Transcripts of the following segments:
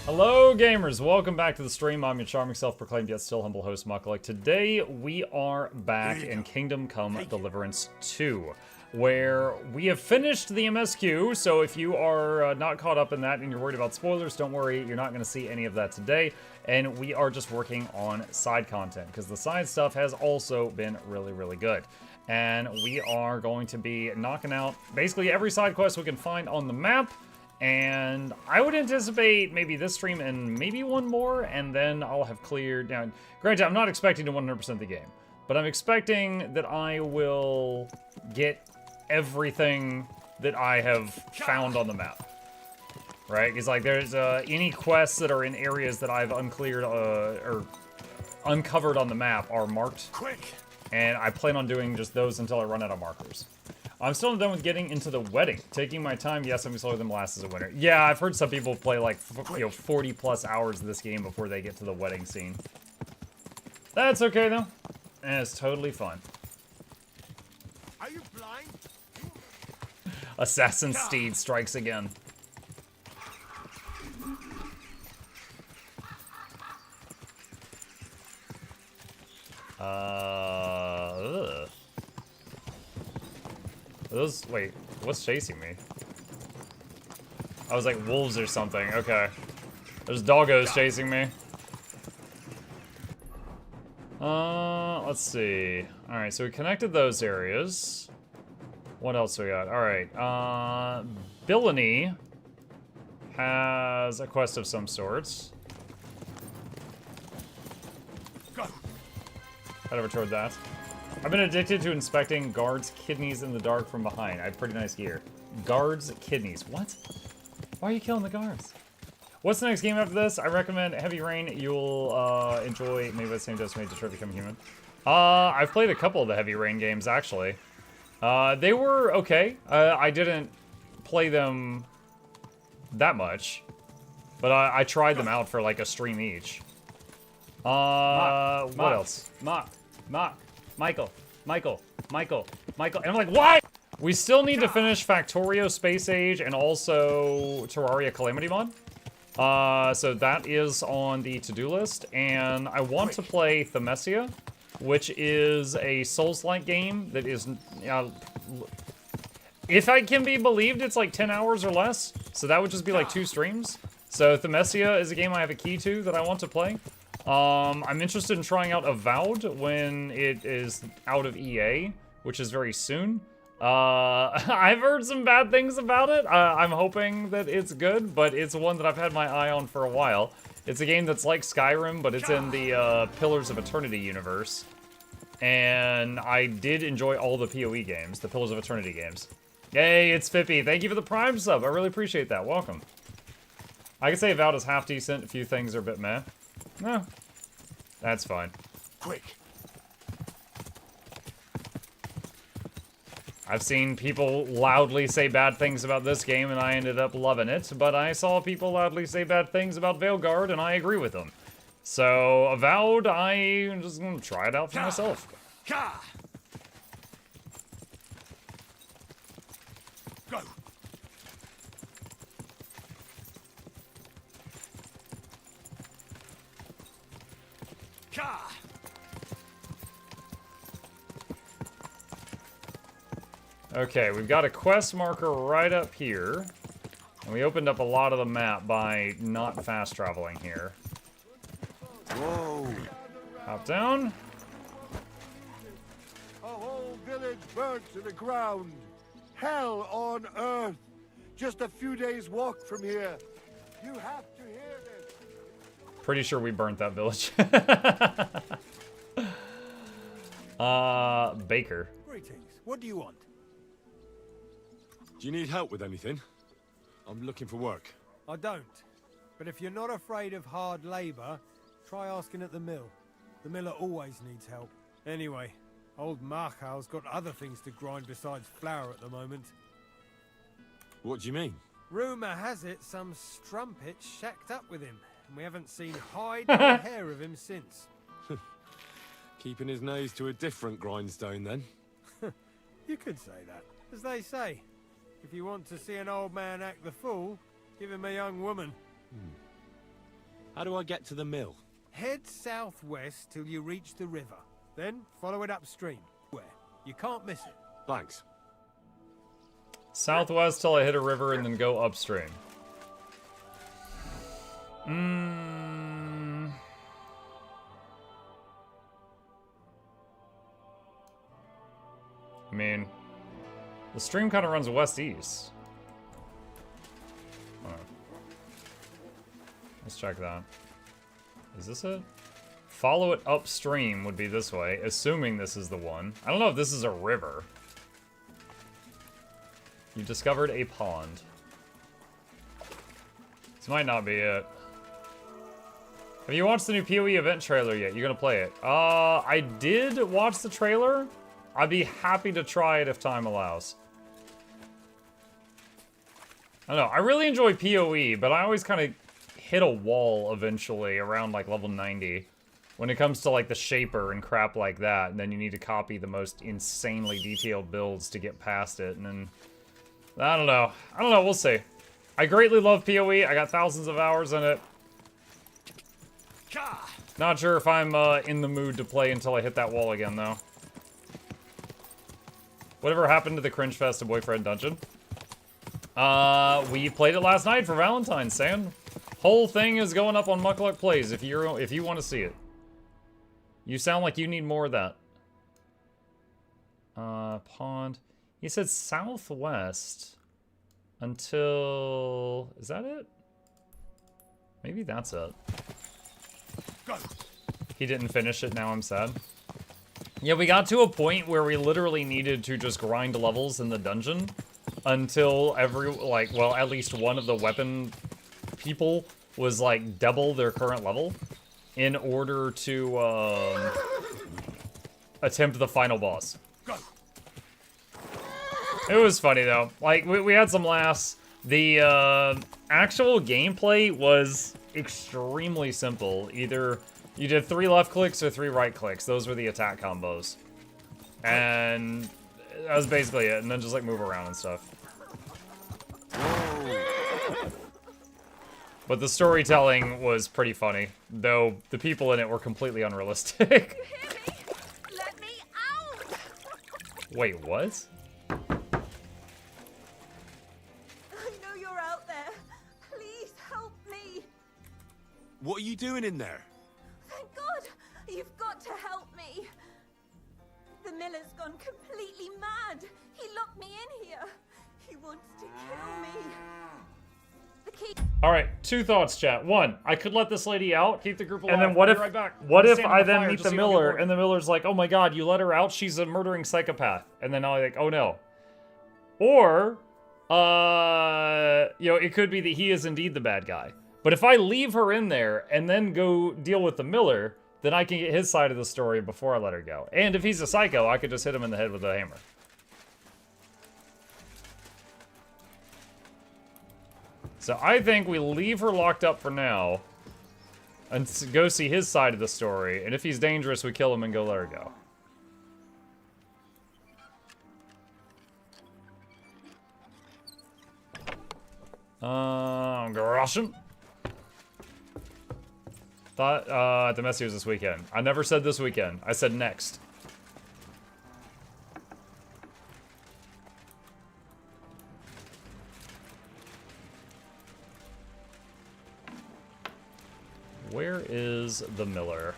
Hello gamers, welcome back to the stream. I'm your charming self-proclaimed yet still humble host Mukluk. Today we are back in Kingdom Come Deliverance 2, where we have finished the MSQ, so if you are not caught up in that and you're worried about spoilers, don't worry, you're not going to see any of that today. And we are just working on side content, because the side stuff has also been really, really good. And we are going to be knocking out basically every side quest we can find on the map. And I would anticipate maybe this stream and maybe one more, and then I'll have cleared down. Granted, I'm not expecting to 100% the game, but I'm expecting that I will get everything that I have found on the map. Right? Because, like, there's any quests that are in areas that I've uncleared or uncovered on the map are marked. Quick. And I plan on doing just those until I run out of markers. I'm still done with getting into the wedding. Taking my time, yes, I'm slower than last as a winner. Yeah, I've heard some people play like 40 plus hours of this game before they get to the wedding scene. That's okay though. And it's totally fun. Are you blind? Assassin Steed strikes again. Ugh. Those, wait, what's chasing me? I was like wolves or something, okay. There's doggos chasing me. Let's see. Alright, so we connected those areas. What else we got? Alright, Billany has a quest of some sorts. Head over toward that. I've been addicted to inspecting guards' kidneys in the dark from behind. I have pretty nice gear. Guards' kidneys. What? Why are you killing the guards? What's the next game after this? I recommend Heavy Rain. You'll enjoy maybe the same Decimate Detroit Become Human. I've played a couple of the Heavy Rain games, actually. They were okay. I didn't play them that much. But I tried them out for like a stream each. What else? Michael. And I'm like, what? We still need to finish Factorio Space Age and also Terraria Calamity Mod. So that is on the to-do list. And I want to play Thymesia, which is a Souls-like game that is, if I can be believed, it's like 10 hours or less. So that would just be like 2 streams. So Thymesia is a game I have a key to that I want to play. I'm interested in trying out Avowed when it is out of EA, which is very soon. I've heard some bad things about it. I'm hoping that it's good, but it's one that I've had my eye on for a while. It's a game that's like Skyrim, but it's in the Pillars of Eternity universe. And I did enjoy all the PoE games, the Pillars of Eternity games. Yay, it's Fippy. Thank you for the Prime sub. I really appreciate that. Welcome. I can say Avowed is half decent. A few things are a bit meh. No, that's fine. Quick. I've seen people loudly say bad things about this game, and I ended up loving it. But I saw people loudly say bad things about Veilguard, and I agree with them. So, Avowed, I'm just gonna try it out for myself. Go. Okay, we've got a quest marker right up here. And we opened up a lot of the map by not fast traveling here. Whoa. Hop down. A whole village burnt to the ground. Hell on earth. Just a few days walk from here. You have to hear this. Pretty sure we burnt that village. Baker. Greetings. What do you want? Do you need help with anything? I'm looking for work. I don't. But if you're not afraid of hard labor, try asking at the mill. The miller always needs help. Anyway, old Markow's got other things to grind besides flour at the moment. What do you mean? Rumour has it some strumpet shacked up with him, and we haven't seen hide or hair of him since. Keeping his nose to a different grindstone, then? You could say that. As they say, if you want to see an old man act the fool, give him a young woman. How do I get to the mill? Head southwest till you reach the river. Then follow it upstream. Where? You can't miss it. Thanks. Southwest till I hit a river and then go upstream. I mean, the stream kind of runs west-east. Oh. Let's check that. Is this it? Follow it upstream would be this way, assuming this is the one. I don't know if this is a river. You discovered a pond. This might not be it. Have you watched the new PoE event trailer yet? You gonna play it? I did watch the trailer. I'd be happy to try it if time allows. I don't know. I really enjoy PoE, but I always kind of hit a wall eventually around like level 90 when it comes to like the shaper and crap like that. And then you need to copy the most insanely detailed builds to get past it. And then I don't know. We'll see. I greatly love PoE. I got thousands of hours in it. Not sure if I'm in the mood to play until I hit that wall again, though. Whatever happened to the Cringe Fest Boyfriend Dungeon? We played it last night for Valentine's, Sam. Whole thing is going up on Mukluk Plays if you want to see it. You sound like you need more of that. Pond. He said southwest until... Is that it? Maybe that's it. He didn't finish it, now I'm sad. Yeah, we got to a point where we literally needed to just grind levels in the dungeon until at least one of the weapon people was like double their current level in order to attempt the final boss. It was funny though. Like we had some laughs. The actual gameplay was extremely simple. Either you did 3 left clicks or 3 right clicks. Those were the attack combos. And that was basically it. And then just like move around and stuff. But the storytelling was pretty funny, though the people in it were completely unrealistic. You hear me? Let me out! Wait, what? I know you're out there. Please help me. What are you doing in there? Thank God! You've got to help me. The miller's gone completely mad. He locked me in here. He wants to kill me. The key. All right, 2 thoughts, chat. 1, I could let this lady out, keep the group alive. And then what if right back. what if Stand I on the then fire meet just the so you don't get miller bored. and the miller's like, "Oh my God, you let her out? She's a murdering psychopath." And then I'm like, "Oh no." Or, you know, it could be that he is indeed the bad guy. But if I leave her in there and then go deal with the miller, then I can get his side of the story before I let her go. And if he's a psycho, I could just hit him in the head with a hammer. So I think we leave her locked up for now and go see his side of the story. And if he's dangerous, we kill him and go let her go. Russian. Thought the message was this weekend. I never said this weekend. I said next. Where is the miller?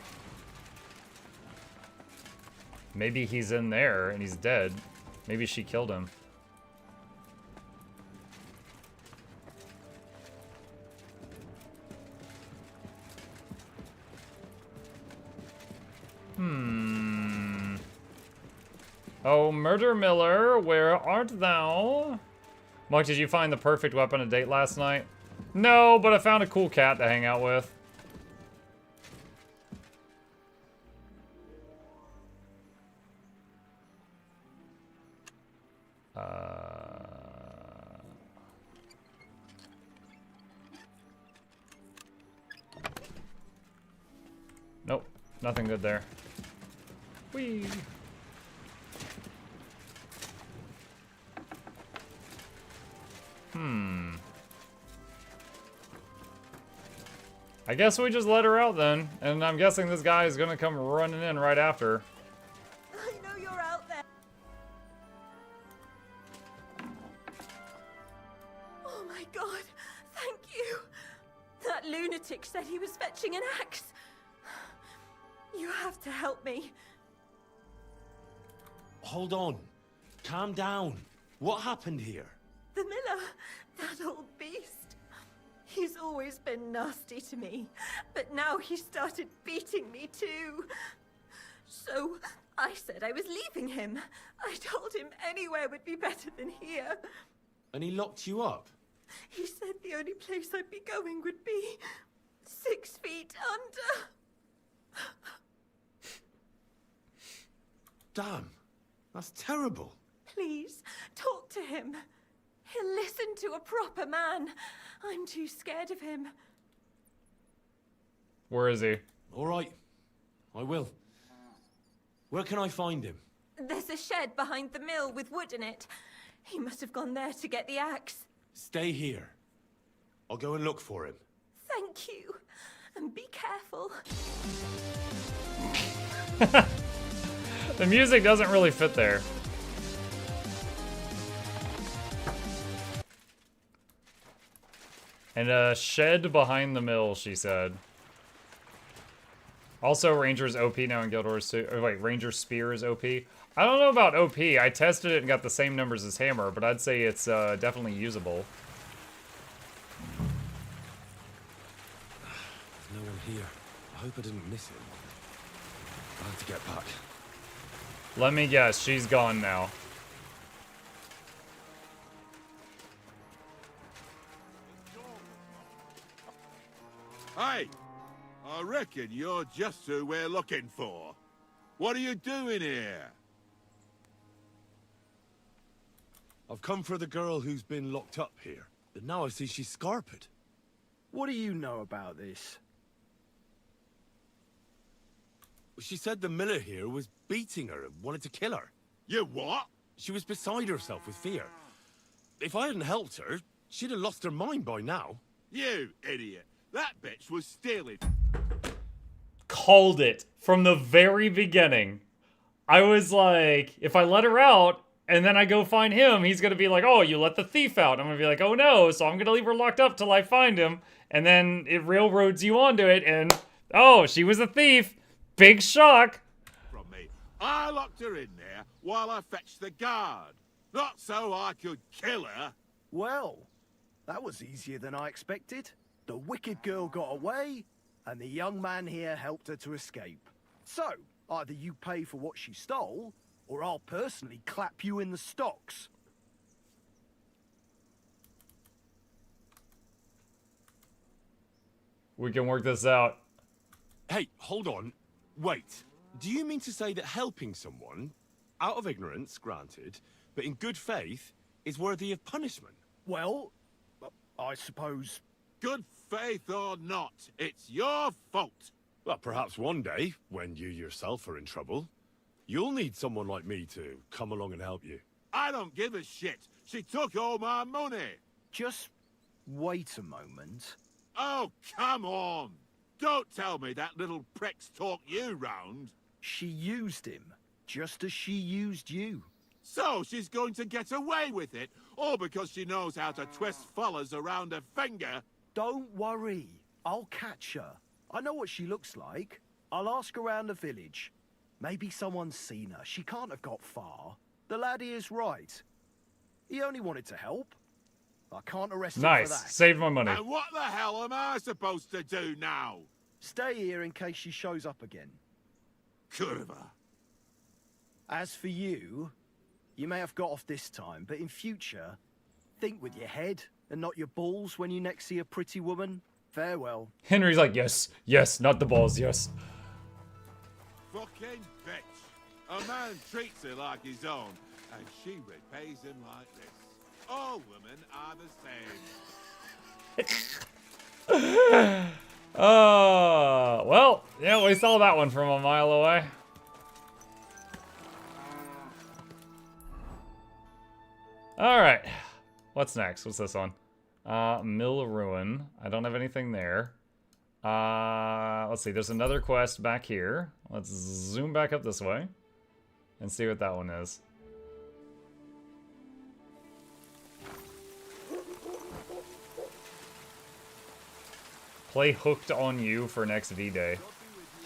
Maybe he's in there and he's dead. Maybe she killed him. Oh, Murder Miller, where art thou? Mark, did you find the perfect weapon to date last night? No, but I found a cool cat to hang out with. Nope, nothing good there. Whee! I guess we just let her out then. And I'm guessing this guy is gonna come running in right after. I know you're out there. Oh my god, thank you. That lunatic said he was fetching an axe. You have to help me. Hold on. Calm down. What happened here? The miller, that old beast. He's always been nasty to me, but now he started beating me too. So I said I was leaving him. I told him anywhere would be better than here. And he locked you up? He said the only place I'd be going would be 6 feet under. Damn, that's terrible. Please, talk to him. He'll listen to a proper man. I'm too scared of him. Where is he? All right, I will. Where can I find him? There's a shed behind the mill with wood in it. He must have gone there to get the axe. Stay here. I'll go and look for him. Thank you. And be careful. The music doesn't really fit there. And a shed behind the mill, she said. Also, Ranger's OP now in Guild Wars 2. Oh, wait, Ranger's Spear is OP. I don't know about OP. I tested it and got the same numbers as Hammer, but I'd say it's definitely usable. There's no one here. I hope I didn't miss him. I have to get back. Let me guess, she's gone now. Hey, I reckon you're just who we're looking for. What are you doing here? I've come for the girl who's been locked up here. But now I see she's scarpered. What do you know about this? She said the miller here was beating her and wanted to kill her. You what? She was beside herself with fear. If I hadn't helped her, she'd have lost her mind by now. You idiot. That bitch was stealing. Called it from the very beginning. I was like, if I let her out and then I go find him, he's gonna be like, oh, you let the thief out. I'm gonna be like, oh no, so I'm gonna leave her locked up till I find him. And then it railroads you onto it and, oh, she was a thief. Big shock. From me. I locked her in there while I fetched the guard. Not so I could kill her. Well, that was easier than I expected. The wicked girl got away, and the young man here helped her to escape. So, either you pay for what she stole, or I'll personally clap you in the stocks. We can work this out. Hey, hold on. Wait. Do you mean to say that helping someone, out of ignorance, granted, but in good faith, is worthy of punishment? Well, I suppose... Good faith or not, it's your fault. Well, perhaps one day, when you yourself are in trouble, you'll need someone like me to come along and help you. I don't give a shit. She took all my money. Just wait a moment. Oh, come on. Don't tell me that little prick's talked you round. She used him, just as she used you. So she's going to get away with it, all because she knows how to twist fellas around her finger. Don't worry, I'll catch her. I know what she looks like. I'll ask around the village. Maybe someone's seen her. She can't have got far. The laddie is right. He only wanted to help. I can't arrest him for Nice. that. Save my money. And what the hell am I supposed to do now? Stay here in case she shows up again. Kurva. As for you, you may have got off this time, but in future, think with your head and not your balls when you next see a pretty woman. Farewell. Henry's like, yes, yes, not the balls, yes. Fucking bitch. A man treats her like his own, and she repays him like this. All women are the same. Well, yeah, we saw that one from a mile away. Alright. What's next? What's this one? Mill Ruin. I don't have anything there. Let's see. There's another quest back here. Let's zoom back up this way and see what that one is. Play Hooked on You for next V-Day.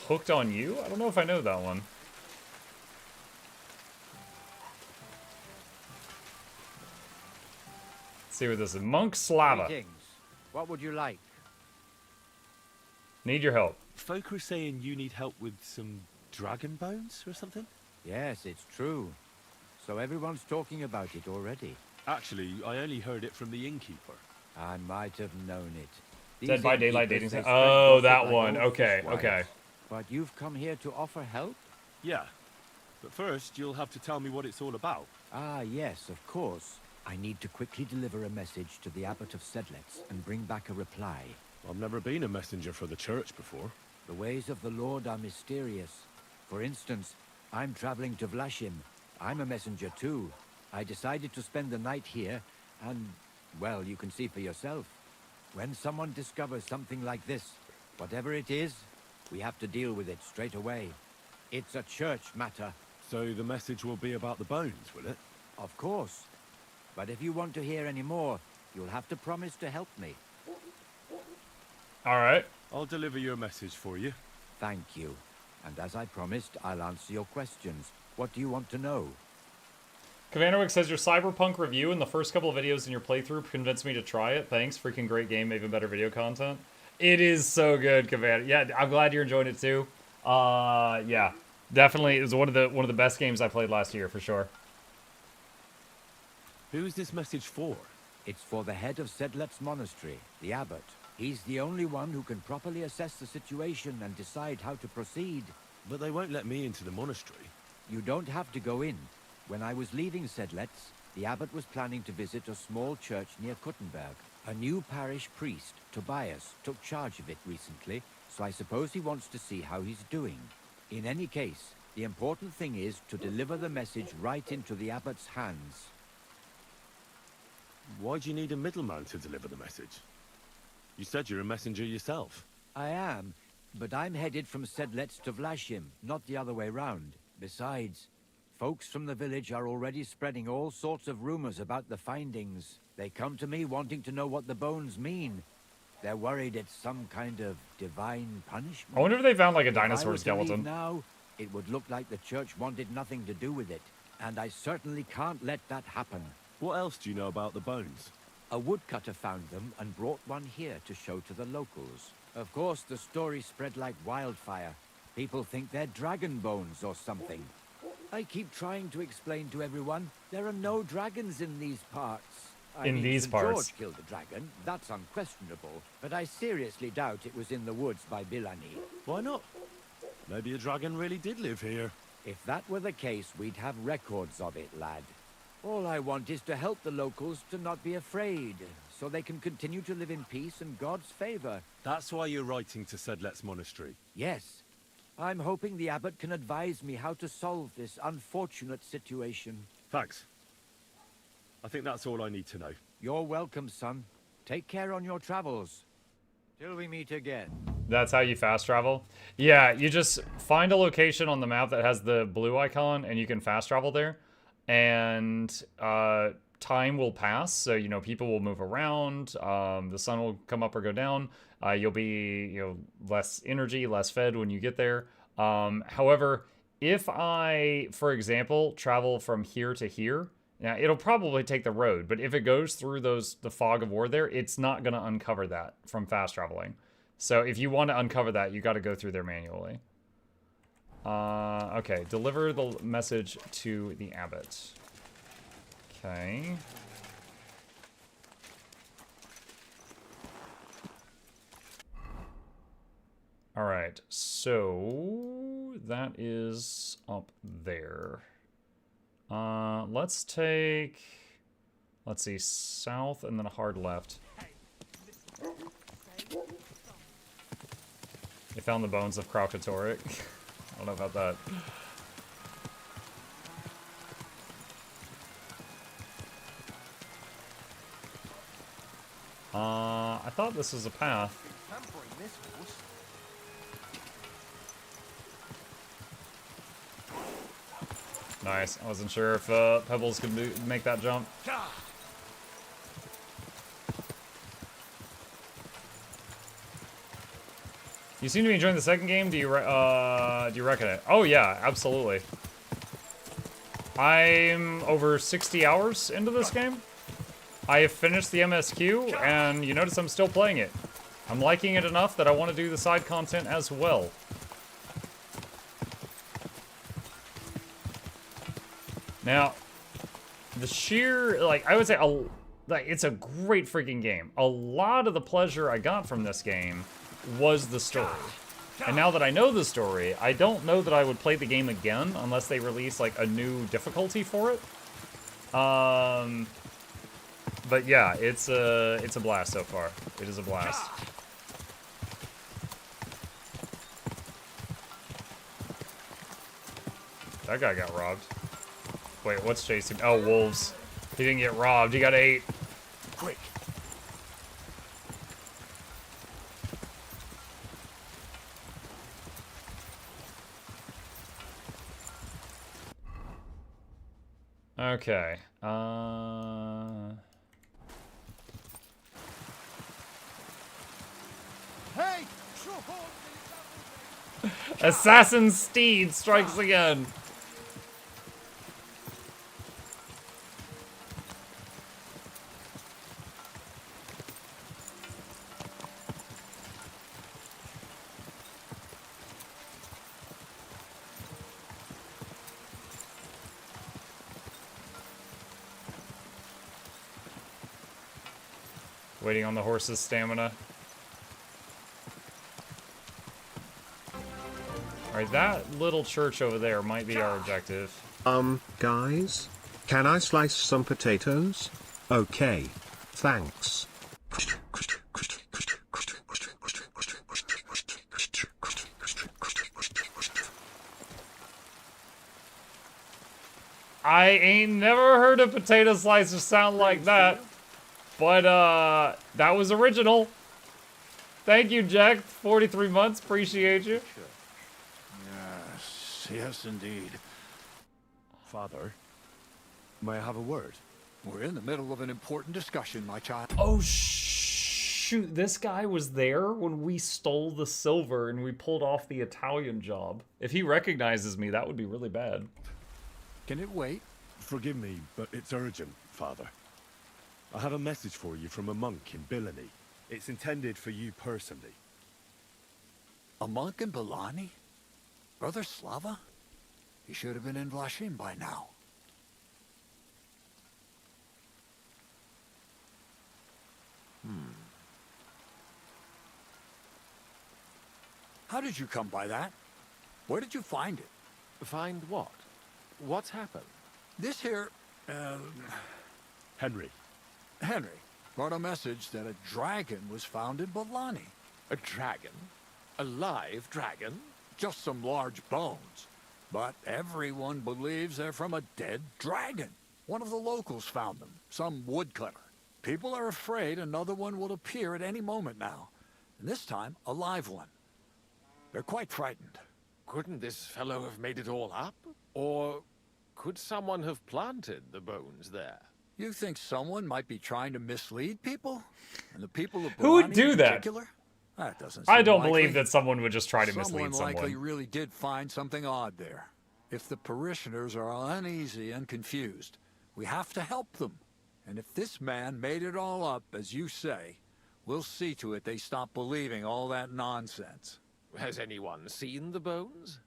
Hooked on You? I don't know if I know that one. Let's see what this is. Monk Slava. Greetings. What would you like? Need your help. Folk are saying you need help with some dragon bones or something? Yes, it's true. So everyone's talking about it already. Actually, I only heard it from the innkeeper. I might have known it. Dead by Daylight innkeepers, dating. they spread Oh, gossip that like one. old Okay, fishwives. okay. But you've come here to offer help? Yeah. But first, you'll have to tell me what it's all about. Ah, yes, of course. I need to quickly deliver a message to the Abbot of Sedlets and bring back a reply. I've never been a messenger for the church before. The ways of the Lord are mysterious. For instance, I'm traveling to Vlashim. I'm a messenger too. I decided to spend the night here, and, well, you can see for yourself. When someone discovers something like this, whatever it is, we have to deal with it straight away. It's a church matter. So the message will be about the bones, will it? Of course. But if you want to hear any more, you'll have to promise to help me. All right. I'll deliver your message for you. Thank you. And as I promised, I'll answer your questions. What do you want to know? Kavanowick says your Cyberpunk review and the first couple of videos in your playthrough convinced me to try it. Thanks. Freaking great game, even better video content. It is so good, Kavanowick. Yeah, I'm glad you're enjoying it too. Yeah, definitely. It was one of the best games I played last year for sure. Who is this message for? It's for the head of Sedlet's monastery, the Abbot. He's the only one who can properly assess the situation and decide how to proceed. But they won't let me into the monastery. You don't have to go in. When I was leaving Sedlets, the Abbot was planning to visit a small church near Kuttenberg. A new parish priest, Tobias, took charge of it recently, so I suppose he wants to see how he's doing. In any case, the important thing is to deliver the message right into the Abbot's hands. Why do you need a middleman to deliver the message? You said you're a messenger yourself. I am, but I'm headed from Sedlets to Vlashim, not the other way round. Besides, folks from the village are already spreading all sorts of rumors about the findings. They come to me wanting to know what the bones mean. They're worried it's some kind of divine punishment. I wonder if they found like a If I dinosaur were to leave skeleton. now, it would look like the church wanted nothing to do with it, and I certainly can't let that happen. What else do you know about the bones? A woodcutter found them and brought one here to show to the locals. Of course, the story spread like wildfire. People think they're dragon bones or something. I keep trying to explain to everyone there are no dragons in these parts. I mean, these St. parts. George killed a dragon, that's unquestionable. But I seriously doubt it was in the woods by Bilani. Why not? Maybe a dragon really did live here. If that were the case, we'd have records of it, lad. All I want is to help the locals to not be afraid, so they can continue to live in peace and God's favor. That's why you're writing to Sedlet's monastery. Yes. I'm hoping the Abbot can advise me how to solve this unfortunate situation. Thanks. I think that's all I need to know. You're welcome, son. Take care on your travels. Till we meet again. That's how you fast travel? Yeah, you just find a location on the map that has the blue icon and you can fast travel there. And time will pass, so you know people will move around. The sun will come up or go down. You'll be less energy, less fed when you get there. However, if I, for example, travel from here to here, now it'll probably take the road. But if it goes through the fog of war there, it's not going to uncover that from fast traveling. So if you want to uncover that, you got to go through there manually. Okay, deliver the message to the Abbot. Okay. Alright, so that is up there. Let's take, let's see, south and then a hard left. They found the bones of Kraukatoric. I don't know about that. I thought this was a path. this horse. Nice. I wasn't sure if Pebbles could make that jump. You seem to be enjoying the second game. Do you reckon it? Oh yeah, absolutely. I'm over 60 hours into this game. I have finished the MSQ, and you notice I'm still playing it. I'm liking it enough that I want to do the side content as well. Now, the sheer, like, I would say, it's a great freaking game. A lot of the pleasure I got from this game was the story. And now that I know the story, I don't know that I would play the game again unless they release, like, a new difficulty for it. But yeah, it's a blast so far. It is a blast. That guy got robbed. Wait, what's chasing? Oh, wolves. He didn't get robbed. He got 8. Quick. Okay. Hey! Assassin Steed strikes again. Waiting on the horse's stamina. Alright, that little church over there might be our objective. Guys? Can I slice some potatoes? Okay. Thanks. I ain't never heard a potato slicer sound like that. But, that was original. Thank you, Jack. 43 months. Appreciate you. Yes, yes, indeed. Father, may I have a word? We're in the middle of an important discussion, my child. Oh, shoot. This guy was there when we stole the silver and we pulled off the Italian job. If he recognizes me, that would be really bad. Can it wait? Forgive me, but it's urgent, Father. I have a message for you from a monk in Bilani. It's intended for you personally. A monk in Bilani? Brother Slava? He should have been in Vlashim by now. How did you come by that? Where did you find it? Find what? What's happened? This here, Henry. Henry, brought a message that a dragon was found in Bilani. A dragon? A live dragon? Just some large bones. But everyone believes they're from a dead dragon. One of the locals found them, some woodcutter. People are afraid another one will appear at any moment now. And this time, a live one. They're quite frightened. Couldn't this fellow have made it all up? Or could someone have planted the bones there? You think someone might be trying to mislead people? And the people of Who would Bilani do in that? particular? That doesn't I seem don't likely. believe that someone would just try to mislead Someone likely someone. really did find something odd there. If the parishioners are uneasy and confused, we have to help them. And if this man made it all up, as you say, we'll see to it they stop believing all that nonsense. Has anyone seen the bones?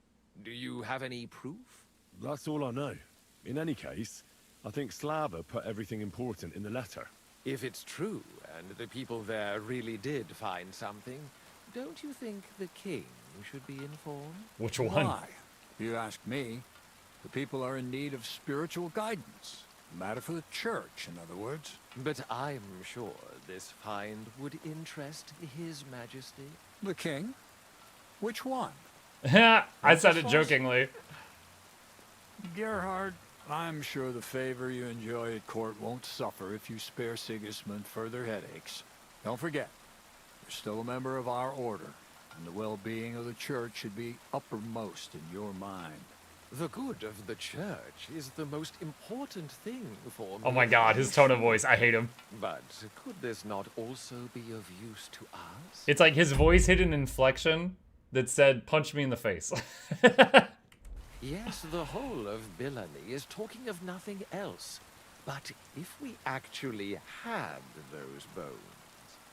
Do you have any proof? That's all I know. In any case, I think Slava put everything important in the letter. If it's true, and the people there really did find something, don't you think the king should be informed? Which one? Why? If you ask me, the people are in need of spiritual guidance. A matter for the church, in other words. But I'm sure this find would interest His Majesty. The king? Which one? I said it jokingly. Gerhard, I'm sure the favor you enjoy at court won't suffer if you spare Sigismund further headaches. Don't forget, You're still a member of our order, and the well-being of the church should be uppermost in your mind. The good of the church is the most important thing for me. Oh my god, his tone of voice. I hate him. But could this not also be of use to us? It's like his voice hit an inflection that said, punch me in the face. Yes, the whole of villainy is talking of nothing else. But if we actually had those bones,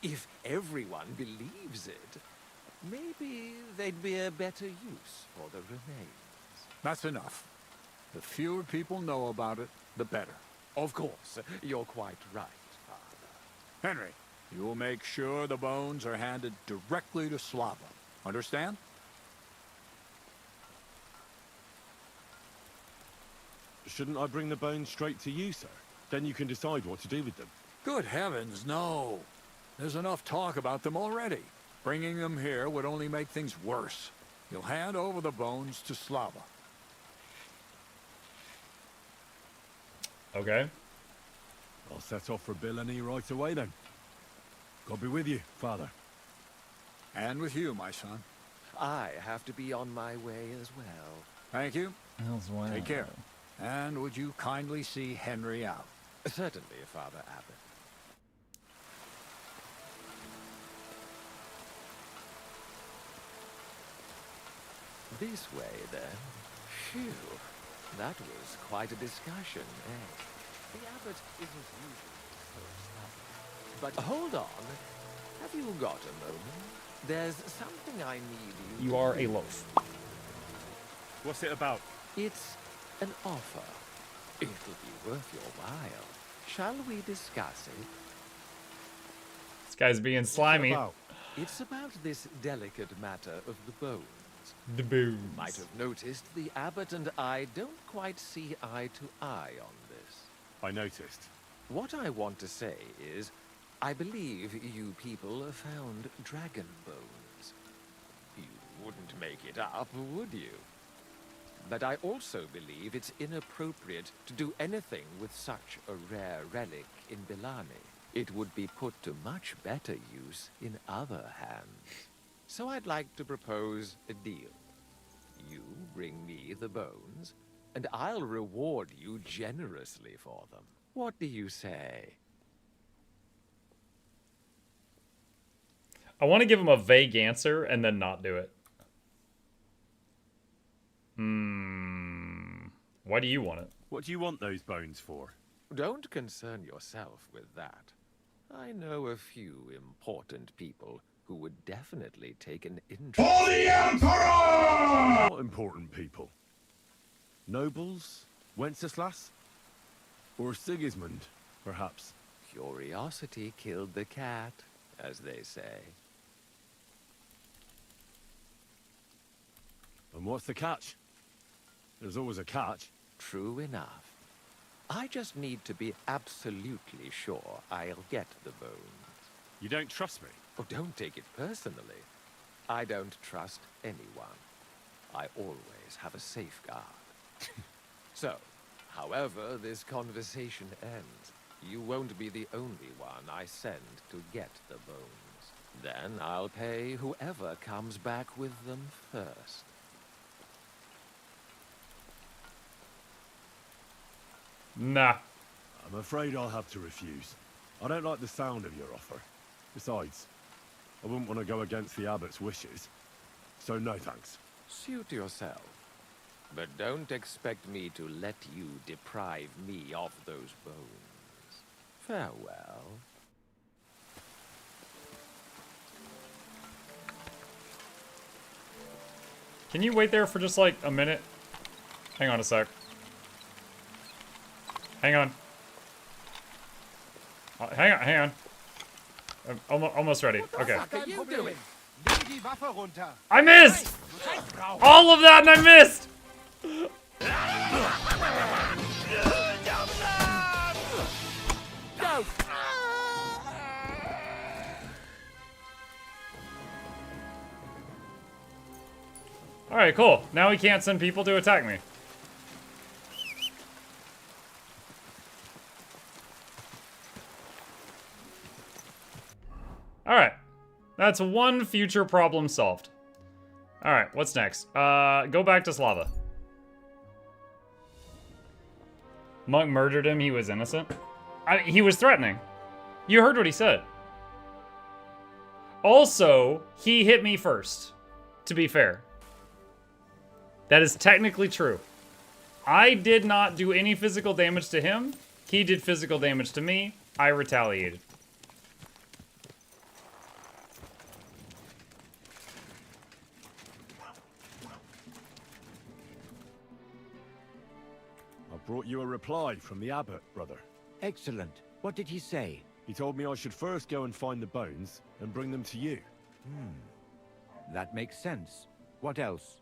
if everyone believes it, maybe they'd be a better use for the remains. That's enough. The fewer people know about it, the better. Of course, you're quite right, Father. Henry, you will make sure the bones are handed directly to Slava. Understand? Shouldn't I bring the bones straight to you, sir? Then you can decide what to do with them. Good heavens, no. There's enough talk about them already. Bringing them here would only make things worse. You'll hand over the bones to Slava. Okay. I'll set off for Billany right away then. God be with you, Father. And with you, my son. I have to be on my way as well. Thank you. Elsewhere. Take care. And would you kindly see Henry out? Certainly, Father Abbot. This way, then. Phew. That was quite a discussion, eh? The Abbot isn't usually so stubborn. But hold on. Have you got a moment? There's something I need you You are a loaf. What's it about? It's an offer. It'll be worth your while. Shall we discuss it? This guy's being slimy. It's about this delicate matter of the bones. The boons. Might have noticed the Abbot and I don't quite see eye to eye on this. I noticed. What I want to say is, I believe you people found dragon bones. You wouldn't make it up, would you? But I also believe it's inappropriate to do anything with such a rare relic in Billani. It would be put to much better use in other hands. So I'd like to propose a deal. You bring me the bones, and I'll reward you generously for them. What do you say? I want to give him a vague answer and then not do it. Why do you want it? What do you want those bones for? Don't concern yourself with that. I know a few important people who would definitely take an interest. For the Emperor! What important people? Nobles? Wenceslas? Or Sigismund, perhaps? Curiosity killed the cat, as they say. And what's the catch? There's always a catch. True enough. I just need to be absolutely sure I'll get the bones. You don't trust me? Oh, don't take it personally. I don't trust anyone. I always have a safeguard. So, however this conversation ends, you won't be the only one I send to get the bones. Then I'll pay whoever comes back with them first. Nah. I'm afraid I'll have to refuse. I don't like the sound of your offer. Besides, I wouldn't want to go against the Abbot's wishes. So no thanks. Suit yourself. But don't expect me to let you deprive me of those bones. Farewell. Can you wait there for just like a minute? Hang on a sec. Hang on. Hang on. I'm almost ready. Okay. What are you doing? I missed! All of that and I missed! Go! Alright, cool. Now we can't send people to attack me. Alright. That's one future problem solved. Alright, what's next? Go back to Slava. Monk murdered him, he was innocent. He was threatening. You heard what he said. Also, he hit me first, to be fair. That is technically true. I did not do any physical damage to him. He did physical damage to me. I retaliated. I brought you a reply from the Abbot, brother. Excellent. What did he say? He told me I should first go and find the bones and bring them to you. That makes sense. What else?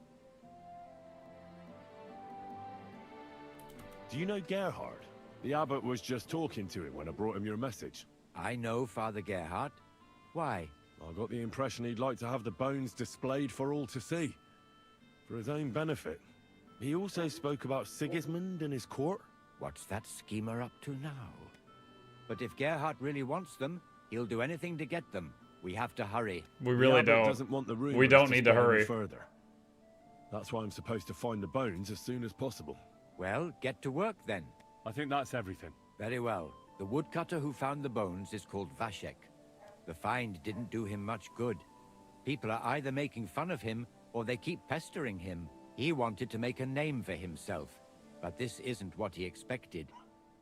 Do you know Gerhard? The Abbot was just talking to him when I brought him your message. I know Father Gerhard. Why? I got the impression he'd like to have the bones displayed for all to see. For his own benefit. He also spoke about Sigismund and his court. What's that schemer up to now? But if Gerhard really wants them, he'll do anything to get them. We have to hurry. We really the Abbot don't. Doesn't want the rumors We don't need to spread any hurry. further. That's why I'm supposed to find the bones as soon as possible. Well, get to work then. I think that's everything. Very well. The woodcutter who found the bones is called Vashek. The find didn't do him much good. People are either making fun of him, or they keep pestering him. He wanted to make a name for himself, but this isn't what he expected.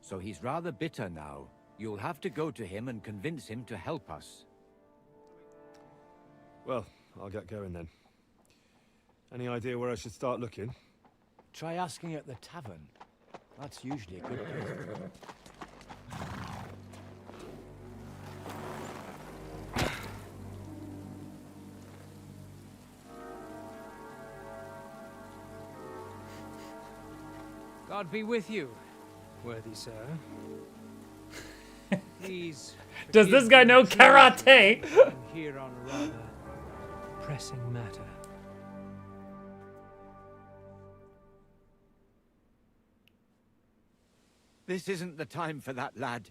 So he's rather bitter now. You'll have to go to him and convince him to help us. Well, I'll get going then. Any idea where I should start looking? Try asking at the tavern. That's usually a good place. God be with you, worthy sir. Please. Does this guy know karate? I'm here on a rather pressing matter. This isn't the time for that, lad.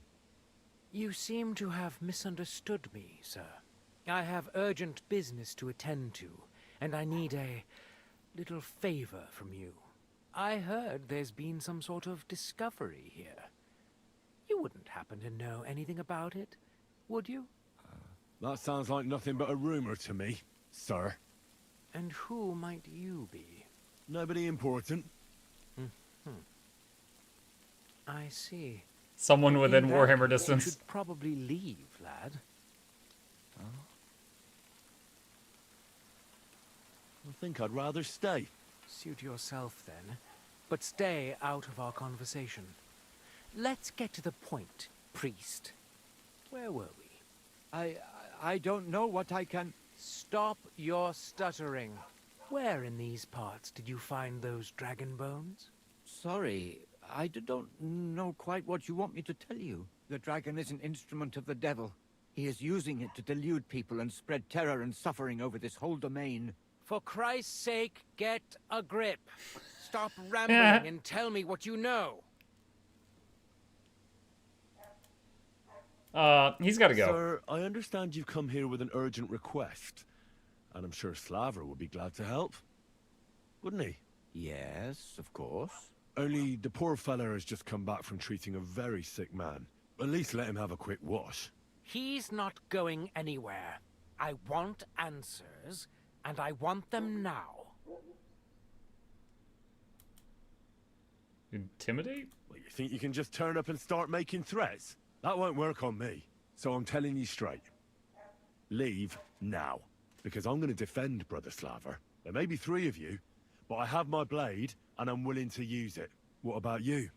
You seem to have misunderstood me, sir. I have urgent business to attend to, and I need a little favor from you. I heard there's been some sort of discovery here. You wouldn't happen to know anything about it, would you? That sounds like nothing but a rumor to me, sir. And who might you be? Nobody important. I see. Someone within In that Warhammer case, distance. You should probably leave, lad. I think I'd rather stay. Suit yourself, then. But stay out of our conversation. Let's get to the point, priest. Where were we? I don't know what I can... Stop your stuttering. Where in these parts did you find those dragon bones? Sorry, I don't know quite what you want me to tell you. The dragon is an instrument of the devil. He is using it to delude people and spread terror and suffering over this whole domain. For Christ's sake, get a grip. Stop rambling and tell me what you know. He's got to go. Sir, I understand you've come here with an urgent request. And I'm sure Slaver would be glad to help. Wouldn't he? Yes, of course. Only the poor fella has just come back from treating a very sick man. At least let him have a quick wash. He's not going anywhere. I want answers, and I want them now. Intimidate? Well, you think you can just turn up and start making threats? That won't work on me. So I'm telling you straight. Leave now. Because I'm going to defend Brother Slaver. There may be 3 of you, but I have my blade, and I'm willing to use it. What about you?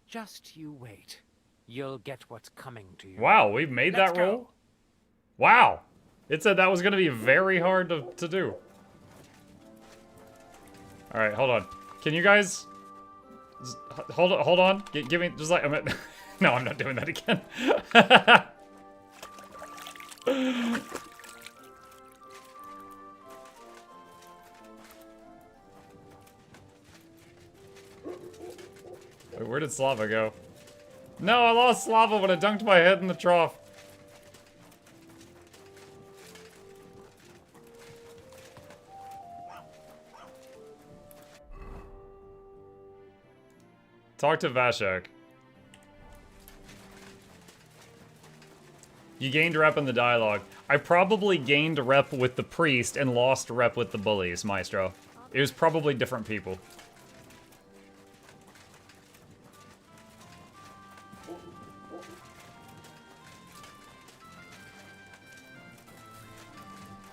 Just you wait. You'll get what's coming to you. Wow, we've made Let's that go. roll? Wow. It said that was going to be very hard to do. Alright, hold on. Can you guys... Hold on. Give me... Just like... No, I'm not doing that again. Wait, where did Slava go? No, I lost Slava when I dunked my head in the trough. Talk to Vashek. You gained rep in the dialogue. I probably gained rep with the priest and lost rep with the bullies, Maestro. It was probably different people.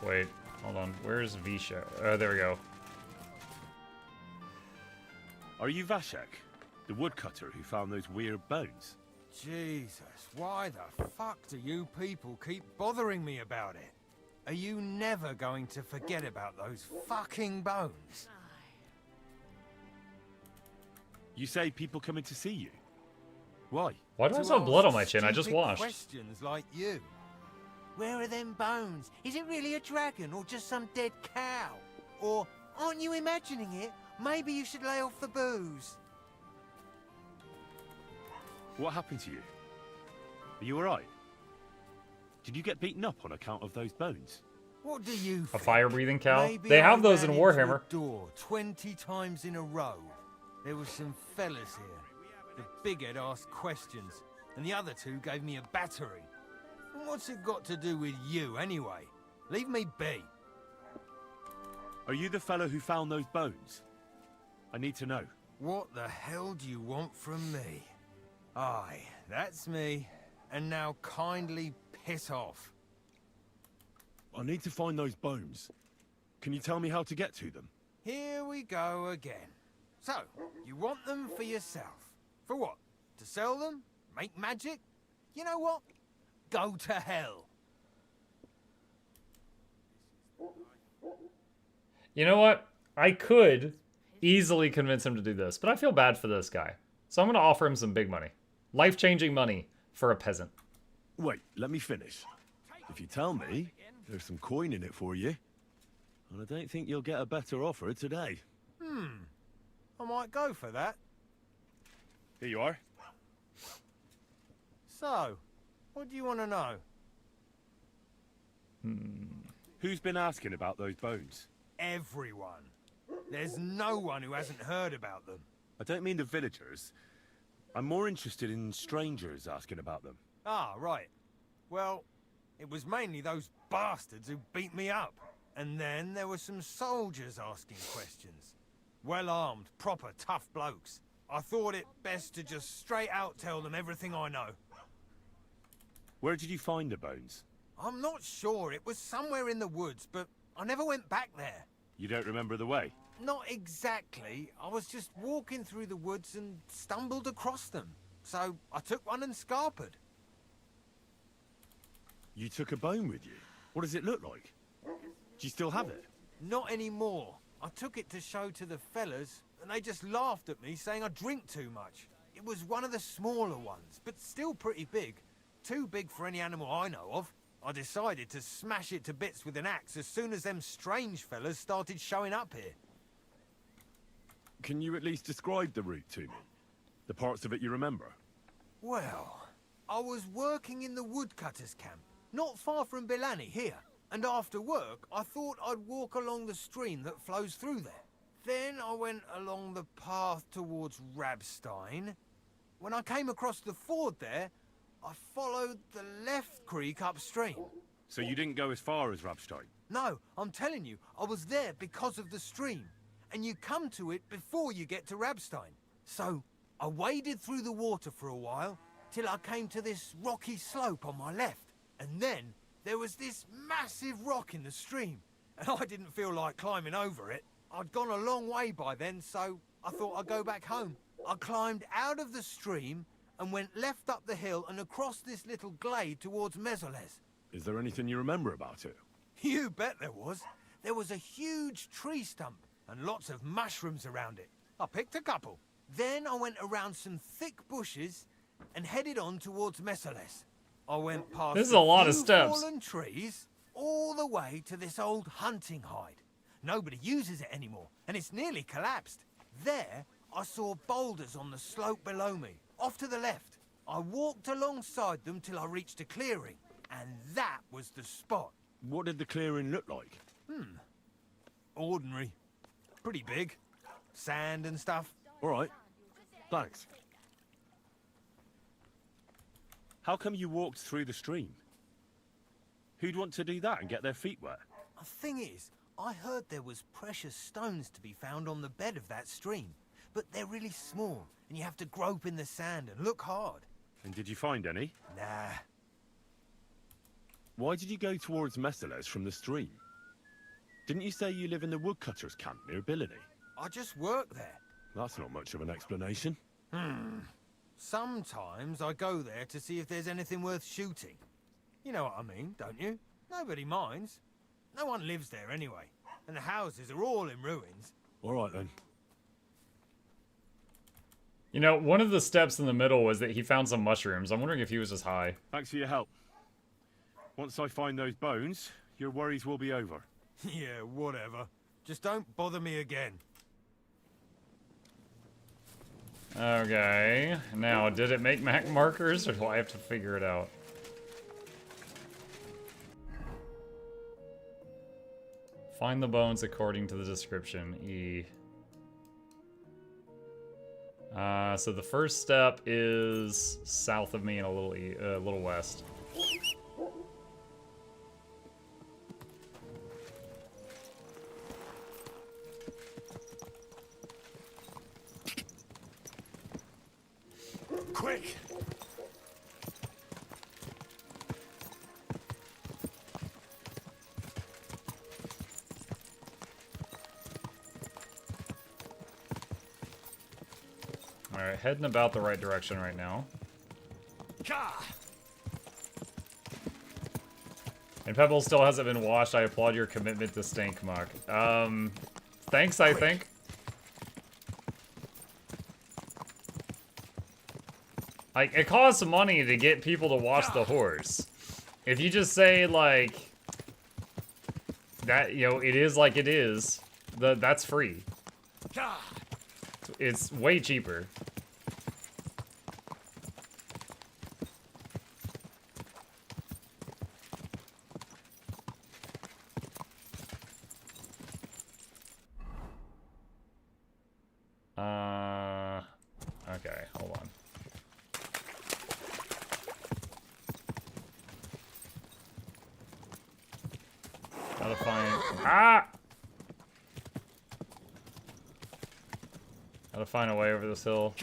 Wait, hold on. Where's Visha? Oh, there we go. Are you Vashek, the woodcutter who found those weird bones? Jesus, why the fuck do you people keep bothering me about it? Are you never going to forget about those fucking bones? You say people coming to see you? Why? Why do I To have blood on ask my chin? I just stupid washed. questions like you. Where are them bones? Is it really a dragon or just some dead cow? Or aren't you imagining it? Maybe you should lay off the booze. What happened to you? Are you alright? Did you get beaten up on account of those bones? What do you A think? fire-breathing cow? Maybe They have I those in ran into Warhammer. a door 20 times in a row. There were some fellas here. The bighead asked questions, and the other two gave me a battering. And what's it got to do with you, anyway? Leave me be. Are you the fellow who found those bones? I need to know. What the hell do you want from me? Aye, that's me. And now kindly piss off. I need to find those bones. Can you tell me how to get to them? Here we go again. So, you want them for yourself. For what? To sell them? Make magic? You know what? Go to hell. You know what? I could easily convince him to do this, but I feel bad for this guy. So I'm going to offer him some big money. Life-changing money for a peasant. Wait, let me finish. If you tell me, there's some coin in it for you. And I don't think you'll get a better offer today. I might go for that. Here you are. So, what do you want to know? Who's been asking about those bones? Everyone. There's no one who hasn't heard about them. I don't mean the villagers. I'm more interested in strangers asking about them. Ah, right. Well, it was mainly those bastards who beat me up. And then there were some soldiers asking questions. Well-armed, proper tough blokes. I thought it best to just straight out tell them everything I know. Where did you find the bones? I'm not sure. It was somewhere in the woods, but I never went back there. You don't remember the way? Not exactly. I was just walking through the woods and stumbled across them. So I took one and scarpered. You took a bone with you? What does it look like? Do you still have it? Not anymore. I took it to show to the fellas, and they just laughed at me, saying I drink too much. It was one of the smaller ones, but still pretty big. Too big for any animal I know of. I decided to smash it to bits with an axe as soon as them strange fellas started showing up here. Can you at least describe the route to me? The parts of it you remember? Well, I was working in the woodcutters' camp, not far from Bilani here. And after work, I thought I'd walk along the stream that flows through there. Then I went along the path towards Rabstein. When I came across the ford there, I followed the left creek upstream. So you didn't go as far as Rabstein? No, I'm telling you, I was there because of the stream. And you come to it before you get to Rabstein. So I waded through the water for a while, till I came to this rocky slope on my left. And then there was this massive rock in the stream, and I didn't feel like climbing over it. I'd gone a long way by then, so I thought I'd go back home. I climbed out of the stream and went left up the hill and across this little glade towards Mezoles. Is there anything you remember about it? You bet there was. There was a huge tree stump and lots of mushrooms around it. I picked a couple. Then I went around some thick bushes and headed on towards Mezoles. I went past This is a lot of few steps. fallen trees all the way to this old hunting hide. Nobody uses it anymore, and it's nearly collapsed. There, I saw boulders on the slope below me, off to the left. I walked alongside them till I reached a clearing, and that was the spot. What did the clearing look like? Ordinary. Pretty big. Sand and stuff. All right. Thanks. How come you walked through the stream? Who'd want to do that and get their feet wet? The thing is, I heard there was precious stones to be found on the bed of that stream. But they're really small, and you have to grope in the sand and look hard. And did you find any? Nah. Why did you go towards Messales from the stream? Didn't you say you live in the woodcutters' camp near Billany? I just work there. That's not much of an explanation. Sometimes I go there to see if there's anything worth shooting. You know what I mean, don't you? Nobody minds. No one lives there anyway, and the houses are all in ruins. All right then. You know, one of the steps in the middle was that he found some mushrooms. I'm wondering if he was as high. Thanks for your help. Once I find those bones, your worries will be over. Yeah, whatever. Just don't bother me again. Okay. Now, did it make Mac markers, or do I have to figure it out? Find the bones according to the description. E. So the first step is south of me and a little west. Quick! Alright, heading about the right direction right now. And Pebble still hasn't been washed. I applaud your commitment to stink, Muck. Thanks, I think. Like, it costs money to get people to wash the horse. If you just say, like, that, you know, it is like it is, that's free. It's way cheaper. Okay, hold on. Gotta find... Gotta find a way over this hill.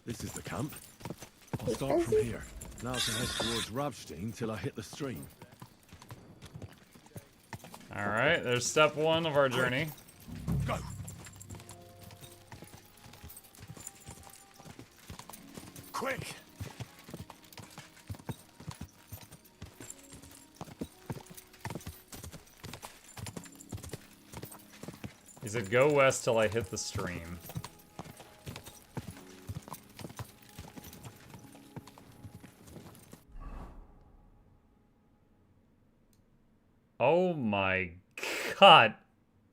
This is the camp. I'll start from here. Now to head towards Rabstein till I hit the stream. Alright, there's step one of our journey. Go! Quick! He said go west till I hit the stream. Oh my god.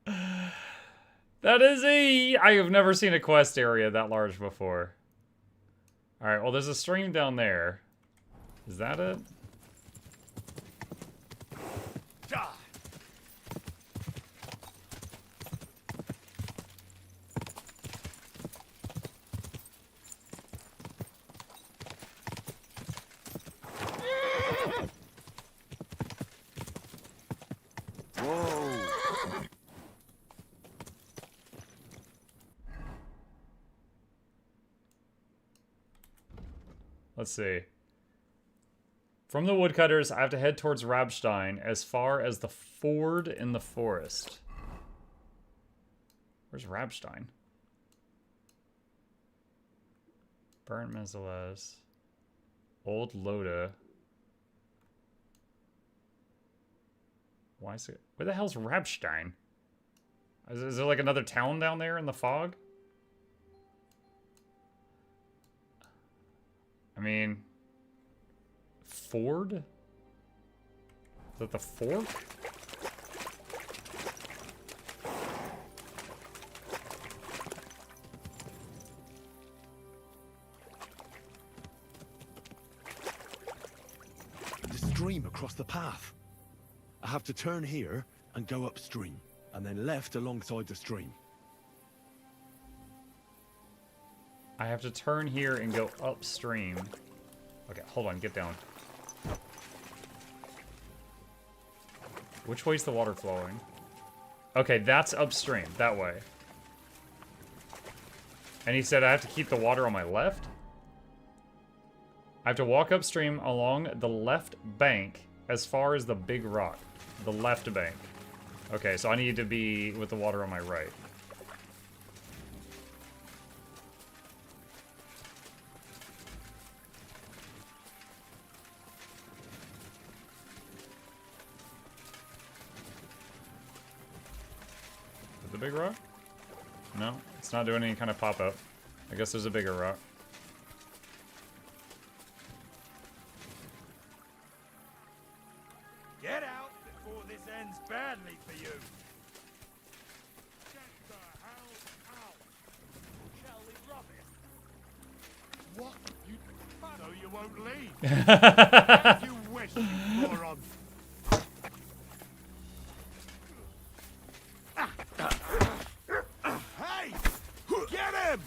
That is I have never seen a quest area that large before. Alright, well there's a stream down there. Is that it? Let's see. From the woodcutters, I have to head towards Rabstein as far as the ford in the forest. Where's Rabstein? Burnt Mezales. Old Loda. Why is it? Where the hell's Rabstein? Is there like another town down there in the fog? I mean, ford? Is that the fork? stream across the path. I have to turn here and go upstream, and then left alongside the stream. I have to turn here and go upstream. Okay, hold on, get down. Which way's the water flowing? Okay, that's upstream, that way. And he said I have to keep the water on my left? I have to walk upstream along the left bank as far as the big rock. The left bank. Okay, so I need to be with the water on my right. The big rock? No, it's not doing any kind of pop-up. I guess there's a bigger rock. Get out before this ends badly for you. Get the hell out. Shall we rob it? What? You... So you won't leave? As you wish, you moron. Hey! Get him!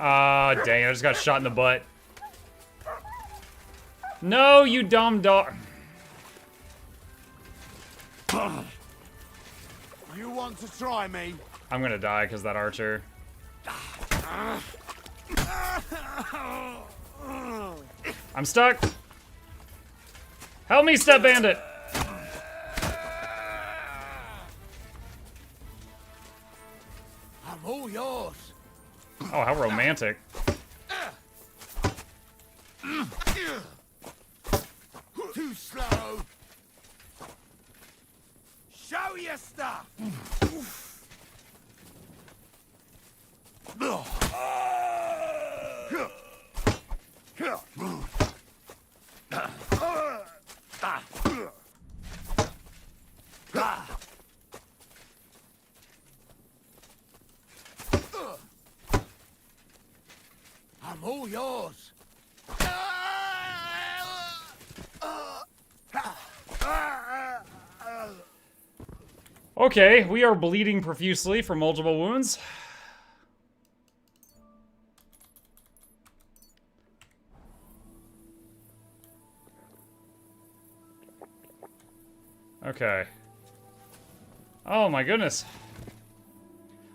Ah, dang, I just got shot in the butt. No, you dumb dog. You want to try me? I'm gonna die because that archer. I'm stuck. Help me, Step Bandit. I'm all yours. Oh, how romantic. Too slow. Show your stuff. I'm all yours. Okay, we are bleeding profusely from multiple wounds. Okay. Oh my goodness.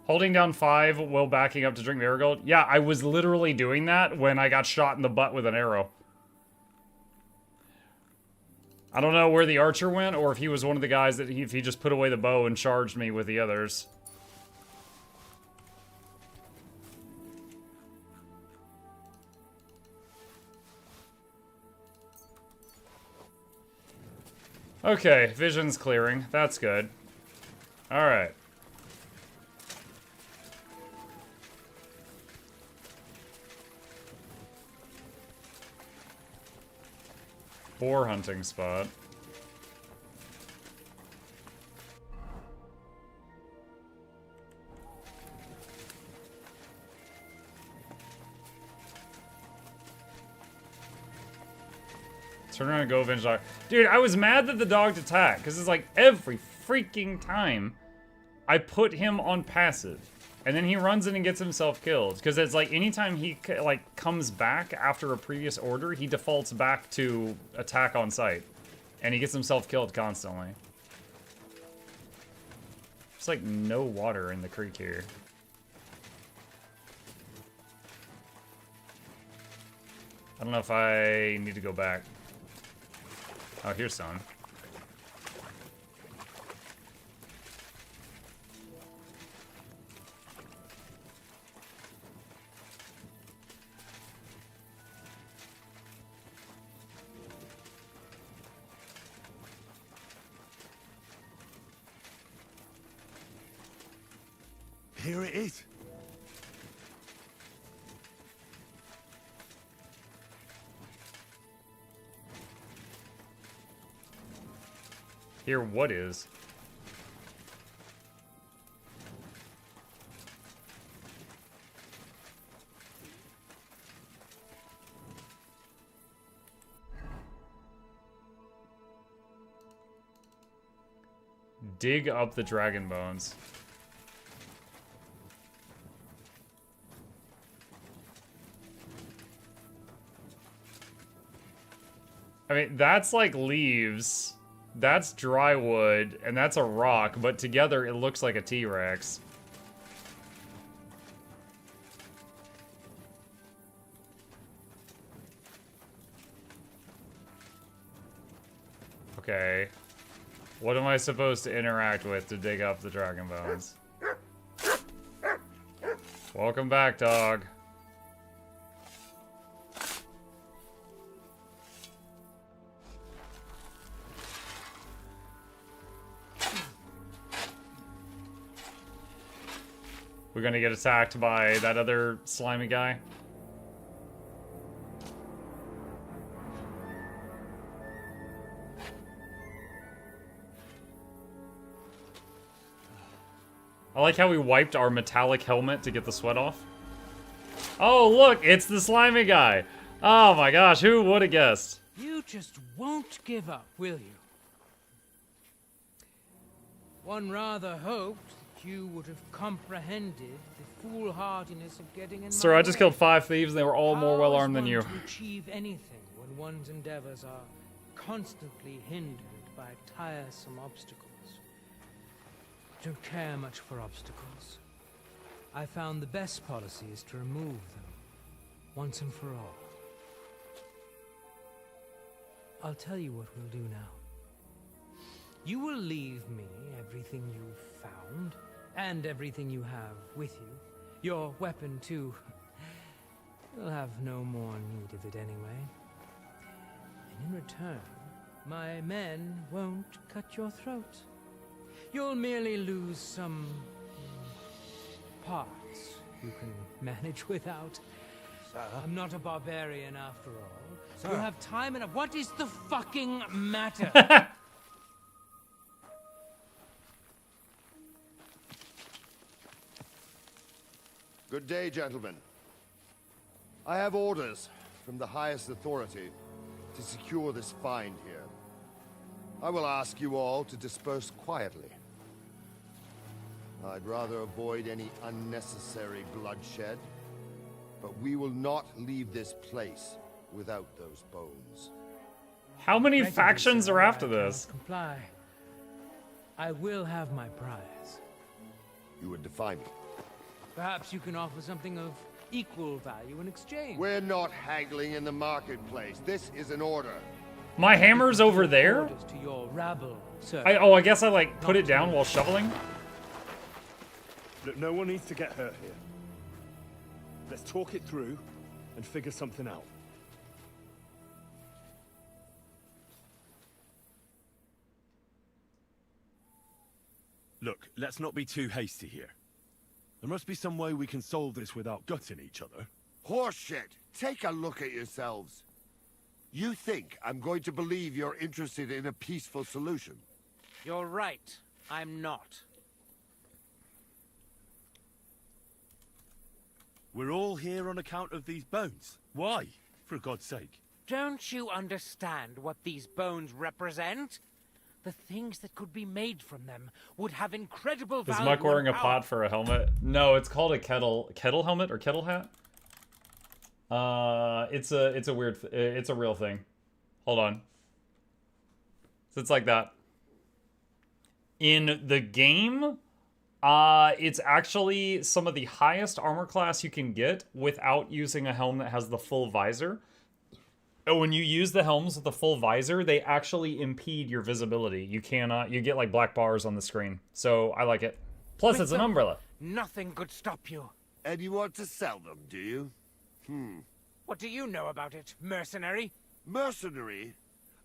Holding down 5 while backing up to drink Marigold? Yeah, I was literally doing that when I got shot in the butt with an arrow. I don't know where the archer went, or if he was one of the guys that if he just put away the bow and charged me with the others. Okay, vision's clearing. That's good. Alright. Boar hunting spot. Turn around and go avenge dog. Dude, I was mad that the dog attacked, because it's like every freaking time I put him on passive. And then he runs in and gets himself killed. Because it's like anytime he like comes back after a previous order, he defaults back to attack on sight. And he gets himself killed constantly. There's like no water in the creek here. I don't know if I need to go back. Oh, here's some. Here it is. Here, what is? dig up the dragon bones. I mean, that's like leaves, that's dry wood, and that's a rock, but together it looks like a T-Rex. Okay. What am I supposed to interact with to dig up the dragon bones? Welcome back, dog. We're gonna get attacked by that other slimy guy. I like how we wiped our metallic helmet to get the sweat off. Oh, look, it's the slimy guy. Oh my gosh, who would have guessed? You just won't give up, will you? One rather hoped that you would have comprehended the foolhardiness of getting in Sir, my I just way. killed 5 thieves and they were all more well-armed than How you. is one to achieve anything when one's endeavors are constantly hindered by tiresome obstacles? I don't care much for obstacles. I found the best policy is to remove them, once and for all. I'll tell you what we'll do now. You will leave me everything you've found, and everything you have with you. Your weapon, too. You'll have no more need of it anyway. And in return, my men won't cut your throat. You'll merely lose some parts you can manage without. Sir? I'm not a barbarian after all. Sir? You have time enough. What is the fucking matter? Good day, gentlemen. I have orders from the highest authority to secure this find here. I will ask you all to disperse quietly. I'd rather avoid any unnecessary bloodshed, but we will not leave this place without those bones. How many Thank you, factions sir. are after I cannot this? Comply. I will have my prize. You would defy me. Perhaps you can offer something of equal value in exchange. We're not haggling in the marketplace. This is an order. My hammer's over there? Orders to your rabble, sir. I guess I like put it down while shoveling? Look, no one needs to get hurt here. Let's talk it through and figure something out. Look, let's not be too hasty here. There must be some way we can solve this without gutting each other. Horseshit! Take a look at yourselves. You think I'm going to believe you're interested in a peaceful solution? You're right. I'm not. We're all here on account of these bones. Why? For God's sake. Don't you understand what these bones represent? The things that could be made from them would have incredible Is value. Muck wearing a and pot power. for a helmet? No, it's called a kettle helmet or kettle hat. It's a weird. It's a real thing. Hold on. So it's like that. In the game, it's actually some of the highest armor class you can get without using a helm that has the full visor. And when you use the helms with the full visor, they actually impede your visibility. You cannot. You get like black bars on the screen. So I like it. Plus, it's an umbrella. Nothing could stop you. And you want to sell them, do you? What do you know about it, mercenary? Mercenary?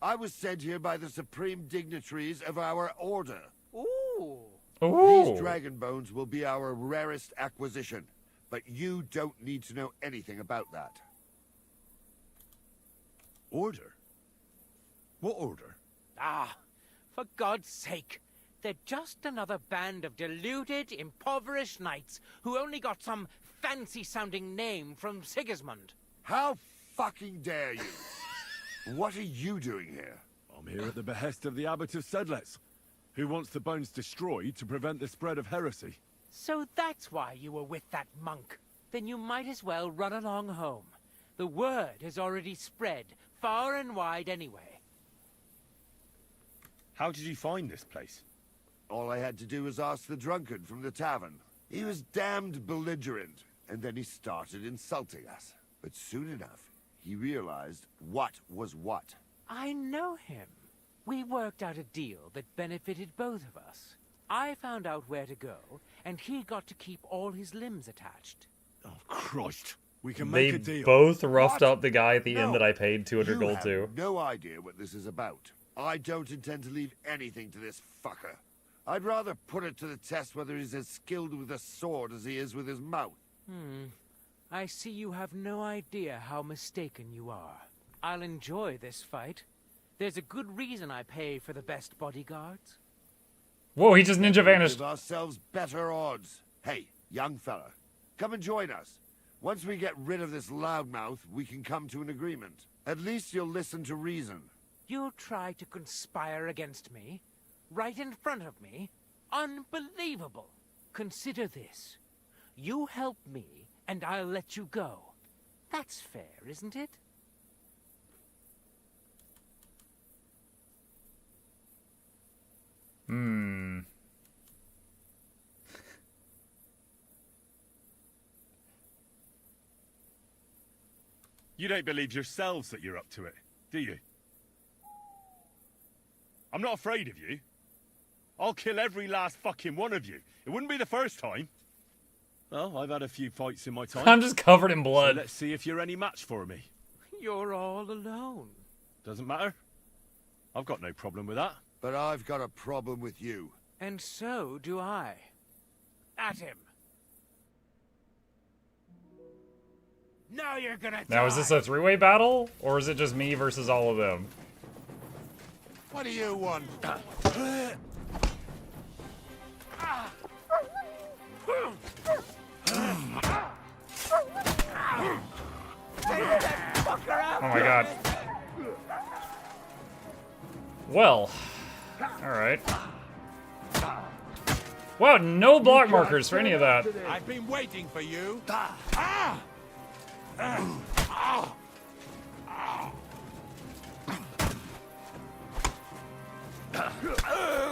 I was sent here by the supreme dignitaries of our order. Ooh. Ooh. These dragon bones will be our rarest acquisition, but you don't need to know anything about that. Order? What order? Ah, for God's sake. They're just another band of deluded, impoverished knights who only got some fancy-sounding name from Sigismund. How fucking dare you? What are you doing here? I'm here at the behest of the Abbot of Sedlitz. Who wants the bones destroyed to prevent the spread of heresy? So that's why you were with that monk. Then you might as well run along home. The word has already spread far and wide anyway. How did you find this place? All I had to do was ask the drunkard from the tavern. He was damned belligerent, and then he started insulting us. But soon enough, he realized what was what. I know him. We worked out a deal that benefited both of us. I found out where to go, and he got to keep all his limbs attached. Oh, Christ. We can make They a deal. both roughed What? up the guy at the inn No. that I paid 200 You gold have to. no idea what this is about. I don't intend to leave anything to this fucker. I'd rather put it to the test whether he's as skilled with a sword as he is with his mouth. I see you have no idea how mistaken you are. I'll enjoy this fight. There's a good reason I pay for the best bodyguards. Whoa, he just ninja vanished. Give ourselves better odds. Hey, young fella, come and join us. Once we get rid of this loudmouth, we can come to an agreement. At least you'll listen to reason. You'll try to conspire against me? Right in front of me? Unbelievable! Consider this. You help me, and I'll let you go. That's fair, isn't it? You don't believe yourselves that you're up to it, do you? I'm not afraid of you. I'll kill every last fucking one of you. It wouldn't be the first time. Well, I've had a few fights in my time. I'm just covered in blood. So let's see if you're any match for me. You're all alone. Doesn't matter. I've got no problem with that. But I've got a problem with you. And so do I. At him. Now you're gonna Now, is this a three-way battle? Or is it just me versus all of them? What do you want? Oh my god. Well. Alright. Wow, no block markers for any of that. I've been waiting for you.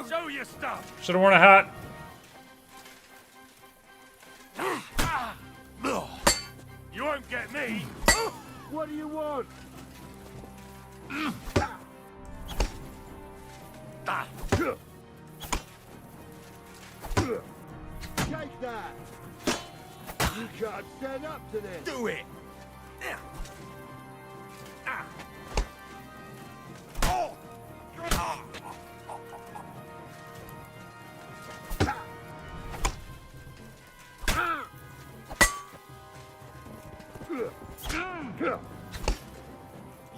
Show your stuff! Should've worn a hat. You won't get me! What do you want? Take that! You can't stand up to this! Do it.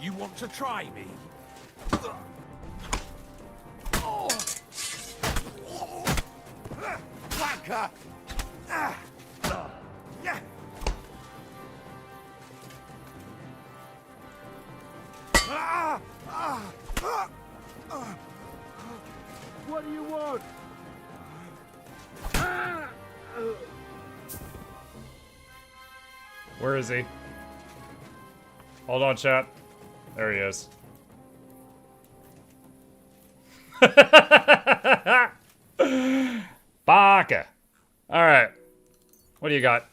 You want to try me? Whacker! What do you want? Where is he? Hold on, chat. There he is. Baka. Alright. What do you got?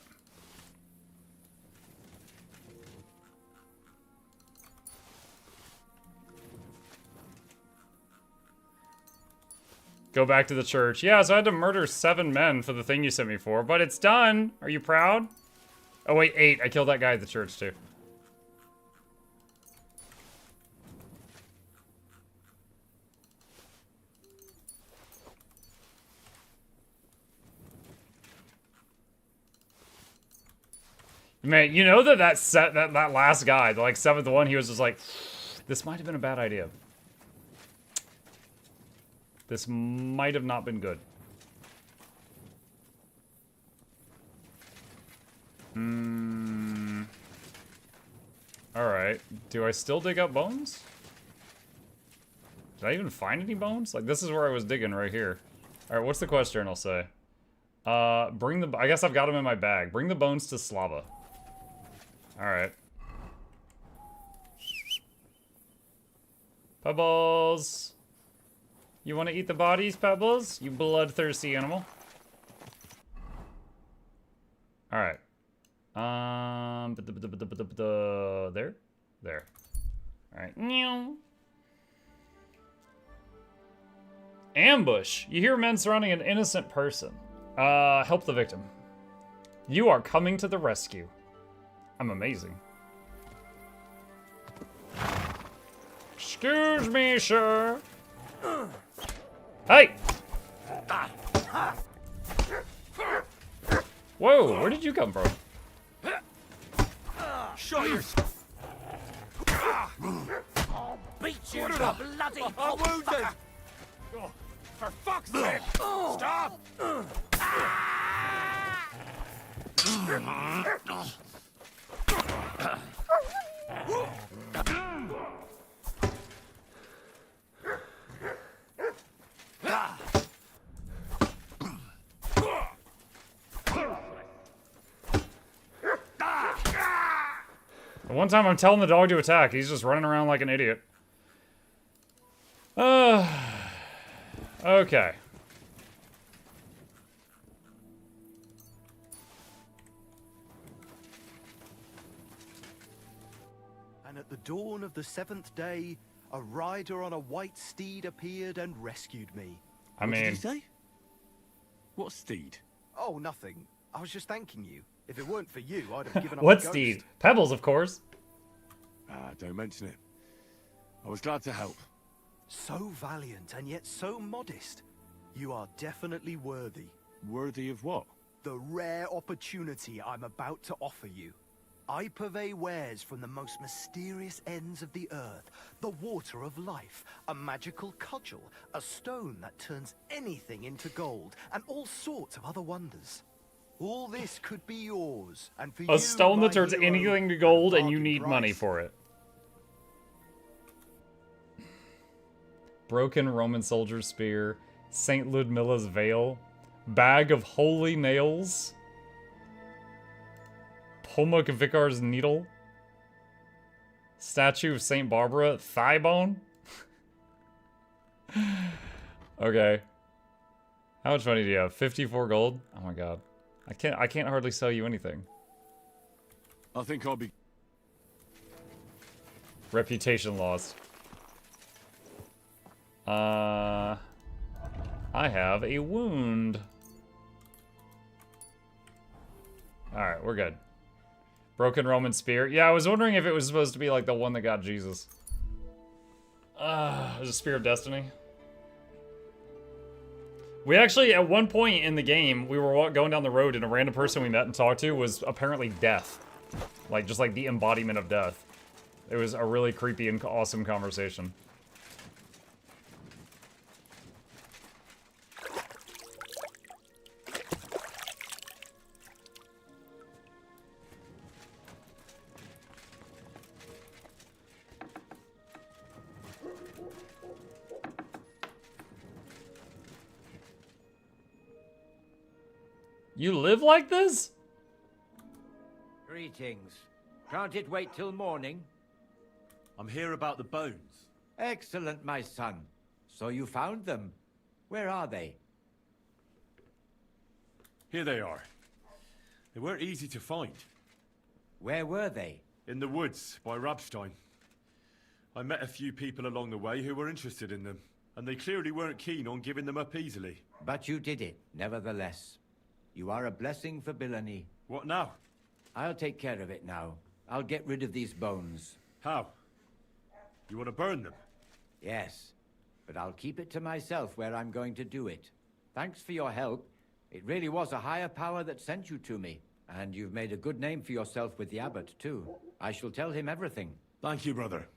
Go back to the church. Yeah, so I had to murder 7 men for the thing you sent me for, but it's done. Are you proud? Oh wait, 8. I killed that guy at the church too. Man, you know that that last guy, the like 7th one, he was just like, this might have been a bad idea. This might have not been good. Alright. Do I still dig up bones? Did I even find any bones? Like, this is where I was digging right here. Alright, what's the quest journal say? Bring the... I guess I've got them in my bag. Bring the bones to Slava. Alright. Pebbles! You want to eat the bodies, Pebbles? You bloodthirsty animal. Alright. There? There. Alright. Ambush! You hear men surrounding an innocent person. Help the victim. You are coming to the rescue. I'm amazing. Excuse me, sir. Hey! Whoa, where did you come from? Show yourself. I'll beat you to bloody I'm wounded. Oh, for fuck's sake! Stop! The one time I'm telling the dog to attack, he's just running around like an idiot. Okay. And at the dawn of the 7th day, a rider on a white steed appeared and rescued me. I mean... What did you say? What steed? Oh, nothing. I was just thanking you. If it weren't for you, I'd have given up What the ghost. steed? Pebbles, of course. Don't mention it. I was glad to help. So valiant and yet so modest. You are definitely worthy. Worthy of what? The rare opportunity I'm about to offer you. I purvey wares from the most mysterious ends of the earth. The water of life, a magical cudgel, a stone that turns anything into gold, and all sorts of other wonders. All this could be yours, and for you, A stone that my turns hero, anything to gold and you bargain need money price. for it. Broken Roman soldier spear, Saint Ludmilla's veil, bag of holy nails, Pomuk Vicar's needle, statue of Saint Barbara, thigh bone. Okay. How much money do you have? 54 gold? Oh my god. I can't hardly sell you anything. I think I'll be... Reputation lost. I have a wound. Alright, we're good. Broken Roman spear. Yeah, I was wondering if it was supposed to be like the one that got Jesus. There's a Spear of Destiny. We actually, at one point in the game, we were going down the road and a random person we met and talked to was apparently death. Like, just like the embodiment of death. It was a really creepy and awesome conversation. You live like this? Greetings. Can't it wait till morning? I'm here about the bones. Excellent, my son. So you found them. Where are they? Here they are. They weren't easy to find. Where were they? In the woods, by Rabstein. I met a few people along the way who were interested in them, and they clearly weren't keen on giving them up easily. But you did it, nevertheless. You are a blessing for Billany. What now? I'll take care of it now. I'll get rid of these bones. How? You want to burn them? Yes, but I'll keep it to myself where I'm going to do it. Thanks for your help. It really was a higher power that sent you to me. And you've made a good name for yourself with the Abbot, too. I shall tell him everything. Thank you, brother.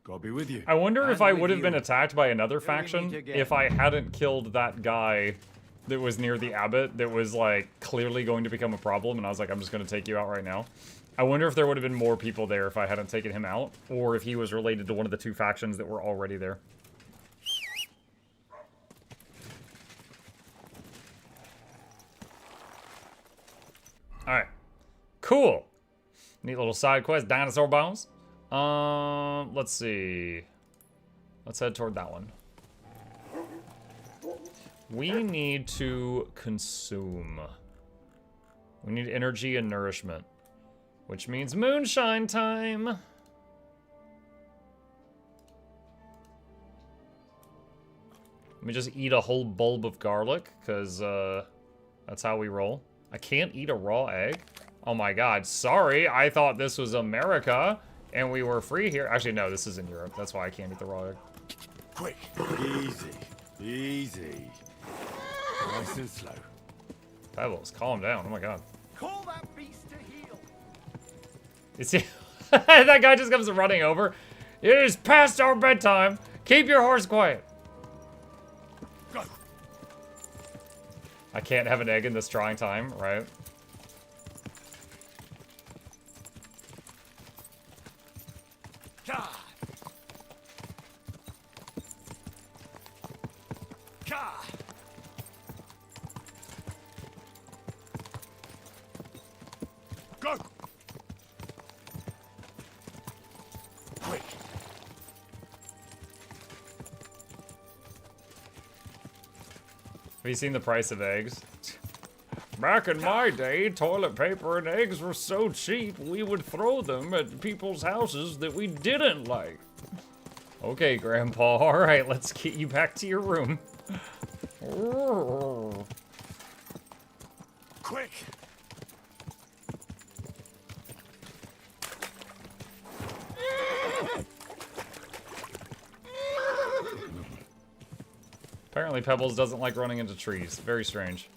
God be with you. I wonder if And I with would have you. been attacked by another Till we faction meet again. if I hadn't killed that guy that was near the Abbot that was, like, clearly going to become a problem, and I was like, I'm just going to take you out right now. I wonder if there would have been more people there if I hadn't taken him out, or if he was related to one of the two factions that were already there. Alright. Cool. Neat little side quest. Dinosaur bones. Let's see. Let's head toward that one. We need to consume. We need energy and nourishment. Which means moonshine time. Let me just eat a whole bulb of garlic, because that's how we roll. I can't eat a raw egg? Oh my god, sorry. I thought this was America, and we were free here. Actually, no, this is in Europe. That's why I can't eat the raw egg. Quick. Easy. Easy. Nice and slow. Pebbles, calm down. Oh my god. Call that beast to heel. You see, that guy just comes running over. It is past our bedtime. Keep your horse quiet. Go. I can't have an egg in this trying time, right? Ka. Ka. Go. Quick. Have you seen the price of eggs? Back in my day, toilet paper and eggs were so cheap, we would throw them at people's houses that we didn't like. Okay, Grandpa. All right, let's get you back to your room. Quick. Apparently Pebbles doesn't like running into trees. Very strange.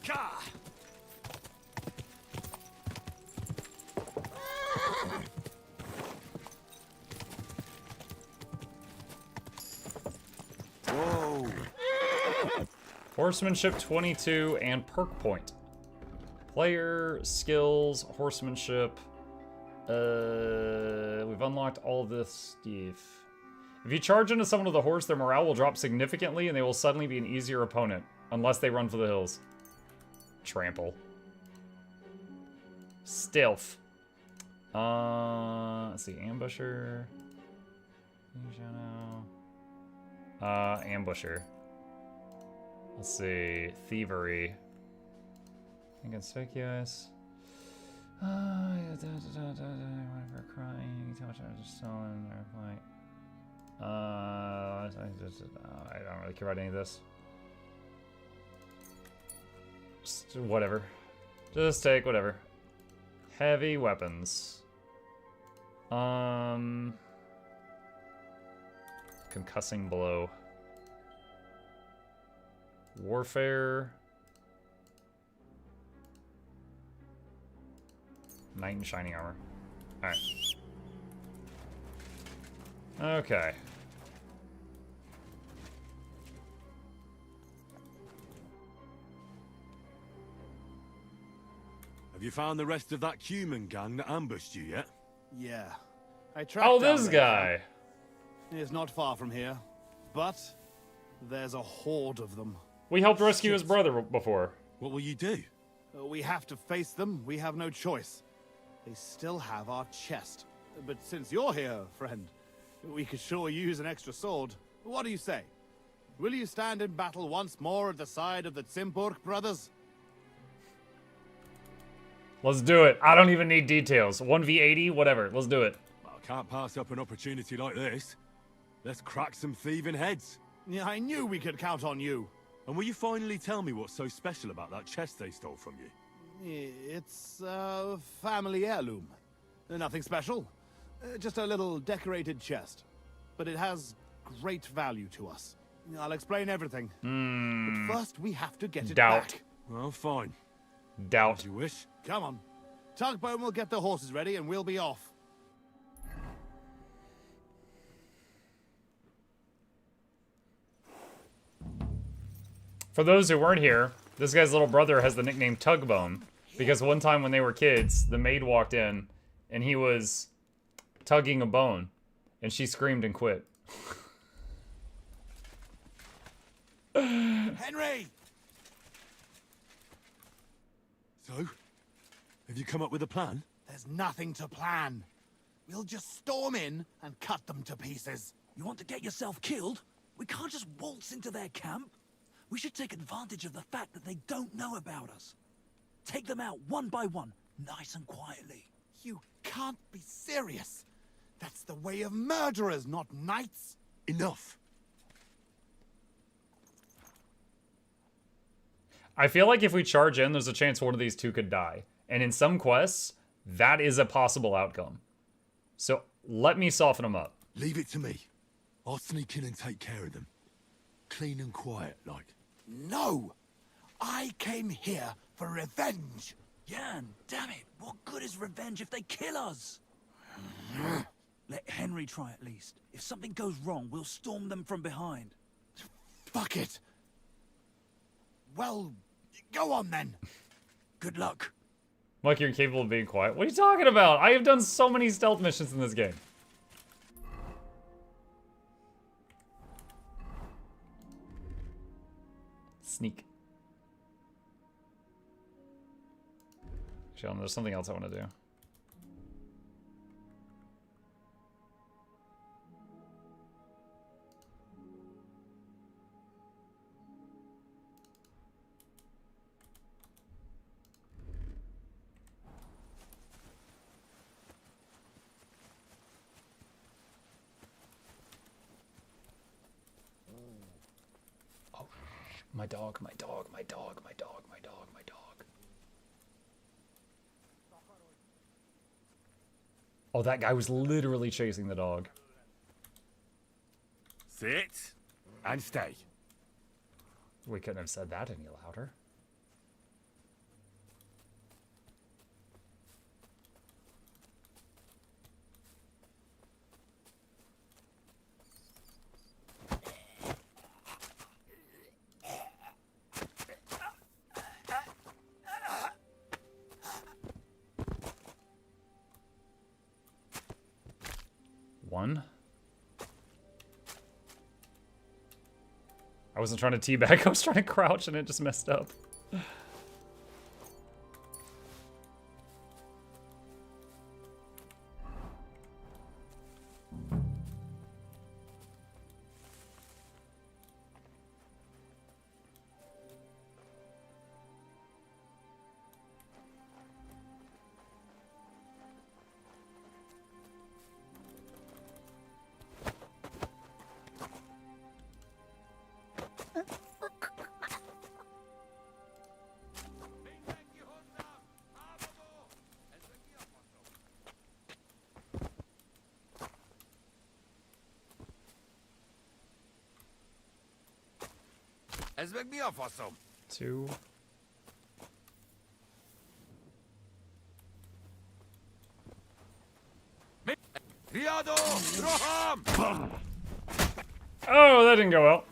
Ka. Whoa. Horsemanship 22 and perk point. Player, skills, horsemanship. We've unlocked all this stuff. If you charge into someone with a horse, their morale will drop significantly and they will suddenly be an easier opponent. Unless they run for the hills. Trample. Stealth. Let's see, ambusher. Ambusher. Let's see, thievery. Inconspicuous. For crying, too much just stolen or like. I don't really care about any of this. Just whatever. Just take whatever. Heavy weapons. Concussing blow. Warfare. Knight in shining armor. Alright. Okay. Have you found the rest of that human gang that ambushed you yet? Yeah. I tracked Oh, down this their guy. It's not far from here, but there's a horde of them. We helped rescue his brother before. What will you do? We have to face them. We have no choice. They still have our chest. But since you're here, friend, we could sure use an extra sword. What do you say? Will you stand in battle once more at the side of the Zimburg brothers? Let's do it. I don't even need details. 1v80, whatever. Let's do it. I can't pass up an opportunity like this. Let's crack some thieving heads. Yeah, I knew we could count on you. And will you finally tell me what's so special about that chest they stole from you? It's a family heirloom. Nothing special. Just a little decorated chest. But it has great value to us. I'll explain everything. But first, we have to get it back. Well, fine. Doubt. As you wish. Come on. Tugbone will get the horses ready and we'll be off. For those who weren't here, this guy's little brother has the nickname Tugbone. Because one time when they were kids, the maid walked in and he was tugging a bone. And she screamed and quit. Henry! So, have you come up with a plan? There's nothing to plan. We'll just storm in and cut them to pieces. You want to get yourself killed? We can't just waltz into their camp. We should take advantage of the fact that they don't know about us. Take them out one by one, nice and quietly. You can't be serious. That's the way of murderers, not knights. Enough. I feel like if we charge in, there's a chance one of these two could die. And in some quests, that is a possible outcome. So let me soften them up. Leave it to me. I'll sneak in and take care of them. Clean and quiet, like. No! I came here for revenge. Jan, damn it. What good is revenge if they kill us? Let Henry try at least. If something goes wrong, we'll storm them from behind. Fuck it. Well, go on then. Good luck. Mike, you're incapable of being quiet. What are you talking about? I have done so many stealth missions in this game. Sneak. Actually, there's something else I want to do. My dog, my dog, my dog, my dog, my dog, my dog. Oh, that guy was literally chasing the dog. Sit and stay. We couldn't have said that any louder. One. I wasn't trying to teabag, I was trying to crouch and it just messed up. Two. Oh, that didn't go well.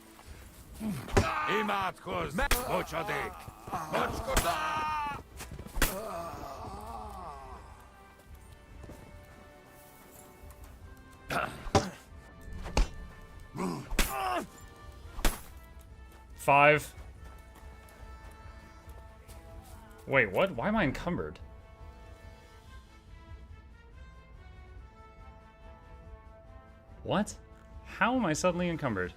Five. Wait, what? Why am I encumbered? What? How am I suddenly encumbered?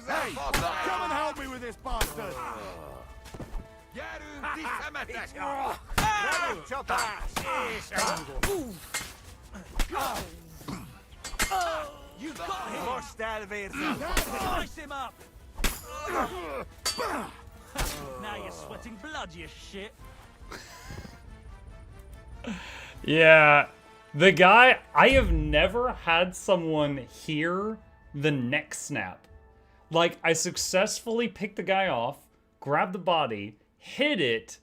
Hey, come and help me with this bastard! You got him! Slice him up! Now you're sweating blood, you shit. Yeah, the guy, I have never had someone hear the neck snap. Like, I successfully picked the guy off, grabbed the body, hit it,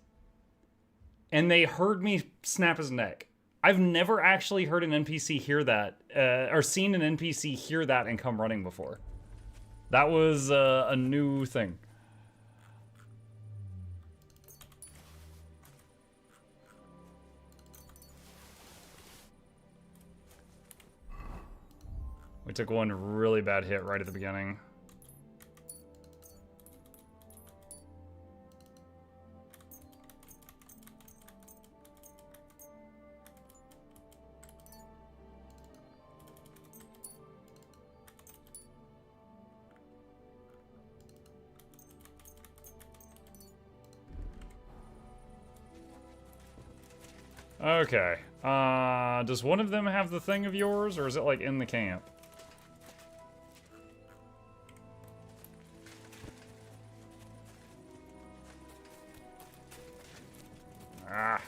and they heard me snap his neck. I've never actually heard an NPC hear that, or seen an NPC hear that and come running before. That was a new thing. We took one really bad hit right at the beginning. Okay. Does one of them have the thing of yours, or is it like in the camp? Ah.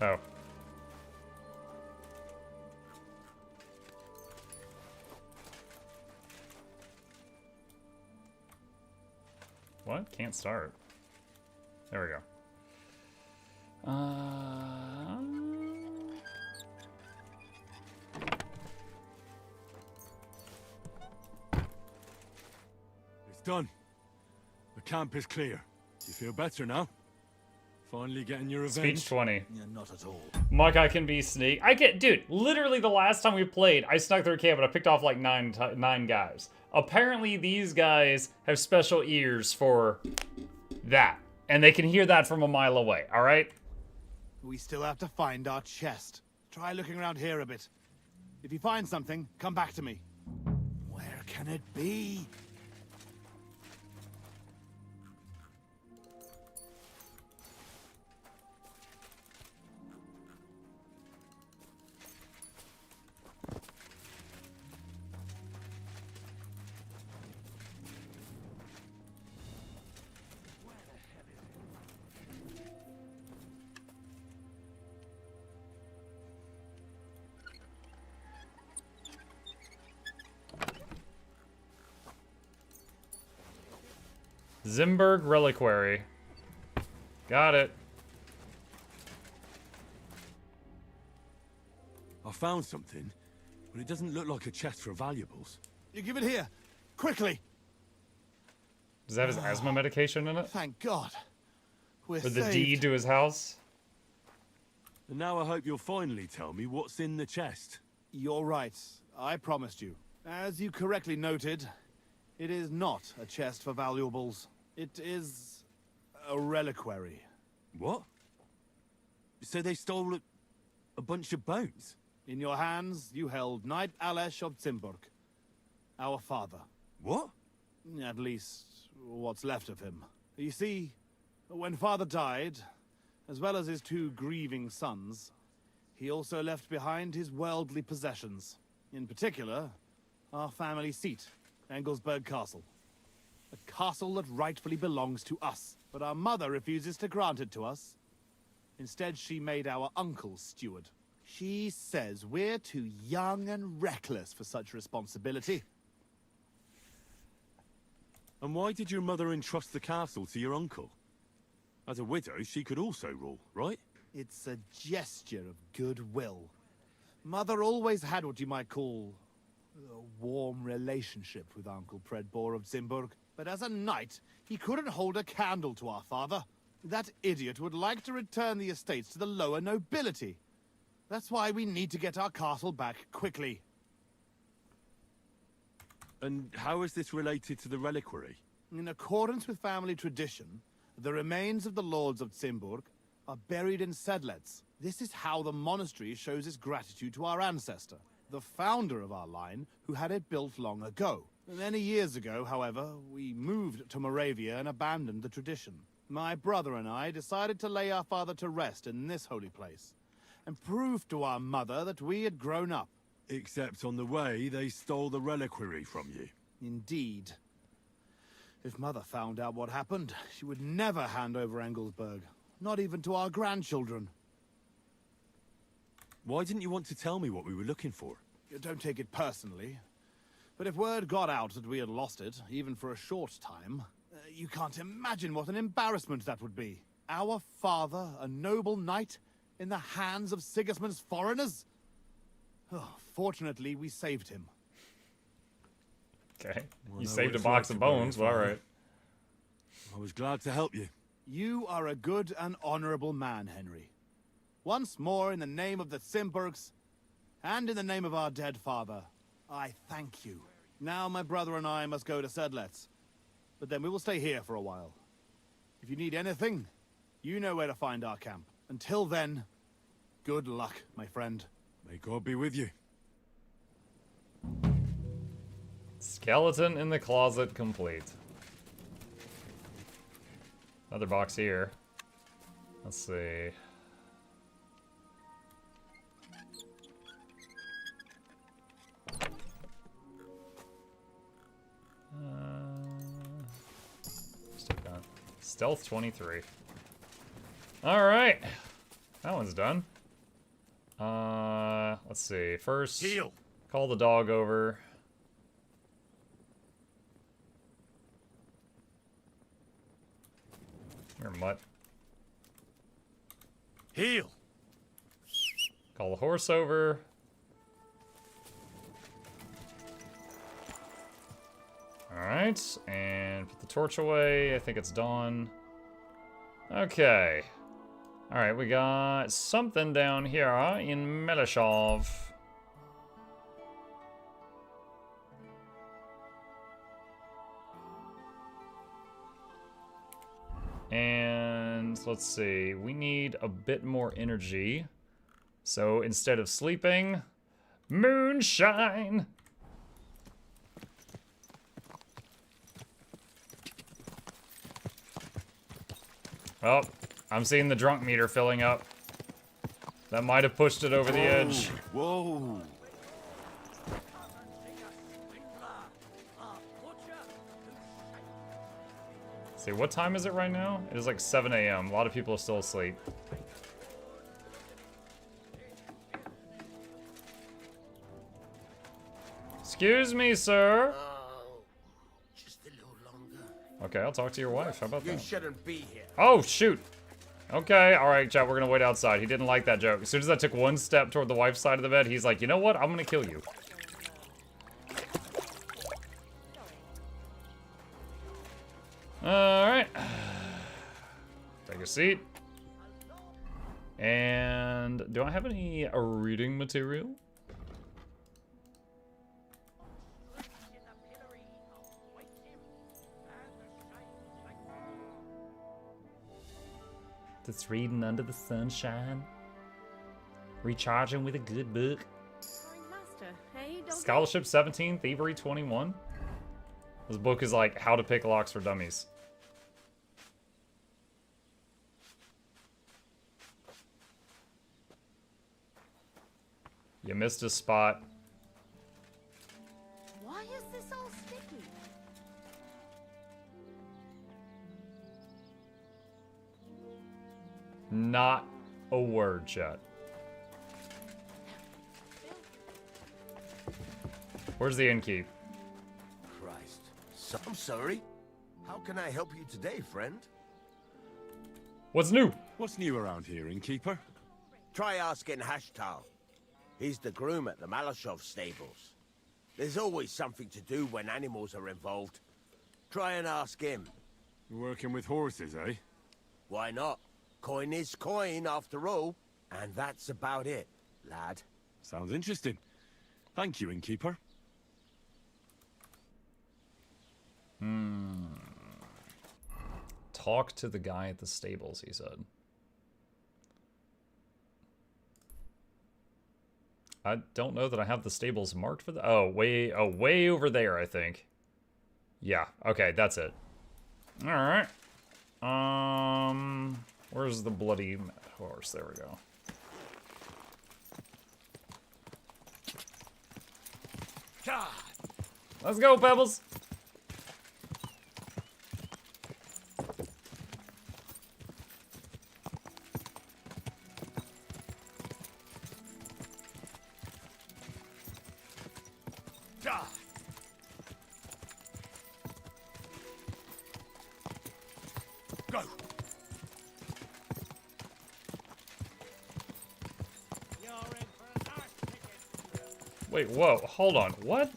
Oh. What? Can't start. There we go. It's done. The camp is clear. You feel better now? Finally getting your revenge? Speech 20. Yeah, not at all. Mark, I can be sneak. Dude, literally the last time we played, I snuck through a camp and I picked off like nine guys. Apparently these guys have special ears for that. And they can hear that from a mile away, alright? We still have to find our chest. Try looking around here a bit. If you find something, come back to me. Where can it be? Zimberg Reliquary. Got it. I found something, but it doesn't look like a chest for valuables. You give it here, quickly. Does that have his asthma medication in it? Thank God. We're Or the saved. deed to his house? And now I hope you'll finally tell me what's in the chest. You're right. I promised you. As you correctly noted, it is not a chest for valuables. It is a reliquary. What? So they stole a bunch of bones? In your hands, you held Knight Alesh of Zimburg, our father. What? At least, what's left of him. You see, when father died, as well as his two grieving sons, he also left behind his worldly possessions. In particular, our family seat, Engelsberg Castle. A castle that rightfully belongs to us, but our mother refuses to grant it to us. Instead, she made our uncle steward. She says we're too young and reckless for such responsibility. And why did your mother entrust the castle to your uncle? As a widow, she could also rule, right? It's a gesture of goodwill. Mother always had what you might call a warm relationship with Uncle Predbor of Zimburg. But as a knight, he couldn't hold a candle to our father. That idiot would like to return the estates to the lower nobility. That's why we need to get our castle back quickly. And how is this related to the reliquary? In accordance with family tradition, the remains of the lords of Zimburg are buried in sedlets. This is how the monastery shows its gratitude to our ancestor, the founder of our line, who had it built long ago. Many years ago, however, we moved to Moravia and abandoned the tradition. My brother and I decided to lay our father to rest in this holy place, and prove to our mother that we had grown up. Except on the way, they stole the reliquary from you. Indeed. If Mother found out what happened, she would never hand over Engelsberg. Not even to our grandchildren. Why didn't you want to tell me what we were looking for? Don't take it personally. But if word got out that we had lost it, even for a short time, you can't imagine what an embarrassment that would be. Our father, a noble knight, in the hands of Sigismund's foreigners? Oh, fortunately, we saved him. Okay. Well, You no, saved a it's box like of to bury bones, a but fire. alright. I was glad to help you. You are a good and honorable man, Henry. Once more, in the name of the Simburgs, and in the name of our dead father, I thank you. Now my brother and I must go to Sedlets, but then we will stay here for a while. If you need anything, you know where to find our camp. Until then, good luck, my friend. May God be with you. Skeleton in the closet complete. Another box here. Let's see. Stick that. Stealth 23. Alright. That one's done. Let's see. First, Heal. Call the dog over. Here, mutt. Heal. Call the horse over. Alright, and put the torch away. I think it's dawn. Okay. Alright, we got something down here in Melishov. And let's see, we need a bit more energy. So instead of sleeping, moonshine! Oh, I'm seeing the drunk meter filling up. That might have pushed it over the edge. Whoa. See, what time is it right now? It is like 7 a.m. A lot of people are still asleep. Excuse me, sir. Just a little longer. Okay, I'll talk to your wife. How about You that? shouldn't be here. Oh, shoot. Okay, alright, chat, we're gonna wait outside. He didn't like that joke. As soon as I took one step toward the wife's side of the bed, he's like, you know what? I'm gonna kill you. Alright. Take a seat. And do I have any reading material? Just reading under the sunshine. Recharging with a good book. Scholarship 17, Thievery 21. This book is like how to pick locks for dummies. You missed a spot. Why is this all sticky? Not a word, chat. Where's the innkeep? Christ. So, I'm sorry. How can I help you today, friend? What's new? What's new around here, innkeeper? Try asking Hashtal. He's the groom at the Malashov stables. There's always something to do when animals are involved. Try and ask him. Working with horses, eh? Why not? Coin is coin, after all. And that's about it, lad. Sounds interesting. Thank you, innkeeper. Talk to the guy at the stables, he said. I don't know that I have the stables marked for the... Oh, way over there, I think. Yeah, okay, that's it. Alright. Where's the bloody horse? There we go. God. Let's go, Pebbles! God. Go. Wait, whoa, hold on. What?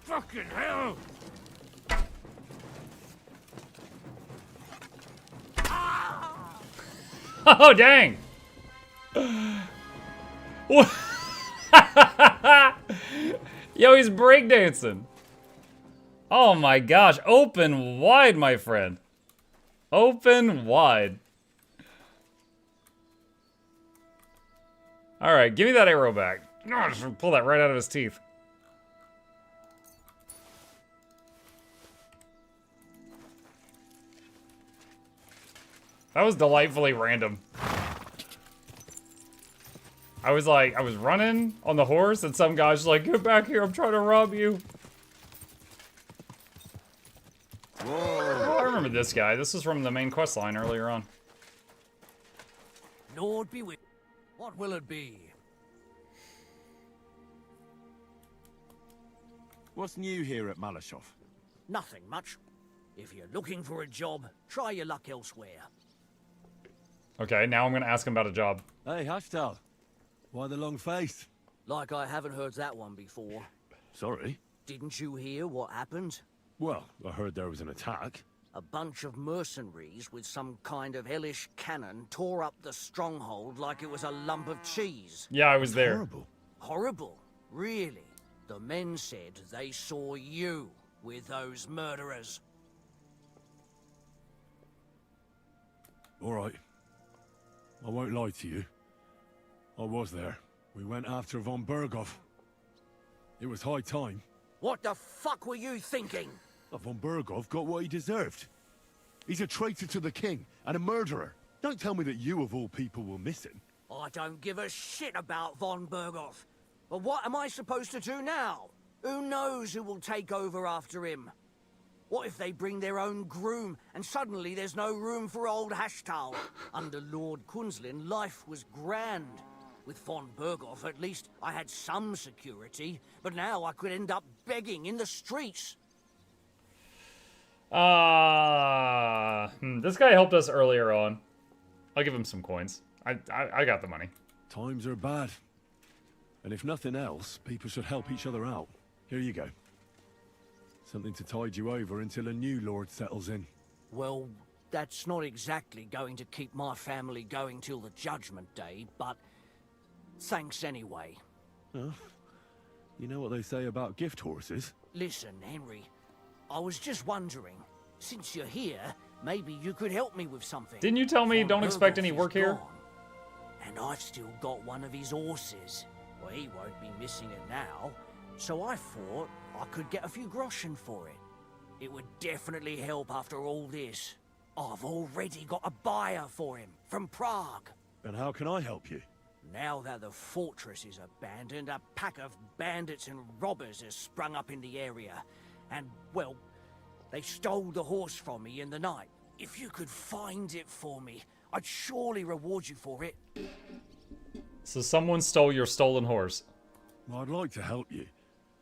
Fucking hell! Oh, dang! What? Yo, he's breakdancing. Oh my gosh, open wide, my friend. Open wide. Alright, give me that arrow back. No, just pull that right out of his teeth. That was delightfully random. I was running on the horse, and some guy's just like, get back here, I'm trying to rob you. Whoa. Oh, I remember this guy. This is from the main quest line earlier on. Lord be with you. What will it be? What's new here at Malashov? Nothing much. If you're looking for a job, try your luck elsewhere. Okay, now I'm gonna ask him about a job. Hey, Hashtal. Why the long face? Like I haven't heard that one before. Sorry? Didn't you hear what happened? Well, I heard there was an attack. A bunch of mercenaries with some kind of hellish cannon tore up the stronghold like it was a lump of cheese. Yeah, I was there. Horrible. Horrible? Really? The men said they saw you with those murderers. All right. I won't lie to you. I was there. We went after von Berghoff. It was high time. What the fuck were you thinking? Von Berghoff got what he deserved. He's a traitor to the king and a murderer. Don't tell me that you, of all people, will miss him. I don't give a shit about von Berghoff. But what am I supposed to do now? Who knows who will take over after him? What if they bring their own groom and suddenly there's no room for old Hashtal? Under Lord Kunzlin, life was grand. With von Berghoff, at least I had some security, but now I could end up begging in the streets. This guy helped us earlier on. I'll give him some coins. I got the money. Times are bad. And if nothing else, people should help each other out. Here you go. Something to tide you over until a new lord settles in. Well, that's not exactly going to keep my family going till the Judgment Day, but thanks anyway. Oh, you know what they say about gift horses? Listen, Henry, I was just wondering, since you're here, maybe you could help me with something. Didn't you tell me don't expect any work here? And I've still got one of his horses. Well, he won't be missing it now, so I thought I could get a few groschen for it. It would definitely help after all this. I've already got a buyer for him, from Prague. And how can I help you? Now that the fortress is abandoned, a pack of bandits and robbers has sprung up in the area. And, well, they stole the horse from me in the night. If you could find it for me, I'd surely reward you for it. So someone stole your stolen horse. Well, I'd like to help you,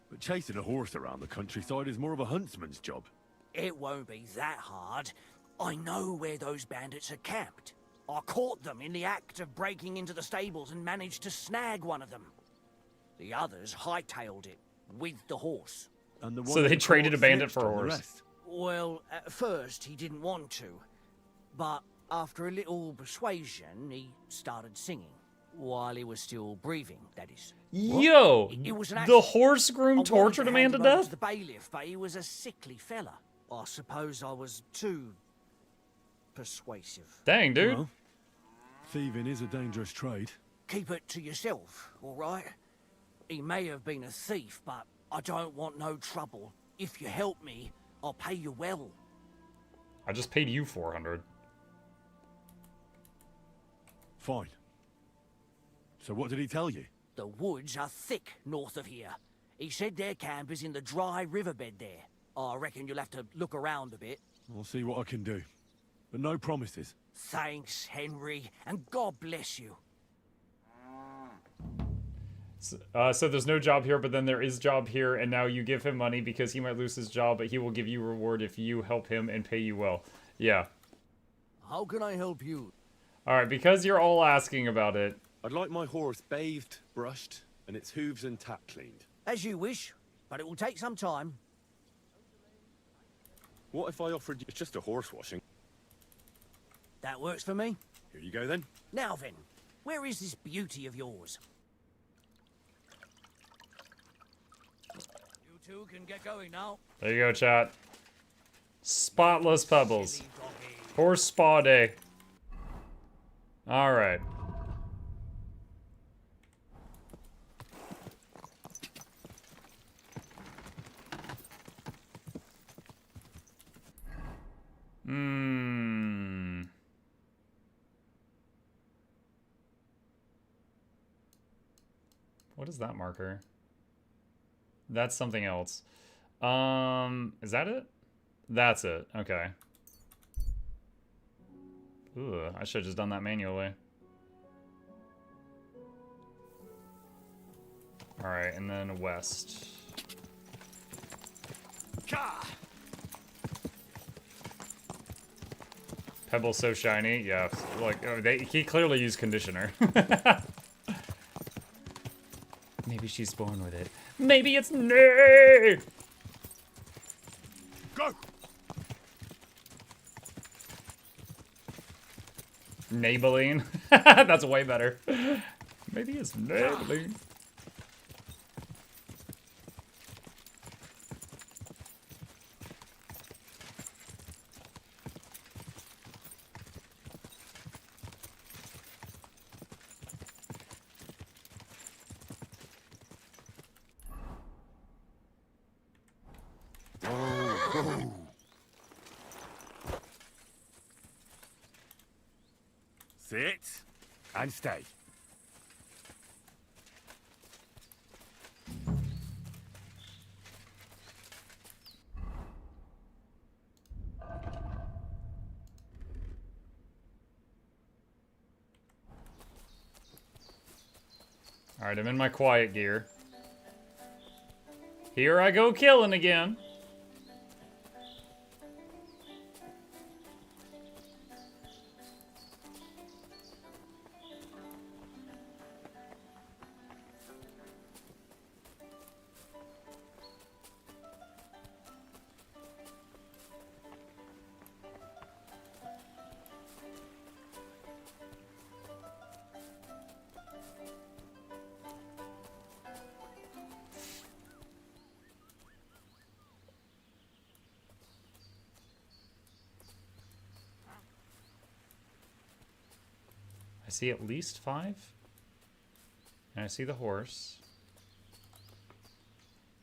but chasing a horse around the countryside is more of a huntsman's job. It won't be that hard. I know where those bandits are camped. I caught them in the act of breaking into the stables and managed to snag one of them. The others hightailed it with the horse. And the one so they traded a bandit for a horse. Well, at first he didn't want to, but after a little persuasion, he started singing. While he was still breathing, that is. Yo! It was an the horse groom tortured a man to death? The bailiff, but he was a sickly fella. I suppose I was too persuasive. Dang, dude. Well, thieving is a dangerous trade. Keep it to yourself, all right? He may have been a thief, but I don't want no trouble. If you help me, I'll pay you well. I just paid you 400. Fine. So what did he tell you? The woods are thick north of here. He said their camp is in the dry riverbed there. I reckon you'll have to look around a bit. I'll see what I can do. But no promises. Thanks, Henry, and God bless you. So there's no job here, but then there is job here, and now you give him money because he might lose his job, but he will give you reward if you help him and pay you well. Yeah. How can I help you? Alright, because you're all asking about it. I'd like my horse bathed, brushed, and its hooves and tack cleaned. As you wish, but it will take some time. What if I offered you... It's just a horse washing. That works for me. Here you go then. Now then, where is this beauty of yours? You two can get going now. There you go, chat. Spotless pebbles. Horse spa day. Alright. What is that marker? That's something else. Is that it? That's it. Okay. Ooh, I should have just done that manually. Alright, and then west. Pebble's so shiny. Yeah, like, oh, he clearly used conditioner. Maybe she's born with it. Maybe it's me! Go! Maybelline? That's way better. Maybe it's Maybelline. Sit and stay. Alright, I'm in my quiet gear. Here I go killing again. I see at least 5. And I see the horse.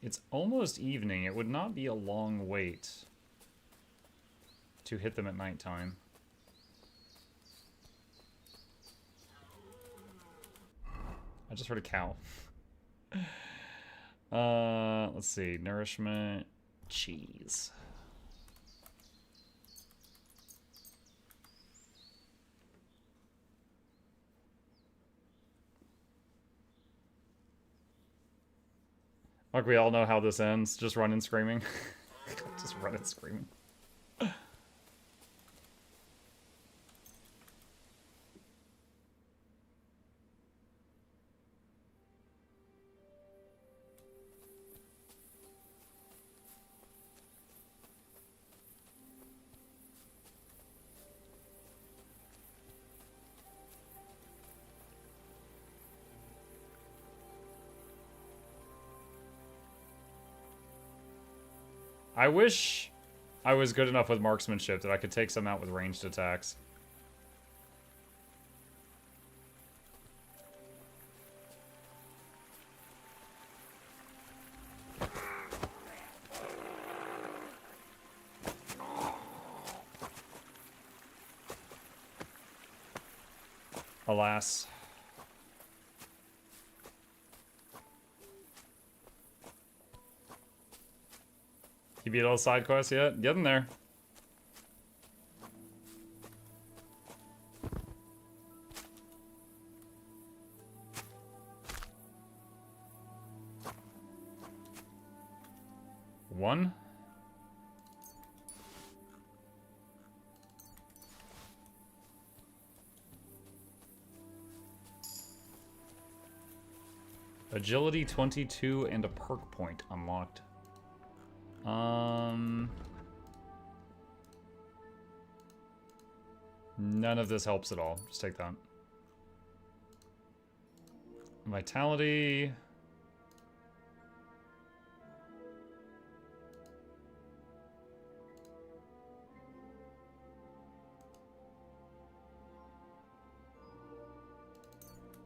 It's almost evening. It would not be a long wait to hit them at nighttime. I just heard a cow. Let's see. Nourishment. Cheese. Like we all know how this ends. Just running screaming. Just running screaming. I wish I was good enough with marksmanship that I could take some out with ranged attacks. Alas. You beat all the side quests yet? Getting there. 1. Agility 22 and a perk point unlocked. None of this helps at all. Just take that. Vitality.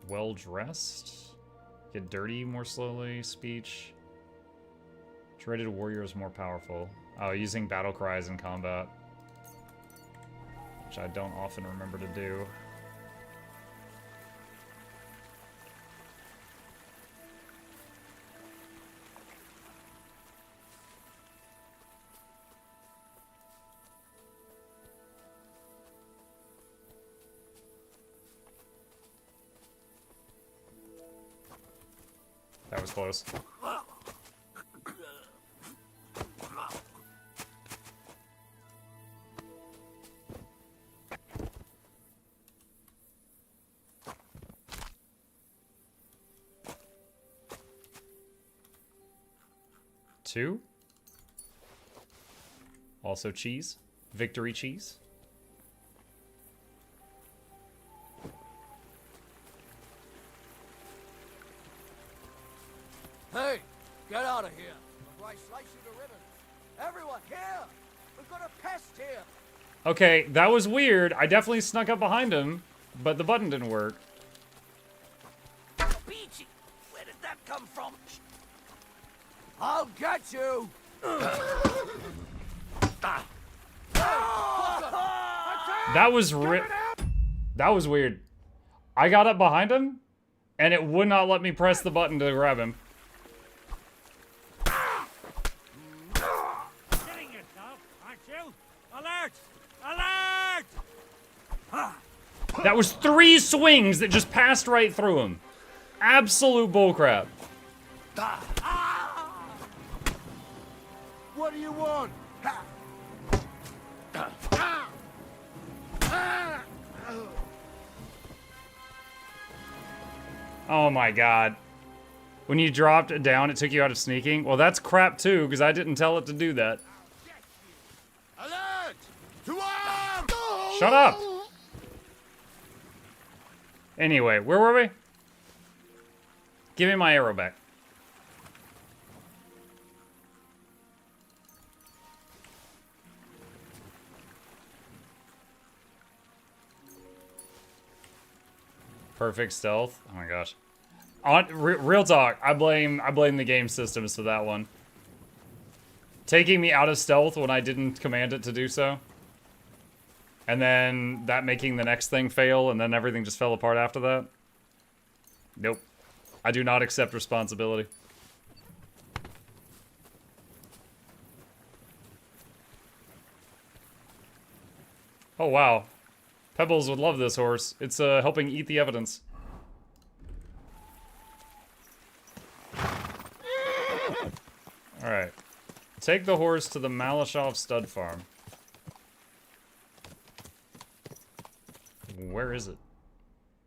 Well dressed. Get dirty more slowly. Speech. Dreaded warrior is more powerful. Oh, using battle cries in combat. Which I don't often remember to do. That was close. Two. Also cheese. Victory cheese. Hey, get out of here before I slice you to ribbons. Everyone, here! We've got a pest here! Okay, that was weird. I definitely snuck up behind him, but the button didn't work. Beachy! Where did that come from? I'll get you! That was that was weird. I got up behind him, and it would not let me press the button to grab him. Getting yourself, aren't you? Alert! Alert! That was 3 swings that just passed right through him. Absolute bullcrap. What do you want? Oh my god. When you dropped it down, it took you out of sneaking? Well, that's crap too, because I didn't tell it to do that. Alert! To arms! Shut up! Anyway, where were we? Give me my arrow back. Perfect stealth. Oh my gosh. Real talk. I blame the game systems for that one. Taking me out of stealth when I didn't command it to do so. And then that making the next thing fail, and then everything just fell apart after that. Nope. I do not accept responsibility. Oh wow. Pebbles would love this horse. It's helping eat the evidence. Alright. Take the horse to the Malashov stud farm. Where is it?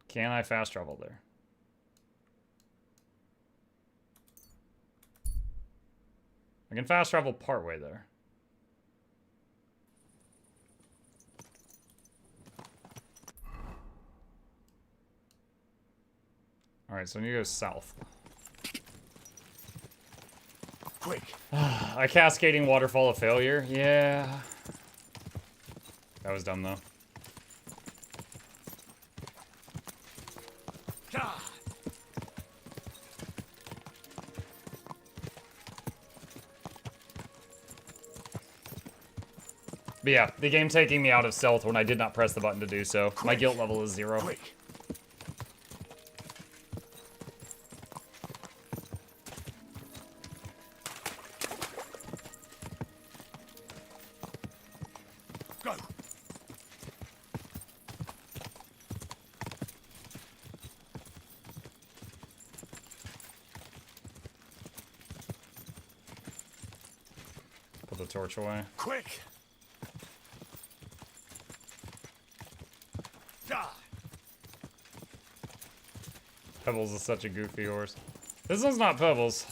Can I fast travel there? I can fast travel partway there. Alright, so I need to go south. Quick. A cascading waterfall of failure? Yeah. That was dumb, though. But yeah, the game taking me out of stealth when I did not press the button to do so. My guilt level is 0. Quick. Go. Put the torch away. Quick! Pebbles is such a goofy horse. This one's not Pebbles.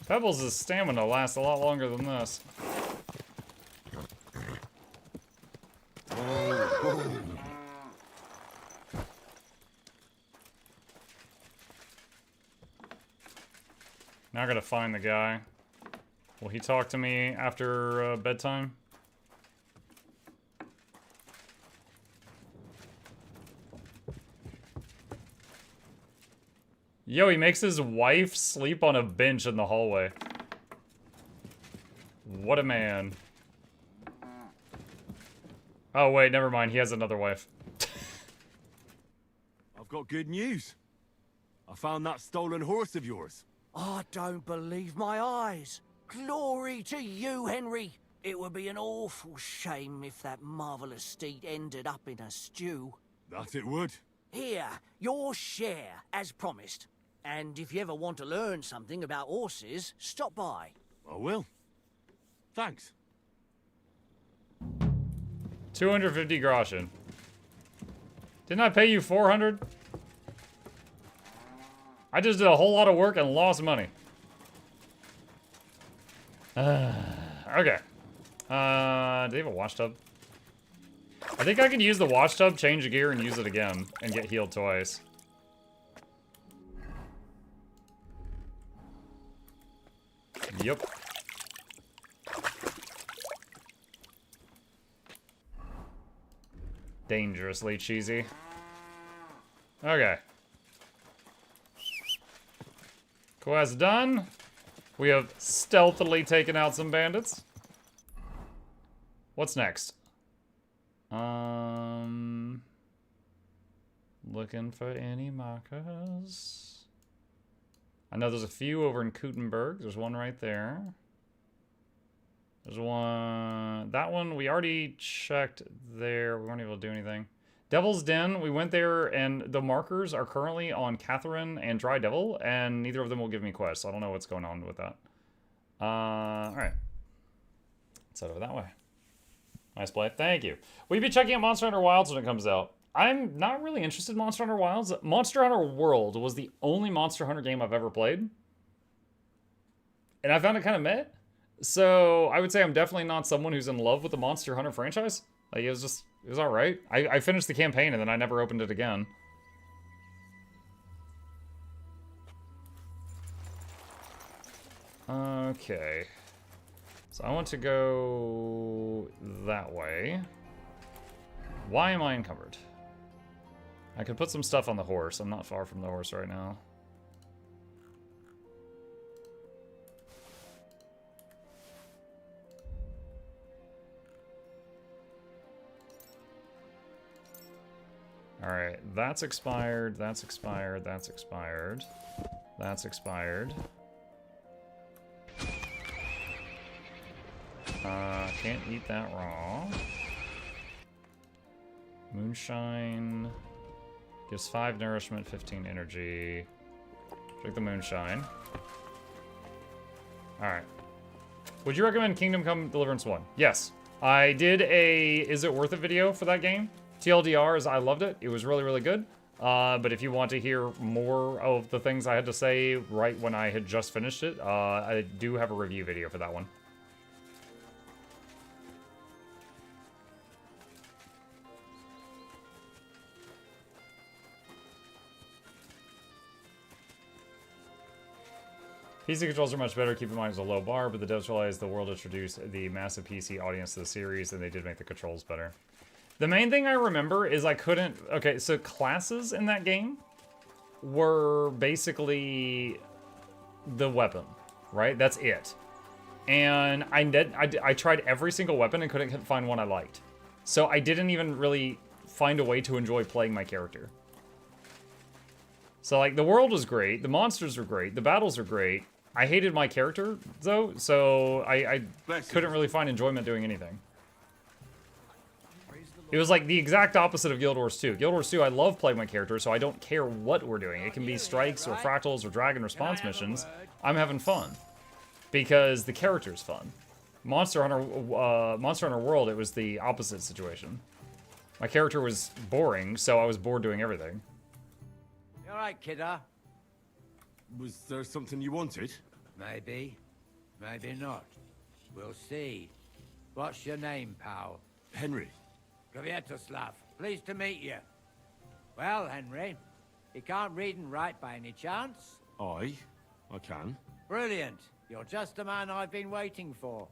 Pebbles' stamina lasts a lot longer than this. Now I gotta find the guy. Will he talk to me after bedtime? Yo, he makes his wife sleep on a bench in the hallway. What a man. Oh, wait, never mind. He has another wife. I've got good news. I found that stolen horse of yours. I don't believe my eyes. Glory to you, Henry. It would be an awful shame if that marvelous steed ended up in a stew. That it would. Here, your share, as promised. And if you ever want to learn something about horses, stop by. I will. Thanks. 250 groschen. Didn't I pay you 400? I just did a whole lot of work and lost money. Okay. Do they have a wash tub? I think I could use the wash tub, change the gear, and use it again, and get healed twice. Yep. Dangerously cheesy. Okay. Quest done. We have stealthily taken out some bandits. What's next? Looking for any markers. I know there's a few over in Kutenberg. There's one right there. There's one... That one, we already checked there. We weren't able to do anything. Devil's Den, we went there, and the markers are currently on Catherine and Dry Devil, and neither of them will give me quests. So I don't know what's going on with that. Alright. Let's head over that way. Nice play. Thank you. We'll be checking out Monster Hunter Wilds when it comes out. I'm not really interested in Monster Hunter Wilds. Monster Hunter World was the only Monster Hunter game I've ever played. And I found it kind of meh. So I would say I'm definitely not someone who's in love with the Monster Hunter franchise. Like, it was alright. I finished the campaign and then I never opened it again. Okay. So I want to go that way. Why am I encumbered? I could put some stuff on the horse. I'm not far from the horse right now. Alright, that's expired, that's expired, that's expired. That's expired. Can't eat that raw. Moonshine gives 5 nourishment, 15 energy. Drink the moonshine. Alright. Would you recommend Kingdom Come Deliverance 1? Yes. I did a Is It Worth It video for that game. TLDR is I loved it. It was really, really good. But if you want to hear more of the things I had to say right when I had just finished it, I do have a review video for that one. PC controls are much better. Keep in mind it's a low bar, but the devs realized the world introduced the massive PC audience to the series, and they did make the controls better. The main thing I remember is I couldn't... Okay, so classes in that game were basically the weapon, right? That's it. And I tried every single weapon and couldn't find one I liked. So I didn't even really find a way to enjoy playing my character. So, like, the world was great, the monsters were great, the battles are great. I hated my character, though, so I couldn't really find enjoyment doing anything. It was like the exact opposite of Guild Wars 2. Guild Wars 2, I love playing my character, so I don't care what we're doing. It can be strikes or fractals or dragon response missions. I'm having fun. because the character's fun. Monster Hunter World, it was the opposite situation. My character was boring, so I was bored doing everything. You all right, kidder? Was there something you wanted? Maybe. Maybe not. We'll see. What's your name, pal? Henry. Kvietoslav. Pleased to meet you. Well, Henry, you can't read and write by any chance? I can. Brilliant. You're just the man I've been waiting for.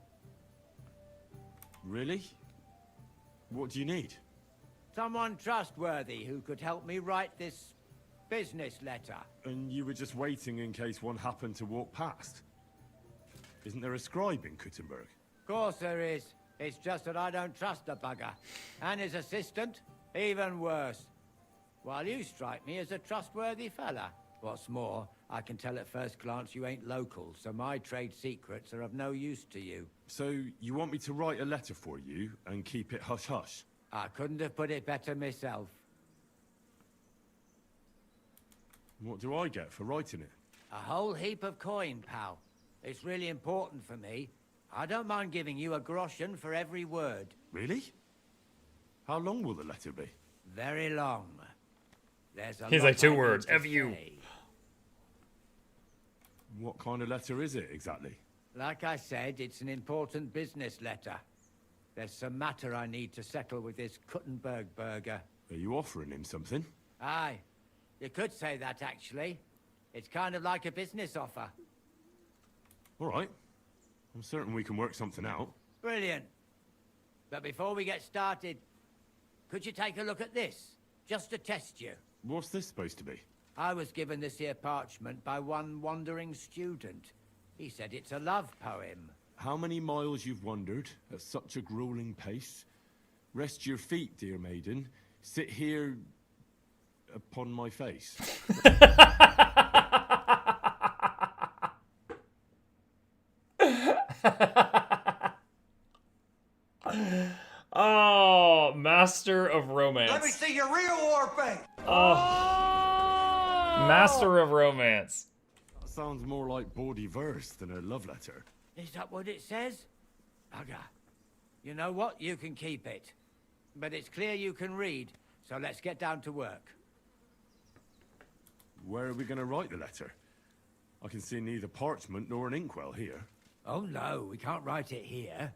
Really? What do you need? Someone trustworthy who could help me write this business letter. And you were just waiting in case one happened to walk past? Isn't there a scribe in Kuttenberg? Of course there is. It's just that I don't trust the bugger. And his assistant, even worse. While you strike me as a trustworthy fella. What's more, I can tell at first glance you ain't local, so my trade secrets are of no use to you. So, you want me to write a letter for you and keep it hush-hush? I couldn't have put it better myself. What do I get for writing it? A whole heap of coin, pal. It's really important for me. I don't mind giving you a groschen for every word. Really? How long will the letter be? Very long. There's a He's lot like 2 I need words. to F you. say. What kind of letter is it, exactly? Like I said, it's an important business letter. There's some matter I need to settle with this Kuttenberg burger. Are you offering him something? Aye. You could say that, actually. It's kind of like a business offer. All right. I'm certain we can work something out. Brilliant. But before we get started, could you take a look at this? Just to test you. What's this supposed to be? I was given this here parchment by one wandering student. He said it's a love poem. How many miles you've wandered at such a grueling pace? Rest your feet, dear maiden. Sit here upon my face. Oh, Master of Romance. Let me see your real war face. Oh. Master of Romance. That sounds more like bawdy verse than a love letter. Is that what it says? Bugger. You know what? You can keep it. But it's clear you can read, so let's get down to work. Where are we going to write the letter? I can see neither parchment nor an inkwell here. Oh no, we can't write it here.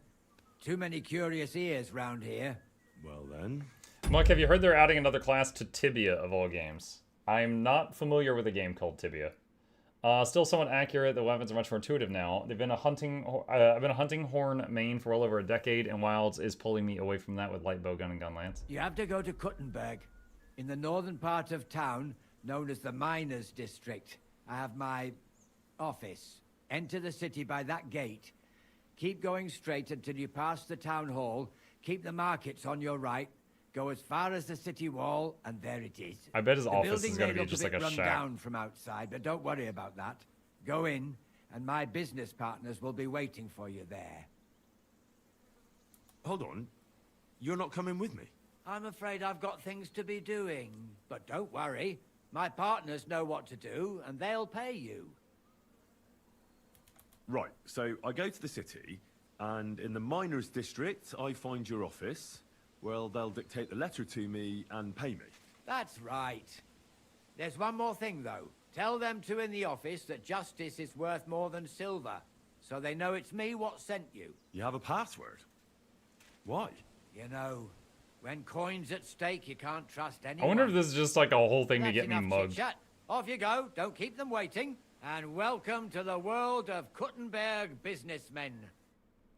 Too many curious ears round here. Well then. Mike, have you heard they're adding another class to Tibia of all games? I'm not familiar with a game called Tibia. Still somewhat accurate. The weapons are much more intuitive now. I've been a hunting horn main for well over a decade, and Wilds is pulling me away from that with light bowgun and gun lance. You have to go to Kuttenberg, in the northern part of town, known as the Miners' District. I have my office. Enter the city by that gate. Keep going straight until you pass the town hall. Keep the markets on your right. Go as far as the city wall, and there it is. I bet his The office building is going may to be look just bit like a run shack. down from outside, but don't worry about that. Go in, and my business partners will be waiting for you there. Hold on. You're not coming with me? I'm afraid I've got things to be doing. But don't worry. My partners know what to do, and they'll pay you. Right, so I go to the city, and in the miners' district, I find your office. Well, they'll dictate the letter to me and pay me. That's right. There's one more thing, though. Tell them two in the office that justice is worth more than silver, so they know it's me what sent you. You have a password? Why? You know, when coin's at stake, you can't trust anyone. I wonder if this is just like a whole thing to That's get me enough mugged. chit-chat. Off you go. Don't keep them waiting. And welcome to the world of Kuttenberg businessmen.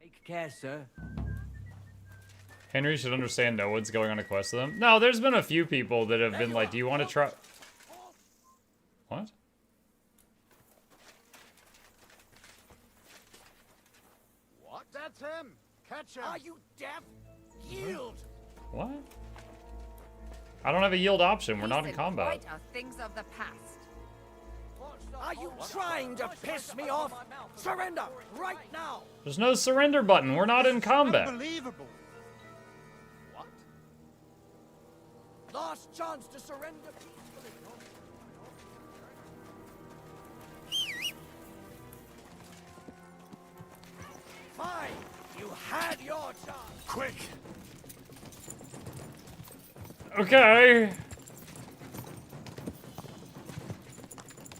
Take care, sir. Henry should understand no one's going on a quest with him. No, there's been a few people that have been like, do you want to try... What? What? That's him! Catch him! Are you deaf? Yield! What? I don't have a yield option. We're not in Peace and combat. quiet are things of the past. Are you trying to piss me off? Surrender right now! There's no surrender button. We're not in combat. Unbelievable! What? Last chance to surrender peacefully. had your chance. Quick! Okay.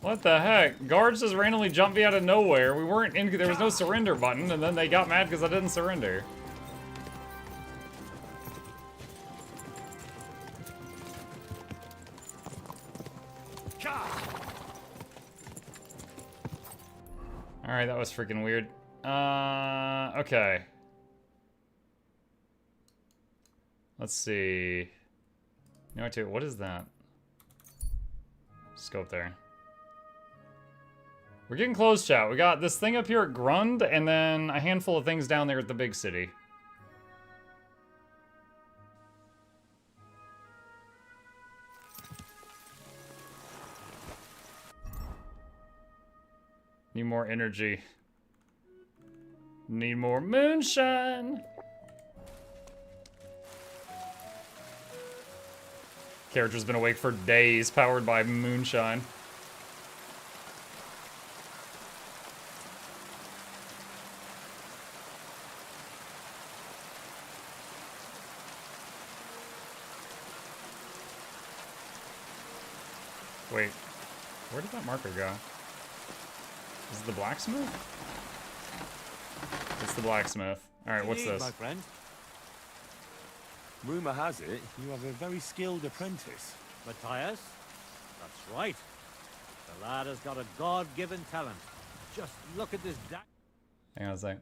What the heck? Guards just randomly jumped me out of nowhere. We weren't in. There was no surrender button, and then they got mad because I didn't surrender. Alright, that was freaking weird. Okay. Let's see. You know what, what is that? Just go up there. We're getting close, chat. We got this thing up here at Grund, and then a handful of things down there at the big city. Need more energy. Need more moonshine. Character's been awake for days, powered by moonshine. Wait, where did that marker go? Is it the blacksmith? It's the blacksmith. Alright, what's this? My friend? Rumor has it you have a very skilled apprentice. Matthias? That's right. The lad has got a God-given talent. Just look at this Hang on a sec.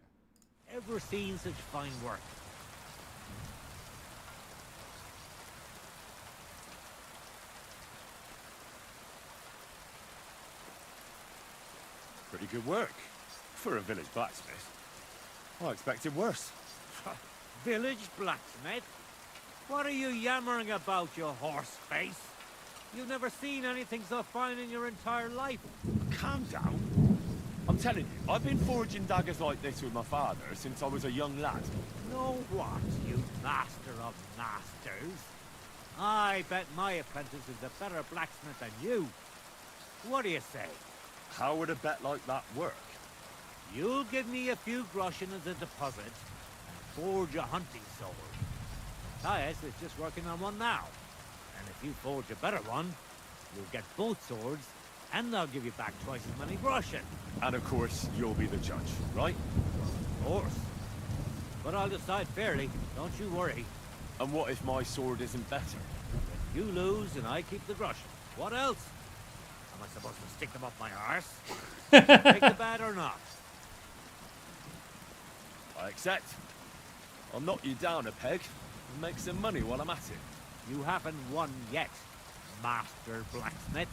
Ever seen such fine work? Pretty good work for a village blacksmith. I expected worse. Village blacksmith? What are you yammering about, you horse face? You've never seen anything so fine in your entire life. Calm down. I'm telling you, I've been forging daggers like this with my father since I was a young lad. Know what, you master of masters? I bet my apprentice is a better blacksmith than you. What do you say? How would a bet like that work? You'll give me a few groschen as a deposit and forge a hunting sword. Matthias is just working on one now. And if you forge a better one, you'll get both swords, and they'll give you back twice as many groschen. And of course, you'll be the judge, right? Of course. But I'll decide fairly, don't you worry. And what if my sword isn't better? You lose and I keep the groschen. What else? Am I supposed to stick them up my arse? Take the bad or not? I accept. I'll knock you down a peg and make some money while I'm at it. You haven't won yet, Master Blacksmith.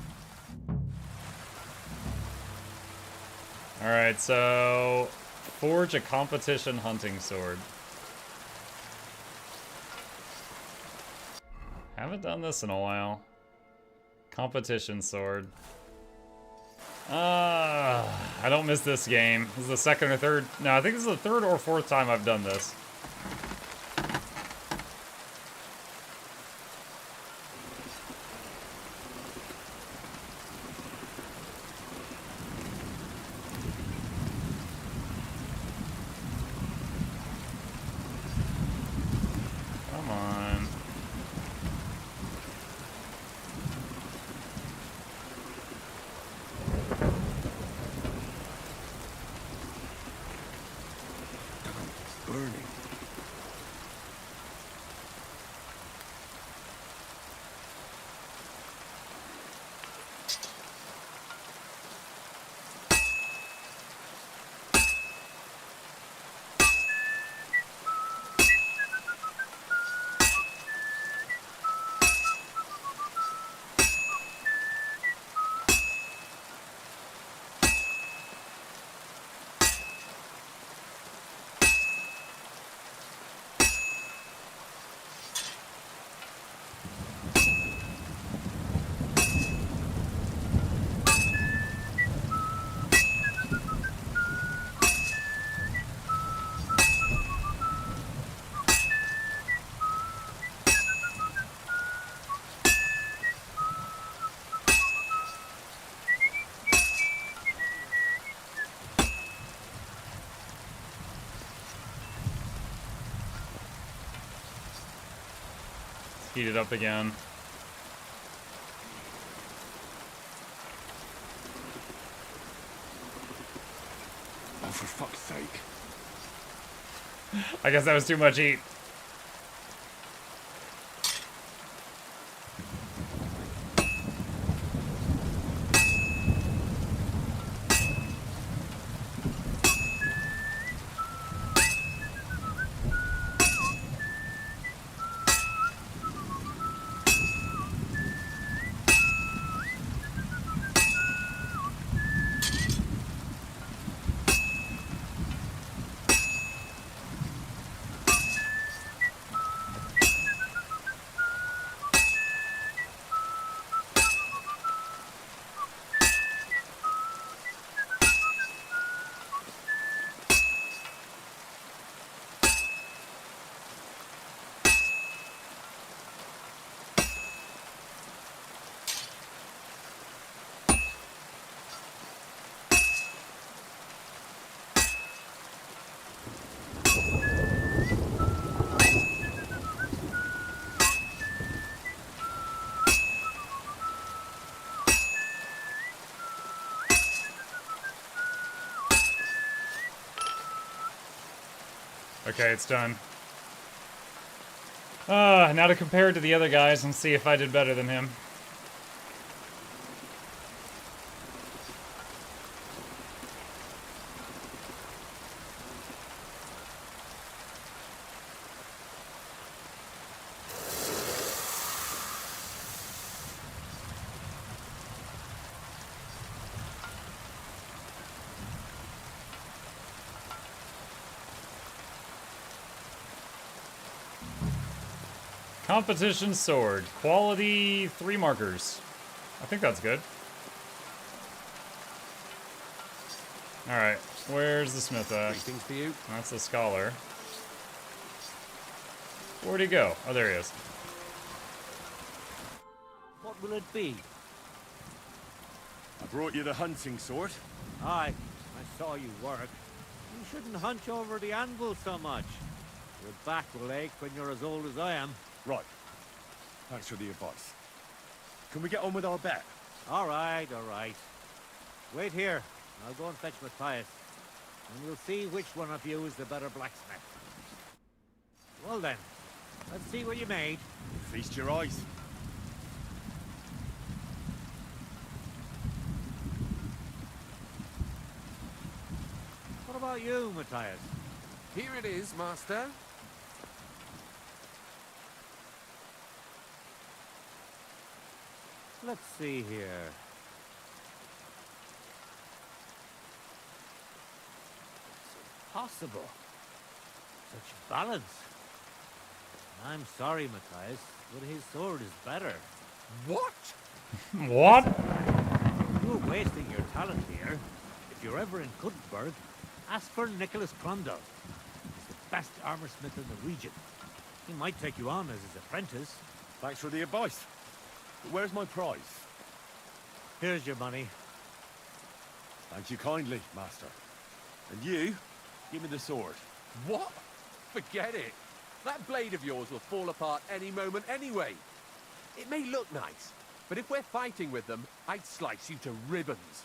Alright, so forge a competition hunting sword. Haven't done this in a while. Competition sword. I don't miss this game. This is the second or third. No, I think this is the third or fourth time I've done this. Come on. Burning. Heat it up again. Oh, for fuck's sake. I guess that was too much heat. Okay, it's done. Now to compare it to the other guys and see if I did better than him. Competition sword. Quality 3 markers. I think that's good. Alright, where's the smith at? Greetings for you. That's the scholar. Where'd he go? Oh, there he is. What will it be? I brought you the hunting sword. Aye, I saw you work. You shouldn't hunch over the anvil so much. Your back will ache when you're as old as I am. Right. Thanks for the advice. Can we get on with our bet? All right, all right. Wait here. I'll go and fetch Matthias. And we'll see which one of you is the better blacksmith. Well then, let's see what you made. Feast your eyes. What about you, Matthias? Here it is, master. Let's see here. It's impossible. Such balance. I'm sorry, Matthias, but his sword is better. What? What? You're wasting your talent here. If you're ever in Gutenberg, ask for Nicholas Cromdell. He's the best armorsmith in the region. He might take you on as his apprentice. Thanks for the advice. But where's my prize? Here's your money. Thank you kindly, master. And you, give me the sword. What? Forget it. That blade of yours will fall apart any moment anyway. It may look nice, but if we're fighting with them, I'd slice you to ribbons.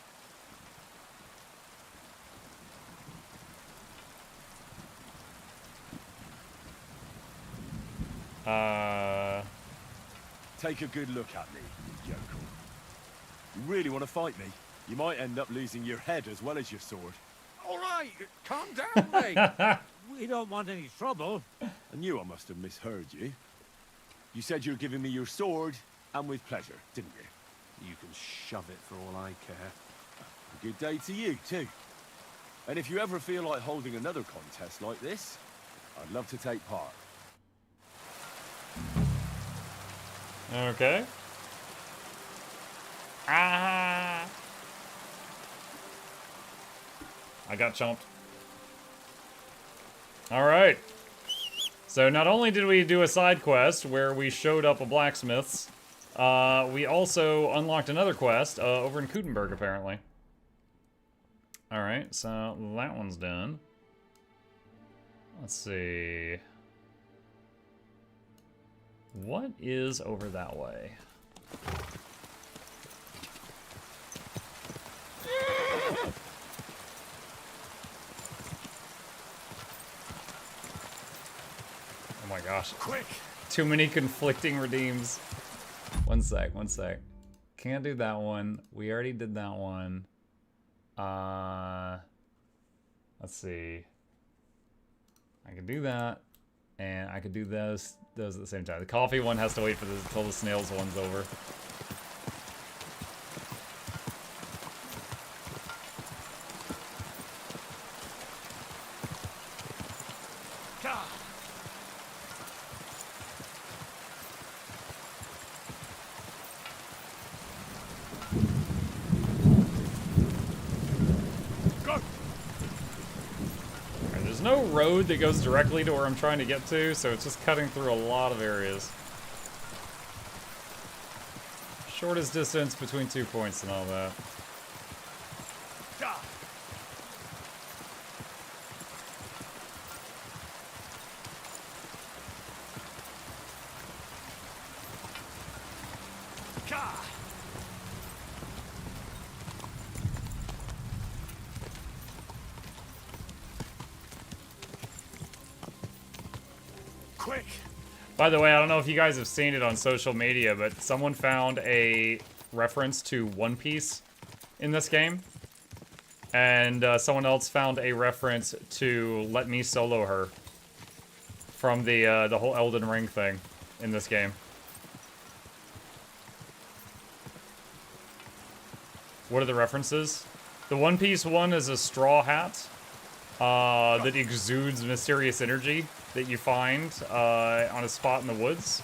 Take a good look at me, you yokel. You really want to fight me? You might end up losing your head as well as your sword. All right, calm down, mate. We don't want any trouble. I knew I must have misheard you. You said you're giving me your sword, and with pleasure, didn't you? You can shove it for all I care. A good day to you, too. And if you ever feel like holding another contest like this, I'd love to take part. Okay. Ah! I got chomped. Alright. So not only did we do a side quest where we showed up a blacksmith's, we also unlocked another quest over in Gutenberg, apparently. Alright, so that one's done. Let's see. What is over that way? Oh my gosh. Quick! Too many conflicting redeems. One sec, one sec. Can't do that one. We already did that one. Let's see. I can do that, and I could do those at the same time. The coffee one has to wait for until the snails one's over. Road that goes directly to where I'm trying to get to, so it's just cutting through a lot of areas. Shortest distance between 2 points and all that. By the way, I don't know if you guys have seen it on social media, but someone found a reference to One Piece in this game. And someone else found a reference to Let Me Solo Her from the whole Elden Ring thing in this game. What are the references? The One Piece one is a straw hat that exudes mysterious energy that you find on a spot in the woods,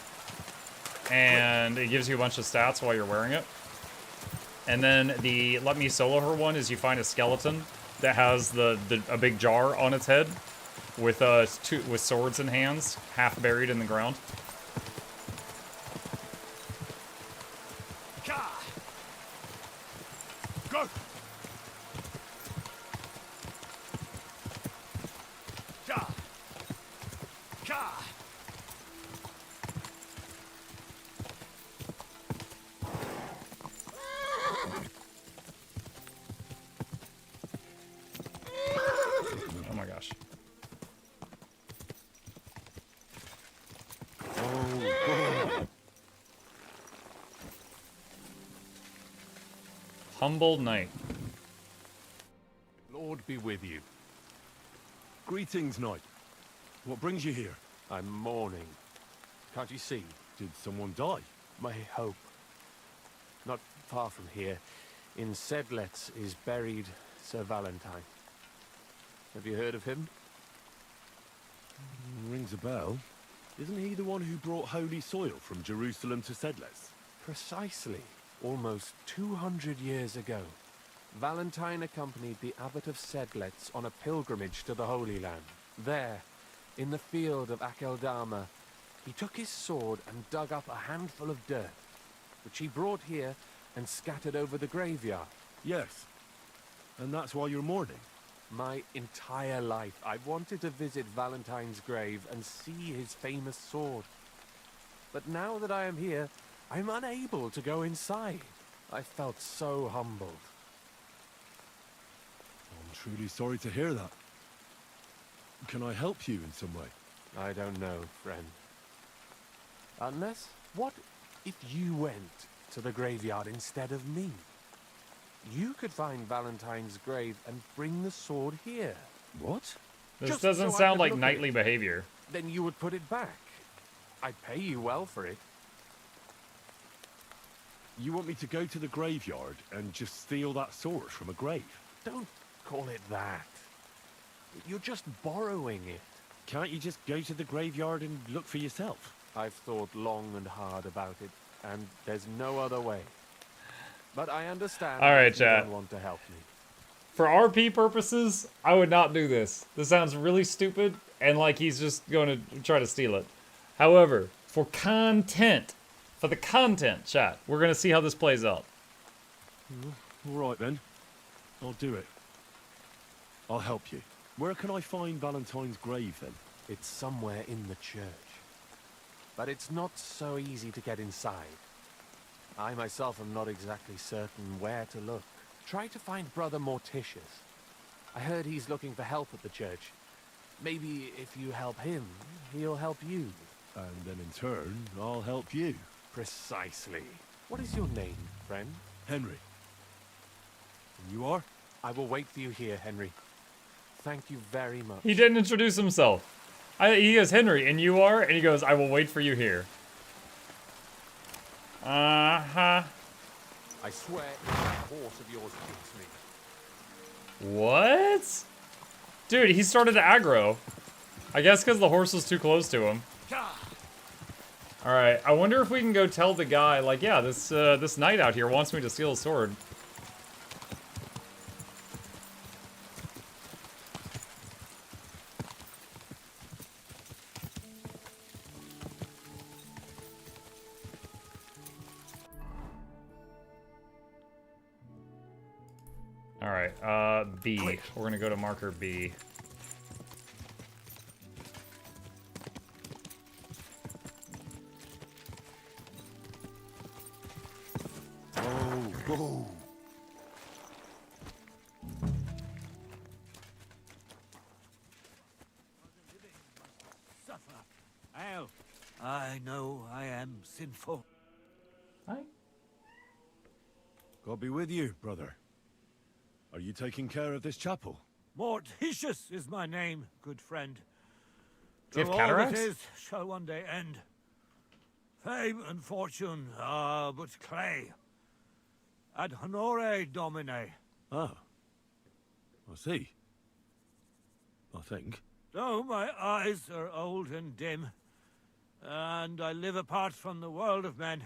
and it gives you a bunch of stats while you're wearing it. And then the Let Me Solo Her one is you find a skeleton that has a big jar on its head with with swords in hands, half buried in the ground. Go! Oh my gosh. Humble Knight. Lord be with you. Greetings, Knight. What brings you here? I'm mourning. Can't you see? Did someone die? My hope. Not far from here, in Sedlets, is buried Sir Valentine. Have you heard of him? Rings a bell. Isn't he the one who brought holy soil from Jerusalem to Sedlets? Precisely. Almost 200 years ago, Valentine accompanied the Abbot of Sedlets on a pilgrimage to the Holy Land. There, in the field of Akeldama, he took his sword and dug up a handful of dirt, which he brought here and scattered over the graveyard. Yes. And that's why you're mourning? My entire life, I've wanted to visit Valentine's grave and see his famous sword. But now that I am here, I'm unable to go inside. I felt so humbled. I'm truly sorry to hear that. Can I help you in some way? I don't know, friend. Unless, what if you went to the graveyard instead of me? You could find Valentine's grave and bring the sword here. What? This Just doesn't so I sound could like look at knightly it. behavior. Then you would put it back. I'd pay you well for it. You want me to go to the graveyard and just steal that sword from a grave? Don't call it that. You're just borrowing it. Can't you just go to the graveyard and look for yourself? I've thought long and hard about it, and there's no other way. But I understand All right, if you chat. don't want to help me. For RP purposes, I would not do this. This sounds really stupid, and like he's just going to try to steal it. However, for content, for the content, chat, we're going to see how this plays out. All right, then. I'll do it. I'll help you. Where can I find Valentine's grave, then? It's somewhere in the church. but it's not so easy to get inside. I myself am not exactly certain where to look. Try to find Brother Morticius. I heard he's looking for help at the church. Maybe if you help him, he'll help you. And then in turn, I'll help you. Precisely. What is your name, friend? Henry. And you are? I will wait for you here, Henry. Thank you very much. He didn't introduce himself. He goes, Henry, and you are? And he goes, I will wait for you here. Uh-huh. I swear that horse of yours beats me. What? Dude, he started to aggro. I guess because the horse was too close to him. Alright, I wonder if we can go tell the guy, like, yeah, this knight out here wants me to steal a sword. Alright, B. Quick. We're gonna go to marker B. Go. Suffer. Well, I know I am sinful. Hi. God be with you, brother. Are you taking care of this chapel? Morticius is my name, good friend. Do you have Though all cataracts? that is shall one day end. Fame and fortune are but clay. Ad honore domine. Ah. I see. I think. Though my eyes are old and dim, and I live apart from the world of men,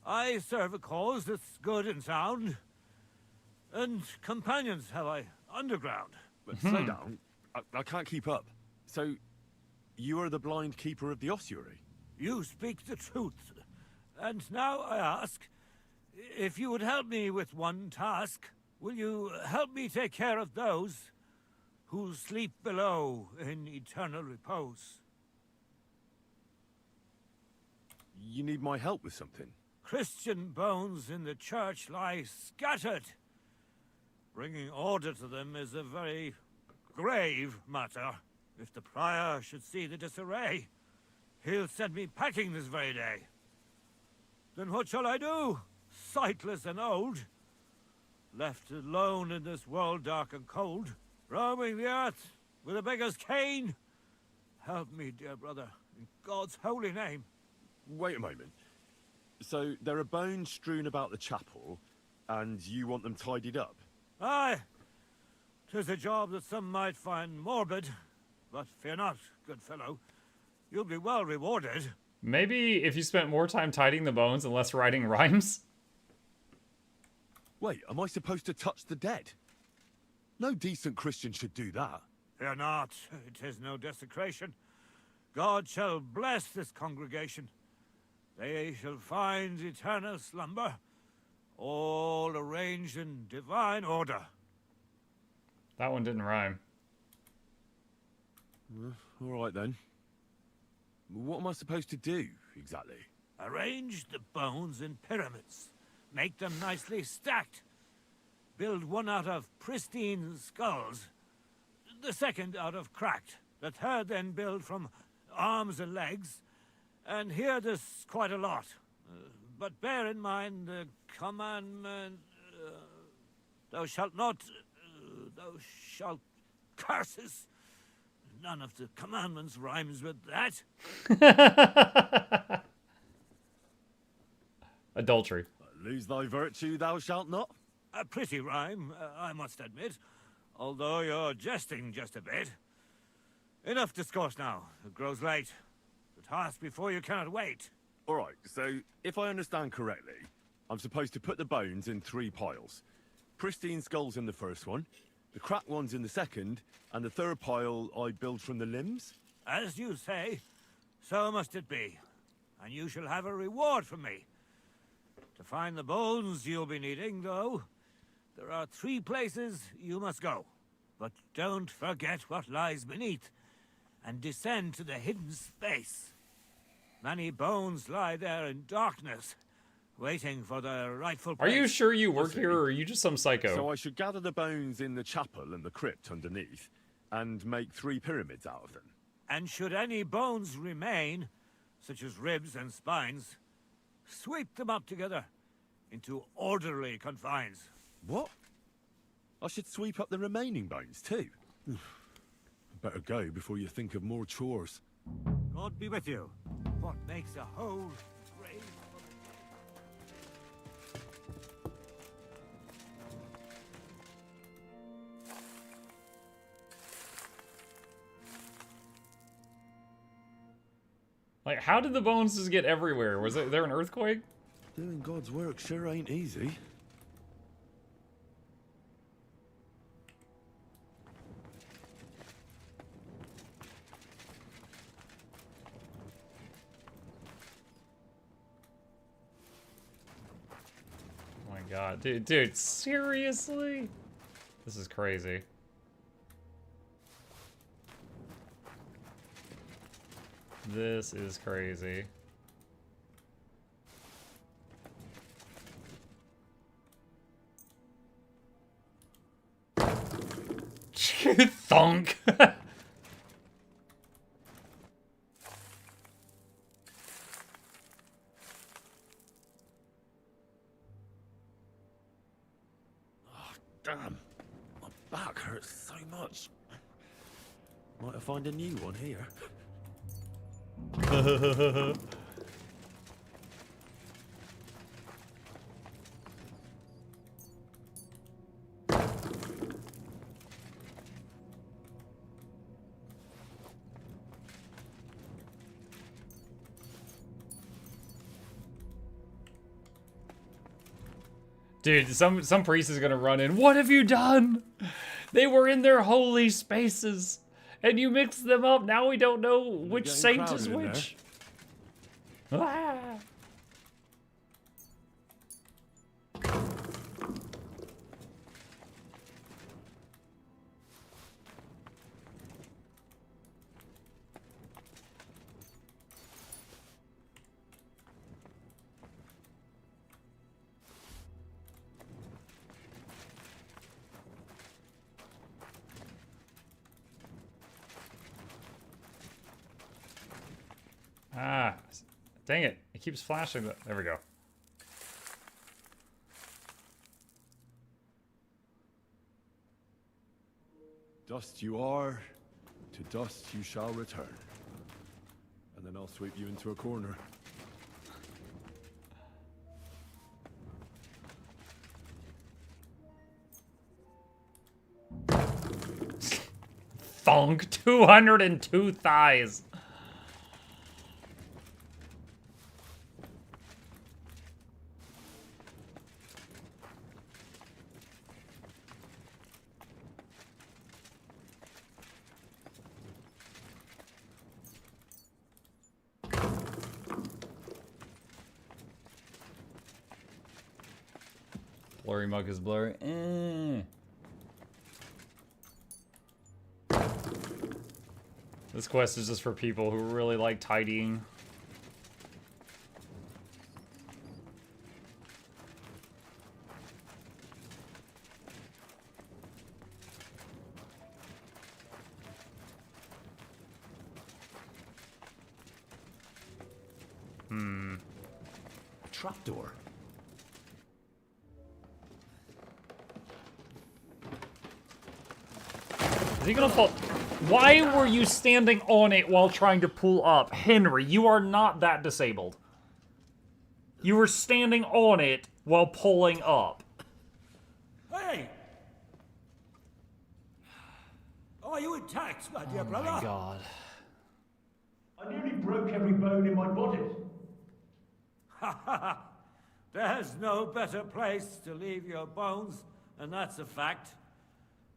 I serve a cause that's good and sound. And companions have I underground. But slow down. I can't keep up. So, you are the blind keeper of the ossuary? You speak the truth. And now I ask, if you would help me with one task, will you help me take care of those who sleep below in eternal repose? You need my help with something? Christian bones in the church lie scattered. Bringing order to them is a very grave matter. If the prior should see the disarray, he'll send me packing this very day. Then what shall I do, sightless and old? Left alone in this world dark and cold, roaming the earth with a beggar's cane? Help me, dear brother, in God's holy name. Wait a moment. So, there are bones strewn about the chapel, and you want them tidied up? Aye. 'Tis a job that some might find morbid, but fear not, good fellow. You'll be well rewarded. Maybe if you spent more time tidying the bones and less writing rhymes? Wait, am I supposed to touch the dead? No decent Christian should do that. Fear not, it is no desecration. God shall bless this congregation. They shall find eternal slumber, all arranged in divine order. That one didn't rhyme. All right then. What am I supposed to do, exactly? Arrange the bones in pyramids. Make them nicely stacked. Build one out of pristine skulls. The second out of cracked. The third then build from arms and legs. And here there's quite a lot. But bear in mind the commandment... thou shalt not... thou shalt... Curses! None of the commandments rhymes with that. Adultery. Lose thy virtue, thou shalt not. A pretty rhyme, I must admit. Although you're jesting just a bit. Enough discourse now. It grows late. The task before you cannot wait. All right, so if I understand correctly, I'm supposed to put the bones in 3 piles. Pristine skulls in the first one, the cracked ones in the second, and the third pile I build from the limbs? As you say, so must it be. And you shall have a reward from me. To find the bones you'll be needing, though, there are 3 places you must go. But don't forget what lies beneath, and descend to the hidden space. Many bones lie there in darkness, waiting for their rightful Are place. you sure you work here, or are you just some psycho? So I should gather the bones in the chapel and the crypt underneath, and make 3 pyramids out of them. And should any bones remain, such as ribs and spines, sweep them up together into orderly confines. What? I should sweep up the remaining bones too? Better go before you think of more chores. God be with you. What makes a whole grave? Like, how did the bones just get everywhere? Was there an earthquake? Doing God's work sure ain't easy. Oh my god, dude, seriously? This is crazy. This is crazy. Thunk. Damn, my back hurts so much. Might have found a new one here. Dude, some priest is gonna run in. What have you done? They were in their holy spaces, and you mixed them up. Now we don't know which saint is which. Ah. Ah, dang it. It keeps flashing. There we go. Dust you are, to dust you shall return. And then I'll sweep you into a corner. Thunk, 202 thighs. Blurry mug is blurry. This quest is just for people who really like tidying. Trapdoor. Is he gonna fall? Why were you standing on it while trying to pull up? Henry, you are not that disabled. You were standing on it while pulling up. Hey! Are you intact, my dear brother? Oh my god. I nearly broke every bone in my body. Ha ha ha! There's no better place to leave your bones, and that's a fact.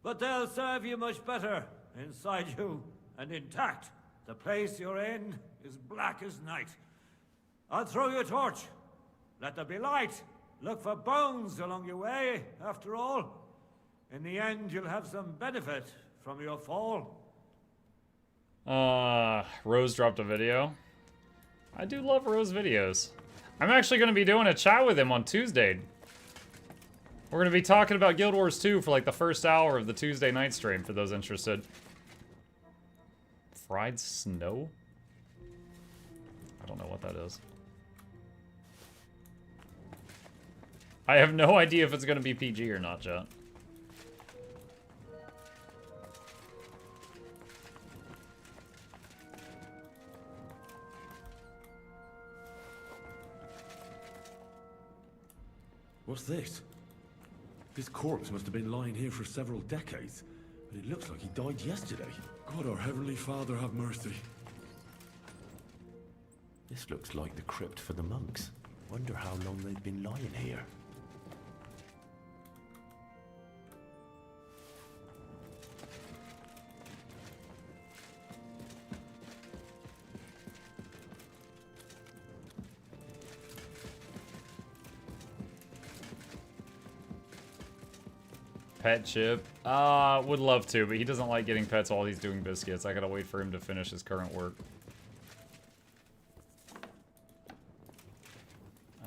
But they'll serve you much better inside you and intact. The place you're in is black as night. I'll throw you a torch. Let there be light. Look for bones along your way, after all. In the end, you'll have some benefit from your fall. Rose dropped a video. I do love Rose videos. I'm actually going to be doing a chat with him on Tuesday. We're going to be talking about Guild Wars 2 for like the first hour of the Tuesday night stream for those interested. Fried snow? I don't know what that is. I have no idea if it's going to be PG or not, chat. What's this? This corpse must have been lying here for several decades, but it looks like he died yesterday. God, our Heavenly Father, have mercy. This looks like the crypt for the monks. Wonder how long they've been lying here. Pet Chip. Would love to, but he doesn't like getting pets while he's doing biscuits. I gotta wait for him to finish his current work.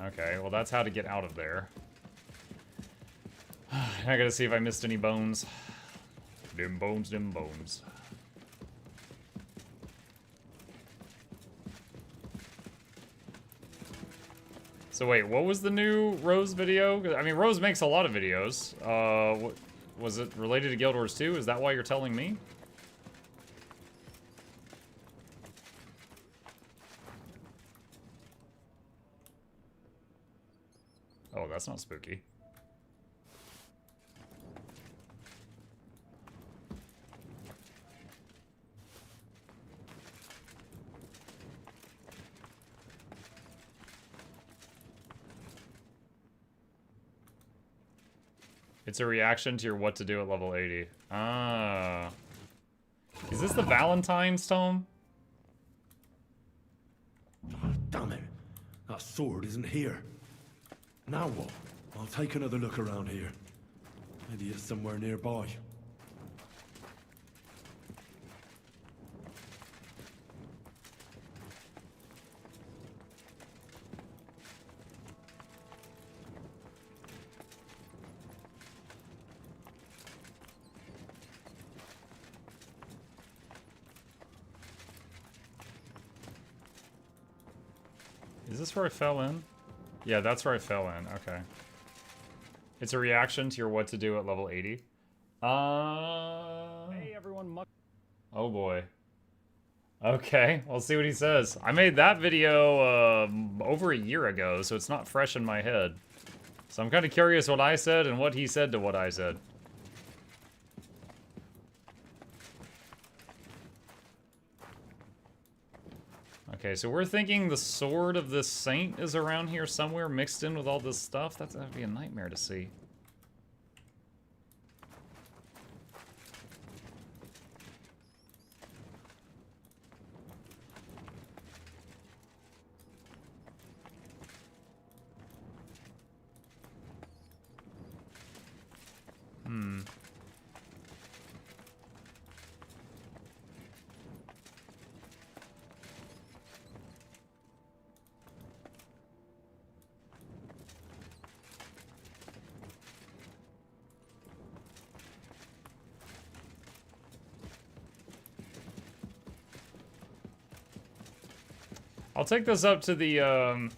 Okay, well that's how to get out of there. I gotta see if I missed any bones. Dim bones, dim bones. So wait, what was the new Rose video? I mean, Rose makes a lot of videos. What, was it related to Guild Wars 2? Is that why you're telling me? Oh, that's not spooky. It's a reaction to your what to do at level 80. Ah. Is this the Valentine's tome? Damn it. That sword isn't here. Now what? I'll take another look around here. Maybe it's somewhere nearby. Is this where I fell in? Yeah, that's where I fell in. Okay. It's a reaction to your what to do at level 80. Hey everyone, oh boy. Okay, we'll see what he says. I made that video over a year ago, so it's not fresh in my head. So I'm kind of curious what I said and what he said to what I said. Okay, so we're thinking the sword of this saint is around here somewhere mixed in with all this stuff? That'd be a nightmare to see. Hmm. I'll take this up to the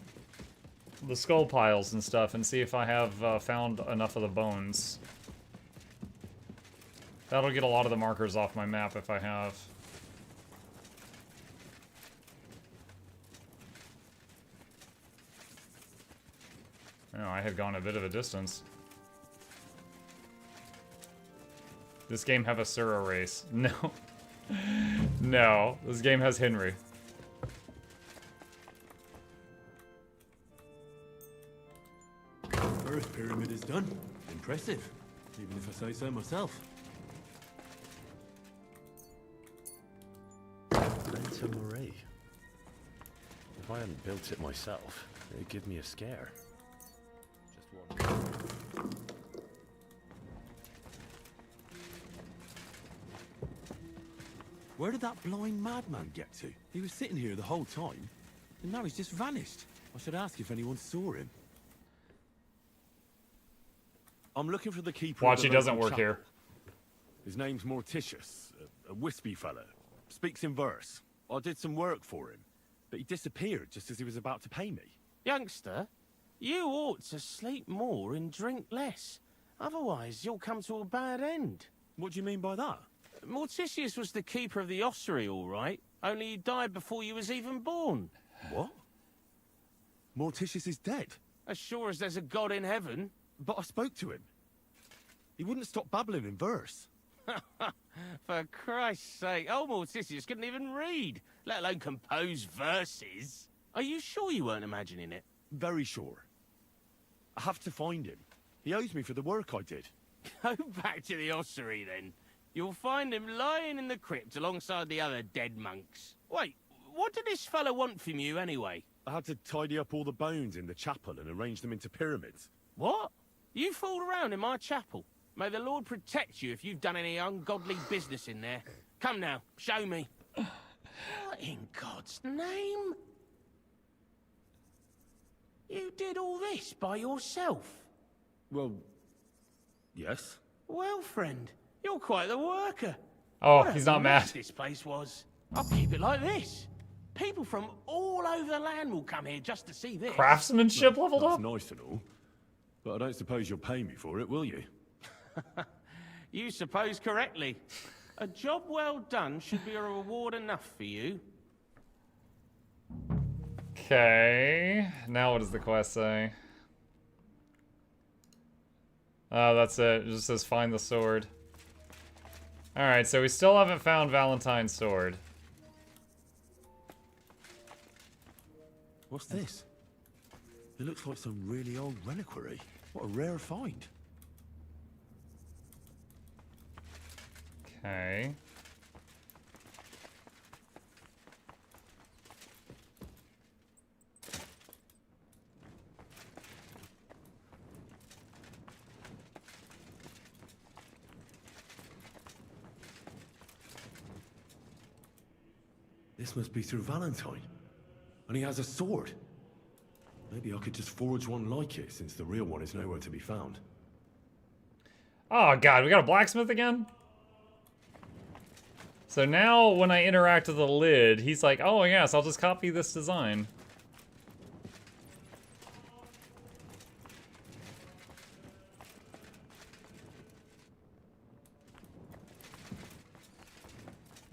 skull piles and stuff and see if I have found enough of the bones. That'll get a lot of the markers off my map if I have. Oh, I had gone a bit of a distance. This game have a Sura race. No. No, this game has Henry. Earth pyramid is done. Impressive, even if I say so myself. Lenta Marie. If I hadn't built it myself, it'd give me a scare. Just one. Where did that blind madman get to? He was sitting here the whole time. No, he's just vanished. I should ask if anyone saw him. I'm looking for the keeper. Watch, of the he doesn't local work here. chapel. His name's Morticius, a wispy fella. Speaks in verse. I did some work for him, but he disappeared just as he was about to pay me. Youngster, you ought to sleep more and drink less. Otherwise, you'll come to a bad end. What do you mean by that? Morticius was the keeper of the ossuary, all right. Only he died before you was even born. What? Morticius is dead? As sure as there's a God in heaven. But I spoke to him. He wouldn't stop babbling in verse. For Christ's sake, old Morticius couldn't even read, let alone compose verses. Are you sure you weren't imagining it? Very sure. I have to find him. He owes me for the work I did. Go back to the ossuary, then. You'll find him lying in the crypt alongside the other dead monks. Wait, what did this fellow want from you, anyway? I had to tidy up all the bones in the chapel and arrange them into pyramids. What? You fooled around in my chapel? May the Lord protect you if you've done any ungodly business in there. Come now, show me. What in God's name? You did all this by yourself? Well, yes. Well, friend, you're quite the worker. Oh, What he's a not mad. mess this place was. I'll keep it like this. People from all over the land will come here just to see this. Craftsmanship leveled That's up? nice and all. But I don't suppose you'll pay me for it, will you? You suppose correctly. A job well done should be a reward enough for you. Okay. Now what does the quest say? Oh, that's it. It just says find the sword. Alright, so we still haven't found Valentine's sword. What's this? It looks like some really old reliquary. What a rare find. Okay. This must be through Valentine. And he has a sword. Maybe I could just forge one like it, since the real one is nowhere to be found. Oh god, we got a blacksmith again? So now when I interact with the lid, he's like, oh yes, I'll just copy this design.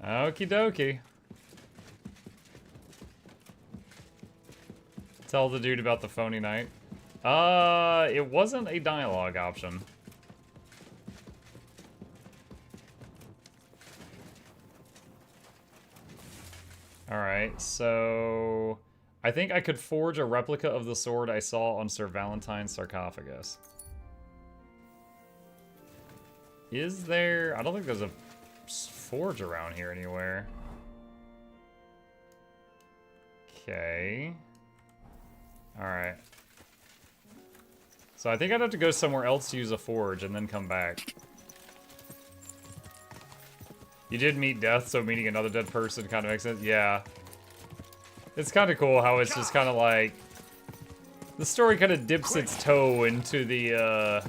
Okie dokie. Tell the dude about the phony night. It wasn't a dialogue option. Alright, so... I think I could forge a replica of the sword I saw on Sir Valentine's sarcophagus. Is there... I don't think there's a forge around here anywhere. Okay. Alright. So I think I'd have to go somewhere else to use a forge and then come back. You did meet death, so meeting another dead person kind of makes sense. Yeah. It's kind of cool how it's just kind of like... The story kind of dips its toe into the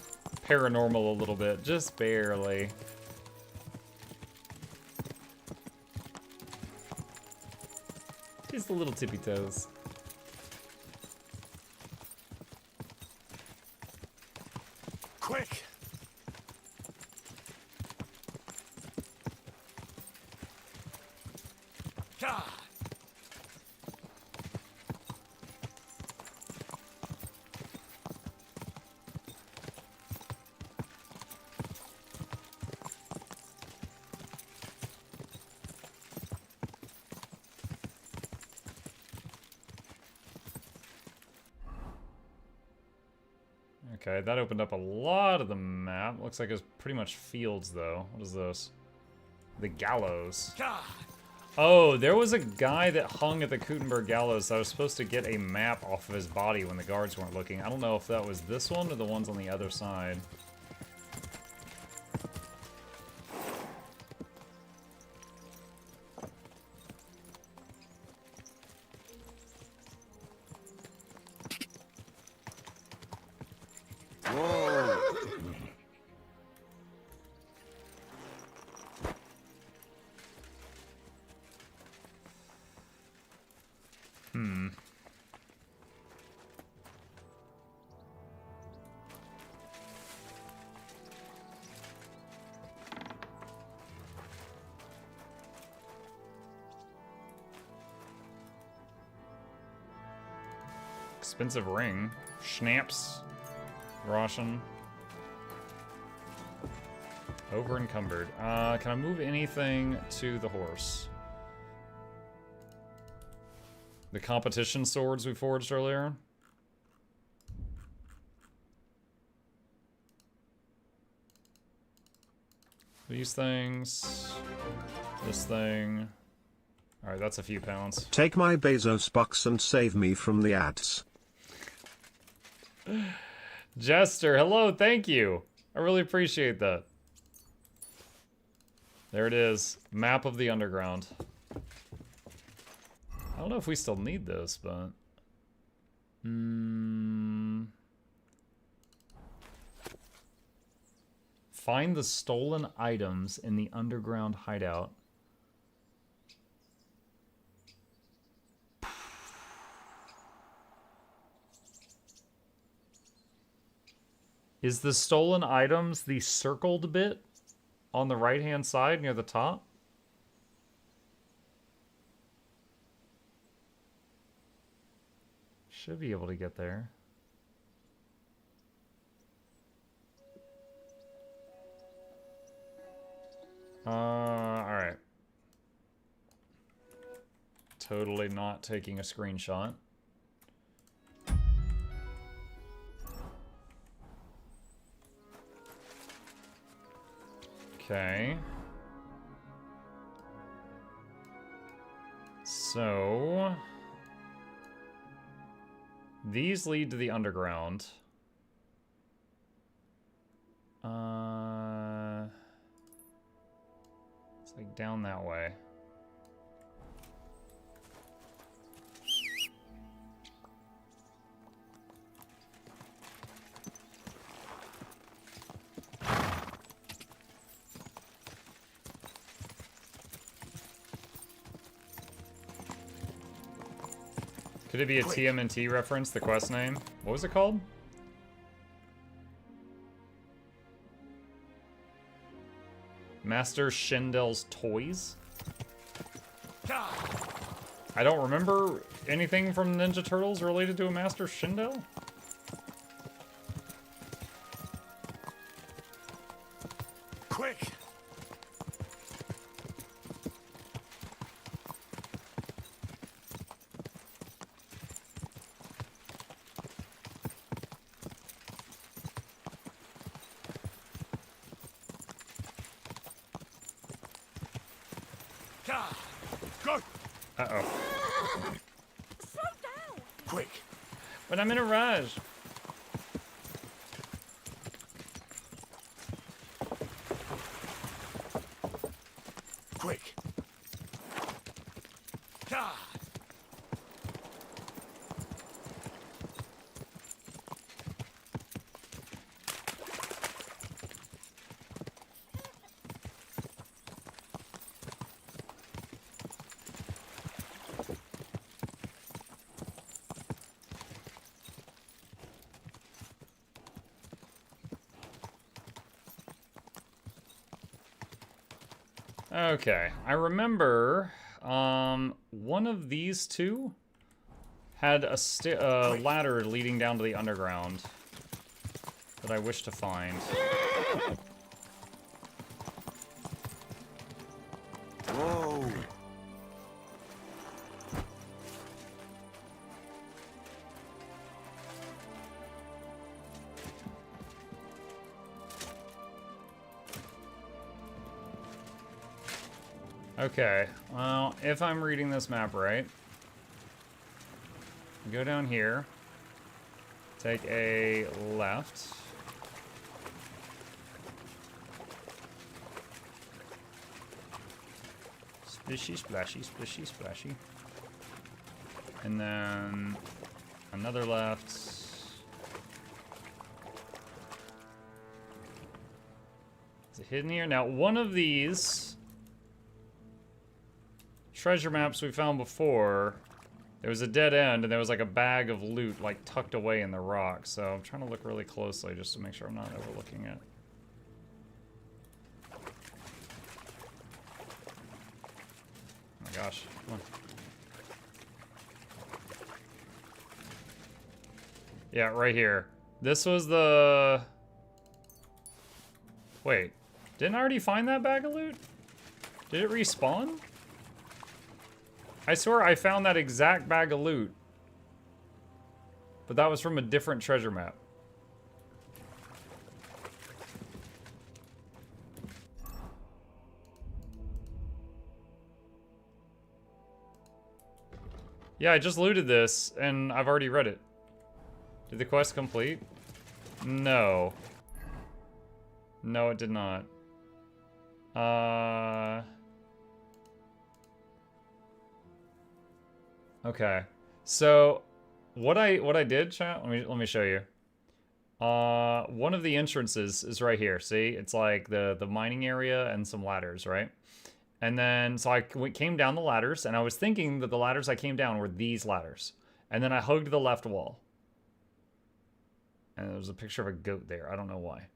paranormal a little bit. Just barely. Just a little tippy toes. Quick! Okay, that opened up a lot of the map. Looks like it's pretty much fields, though. What is this? The gallows. Oh, there was a guy that hung at the Kutenberg gallows that I was supposed to get a map off of his body when the guards weren't looking. I don't know if that was this one or the ones on the other side. Expensive ring. Schnapps. Roshan. Over encumbered. Can I move anything to the horse? The competition swords we forged earlier. These things. This thing. Alright, that's a few pounds. Take my Bezos bucks and save me from the ads. Jester, hello, thank you. I really appreciate that. There it is. Map of the underground. I don't know if we still need this, but... Find the stolen items in the underground hideout. Is the stolen items the circled bit on the right-hand side near the top? Should be able to get there. Alright. Totally not taking a screenshot. Okay. So... these lead to the underground. It's like down that way. Could it be a TMNT reference, the quest name? What was it called? Master Shindel's Toys? I don't remember anything from Ninja Turtles related to a Master Shindel. Quick! Uh-oh. Slow down. Quick. But I'm in a rush. Quick. Okay, I remember one of these two had a ladder leading down to the underground that I wish to find. Whoa. Okay, well, if I'm reading this map right, go down here, take a left, splishy, splashy, splishy, splashy, and then another left. Is it hidden here? Now, one of these treasure maps we found before, there was a dead end and there was like a bag of loot like tucked away in the rock, so I'm trying to look really closely just to make sure I'm not overlooking it. Oh my gosh, come on. Yeah, right here. This was the... Wait. Didn't I already find that bag of loot? Did it respawn? I swear I found that exact bag of loot. But that was from a different treasure map. Yeah, I just looted this, and I've already read it. Did the quest complete? No. No, it did not. Okay. So, what I did, chat, let me show you. One of the entrances is right here. See? It's like the mining area and some ladders, right? And then, so I came down the ladders, and I was thinking that the ladders I came down were these ladders. And then I hugged the left wall. And there was a picture of a goat there. I don't know why.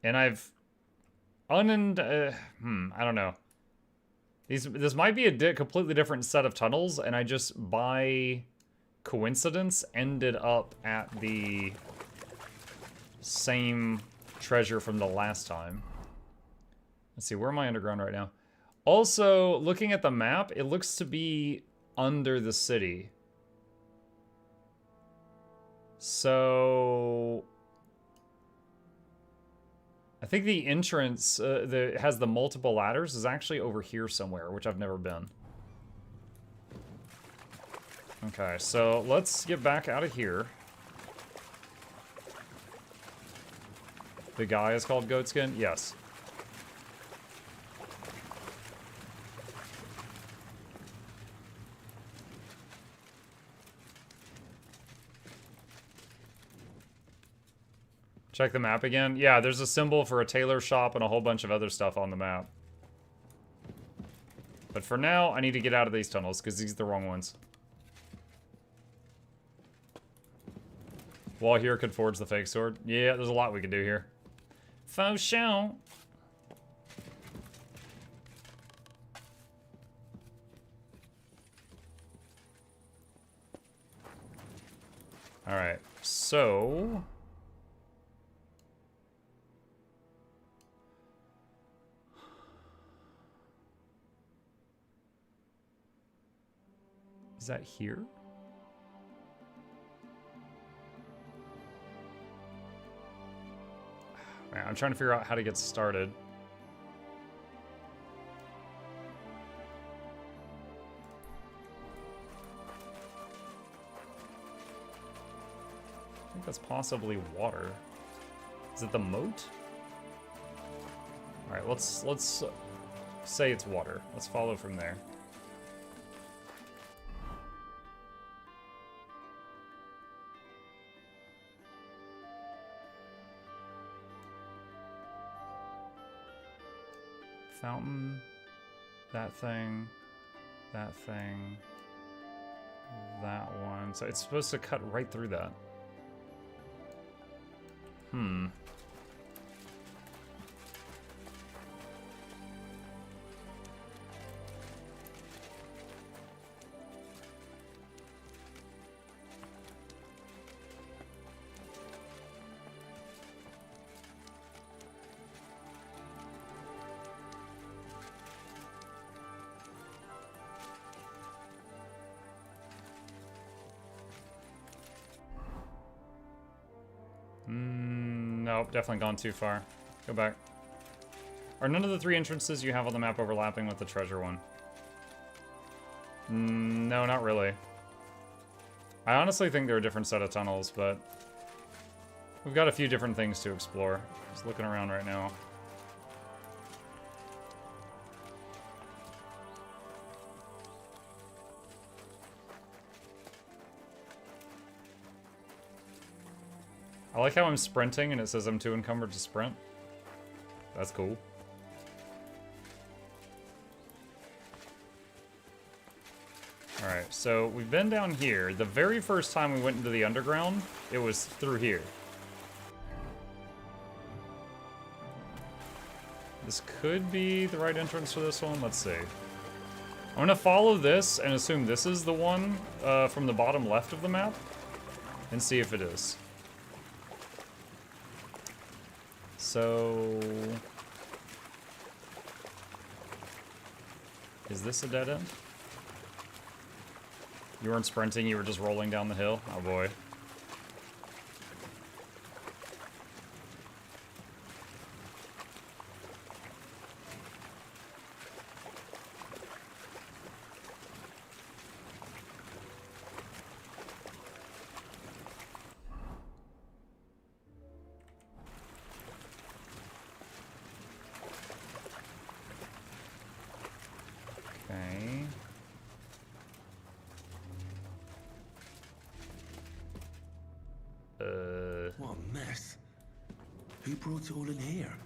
And I've... I don't know. This might be a completely different set of tunnels, and I just, by coincidence, ended up at the same treasure from the last time. Let's see, where am I underground right now? Also, looking at the map, it looks to be under the city. So... I think the entrance that has the multiple ladders is actually over here somewhere, which I've never been. Okay, so let's get back out of here. The guy is called Goatskin? Yes. Check the map again. Yeah, there's a symbol for a tailor shop and a whole bunch of other stuff on the map. But for now, I need to get out of these tunnels, because these are the wrong ones. Wall here could forge the fake sword. Yeah, there's a lot we can do here. Faux show. Alright, so... Is that here? Man, I'm trying to figure out how to get started. I think that's possibly water. Is it the moat? All right, let's say it's water. Let's follow from there. Fountain, that thing, that thing, that one. So it's supposed to cut right through that. Nope, definitely gone too far. Go back. Are none of the 3 entrances you have on the map overlapping with the treasure one? No, not really. I honestly think they're a different set of tunnels, but we've got a few different things to explore. Just looking around right now. I like how I'm sprinting and it says I'm too encumbered to sprint. That's cool. Alright, so we've been down here. The very first time we went into the underground, it was through here. This could be the right entrance for this one. Let's see. I'm gonna follow this and assume this is the one from the bottom left of the map and see if it is. So... is this a dead end? You weren't sprinting, you were just rolling down the hill? Oh boy. What a mess. Who brought it all in here?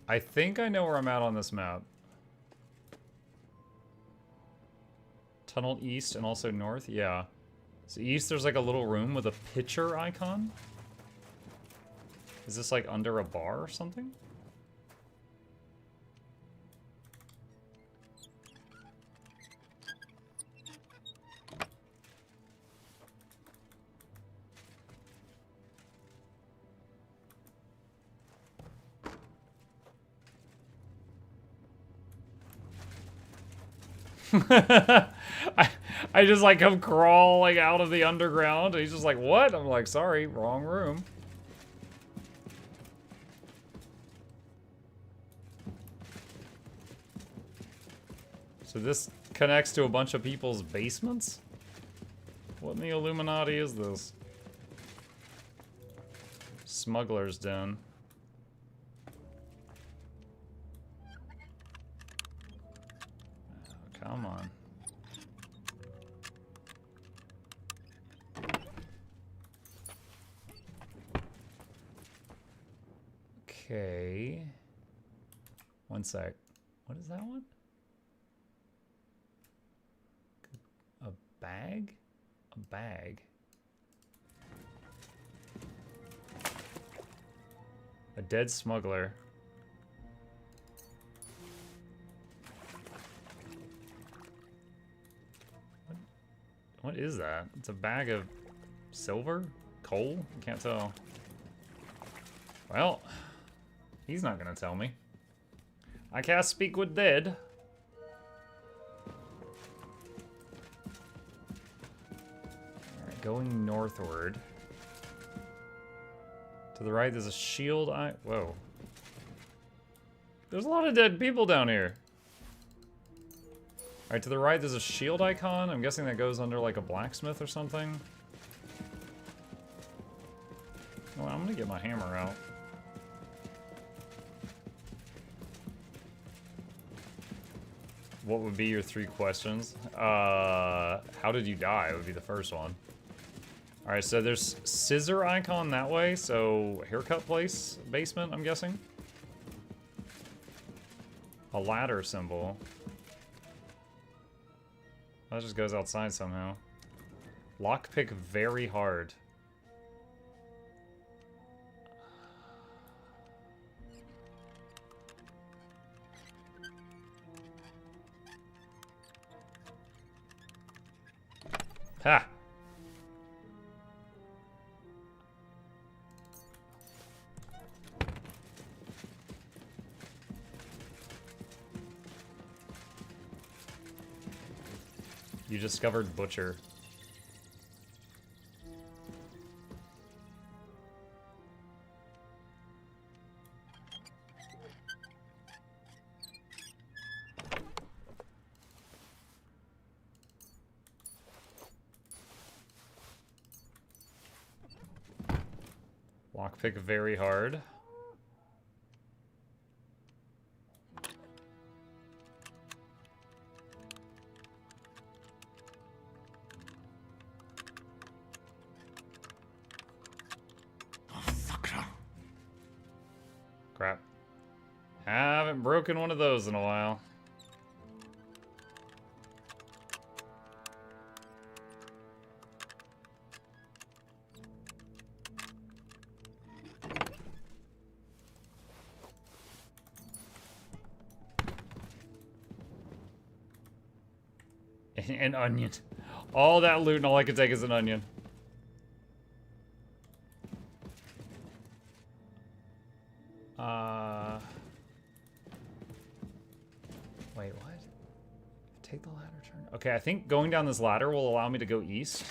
I think I know where I'm at on this map. Tunnel east and also north? Yeah. So east there's like a little room with a pitcher icon? Is this like under a bar or something? I just like come crawling out of the underground and he's just like, what? I'm like, sorry, wrong room. So this connects to a bunch of people's basements? What in the Illuminati is this? Smuggler's Den. Oh, come on. Okay. One sec. What is that one? A bag? A bag. A dead smuggler. What is that? It's a bag of silver? Coal? I can't tell. Well, he's not gonna tell me. I can't speak with dead. Alright, going northward. To the right, there's a shield. Whoa. There's a lot of dead people down here. Alright, to the right, there's a shield icon. I'm guessing that goes under like a blacksmith or something. Oh, I'm gonna get my hammer out. What would be your 3 questions? How did you die? Would be the first one. Alright, so there's scissor icon that way, so haircut place, basement, I'm guessing. A ladder symbol. That just goes outside somehow. Lockpick very hard. Ha! You discovered Butcher. Lockpick very hard. Haven't broken one of those in a while. An onion. All that loot and all I could take is an onion. Wait, what? Take the ladder turn. Okay, I think going down this ladder will allow me to go east.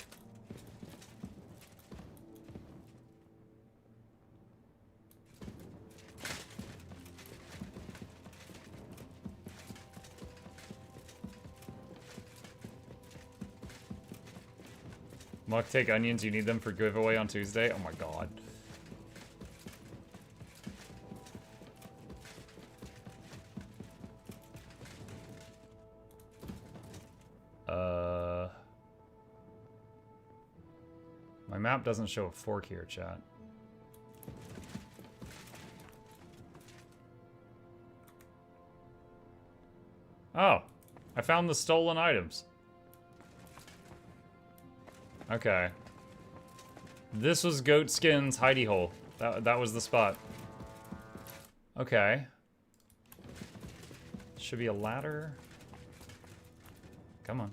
Muck, take onions. You need them for giveaway on Tuesday. Oh my god. My map doesn't show a fork here, chat. Oh, I found the stolen items. Okay. This was Goatskin's hidey hole. That was the spot. Okay. Should be a ladder. Come on.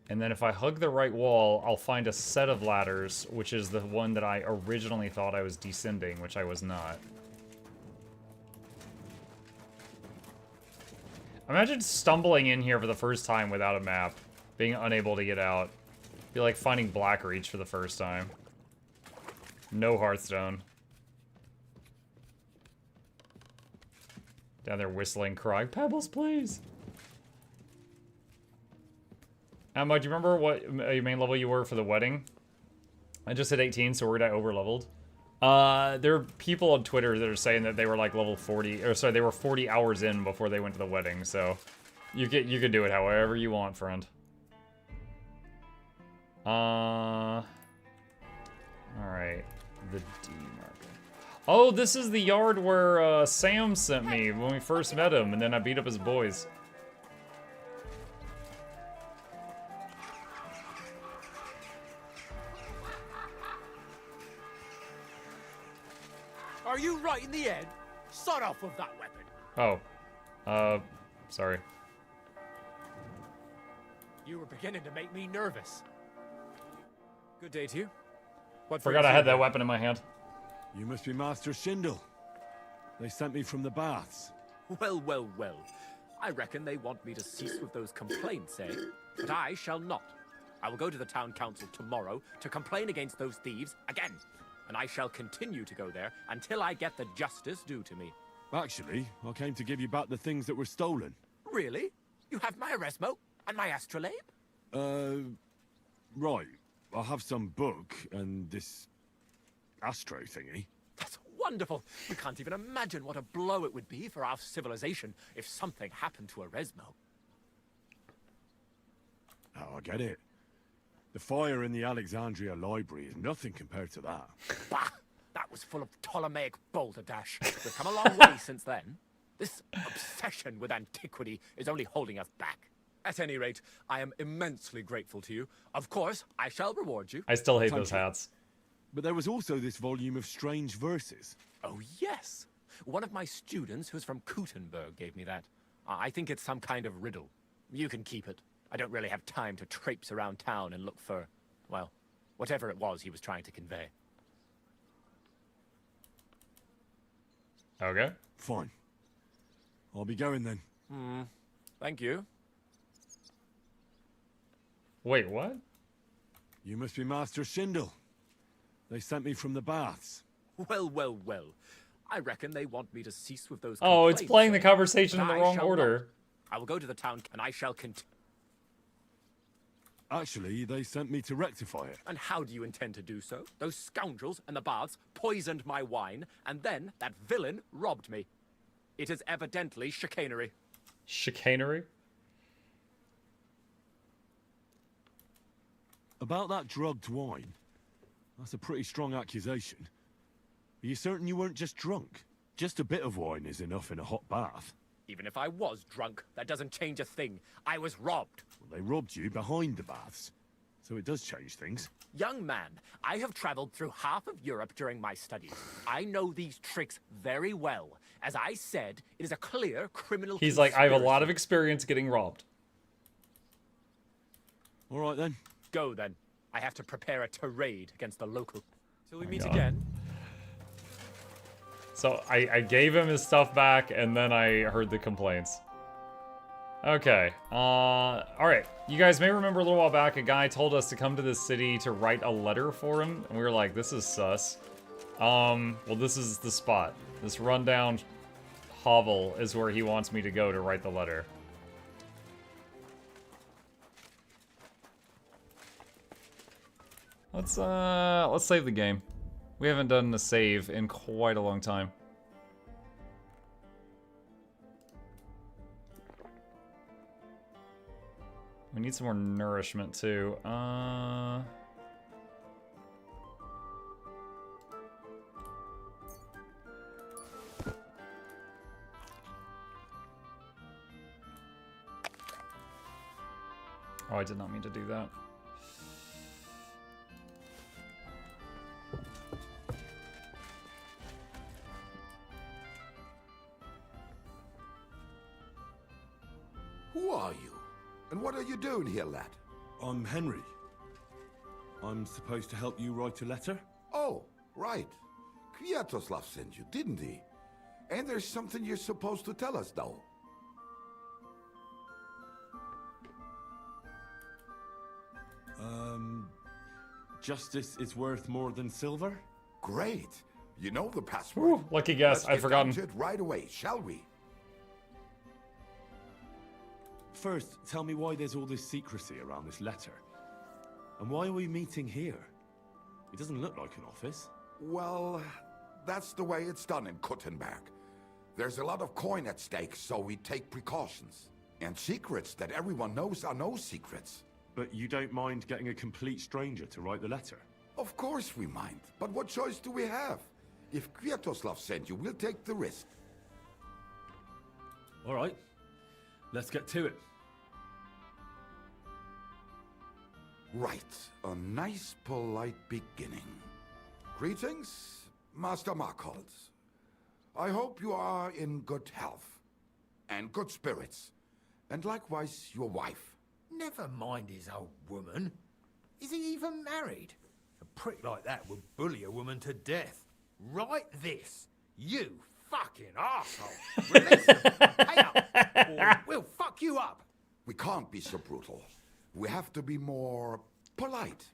And then if I hug the right wall, I'll find a set of ladders, which is the one that I originally thought I was descending, which I was not. Imagine stumbling in here for the first time without a map, being unable to get out. Be like finding Blackreach for the first time. No Hearthstone. Down there whistling, crying, Pebbles, please! Emma, do you remember what main level you were for the wedding? I just hit 18, so we're at over-leveled. There are people on Twitter that are saying that they were like level 40, or sorry, they were 40 hours in before they went to the wedding, so you can do it however you want, friend. Alright. The D marker. Oh, this is the yard where Sam sent me when we first met him, and then I beat up his boys. Are you right in the head? Sod off with that weapon. Oh. Sorry. You were beginning to make me nervous. Good day to you. What Forgot I had that weapon in my hand. You must be Master Schindel. They sent me from the baths. Well, well, well. I reckon they want me to cease with those complaints, eh? But I shall not. I will go to the town council tomorrow to complain against those thieves again. And I shall continue to go there until I get the justice due to me. Actually, I came to give you back the things that were stolen. Really? You have my Erasmo and my astrolabe? Right. I have some book and this astro thingy. That's wonderful. You can't even imagine what a blow it would be for our civilization if something happened to Erasmo. Oh, I get it. The fire in the Alexandria library is nothing compared to that. Bah! That was full of Ptolemaic balderdash. We've come a long way since then. This obsession with antiquity is only holding us back. At any rate, I am immensely grateful to you. Of course, I shall reward you. I still hate those hats. But there was also this volume of strange verses. Oh, yes. One of my students who's from Kuttenberg gave me that. I think it's some kind of riddle. You can keep it. I don't really have time to traipse around town and look for, well, whatever it was he was trying to convey. Okay. Fine. I'll be going then. Thank you. Wait, what? You must be Master Schindel. They sent me from the baths. Well, well, well. I reckon they want me to cease with those Oh, it's complaints, playing the eh? conversation in But the I wrong shall order. not. I will go to the town and I shall continue. Actually, they sent me to rectify it. And how do you intend to do so? Those scoundrels and the baths poisoned my wine, and then that villain robbed me. It is evidently chicanery. Chicanery? About that drugged wine, that's a pretty strong accusation. Are you certain you weren't just drunk? Just a bit of wine is enough in a hot bath. Even if I was drunk, that doesn't change a thing. I was robbed. Well, they robbed you behind the baths. So it does change things. Young man, I have traveled through half of Europe during my studies. I know these tricks very well. As I said, it is a clear criminal He's like, I have a lot conspiracy. of experience getting robbed. All right, then. Go, then. I have to prepare a tirade against the local. Till we meet God. again. So I gave him his stuff back, and then I heard the complaints. Okay. Alright. You guys may remember a little while back, a guy told us to come to this city to write a letter for him, and we were like, this is sus. Well, this is the spot. This rundown hovel is where he wants me to go to write the letter. Let's save the game. We haven't done a save in quite a long time. We need some more nourishment too. Oh, I did not mean to do that. Who are you? And what are you doing here, lad? I'm Henry. I'm supposed to help you write a letter? Oh, right. Kwiatoslav sent you, didn't he? And there's something you're supposed to tell us, though. Justice is worth more than silver? Great. You know the password. Ooh, lucky guess. I'd forgotten. Let's get down to it right away, shall we? First, tell me why there's all this secrecy around this letter. And why are we meeting here? It doesn't look like an office. Well, that's the way it's done in Kuttenberg. There's a lot of coin at stake, so we take precautions. And secrets that everyone knows are no secrets. But you don't mind getting a complete stranger to write the letter? Of course we mind. But what choice do we have? If Kwiatoslav sent you, we'll take the risk. All right. Let's get to it. Right. A nice, polite beginning. Greetings, Master Markhold. I hope you are in good health. And good spirits. And likewise, your wife. Never mind his old woman. Is he even married? A prick like that would bully a woman to death. Write this. You fucking arsehole. Release him. Pay up. Or we'll fuck you up. We can't be so brutal. We have to be more polite.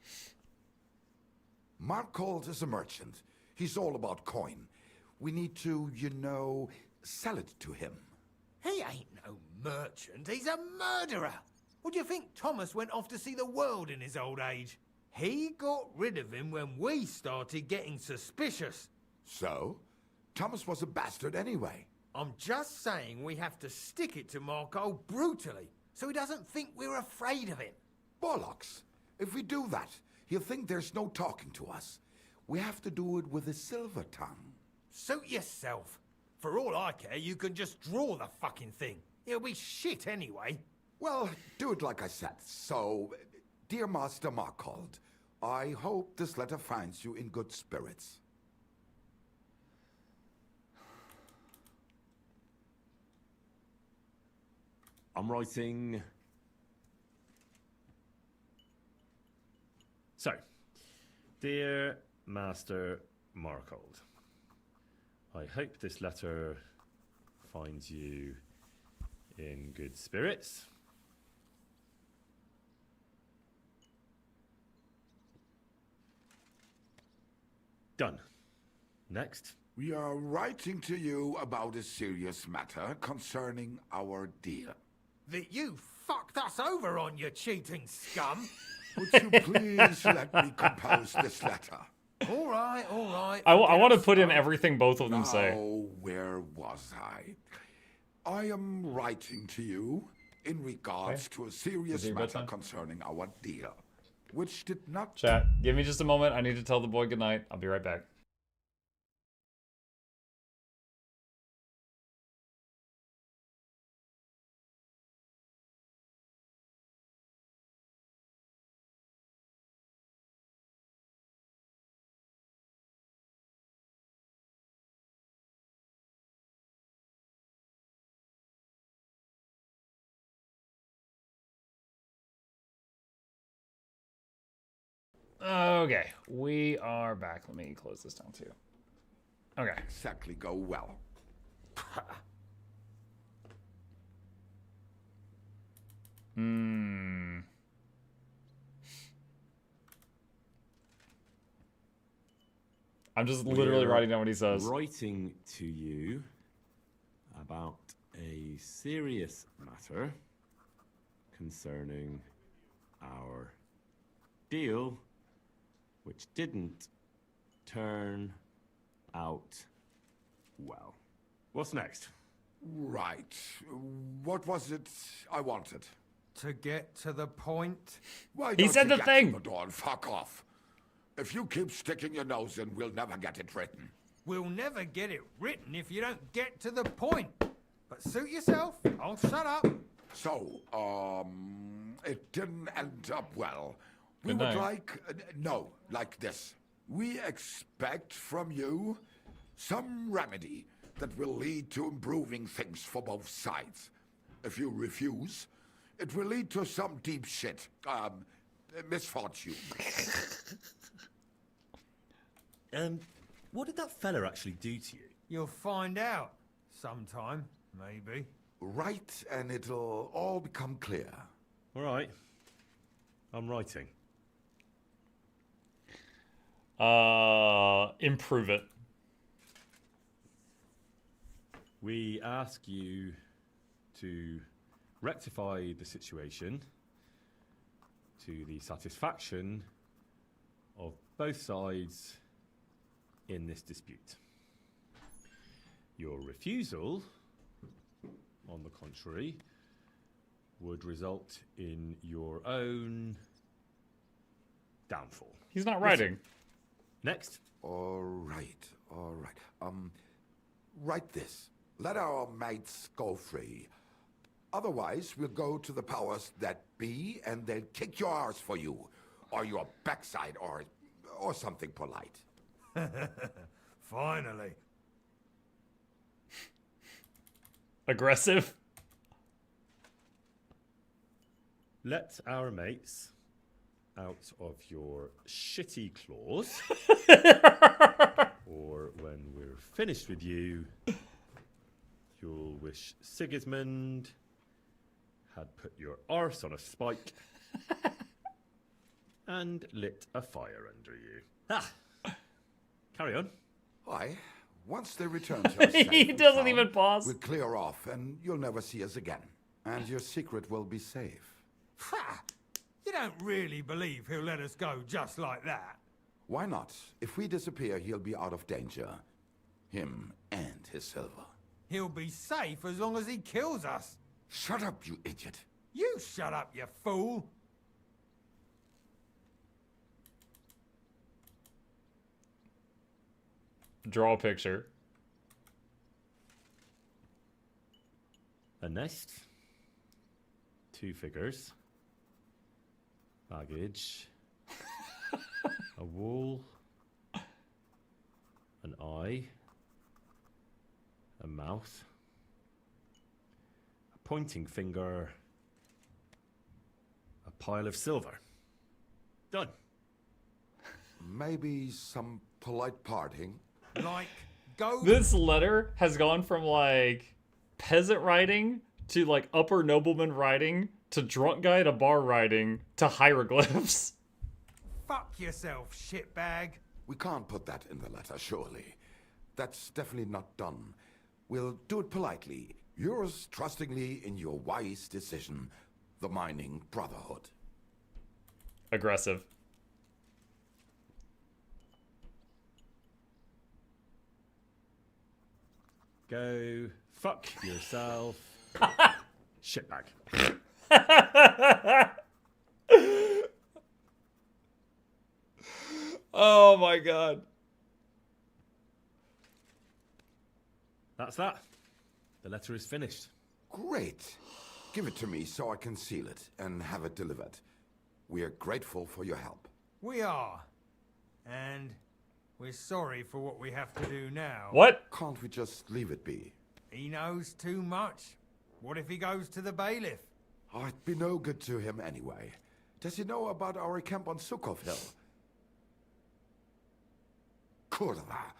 Markhold is a merchant. He's all about coin. We need to, you know, sell it to him. He ain't no merchant. He's a murderer. What do you think Thomas went off to see the world in his old age? He got rid of him when we started getting suspicious. So? Thomas was a bastard anyway. I'm just saying we have to stick it to Markhold brutally, so he doesn't think we're afraid of him. Bollocks. If we do that, he'll think there's no talking to us. We have to do it with a silver tongue. Suit yourself. For all I care, you can just draw the fucking thing. It'll be shit anyway. Well, do it like I said. So, dear Master Markhold, I hope this letter finds you in good spirits. I'm writing... So, dear Master Markhold, I hope this letter finds you in good spirits. Done. Next. We are writing to you about a serious matter concerning our deal. That you fucked us over on, you cheating scum. Would you please let me compose this letter? All right, all right. I want to put in everything both of them say. Now, where was I? I am writing to you in regards to a serious matter concerning our deal, which did not... Chat, give me just a moment. I need to tell the boy goodnight. I'll be right back. Okay, we are back. Let me close this down too. Okay. Exactly go well. Hmm. I'm just literally writing down what he says. Writing to you about a serious matter concerning our deal, which didn't turn out well. What's next? Right. What was it I wanted? To get to the point? Why He don't said you the get thing. to the door and fuck off? If you keep sticking your nose in, we'll never get it written. We'll never get it written if you don't get to the point. But suit yourself, I'll shut up. So, it didn't end up well. We Good would night. like, no, like this. We expect from you some remedy that will lead to improving things for both sides. If you refuse, it will lead to some deep shit, misfortune. What did that fella actually do to you? You'll find out. Sometime, maybe. Right, and it'll all become clear. All right. I'm writing. Improve it. We ask you to rectify the situation to the satisfaction of both sides in this dispute. Your refusal, on the contrary, would result in your own downfall. He's not writing. Next. All right, all right. Write this. Let our mates go free. Otherwise, we'll go to the powers that be, and they'll kick your arse for you, or your backside, or something polite. Finally. Aggressive. Let our mates out of your shitty claws, or when we're finished with you, you'll wish Sigismund had put your arse on a spike and lit a fire under you. Ah. Carry on. Why? Once they return to us, He doesn't even pause. We'll clear off, and you'll never see us again. And your secret will be safe. Ha! You don't really believe he'll let us go just like that? Why not? If we disappear, he'll be out of danger. Him and his silver. He'll be safe as long as he kills us. Shut up, you idiot. You shut up, you fool. Draw a picture. A nest. 2 figures. Baggage. A wall. An eye. A mouth. A pointing finger. A pile of silver. Done. Maybe some polite parting. Like, go. This letter has gone from like peasant writing to like upper nobleman writing to drunk guy at a bar writing to hieroglyphs. Fuck yourself, shitbag. We can't put that in the letter, surely. That's definitely not done. We'll do it politely. Yours trustingly in your wise decision, the mining brotherhood. Aggressive. Go fuck yourself. Shitbag. Oh my god. That's that. The letter is finished. Great. Give it to me so I can seal it and have it delivered. We are grateful for your help. We are. And we're sorry for what we have to do now. What? Can't we just leave it be? He knows too much. What if he goes to the bailiff? Oh, it'd be no good to him anyway. Does he know about our camp on Sukov Hill? Kurva.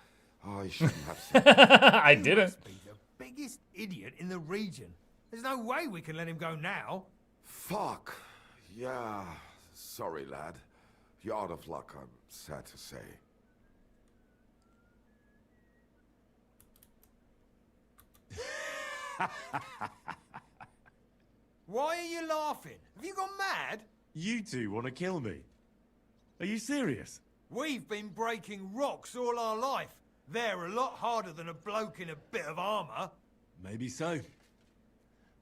I shouldn't have said that. I didn't. Must be the biggest idiot in the region. There's no way we can let him go now. Fuck. Yeah. Sorry, lad. You're out of luck, I'm sad to say. Why are you laughing? Have you gone mad? You two want to kill me? Are you serious? We've been breaking rocks all our life. They're a lot harder than a bloke in a bit of armor. Maybe so.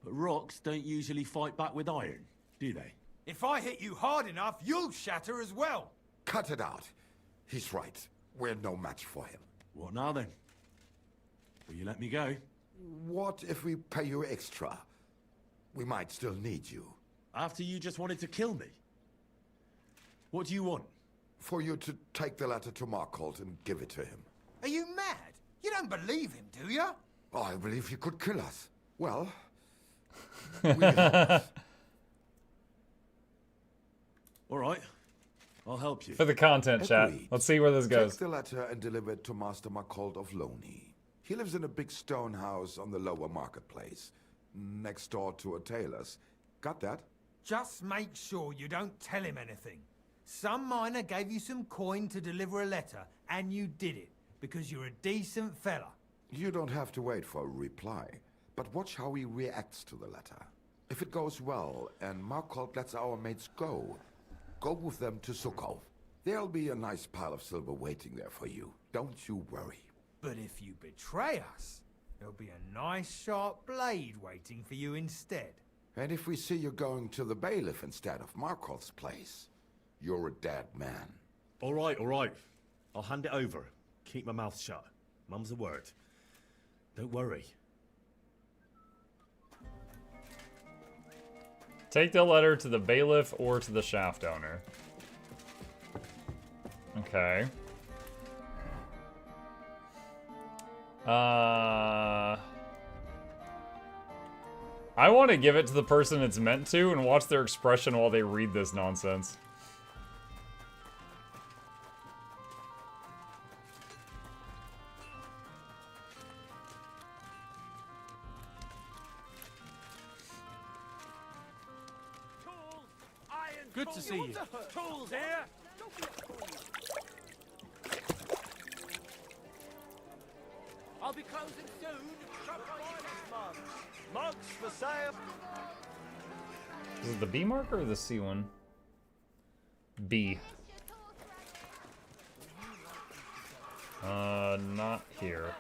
But rocks don't usually fight back with iron, do they? If I hit you hard enough, you'll shatter as well. Cut it out. He's right. We're no match for him. What now then? Will you let me go? What if we pay you extra? We might still need you. After you just wanted to kill me? What do you want? For you to take the letter to Markholt and give it to him. Are you mad? You don't believe him, do you? I believe he could kill us. Well, we help. All right. I'll help you. For the content, chat. Agreed. Let's see where this goes. Take the letter and deliver it to Master Markholt of Loney. He lives in a big stone house on the lower marketplace, next door to a tailor's. Got that? Just make sure you don't tell him anything. Some miner gave you some coin to deliver a letter, and you did it, because you're a decent fella. You don't have to wait for a reply, but watch how he reacts to the letter. If it goes well, and Markholt lets our mates go with them to Sukhov. There'll be a nice pile of silver waiting there for you. Don't you worry. But if you betray us, there'll be a nice sharp blade waiting for you instead. And if we see you going to the bailiff instead of Markholt's place, you're a dead man. All right, all right. I'll hand it over. Keep my mouth shut. Mum's a word. Don't worry. Take the letter to the bailiff or to the shaft owner. Okay. I want to give it to the person it's meant to and watch their expression while they read this nonsense. Good to see you. Tools here! I'll be closing soon. Mugs for sale. Is it the B marker or the C one? B. Not here.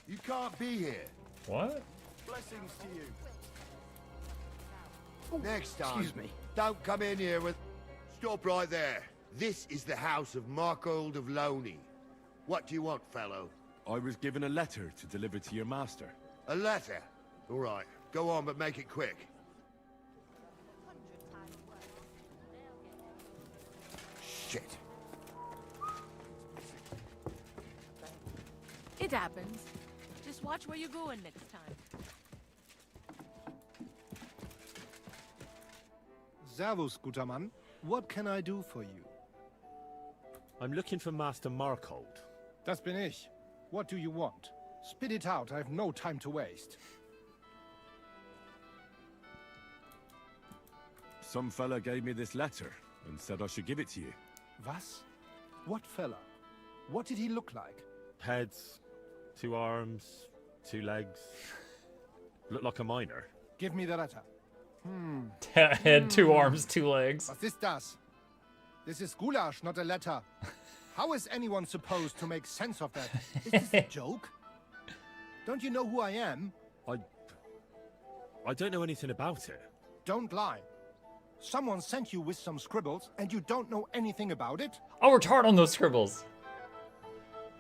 You can't be here. What? Blessings to you. Next time, Excuse me. don't come in here with... Stop right there. This is the house of Markhold of Loney. What do you want, fellow? I was given a letter to deliver to your master. A letter? All right, go on, but make it quick. Shit. It happens. Just watch where you're going next time. Servus, guter Mann. What can I do for you? I'm looking for Master Markhold. Das bin ich. What do you want? Spit it out. I have no time to waste. Some fella gave me this letter and said I should give it to you. Was? What fella? What did he look like? Heads, 2 arms, 2 legs. Looked like a miner. Give me the letter. Head, 2 arms, 2 legs. Was ist das? This is goulash, not a letter. How is anyone supposed to make sense of that? Is this a joke? Don't you know who I am? I don't know anything about it. Don't lie. Someone sent you with some scribbles, and you don't know anything about it? Oh, we're hard on those scribbles.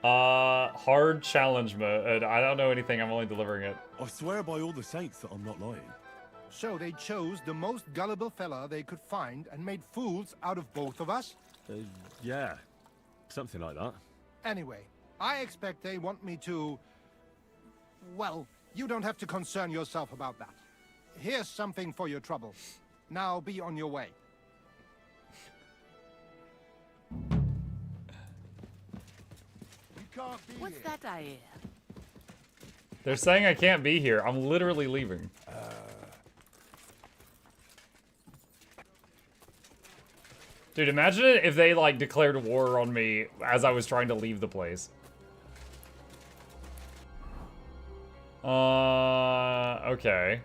Hard challenge mode. I don't know anything. I'm only delivering it. I swear by all the saints that I'm not lying. So they chose the most gullible fella they could find and made fools out of both of us? Yeah, something like that. Anyway, I expect they want me to... Well, you don't have to concern yourself about that. Here's something for your trouble. Now be on your way. What's that I hear? They're saying I can't be here. I'm literally leaving. Dude, imagine it if they, like, declared war on me as I was trying to leave the place. Okay.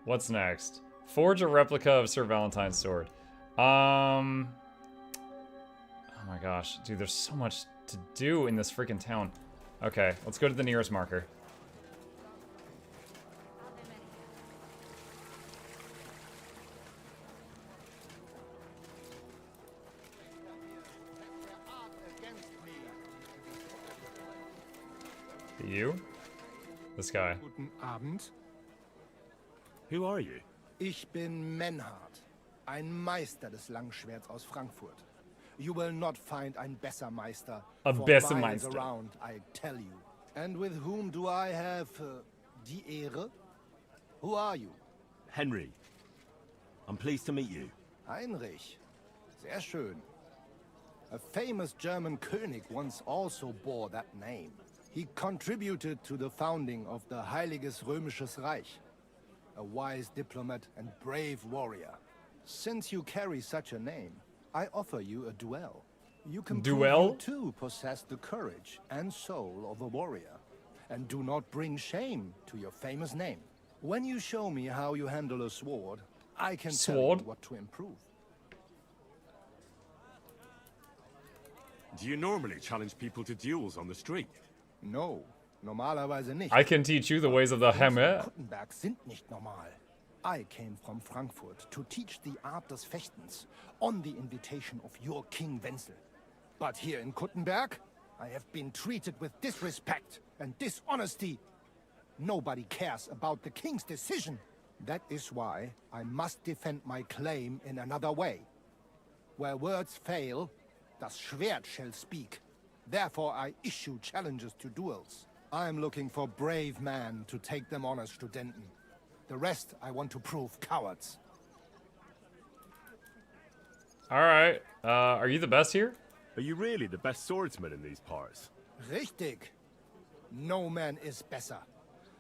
What's next? Forge a replica of Sir Valentine's sword. Oh my gosh. Dude, there's so much to do in this freaking town. Okay, let's go to the nearest marker. You? This guy. Guten Abend. Who are you? Ich bin Menhard, ein Meister des Langschwerts aus Frankfurt. You will not find ein besser Meister for miles Meister around, I tell you. And with whom do I have die Ehre? Who are you? Henry. I'm pleased to meet you. Heinrich. Sehr schön. A famous German König once also bore that name. He contributed to the founding of the Heiliges Römisches Reich. A wise diplomat and brave warrior. Since you carry such a name, I offer you a duel. You can prove you too possess the courage and soul of a warrior. And do not bring shame to your famous name. When you show me how you handle a sword, I can tell you what to improve. Do you normally challenge people to duels on the street? No, normalerweise nicht. I can teach you the ways of the Hammer. Kuttenberg sind nicht normal. I came from Frankfurt to teach the art des Fechtens on the invitation of your King Wenzel. But here in Kuttenberg, I have been treated with disrespect and dishonesty. Nobody cares about the king's decision. That is why I must defend my claim in another way. Where words fail, das Schwert shall speak. Therefore I issue challenges to duels. I am looking for brave men to take them on as Studenten. The rest I want to prove cowards. Alright, are you the best here? Are you really the best swordsman in these parts? Richtig. No man is better.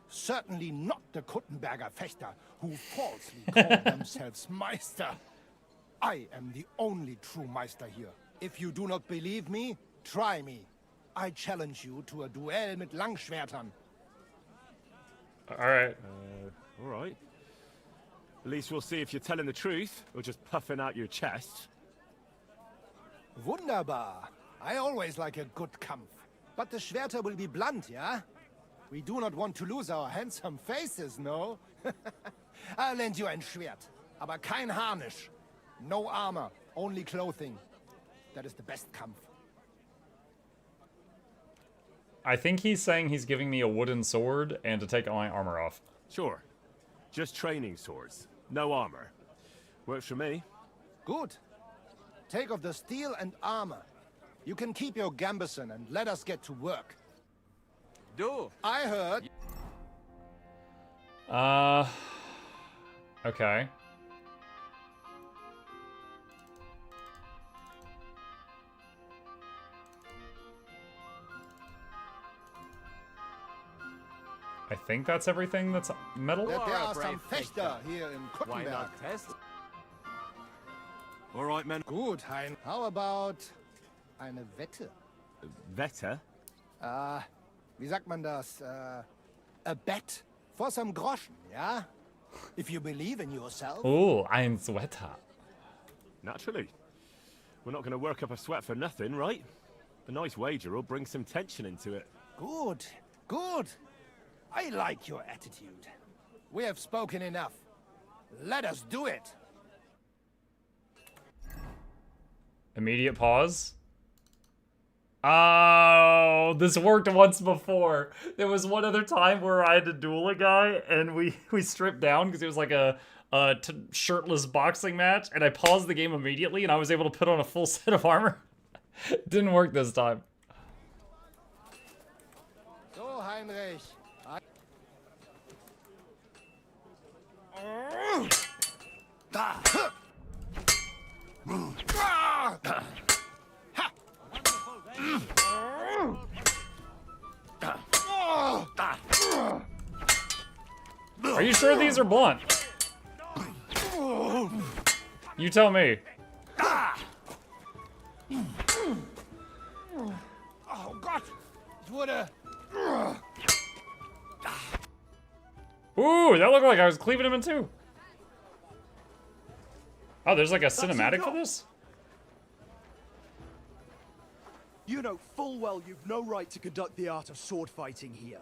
Certainly not the Kuttenberger Fechter, who falsely call themselves Meister. I am the only true Meister here. If you do not believe me, try me. I challenge you to a duel mit Langschwertern. Alright. Alright. At least we'll see if you're telling the truth, or just puffing out your chest. Wunderbar. I always like a good Kampf. But the Schwerter will be blunt, yeah? We do not want to lose our handsome faces, no? I'll lend you ein Schwert, aber kein Harnisch. No armor, only clothing. That is the best Kampf. I think he's saying he's giving me a wooden sword and to take all my armor off. Sure. Just training swords. No armor. Works for me. Good. Take off the steel and armor. You can keep your gambeson and let us get to work. Do. I heard... Okay. I think that's everything that's metal. There are some Fechter here in Kuttenberg. Why not test? All right, men. Good, Hein. How about eine Wette? Wette? Wie sagt man das? A bet for some groschen, yeah? If you believe in yourself. Oh, ein Sweater. Naturally. We're not going to work up a sweat for nothing, right? A nice wager will bring some tension into it. Good, good. I like your attitude. We have spoken enough. Let us do it. Immediate pause. Oh, this worked once before. There was one other time where I had to duel a guy, and we stripped down because it was like a shirtless boxing match, and I paused the game immediately, and I was able to put on a full set of armor. Didn't work this time. So, Heinrich. Are you sure these are blunt? You tell me. Oh Gott! Ich wurde... Ooh, that looked like I was cleaving him in two. Oh, there's like a cinematic for this? You know full well you've no right to conduct the art of sword fighting here.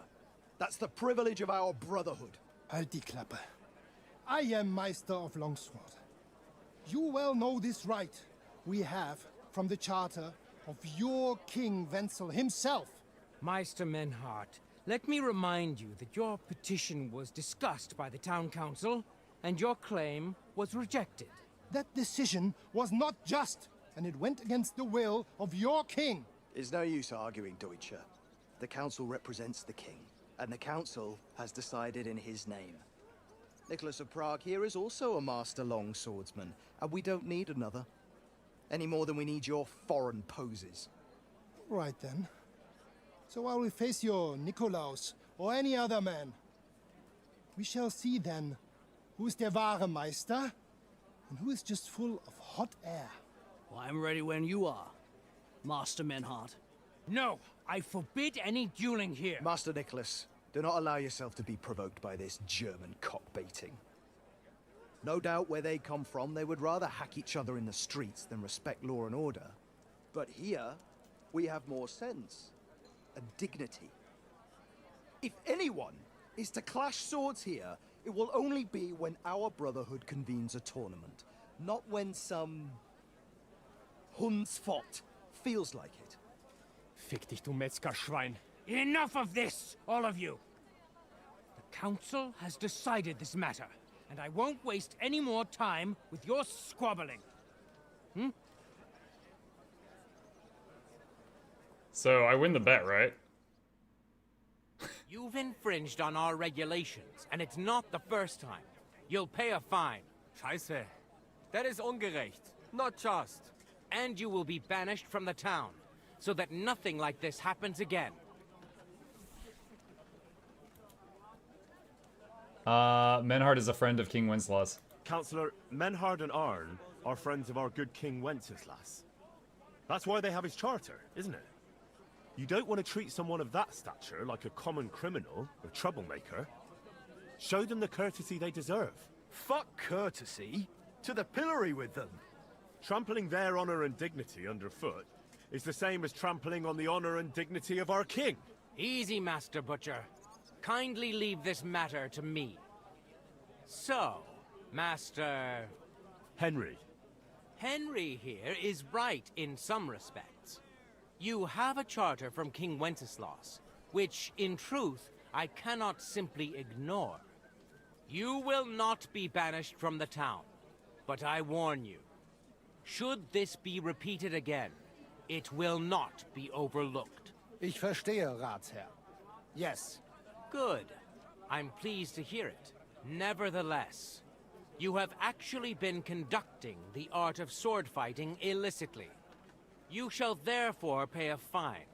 That's the privilege of our brotherhood. Halt die Klappe. I am Meister of Longsword. You well know this right we have from the charter of your King Wenzel himself. Meister Menhart, let me remind you that your petition was discussed by the town council, and your claim was rejected. That decision was not just, and it went against the will of your king. It's no use arguing, Deutscher. The council represents the king, and the council has decided in his name. Nicholas of Prague here is also a master longswordsman, and we don't need another. Any more than we need your foreign poses. Right then. So while we face your Nikolaus, or any other man, we shall see then who is der wahre Meister, and who is just full of hot air. Well, I'm ready when you are, Master Menhart. No, I forbid any dueling here. Master Nicholas, do not allow yourself to be provoked by this German cock-baiting. No doubt where they come from, they would rather hack each other in the streets than respect law and order. But here, we have more sense and dignity. If anyone is to clash swords here, it will only be when our brotherhood convenes a tournament, not when some Hundsfott feels like it. Fick dich, du Metzgerschwein. Enough of this, all of you. The council has decided this matter, and I won't waste any more time with your squabbling. So I win the bet, right? You've infringed on our regulations, and it's not the first time. You'll pay a fine. Scheiße. That is ungerecht. Not just. And you will be banished from the town, so that nothing like this happens again. Menhart is a friend of King Wenceslas. Councillor, Menhard and Arn are friends of our good King Wenceslas. That's why they have his charter, isn't it? You don't want to treat someone of that stature like a common criminal or troublemaker. Show them the courtesy they deserve. Fuck courtesy. To the pillory with them. Trampling their honor and dignity underfoot is the same as trampling on the honor and dignity of our king. Easy, Master Butcher. Kindly leave this matter to me. So, Master... Henry. Henry here is right in some respects. You have a charter from King Wenceslas, which, in truth, I cannot simply ignore. You will not be banished from the town, but I warn you, should this be repeated again, it will not be overlooked. Ich verstehe, Ratsherr. Yes. Good. I'm pleased to hear it. Nevertheless, you have actually been conducting the art of sword fighting illicitly. You shall therefore pay a fine,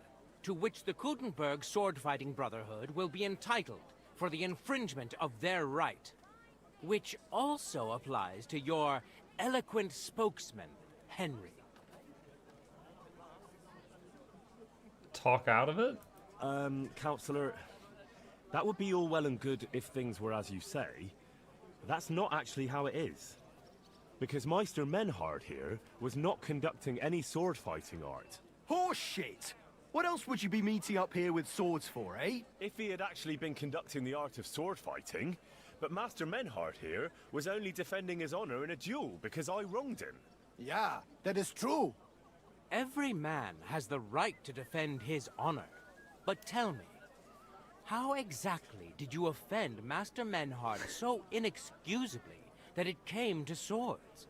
to which the Kutenberg sword-fighting brotherhood will be entitled for the infringement of their right, which also applies to your eloquent spokesman, Henry. Talk out of it? Councillor, that would be all well and good if things were as you say, but that's not actually how it is. Because Meister Menhard here was not conducting any sword-fighting art. Horseshit! What else would you be meeting up here with swords for, eh? If he had actually been conducting the art of sword-fighting, but Master Menhard here was only defending his honor in a duel because I wronged him. Yeah, that is true. Every man has the right to defend his honor. But tell me, how exactly did you offend Master Menhard so inexcusably that it came to swords?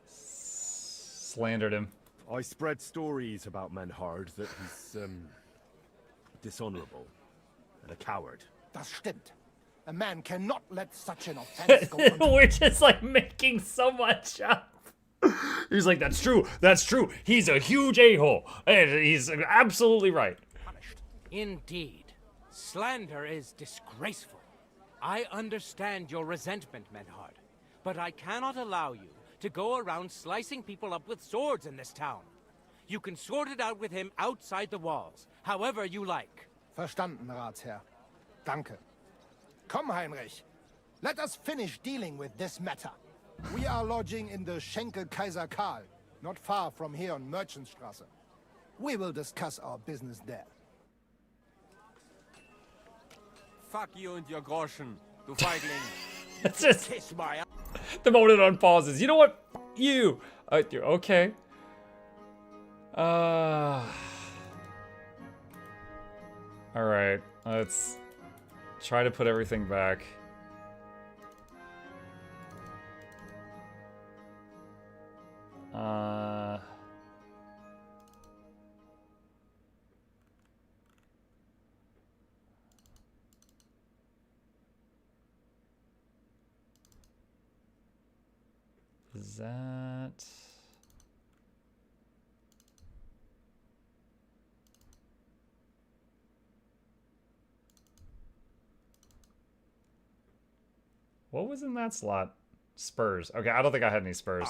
Slandered him. I spread stories about Menhard that he's, dishonorable and a coward. Das stimmt. A man cannot let such an offense go on. We're just like making so much up. He's like, that's true, that's true. He's a huge a-hole. And he's absolutely right. Indeed. Slander is disgraceful. I understand your resentment, Menhard, but I cannot allow you to go around slicing people up with swords in this town. You can sort it out with him outside the walls, however you like. Verstanden, Ratsherr. Danke. Komm, Heinrich. Let us finish dealing with this matter. We are lodging in the Schenkel Kaiser Karl, not far from here on Merchantstrasse. We will discuss our business there. Fuck you and your Groschen, du Feigling. It's just kiss my ass. the moment it unpauses. You know what? You. Okay. All right. Let's try to put everything back. Is that... What was in that slot? Spurs. Okay, I don't think I had any spurs.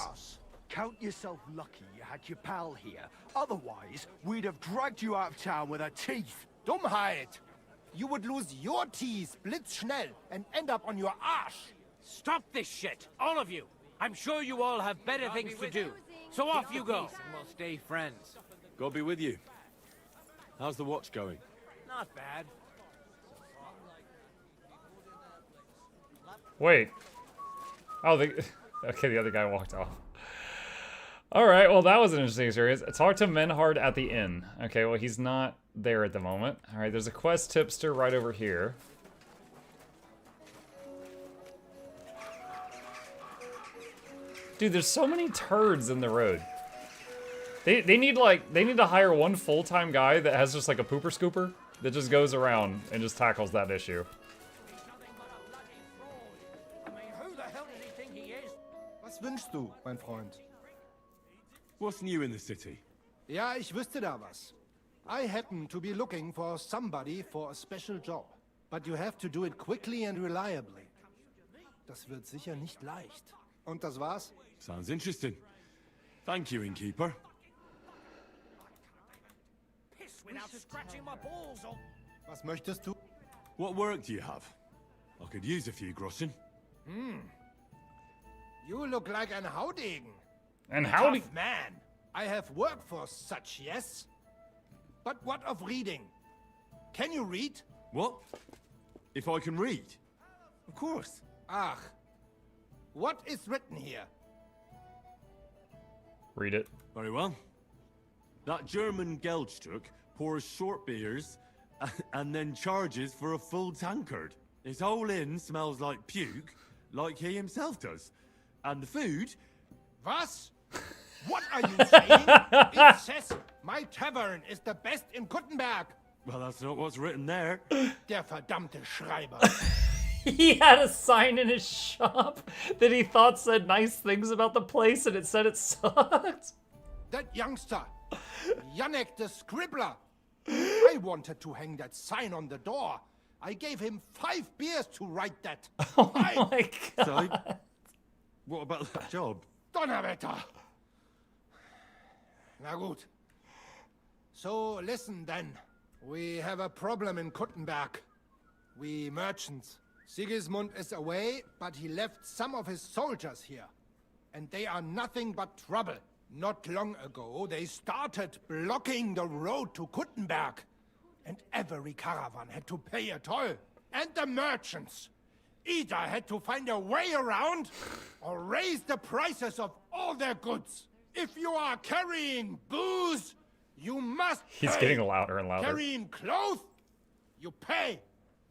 Count yourself lucky you had your pal here. Otherwise, we'd have dragged you out of town with our teeth. Dummheit! You would lose your teeth blitzschnell and end up on your arse. Stop this shit, all of you. I'm sure you all have better things to do. So off you go, and we'll stay friends. God be with you. How's the watch going? Not bad. Wait. Oh, okay, the other guy walked off. Alright, well that was an interesting experience. Talk to Menhard at the inn. Okay, well he's not there at the moment. Alright, there's a quest tipster right over here. Dude, there's so many turds in the road. They need to hire one full-time guy that has just like a pooper scooper that just goes around and just tackles that issue. Was wünschst du, mein Freund? What's new in the city? Ja, ich wüsste da was. I happen to be looking for somebody for a special job. But you have to do it quickly and reliably. Das wird sicher nicht leicht. Und das war's? Sounds interesting. Thank you, innkeeper. Piss without scratching my balls off. Was möchtest du? What work do you have? I could use a few groschen. You look like an Haudegen. And howdy. Tough man. I have work for such, yes? But what of reading? Can you read? What? If I can read? Of course. Ach. What is written here? Read it. Very well. That German Geldstück pours short beers and then charges for a full tankard. His whole inn smells like puke, like he himself does. And the food... Was? What are you saying? It says my tavern is the best in Kuttenberg. Well, that's not what's written there. Der verdammte Schreiber. He had a sign in his shop that he thought said nice things about the place, and it said it sucked. That youngster, Yannick the Scribbler. I wanted to hang that sign on the door. I gave him 5 beers to write that. Oh my god. So, what about that job? Donnerwetter. Na gut. So, listen then. We have a problem in Kuttenberg. We merchants. Sigismund is away, but he left some of his soldiers here. And they are nothing but trouble. Not long ago, they started blocking the road to Kuttenberg. And every caravan had to pay a toll. And the merchants. Either had to find a way around or raise the prices of all their goods. If you are carrying booze, you must pay. He's getting louder and louder. Carrying clothes, you pay.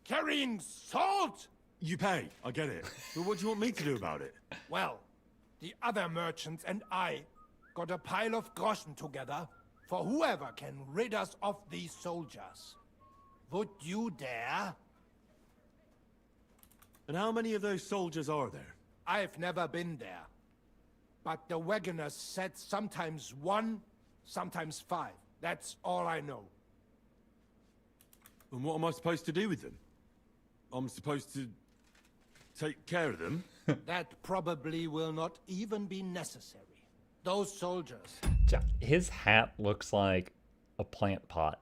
Carrying salt, you pay. I get it. But what do you want me to do about it? Well, the other merchants and I got a pile of groschen together for whoever can rid us of these soldiers. Would you dare? And how many of those soldiers are there? I've never been there. But the wagoners said sometimes 1, sometimes 5. That's all I know. And what am I supposed to do with them? I'm supposed to take care of them? That probably will not even be necessary. Those soldiers... His hat looks like a plant pot.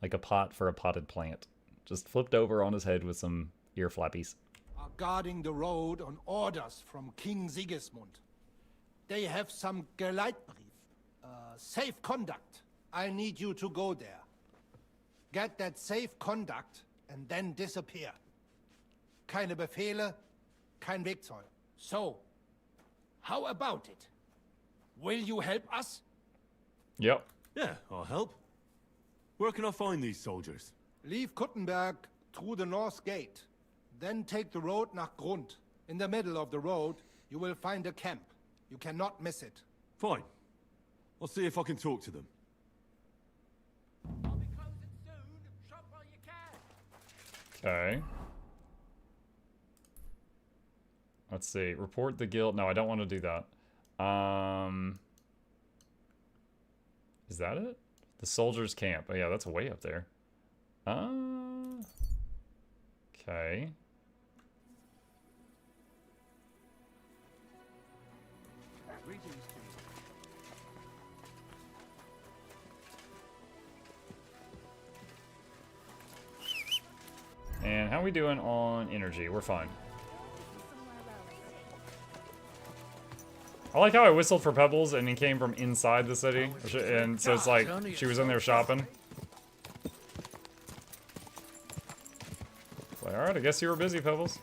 Like a pot for a potted plant. Just flipped over on his head with some ear flappies. ...are guarding the road on orders from King Sigismund. They have some Geleitbrief. Safe conduct. I need you to go there. Get that safe conduct and then disappear. Keine Befehle, kein Wegzoll. So, how about it? Will you help us? Yep. Yeah, I'll help. Where can I find these soldiers? Leave Kuttenberg through the north gate. Then take the road nach Grund. In the middle of the road, you will find a camp. You cannot miss it. Fine. I'll see if I can talk to them. I'll be closing soon. Shop while you can. Okay. Let's see. Report the guild. No, I don't want to do that. Is that it? The soldiers' camp. Oh yeah, that's way up there. Okay. And how are we doing on energy? We're fine. I like how I whistled for Pebbles and he came from inside the city. And so it's like she was in there shopping. It's like, alright, I guess you were busy, Pebbles.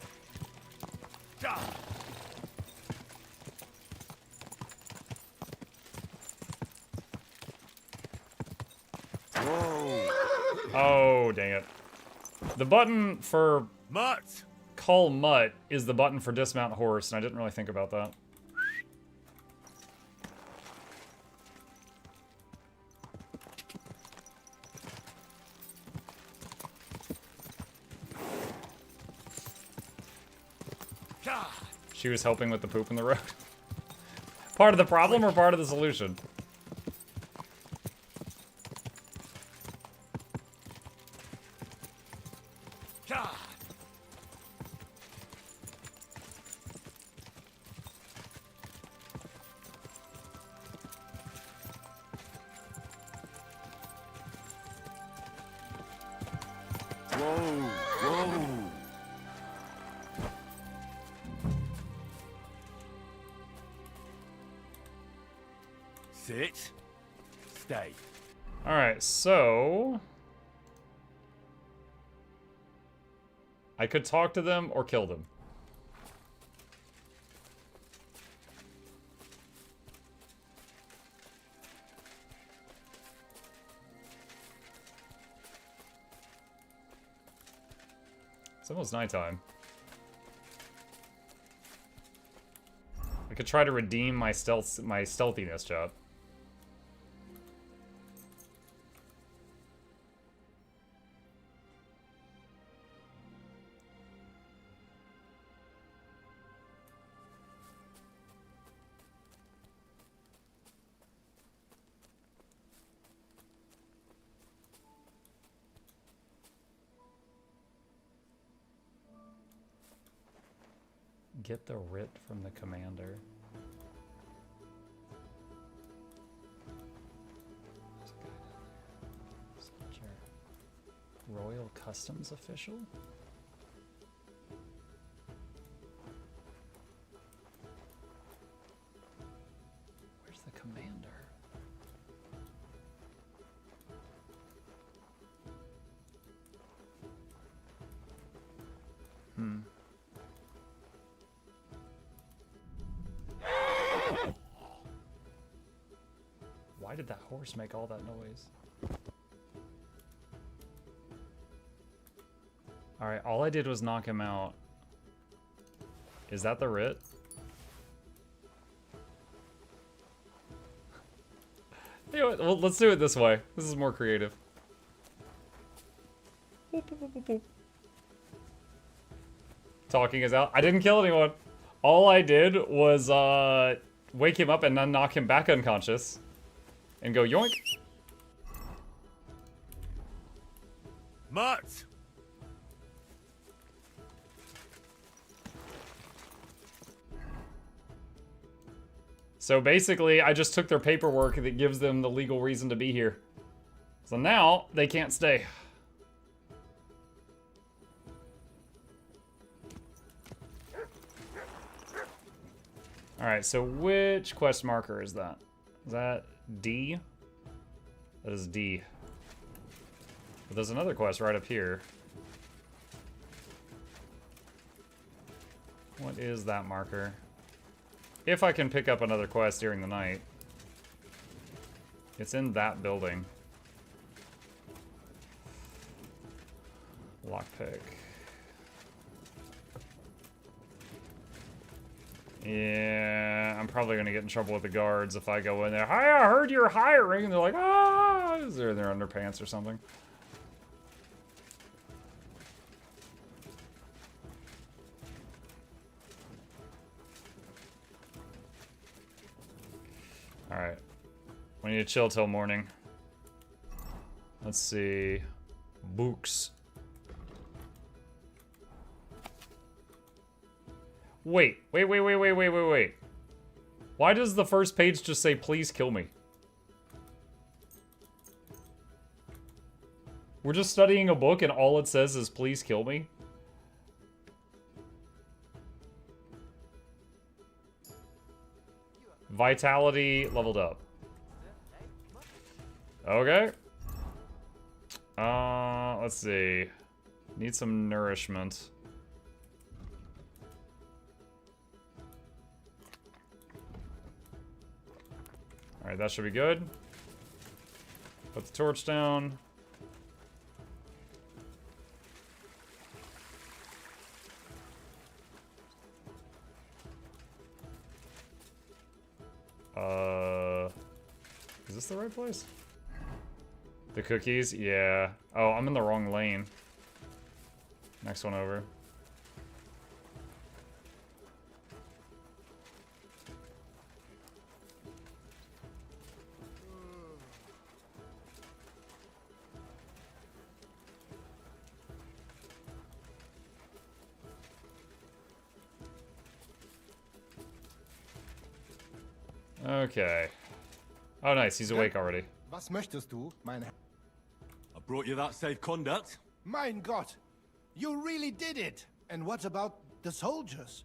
Whoa. Oh, dang it. The button for Mutt. Call Mutt is the button for dismount horse, and I didn't really think about that. She was helping with the poop in the road. Part of the problem or part of the solution? Sit. Stay. Alright, so... I could talk to them or kill them. It's almost nighttime. I could try to redeem my stealthiness job. Get the writ from the commander. Soldier. Royal Customs official? Where's the commander? Why did that horse make all that noise? Alright, all I did was knock him out. Is that the writ? You know what? Well, let's do it this way. This is more creative. Talking is out. I didn't kill anyone. All I did was wake him up and then knock him back unconscious. And go yoink. Mutt! So basically, I just took their paperwork that gives them the legal reason to be here. So now, they can't stay. Alright, so which quest marker is that? Is that D? That is D. But there's another quest right up here. What is that marker? If I can pick up another quest during the night. It's in that building. Lockpick. Yeah, I'm probably gonna get in trouble with the guards if I go in there. Hi, I heard you're hiring. And they're like, ah, they're in their underpants or something. Alright. We need to chill till morning. Let's see. Books. Wait. Why does the first page just say, please kill me? We're just studying a book and all it says is, please kill me? Vitality leveled up. Okay. Let's see. Need some nourishment. Alright, that should be good. Put the torch down. Is this the right place? The cookies? Yeah. Oh, I'm in the wrong lane. Next one over. Okay. Oh, nice. He's awake already. Was möchtest du, mein Herr? I brought you that safe conduct. Mein Gott! You really did it! And what about the soldiers?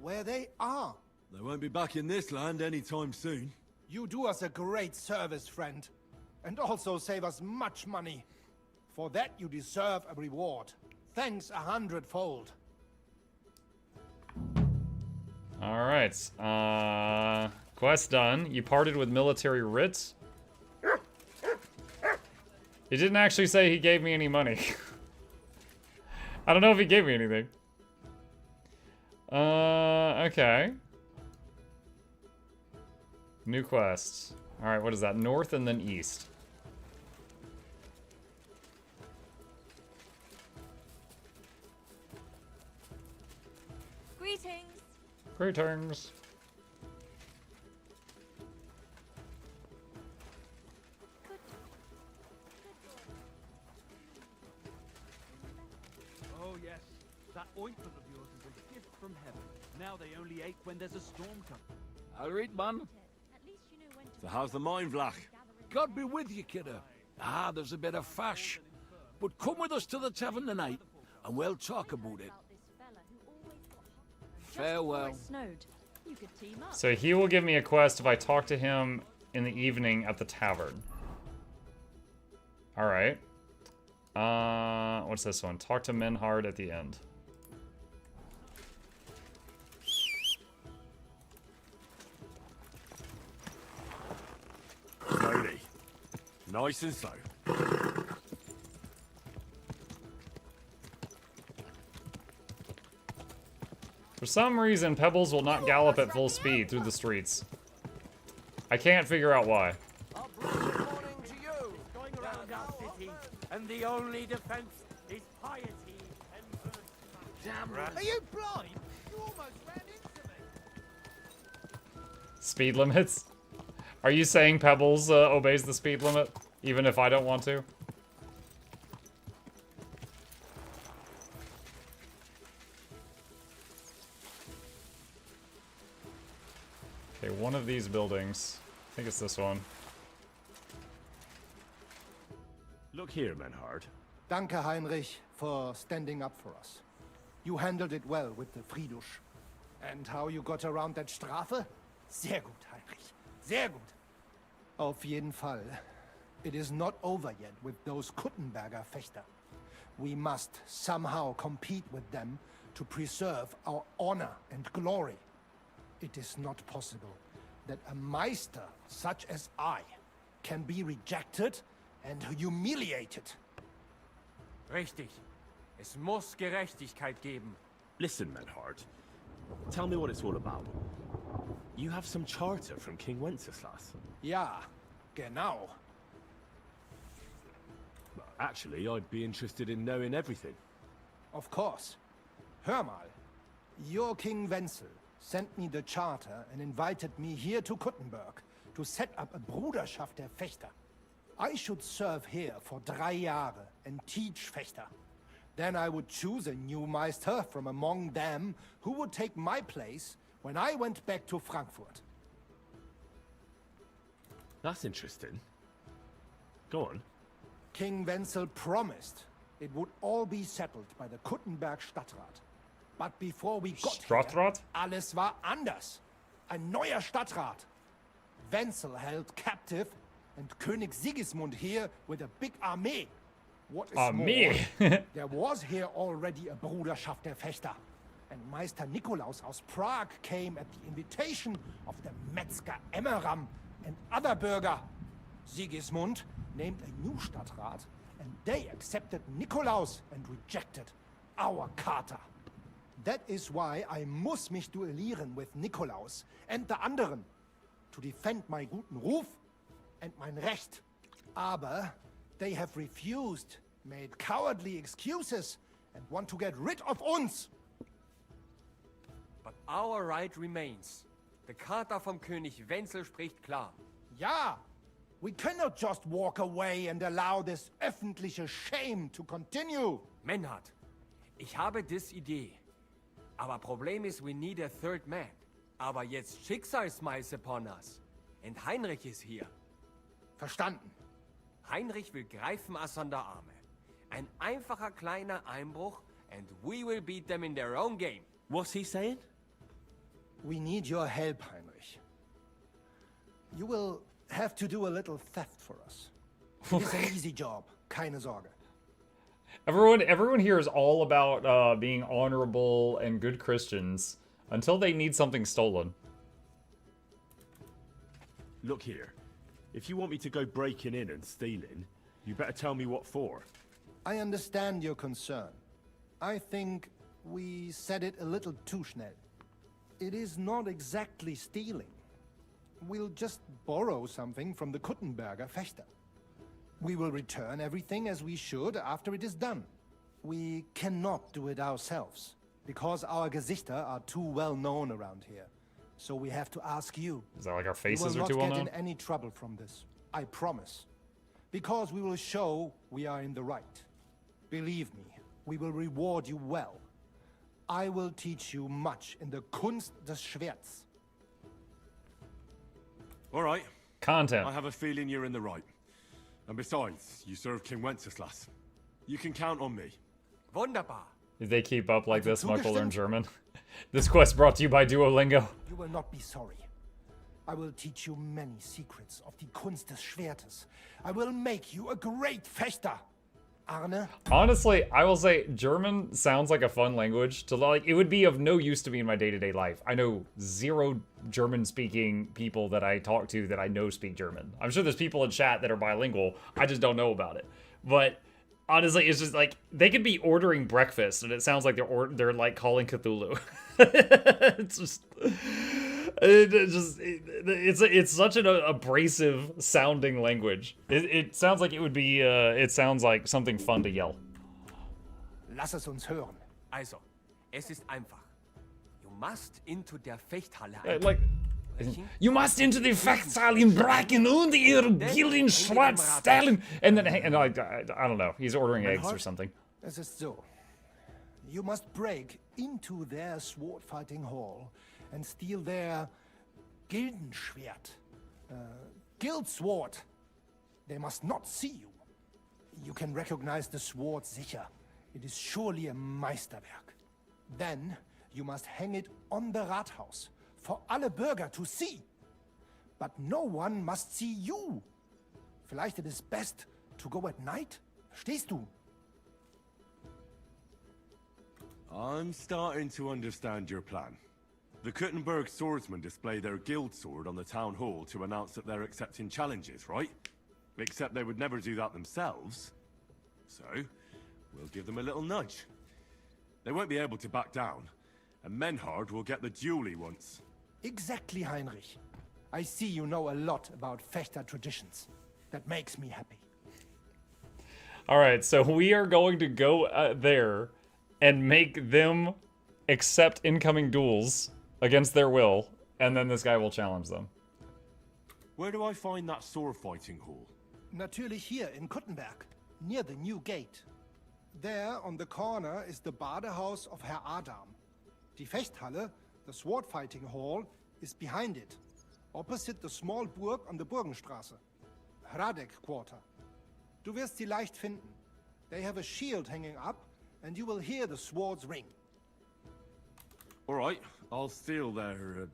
Where they are? They won't be back in this land anytime soon. You do us a great service, friend. And also save us much money. For that you deserve a reward. Thanks 100-fold. Alright. Quest done. You parted with military writs. He didn't actually say he gave me any money. I don't know if he gave me anything. Okay. New quests. Alright, what is that? North and then east. Greetings. Greetings. Oh yes, that ointment of yours is a gift from heaven. Now they only ache when there's a storm coming. I'll read, man. So how's the mine, Vlach? God be with you, kiddo. Ah, there's a bit of fash. But come with us to the tavern tonight, and we'll talk about it. Farewell. So he will give me a quest if I talk to him in the evening at the tavern. Alright. What's this one? Talk to Menhard at the end. So Nice and slow. For some reason, Pebbles will not gallop at full speed through the streets. I can't figure out why. And the only defense is piety and virtue. Damn right. Are you blind? You almost ran into me. Speed limits? Are you saying Pebbles obeys the speed limit, even if I don't want to? Okay, one of these buildings. I think it's this one. Look here, Menhard. Danke, Heinrich, for standing up for us. You handled it well with the Friedusch. And how you got around that Strafe? Sehr gut, Heinrich. Sehr gut. Auf jeden Fall. It is not over yet with those Kuttenberger Fechter. We must somehow compete with them to preserve our honor and glory. It is not possible that a Meister such as I can be rejected and humiliated. Richtig. Es muss Gerechtigkeit geben. Listen, Menhard. Tell me what it's all about. You have some charter from King Wenceslas. Ja, genau. Actually, I'd be interested in knowing everything. Of course. Hör mal. Your King Wenzel sent me the charter and invited me here to Kuttenberg to set up a Bruderschaft der Fechter. I should serve here for 3 Jahre and teach Fechter. Then I would choose a new Meister from among them who would take my place when I went back to Frankfurt. That's interesting. Go on. King Wenzel promised it would all be settled by the Kuttenberg Stadtrat. But before we got here, alles war anders. Ein neuer Stadtrat. Wenzel held captive and König Sigismund here with a big army. What is more, there was here already a Bruderschaft der Fechter. And Meister Nikolaus aus Prague came at the invitation of the Metzger Emmeram and other Bürger. Sigismund named a new Stadtrat, and they accepted Nikolaus and rejected our Charta. That is why I muss mich duellieren with Nikolaus and the anderen, to defend my guten Ruf and mein Recht. Aber they have refused, made cowardly excuses, and want to get rid of uns. But our right remains. The Charta vom König Wenzel spricht klar. Ja, we cannot just walk away and allow this öffentliche shame to continue. Menhard, ich habe dis Idee. Aber Problem ist, we need a third man. Aber jetzt Schicksalsschmeiß upon us. And Heinrich ist hier. Verstanden. Heinrich will greifen us an der Arme. Ein einfacher kleiner Einbruch and we will beat them in their own game. What's he saying? We need your help, Heinrich. You will have to do a little theft for us. It's an easy job, keine Sorge. Everyone here is all about being honorable and good Christians until they need something stolen. Look here. If you want me to go breaking in and stealing, you better tell me what for. I understand your concern. I think we said it a little too schnell. It is not exactly stealing. We'll just borrow something from the Kuttenberger Fechter. We will return everything as we should after it is done. We cannot do it ourselves, because our Gesichter are too well known around here. So we have to ask you. Is that like our faces are too well known? We will not get in any trouble from this, I promise. Because we will show we are in the right. Believe me, we will reward you well. I will teach you much in the Kunst des Schwerts. All right. Content. I have a feeling you're in the right. And besides, you serve King Wenceslas. You can count on me. Wunderbar. If they keep up like this, Muck will learn German. This quest brought to you by Duolingo. You will not be sorry. I will teach you many secrets of the Kunst des Schwertes. I will make you a great Fechter. Arne? Honestly, I will say German sounds like a fun language to like. It would be of no use to me in my day-to-day life. I know 0 German-speaking people that I talk to that I know speak German. I'm sure there's people in chat that are bilingual. I just don't know about it. But honestly, it's just like they could be ordering breakfast, and it sounds like they're like calling Cthulhu. It's just. It's such an abrasive sounding language. It sounds like it would be. It sounds like something fun to yell. Lass es uns hören. Also, es ist einfach. You must into der Fechthalle. Like, you must into the Fechthalle in Bracken und ihr Gilden Schwarzstellen. And then, I don't know. He's ordering eggs or something. Es ist so. You must break into their sword fighting hall and steal their Gildenschwert, guild sword. They must not see you. You can recognize the sword sicher. It is surely a Meisterwerk. Then you must hang it on the Rathaus for alle Bürger to see. But no one must see you. Vielleicht it is best to go at night. Verstehst du? I'm starting to understand your plan. The Kuttenberg swordsmen display their guild sword on the town hall to announce that they're accepting challenges, right? Except they would never do that themselves. So, we'll give them a little nudge. They won't be able to back down, and Menhard will get the duel he wants. Exactly, Heinrich. I see you know a lot about Fechter traditions. That makes me happy. Alright, so we are going to go there and make them accept incoming duels against their will, and then this guy will challenge them. Where do I find that sword fighting hall? Natürlich hier in Kuttenberg, near the new gate. There, on the corner, is the Badehaus of Herr Adam. Die Fechthalle, the sword fighting hall, is behind it, opposite the small Burg on the Burgenstraße. Hradek Quarter. Du wirst sie leicht finden. They have a shield hanging up, and you will hear the swords ring. Alright, I'll steal their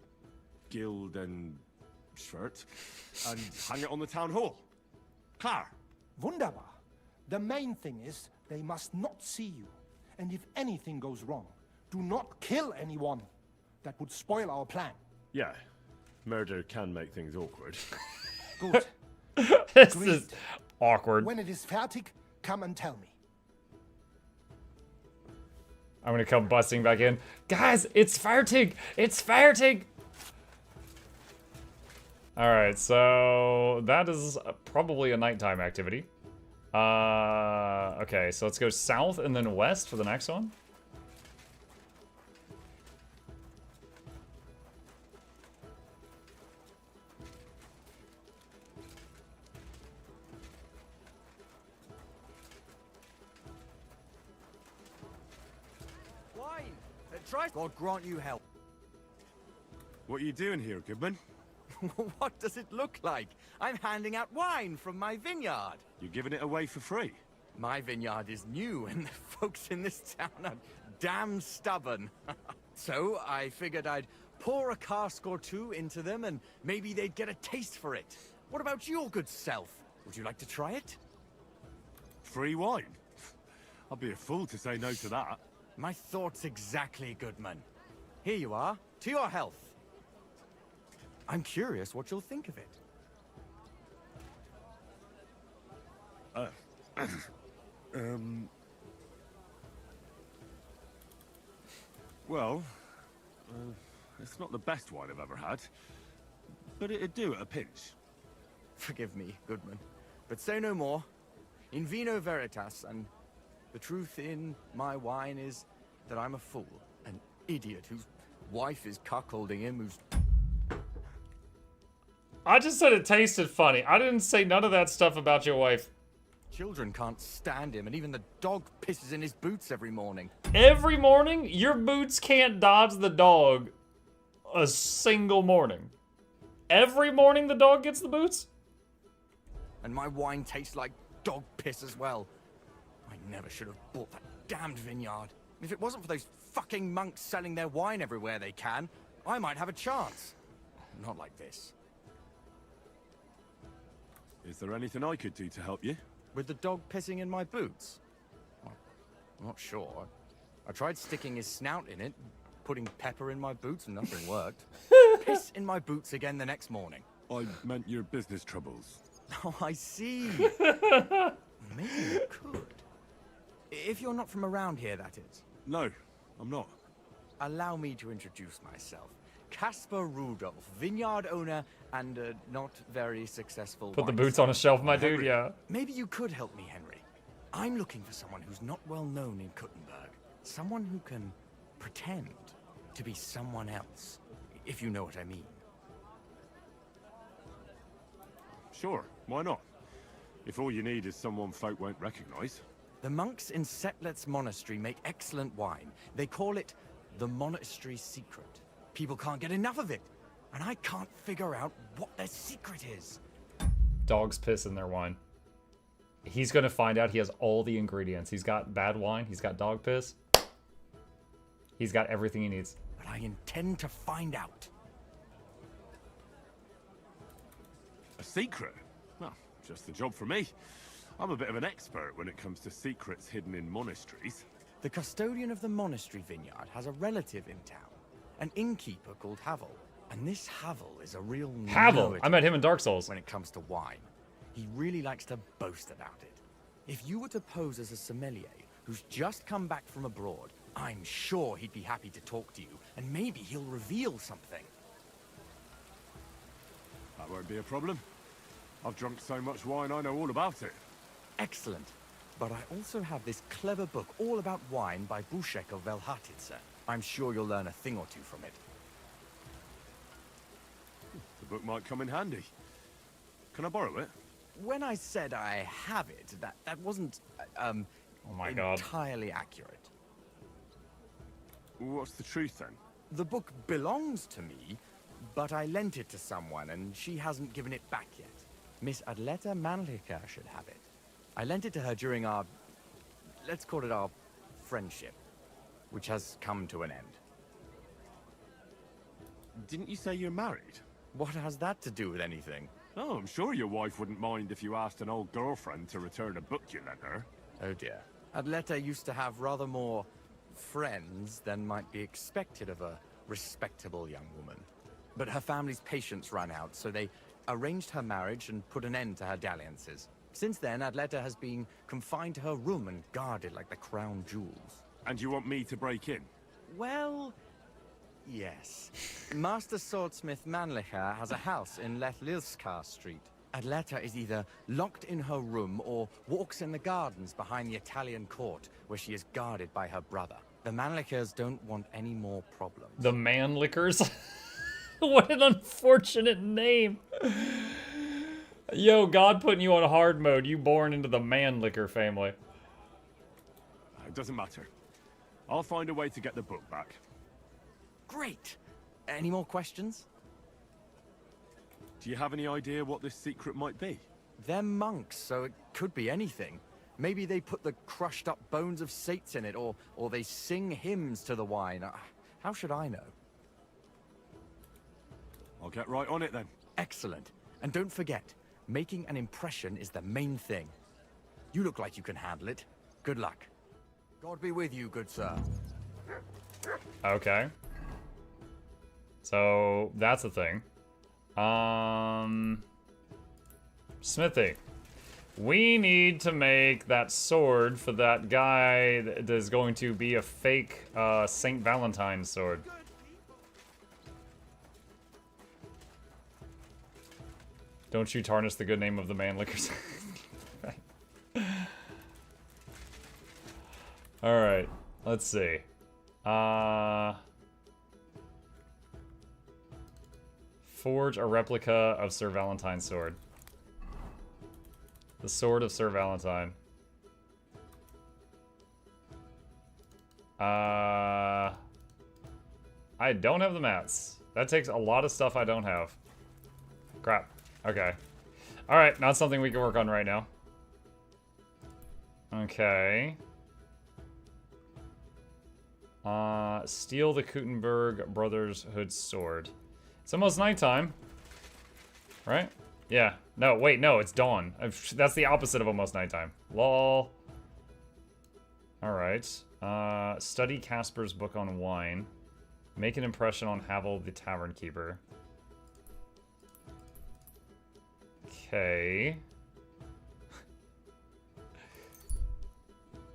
guild and shirt and hang it on the town hall. Klar. Wunderbar. The main thing is they must not see you. And if anything goes wrong, do not kill anyone. That would spoil our plan. Yeah, murder can make things awkward. Good. This is awkward. When it is fertig, come and tell me. I'm gonna come busting back in. Guys, it's fertig! It's fertig! Alright, so that is probably a nighttime activity. Okay, so let's go south and then west for the next one. God grant you help. What are you doing here, Goodman? What does it look like? I'm handing out wine from my vineyard. You're giving it away for free? My vineyard is new, and the folks in this town are damn stubborn. So I figured I'd pour a cask or two into them, and maybe they'd get a taste for it. What about your good self? Would you like to try it? Free wine? I'd be a fool to say no to that. My thoughts exactly, Goodman. Here you are, to your health. I'm curious what you'll think of it. Well, it's not the best wine I've ever had, but it'd do at a pinch. Forgive me, Goodman, but say no more. In vino veritas, and the truth in my wine is that I'm a fool, an idiot whose wife is cuckolding him, who's... I just said it tasted funny. I didn't say none of that stuff about your wife. Children can't stand him, and even the dog pisses in his boots every morning. Every morning? Your boots can't dodge the dog a single morning. Every morning the dog gets the boots? And my wine tastes like dog piss as well. I never should have bought that damned vineyard. If it wasn't for those fucking monks selling their wine everywhere they can, I might have a chance. Not like this. Is there anything I could do to help you? With the dog pissing in my boots? Well, I'm not sure. I tried sticking his snout in it, putting pepper in my boots, and nothing worked. Piss in my boots again the next morning. I meant your business troubles. Oh, I see. Maybe you could. If you're not from around here, that is. No, I'm not. Allow me to introduce myself. Casper Rudolph, vineyard owner and a not very successful Put the wine boots on a seller. shelf, my dude, yeah. Maybe you could help me, Henry. I'm looking for someone who's not well known in Kuttenberg. Someone who can pretend to be someone else, if you know what I mean. Sure, why not? If all you need is someone folk won't recognize. The monks in Setlet's monastery make excellent wine. They call it the monastery secret. People can't get enough of it, and I can't figure out what their secret is. Dog's piss in their wine. He's gonna find out he has all the ingredients. He's got bad wine, he's got dog piss. He's got everything he needs. But I intend to find out. A secret? Well, just the job for me. I'm a bit of an expert when it comes to secrets hidden in monasteries. The custodian of the monastery vineyard has a relative in town, an innkeeper called Havel. And this Havel is a real Havel! I met him in Dark Souls. When it comes to wine. He really likes to boast about it. If you were to pose as a sommelier who's just come back from abroad, I'm sure he'd be happy to talk to you, and maybe he'll reveal something. That won't be a problem. I've drunk so much wine, I know all about it. Excellent. But I also have this clever book all about wine by Vashek of Velhatitsa. I'm sure you'll learn a thing or two from it. The book might come in handy. Can I borrow it? When I said I have it, that wasn't, oh my God, entirely accurate. What's the truth then? The book belongs to me, but I lent it to someone and she hasn't given it back yet. Miss Adleta Manliker should have it. I lent it to her during our, let's call it our friendship, which has come to an end. Didn't you say you're married? What has that to do with anything? Oh, I'm sure your wife wouldn't mind if you asked an old girlfriend to return a book you lent her. Oh dear. Adleta used to have rather more friends than might be expected of a respectable young woman. But her family's patience ran out, so they arranged her marriage and put an end to her dalliances. Since then, Adleta has been confined to her room and guarded like the crown jewels. And you want me to break in? Well, yes. Master Swordsmith Manlicher has a house in Lethlilskar Street. Adleta is either locked in her room or walks in the gardens behind the Italian court, where she is guarded by her brother. The Manlichers don't want any more problems. The Manlickers? What an unfortunate name. Yo, God putting you on hard mode. You born into the Manlicker family. It doesn't matter. I'll find a way to get the book back. Great. Any more questions? Do you have any idea what this secret might be? They're monks, so it could be anything. Maybe they put the crushed up bones of saints in it, or they sing hymns to the wine. How should I know? I'll get right on it then. Excellent. And don't forget, making an impression is the main thing. You look like you can handle it. Good luck. God be with you, good sir. Okay. So, that's the thing. Smithy. We need to make that sword for that guy that is going to be a fake St. Valentine's sword. Don't you tarnish the good name of the Manlickers. Alright, let's see. Forge a replica of Sir Valentine's sword. The sword of Sir Valentine. I don't have the mats. That takes a lot of stuff I don't have. Crap. Okay. Alright, not something we can work on right now. Okay. Steal the Kuttenberg Brotherhood sword. It's almost nighttime. Right? Yeah. No, wait, no, it's dawn. That's the opposite of almost nighttime. Lol. Alright. Study Casper's book on wine. Make an impression on Havel the Tavern Keeper. Okay.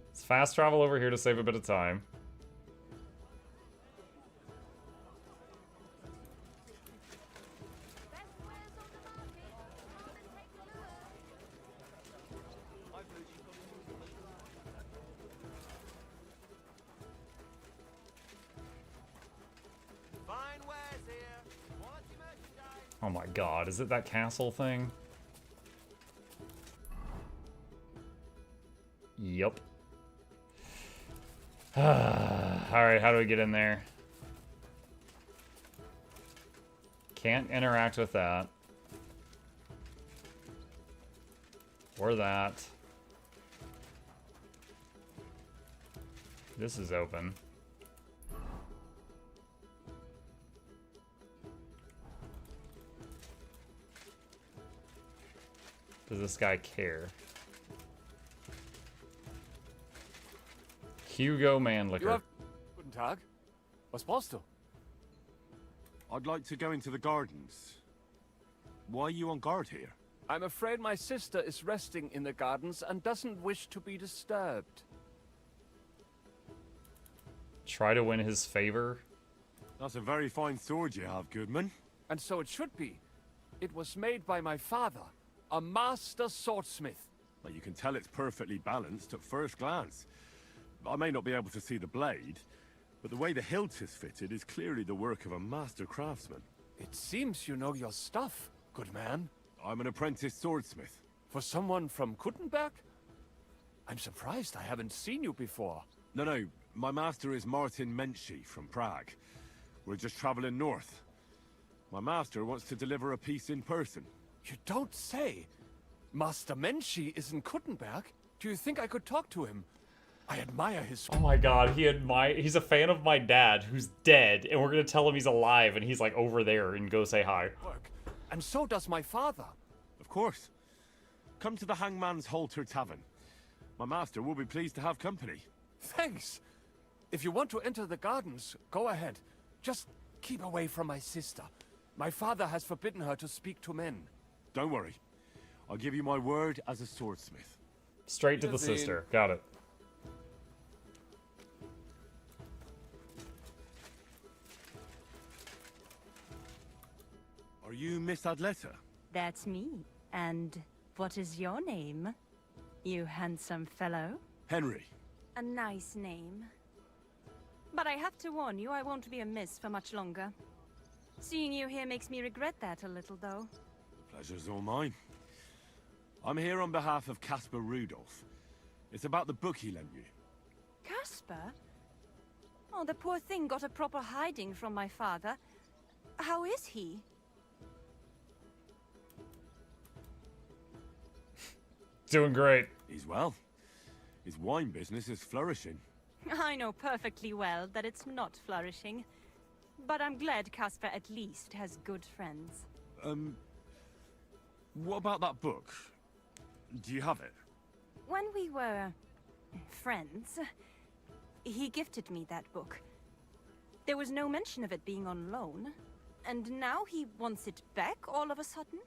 Let's fast travel over here to save a bit of time. Oh my god, is it that castle thing? Yup. Alright, how do we get in there? Can't interact with that. Or that. This is open. Does this guy care? Hugo Manlicker. Guten Tag. Was brauchst du? I'd like to go into the gardens. Why are you on guard here? I'm afraid my sister is resting in the gardens and doesn't wish to be disturbed. Try to win his favor? That's a very fine sword you have, Goodman. And so it should be. It was made by my father, a master swordsmith. Well, you can tell it's perfectly balanced at first glance. I may not be able to see the blade, but the way the hilt is fitted is clearly the work of a master craftsman. It seems you know your stuff, good man. I'm an apprentice swordsmith. For someone from Kuttenberg? I'm surprised I haven't seen you before. No, my master is Martin Menchi from Prague. We're just traveling north. My master wants to deliver a piece in person. You don't say. Master Menchi is in Kuttenberg? Do you think I could talk to him? I admire his... Oh my god, he's a fan of my dad, who's dead, and we're gonna tell him he's alive, and he's like over there, and go say hi. And so does my father. Of course. Come to the Hangman's Halter Tavern. My master will be pleased to have company. Thanks. If you want to enter the gardens, go ahead. Just keep away from my sister. My father has forbidden her to speak to men. Don't worry. I'll give you my word as a swordsmith. Straight to the sister. Got it. Are you Miss Adletta? That's me. And what is your name, you handsome fellow? Henry. A nice name. But I have to warn you, I won't be a miss for much longer. Seeing you here makes me regret that a little, though. Pleasure's all mine. I'm here on behalf of Caspar Rudolph. It's about the book he lent you. Caspar? Oh, the poor thing got a proper hiding from my father. How is he? Doing great. He's well. His wine business is flourishing. I know perfectly well that it's not flourishing. But I'm glad Caspar at least has good friends. What about that book? Do you have it? When we were... friends, he gifted me that book. There was no mention of it being on loan. And now he wants it back all of a sudden?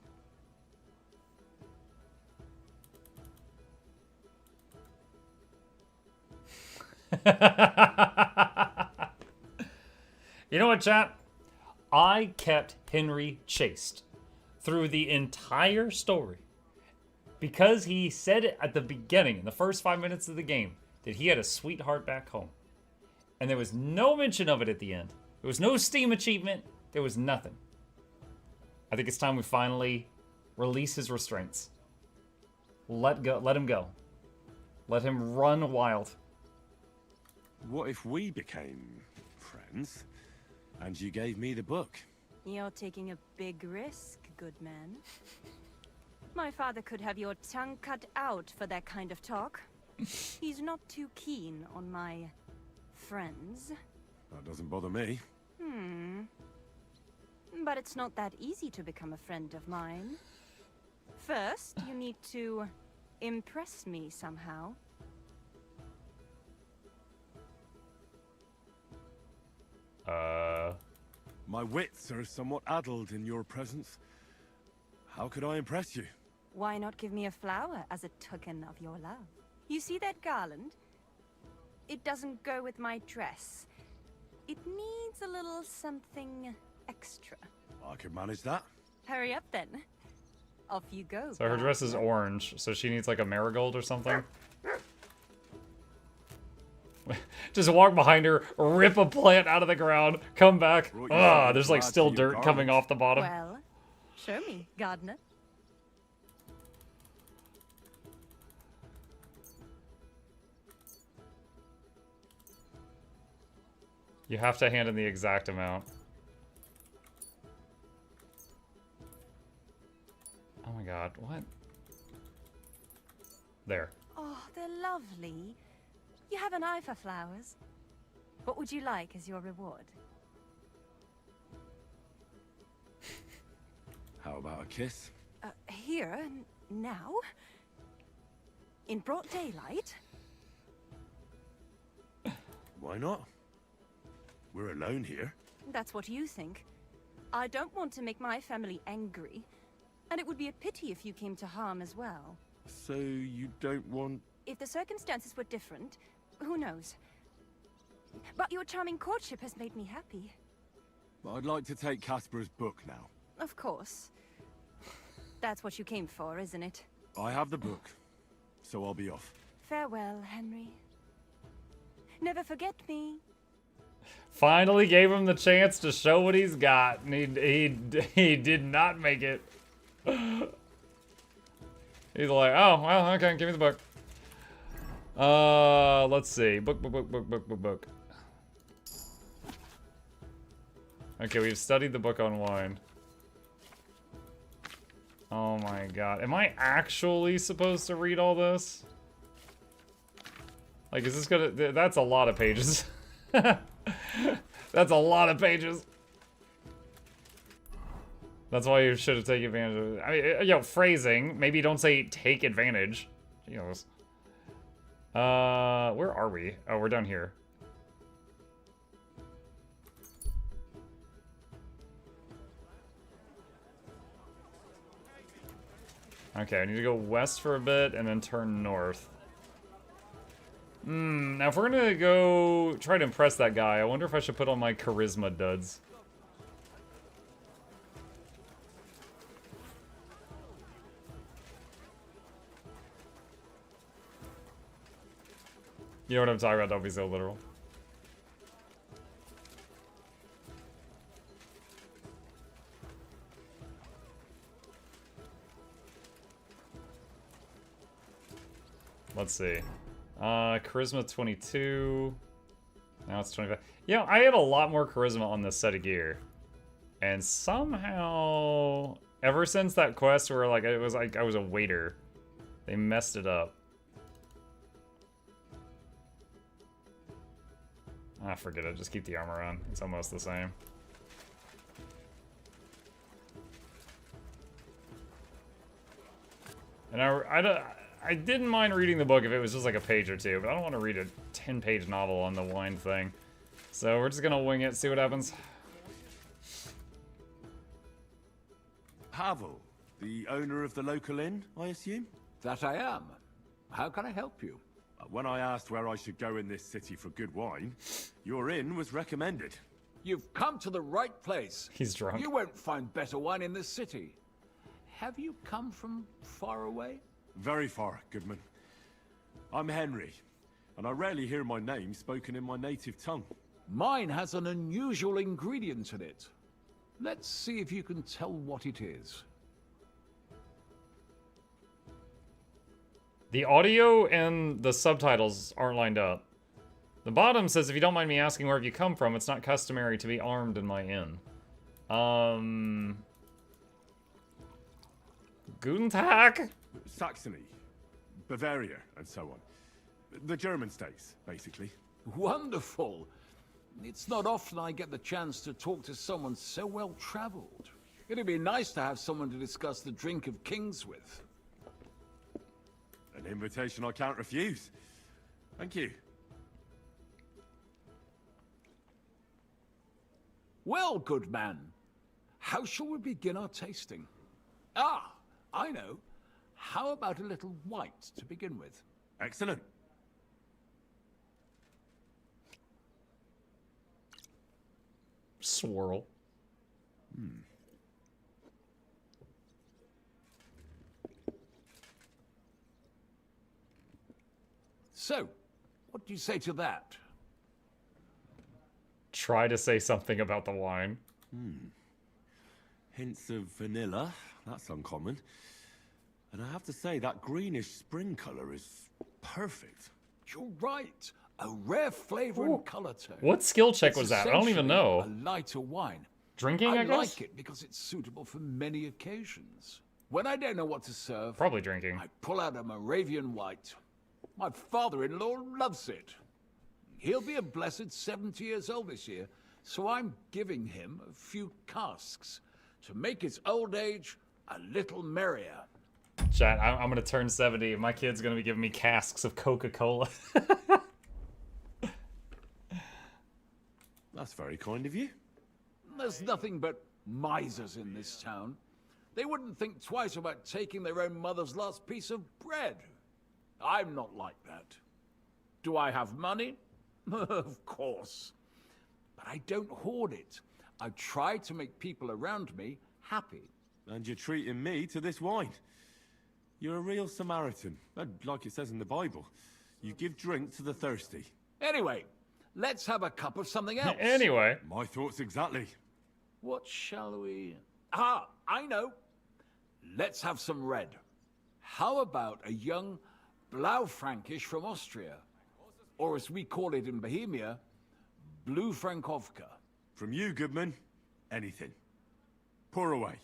You know what, chat? I kept Henry chased through the entire story because he said it at the beginning, in the first 5 minutes of the game, that he had a sweetheart back home. And there was no mention of it at the end. There was no Steam achievement. There was nothing. I think it's time we finally release his restraints. Let him go. Let him run wild. What if we became friends and you gave me the book? You're taking a big risk, good man. My father could have your tongue cut out for that kind of talk. He's not too keen on my friends. That doesn't bother me. But it's not that easy to become a friend of mine. First, you need to impress me somehow. My wits are somewhat addled in your presence. How could I impress you? Why not give me a flower as a token of your love? You see that garland? It doesn't go with my dress. It needs a little something extra. I could manage that. Hurry up then. Off you go. So her dress is orange, so she needs like a marigold or something. Just walk behind her, rip a plant out of the ground, come back. Ah, there's like still dirt coming off the bottom. Well, show me, gardener. You have to hand in the exact amount. Oh my god, what? There. Oh, they're lovely. You have an eye for flowers. What would you like as your reward? How about a kiss? Here, now? In broad daylight? Why not? We're alone here. That's what you think. I don't want to make my family angry. And it would be a pity if you came to harm as well. So you don't want... If the circumstances were different, who knows? But your charming courtship has made me happy. I'd like to take Casper's book now. Of course. That's what you came for, isn't it? I have the book, so I'll be off. Farewell, Henry. Never forget me. Finally gave him the chance to show what he's got, and he did not make it. He's like, oh, well, okay, give me the book. Let's see. Book. Okay, we've studied the book on wine. Oh my god. Am I actually supposed to read all this? Like, is this gonna... That's a lot of pages. That's a lot of pages. That's why you should have taken advantage of it. I mean, yo, phrasing. Maybe don't say take advantage. Jeez. Where are we? Oh, we're down here. Okay, I need to go west for a bit and then turn north. Now if we're gonna go try to impress that guy, I wonder if I should put on my charisma duds. You know what I'm talking about, don't be so literal. Let's see. Charisma 22. Now it's 25. You know, I had a lot more charisma on this set of gear. And somehow, ever since that quest where like it was like I was a waiter, they messed it up. Ah, forget it. Just keep the armor on. It's almost the same. And I didn't mind reading the book if it was just like a page or two, but I don't want to read a 10-page novel on the wine thing. So we're just gonna wing it, see what happens. Pavel, the owner of the local inn, I assume? That I am. How can I help you? When I asked where I should go in this city for good wine, your inn was recommended. You've come to the right place. He's drunk. You won't find better wine in this city. Have you come from far away? Very far, Goodman. I'm Henry, and I rarely hear my name spoken in my native tongue. Mine has an unusual ingredient in it. Let's see if you can tell what it is. The audio and the subtitles aren't lined up. The bottom says, if you don't mind me asking where have you come from, it's not customary to be armed in my inn. Guten Tag? Saxony, Bavaria, and so on. The German states, basically. Wonderful. It's not often I get the chance to talk to someone so well-traveled. It'd be nice to have someone to discuss the drink of kings with. An invitation I can't refuse. Thank you. Well, good man. How shall we begin our tasting? Ah, I know. How about a little white to begin with? Excellent. Swirl. So, what do you say to that? Try to say something about the wine. Hints of vanilla. That's uncommon. And I have to say, that greenish spring color is perfect. You're right. A rare flavor and color tone. What skill check It's was that? I don't even essentially know. A lighter wine. Drinking, I guess? like it because it's suitable for many occasions. When I don't know what to serve, Probably drinking. I pull out a Moravian white. My father-in-law loves it. He'll be a blessed 70 years old this year, so I'm giving him a few casks to make his old age a little merrier. Chat, I'm gonna turn 70 and my kid's gonna be giving me casks of Coca-Cola. That's very kind of you. There's nothing but misers in this town. They wouldn't think twice about taking their own mother's last piece of bread. I'm not like that. Do I have money? Of course. But I don't hoard it. I try to make people around me happy. And you're treating me to this wine. You're a real Samaritan. And like it says in the Bible, you give drink to the thirsty. Anyway, let's have a cup of something else. Anyway. My thoughts exactly. What shall we... Ah, I know. Let's have some red. How about a young Blaufränkisch from Austria? Or as we call it in Bohemia, Blue Frankovka. From you, Goodman, anything. Pour away.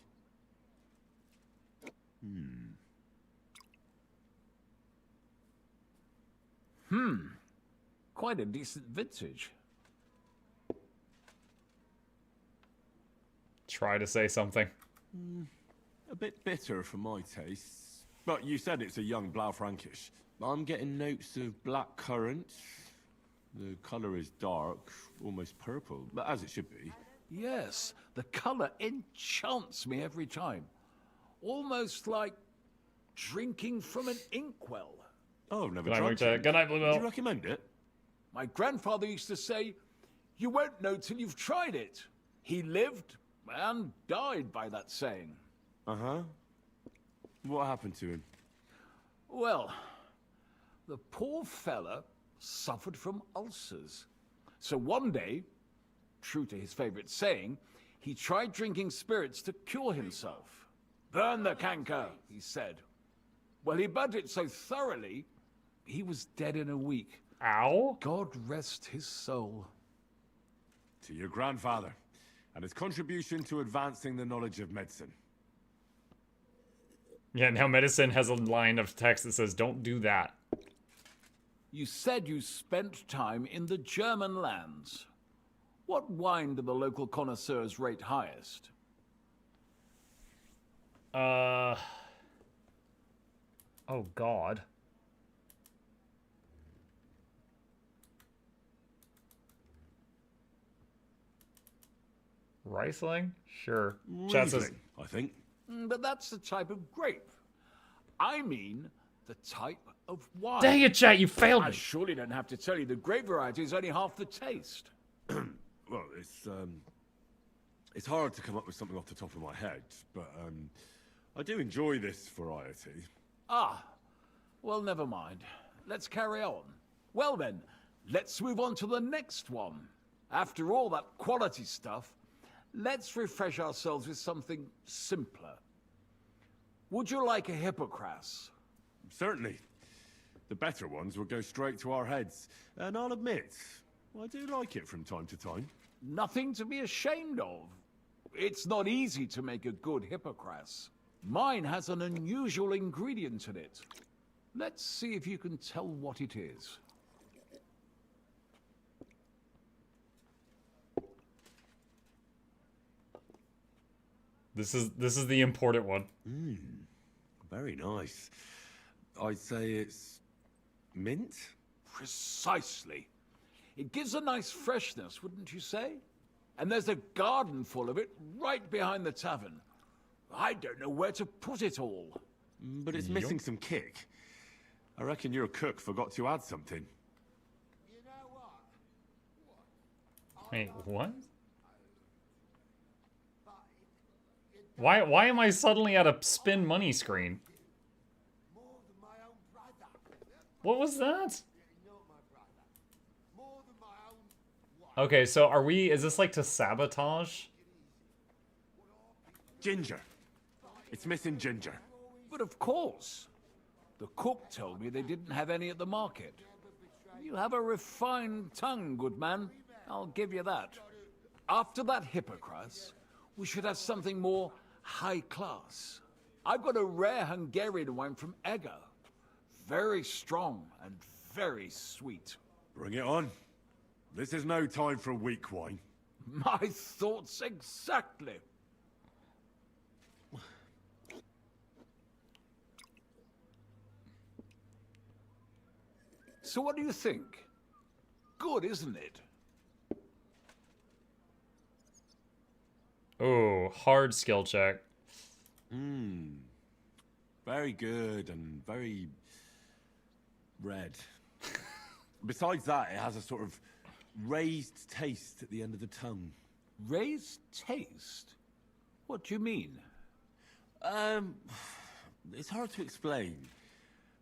Quite a decent vintage. Try to say something. A bit bitter for my tastes. But you said it's a young Blaufränkisch. I'm getting notes of black currant. The color is dark, almost purple, but as it should be. Yes, the color enchants me every time. Almost like drinking from an inkwell. Oh, I've never Good night, tried Victor. it. Good night, Blue Would Bell. you recommend it? My grandfather used to say, "You won't know till you've tried it." He lived and died by that saying. Uh-huh. What happened to him? Well, the poor fella suffered from ulcers. So one day, true to his favorite saying, he tried drinking spirits to cure himself. "Burn the canker," he said. Well, he burnt it so thoroughly, he was dead in a week. Ow. God rest his soul. To your grandfather, and his contribution to advancing the knowledge of medicine. Yeah, now medicine has a line of text that says, don't do that. You said you spent time in the German lands. What wine do the local connoisseurs rate highest? Oh, God. Riesling? Sure. Chat says, Riesling, I think. But that's the type of grape. I mean, the type of wine. dang it, chat, you failed I me. surely don't have to tell you the grape variety is only half the taste. Well, it's hard to come up with something off the top of my head, but I do enjoy this variety. Ah, well, never mind. Let's carry on. Well then, let's move on to the next one. After all that quality stuff, let's refresh ourselves with something simpler. Would you like a Hippocras? Certainly. The better ones will go straight to our heads, and I'll admit, I do like it from time to time. Nothing to be ashamed of. It's not easy to make a good Hippocras. Mine has an unusual ingredient in it. Let's see if you can tell what it is. This is the important one. Very nice. I'd say it's mint? Precisely. It gives a nice freshness, wouldn't you say? And there's a garden full of it right behind the tavern. I don't know where to put it all. But it's missing some kick. I reckon your cook forgot to add something. Wait, what? Why am I suddenly at a spin money screen? What was that? Okay, so are we, is this like to sabotage? Ginger. It's missing ginger. But of course. The cook told me they didn't have any at the market. You have a refined tongue, good man. I'll give you that. After that hippocras, we should have something more high class. I've got a rare Hungarian wine from Ega. Very strong and very sweet. Bring it on. This is no time for weak wine. My thoughts exactly. So what do you think? Good, isn't it? Oh, hard skill check. Very good and very red. Besides that, it has a sort of raised taste at the end of the tongue. Raised taste? What do you mean? It's hard to explain,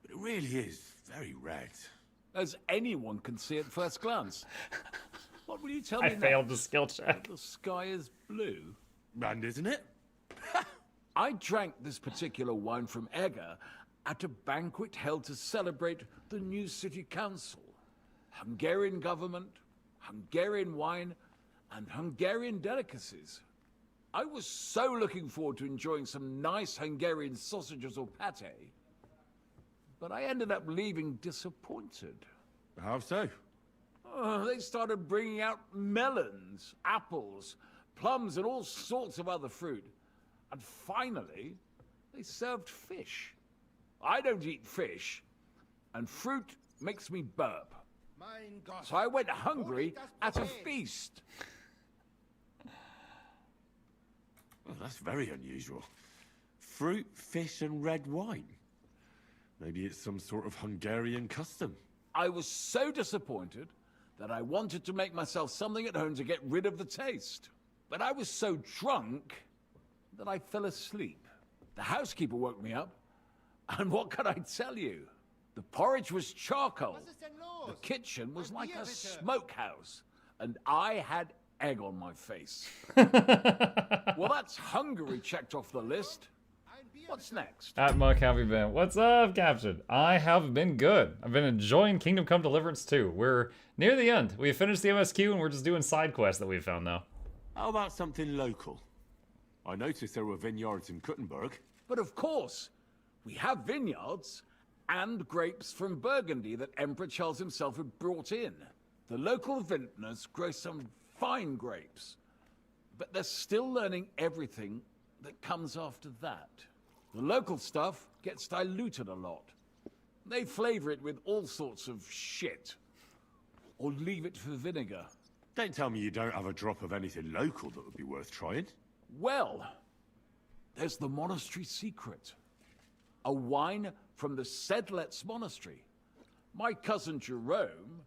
but it really is very red. As anyone can see at first glance. What will you tell me I failed the skill check. The sky is blue. And isn't it? I drank this particular wine from Ega at a banquet held to celebrate the new city council. Hungarian government, Hungarian wine, and Hungarian delicacies. I was so looking forward to enjoying some nice Hungarian sausages or pate, but I ended up leaving disappointed. How so? They started bringing out melons, apples, plums, and all sorts of other fruit. And finally, they served fish. I don't eat fish, and fruit makes me burp. So I went hungry at a feast. Well, that's very unusual. Fruit, fish, and red wine. Maybe it's some sort of Hungarian custom. I was so disappointed that I wanted to make myself something at home to get rid of the taste. But I was so drunk that I fell asleep. The housekeeper woke me up, and what can I tell you? The porridge was charcoal. The kitchen was like a smokehouse, and I had egg on my face. Well, that's Hungary checked off the list. What's next? At Muck, how have you been? What's up, Captain? I have been good. I've been enjoying Kingdom Come Deliverance 2. We're near the end. We finished the MSQ and we're just doing side quests that we found now. How about something local? I noticed there were vineyards in Kuttenberg. But of course, we have vineyards and grapes from Burgundy that Emperor Charles himself had brought in. The local vintners grow some fine grapes, but they're still learning everything that comes after that. The local stuff gets diluted a lot. They flavor it with all sorts of shit, or leave it for vinegar. Don't tell me you don't have a drop of anything local that would be worth trying. Well, there's the monastery secret. A wine from the Sedlets Monastery. My cousin Jerome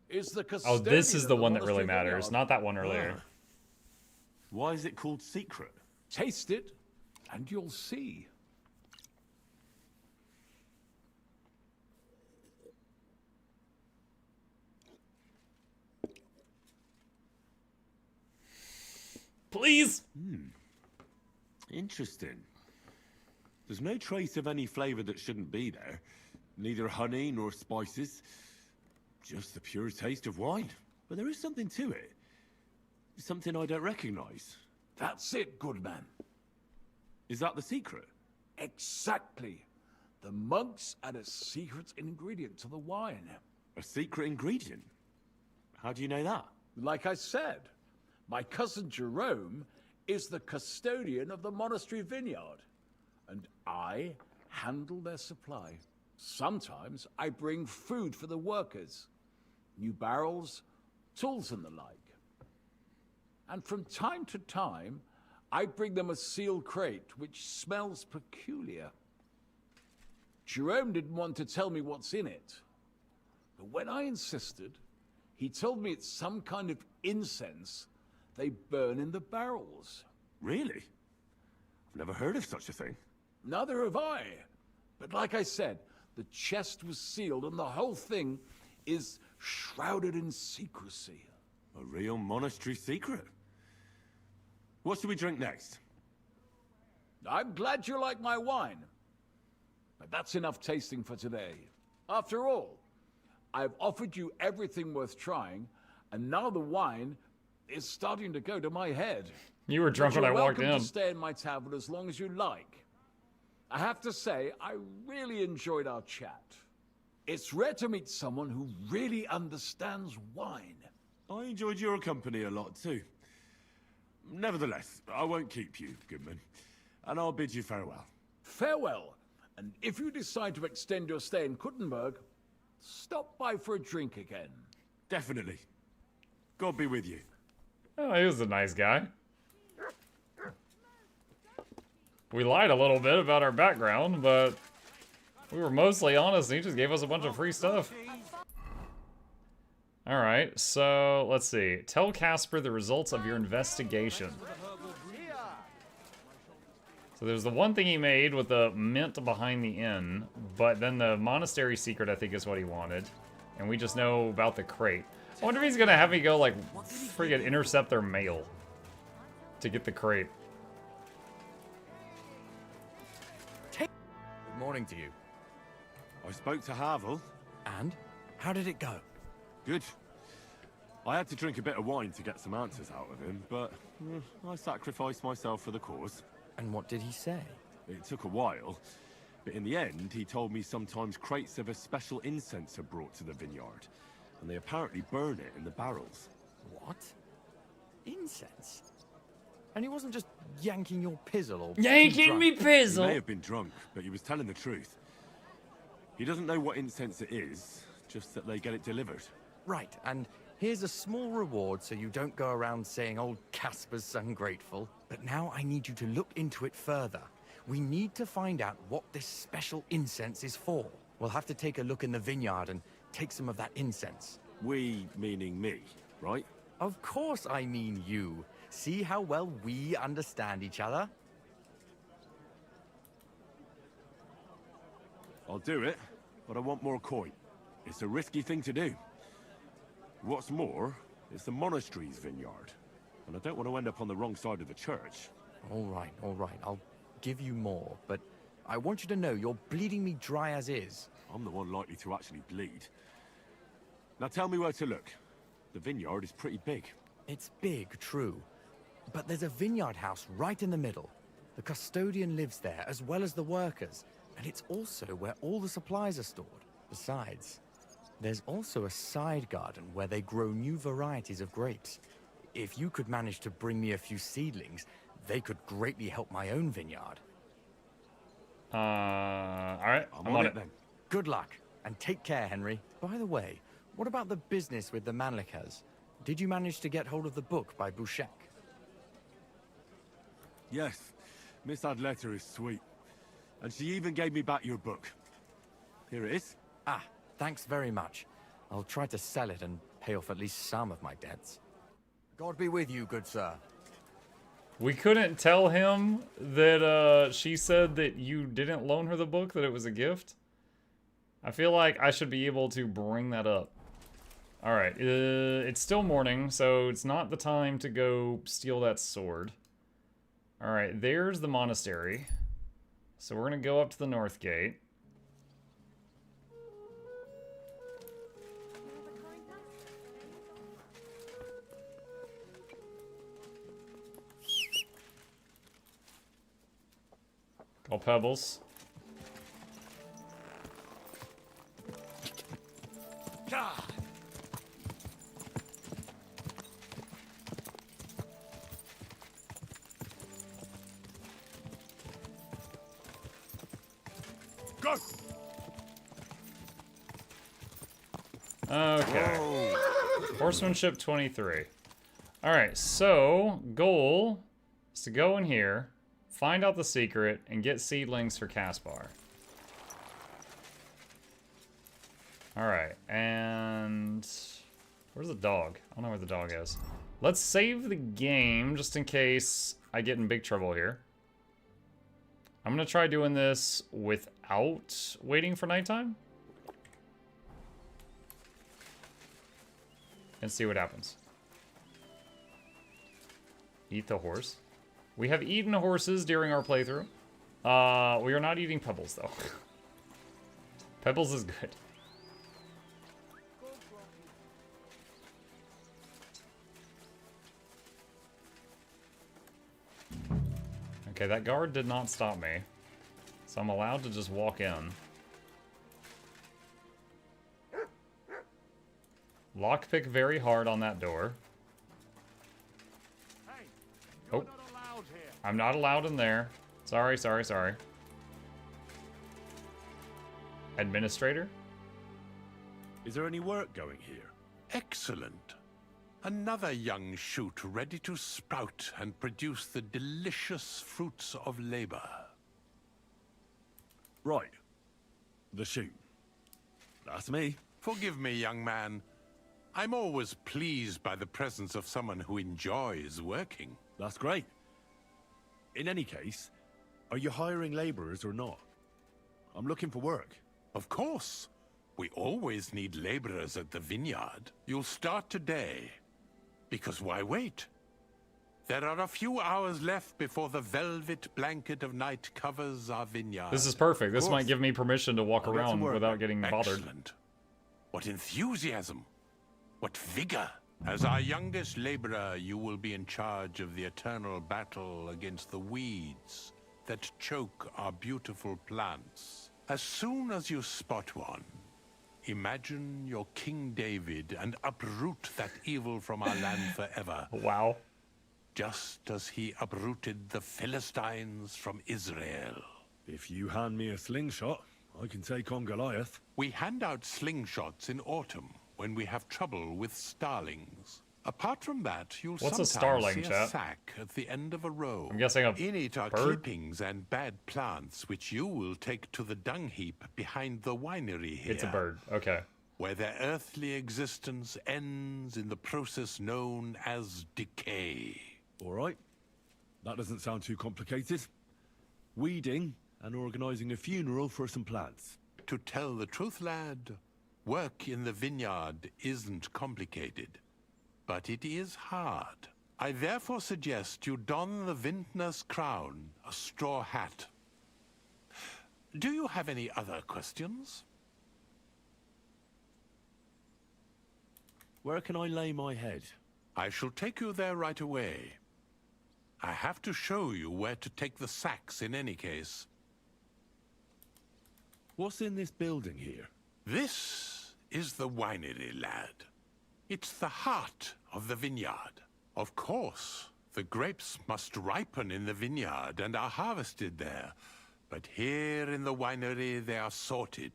is the custodian. Oh, this is of the one that really monastery matters, vineyard. not that one earlier. Why is it called secret? Taste it, and you'll see. Please. Interesting. There's no trace of any flavor that shouldn't be there. Neither honey nor spices. Just the pure taste of wine. But there is something to it. Something I don't recognize. That's it, good man. Is that the secret? Exactly. The monks add a secret ingredient to the wine. A secret ingredient? How do you know that? Like I said, my cousin Jerome is the custodian of the monastery vineyard, and I handle their supply. Sometimes I bring food for the workers, new barrels, tools and the like. And from time to time, I bring them a sealed crate which smells peculiar. Jerome didn't want to tell me what's in it, but when I insisted, he told me it's some kind of incense they burn in the barrels. Really? I've never heard of such a thing. Neither have I. But like I said, the chest was sealed and the whole thing is shrouded in secrecy. A real monastery secret. What should we drink next? I'm glad you like my wine. But that's enough tasting for today. After all, I've offered you everything worth trying, and now the wine is starting to go to my head. You were drunk when I walked in. You're welcome to stay in my tavern as long as you like. I have to say, I really enjoyed our chat. It's rare to meet someone who really understands wine. I enjoyed your company a lot too. Nevertheless, I won't keep you, Goodman, and I'll bid you farewell. Farewell, and if you decide to extend your stay in Kuttenberg, stop by for a drink again. Definitely. God be with you. Oh, he was a nice guy. We lied a little bit about our background, but we were mostly honest and he just gave us a bunch of free stuff. Alright, so let's see. Tell Casper the results of your investigation. So there's the one thing he made with the mint behind the inn, but then the monastery secret I think is what he wanted. And we just know about the crate. I wonder if he's gonna have me go like friggin' intercept their mail to get the crate. Good morning to you. I spoke to Havel. And? How did it go? Good. I had to drink a bit of wine to get some answers out of him, but I sacrificed myself for the cause. And what did he say? It took a while, but in the end, he told me sometimes crates of a special incense are brought to the vineyard, and they apparently burn it in the barrels. What? Incense? And he wasn't just yanking your pizzle or... Yanking me pizzle! He may have been drunk, but he was telling the truth. He doesn't know what incense it is, just that they get it delivered. Right, and here's a small reward so you don't go around saying old Casper's ungrateful. But now I need you to look into it further. We need to find out what this special incense is for. We'll have to take a look in the vineyard and take some of that incense. We, meaning me, right? Of course I mean you. See how well we understand each other? I'll do it, but I want more coin. It's a risky thing to do. What's more, it's the monastery's vineyard, and I don't want to end up on the wrong side of the church. All right. I'll give you more, but I want you to know you're bleeding me dry as is. I'm the one likely to actually bleed. Now tell me where to look. The vineyard is pretty big. It's big, true. But there's a vineyard house right in the middle. The custodian lives there, as well as the workers. And it's also where all the supplies are stored. Besides, there's also a side garden where they grow new varieties of grapes. If you could manage to bring me a few seedlings, they could greatly help my own vineyard. Alright, I'm on it then. Good luck, and take care, Henry. By the way, what about the business with the Manlikas? Did you manage to get hold of the book by Vashek? Yes, Miss Adletter is sweet. And she even gave me back your book. Here it is. Ah, thanks very much. I'll try to sell it and pay off at least some of my debts. God be with you, good sir. We couldn't tell him that she said that you didn't loan her the book, that it was a gift. I feel like I should be able to bring that up. Alright, it's still morning, so it's not the time to go steal that sword. Alright, there's the monastery. So we're gonna go up to the north gate. Call Pebbles. Go! Okay. Horsemanship 23. Alright, so goal is to go in here, find out the secret, and get seedlings for Caspar. Alright, and where's the dog? I don't know where the dog is. Let's save the game just in case I get in big trouble here. I'm gonna try doing this without waiting for nighttime. And see what happens. Eat the horse. We have eaten horses during our playthrough. We are not eating pebbles though. Pebbles is good. Okay, that guard did not stop me. So I'm allowed to just walk in. Lockpick very hard on that door. Oh, I'm not allowed in there. Sorry. Administrator? Is there any work going here? Excellent. Another young shoot ready to sprout and produce the delicious fruits of labor. Right. The shoot. That's me. Forgive me, young man. I'm always pleased by the presence of someone who enjoys working. That's great. In any case, are you hiring laborers or not? I'm looking for work. Of course. We always need laborers at the vineyard. You'll start today. Because why wait? There are a few hours left before the velvet blanket of night covers our vineyard. This is perfect. This might give me permission to walk around without getting bothered. Excellent. What enthusiasm. What vigor. As our youngest laborer, you will be in charge of the eternal battle against the weeds that choke our beautiful plants. As soon as you spot one, imagine you're King David and uproot that evil from our land forever. Wow. Just as he uprooted the Philistines from Israel. If you hand me a slingshot, I can take on Goliath. We hand out slingshots in autumn when we have trouble with starlings. Apart from that, you'll sometimes see a sack at the end of a row. I'm guessing a In it are bird? clippings and bad plants, which you will take to the dung heap behind the winery here. It's a bird. Okay. Where their earthly existence ends in the process known as decay. All right. That doesn't sound too complicated. Weeding and organizing a funeral for some plants. To tell the truth, lad, work in the vineyard isn't complicated. But it is hard. I therefore suggest you don the vintner's crown, a straw hat. Do you have any other questions? Where can I lay my head? I shall take you there right away. I have to show you where to take the sacks in any case. What's in this building here? This is the winery, lad. It's the heart of the vineyard. Of course, the grapes must ripen in the vineyard and are harvested there. But here in the winery they are sorted,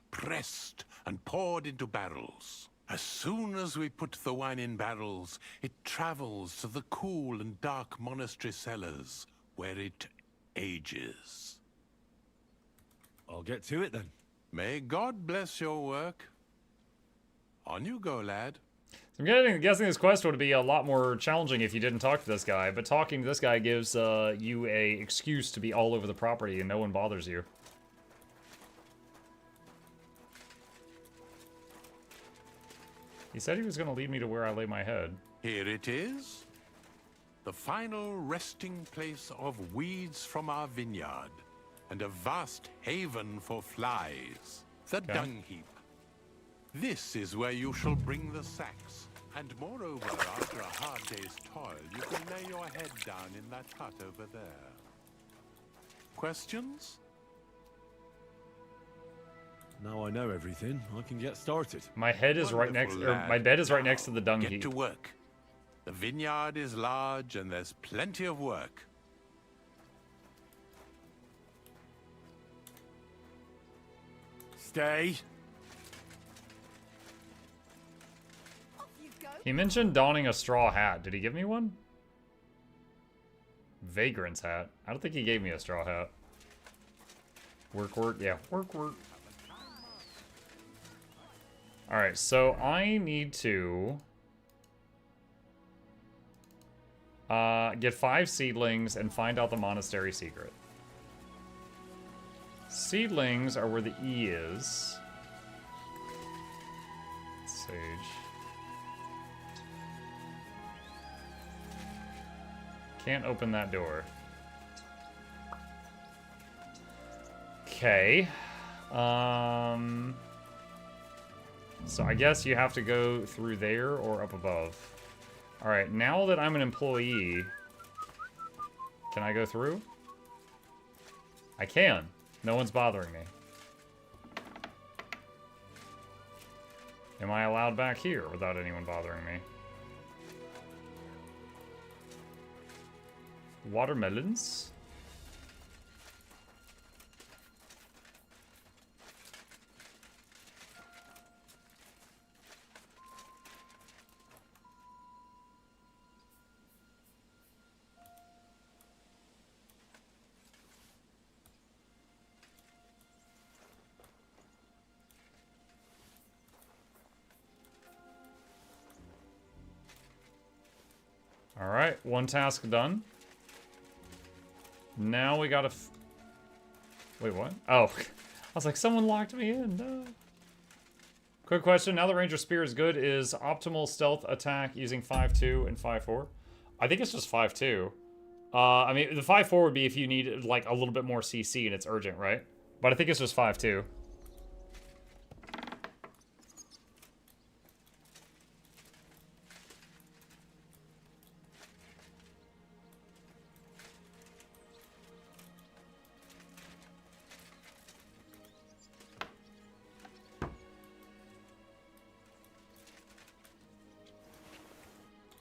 pressed, and poured into barrels. As soon as we put the wine in barrels, it travels to the cool and dark monastery cellars, where it ages. I'll get to it then. May God bless your work. On you go, lad. I'm guessing this quest would be a lot more challenging if you didn't talk to this guy, but talking to this guy gives you a excuse to be all over the property and no one bothers you. He said he was going to lead me to where I lay my head. Here it is. The final resting place of weeds from our vineyard, and a vast haven for flies. The dung heap. This is where you shall bring the sacks. And moreover, after a hard day's toil, you can lay your head down in that hut over there. Questions? Now I know everything, I can get started. My head is right next, or my bed is right next to the dung heap. Get to work. The vineyard is large and there's plenty of work. Stay. He mentioned donning a straw hat. Did he give me one? Vagrant's hat. I don't think he gave me a straw hat. Work, work. Yeah, work, work. Alright, so I need to get 5 seedlings and find out the monastery secret. Seedlings are where the E is. Sage. Can't open that door. Okay. So I guess you have to go through there or up above. Alright, now that I'm an employee, can I go through? I can. No one's bothering me. Am I allowed back here without anyone bothering me? Watermelons? Alright, one task done. Now we gotta... Wait, what? Oh. I was like, someone locked me in. No. Quick question. Now the Ranger Spear is good. Is optimal stealth attack using 5.2 and 5.4? I think it's just 5.2. I mean, the 5.4 would be if you need, like, a little bit more CC and it's urgent, right? But I think it's just 5.2.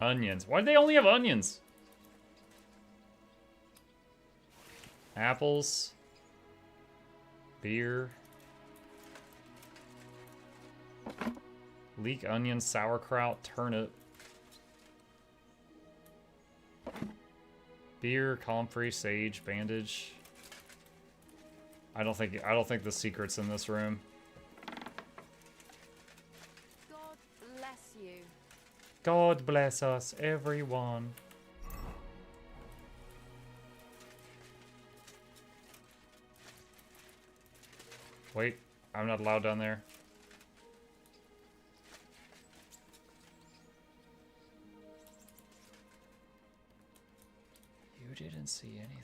Onions. Why do they only have onions? Apples. Beer. Leek, onion, sauerkraut, turnip. Beer, comfrey, sage, bandage. I don't think the secret's in this room. God bless you. God bless us, everyone. Wait, I'm not allowed down there. You didn't see anything.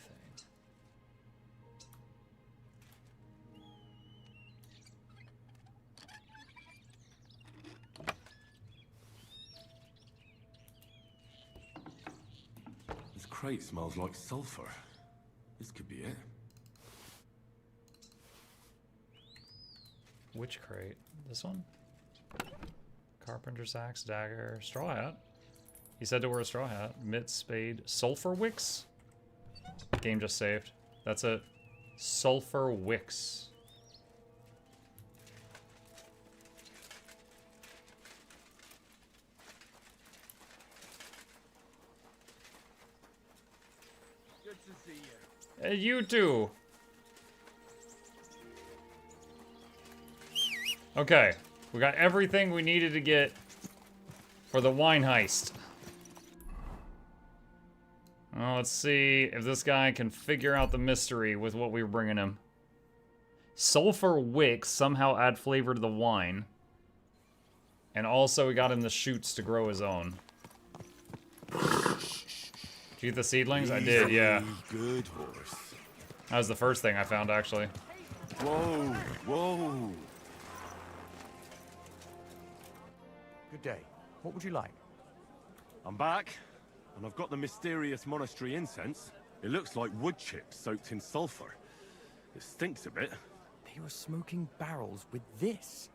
This crate smells like sulfur. This could be it. Which crate? This one? Carpenter's axe, dagger, straw hat. He said to wear a straw hat. Mitts, spade, sulfur wicks? Game just saved. That's it. Sulfur wicks. Good to see you. Hey, you too. Okay, we got everything we needed to get for the wine heist. Well, let's see if this guy can figure out the mystery with what we were bringing him. Sulfur wicks somehow add flavor to the wine. And also we got him the shoots to grow his own. Did you get the seedlings? I did, yeah. Good horse. That was the first thing I found, actually. Whoa, whoa. Good day. What would you like? I'm back, and I've got the mysterious monastery incense. It looks like wood chips soaked in sulfur. It stinks a bit. They were smoking barrels with this.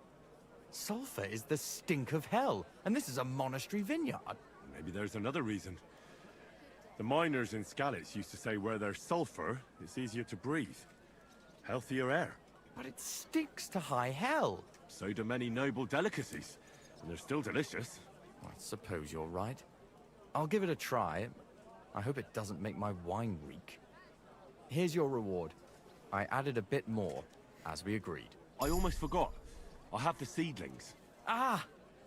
Sulfur is the stink of hell, and this is a monastery vineyard. Maybe there's another reason. The miners in Skalitz used to say where there's sulfur, it's easier to breathe. Healthier air. But it stinks to high hell. So do many noble delicacies. And they're still delicious. I suppose you're right. I'll give it a try. I hope it doesn't make my wine reek. Here's your reward. I added a bit more, as we agreed. I almost forgot. I have the seedlings. Ah!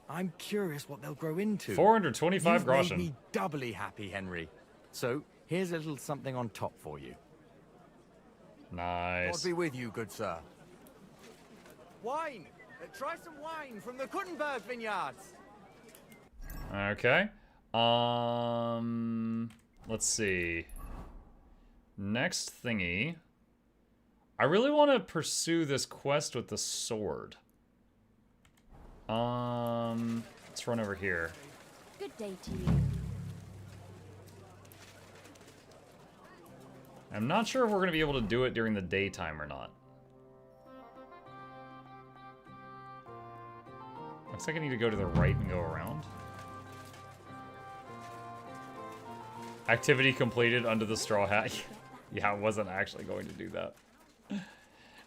I'm curious what they'll grow into. 425 groschen. You've made me doubly happy, Henry. So, here's a little something on top for you. Nice. God be with you, good sir. Wine! Try some wine from the Kuttenberg vineyards! Okay. Let's see. Next thingy. I really want to pursue this quest with the sword. Let's run over here. Good day to you. I'm not sure if we're going to be able to do it during the daytime or not. Looks like I need to go to the right and go around. Activity completed under the straw hat. Yeah, I wasn't actually going to do that.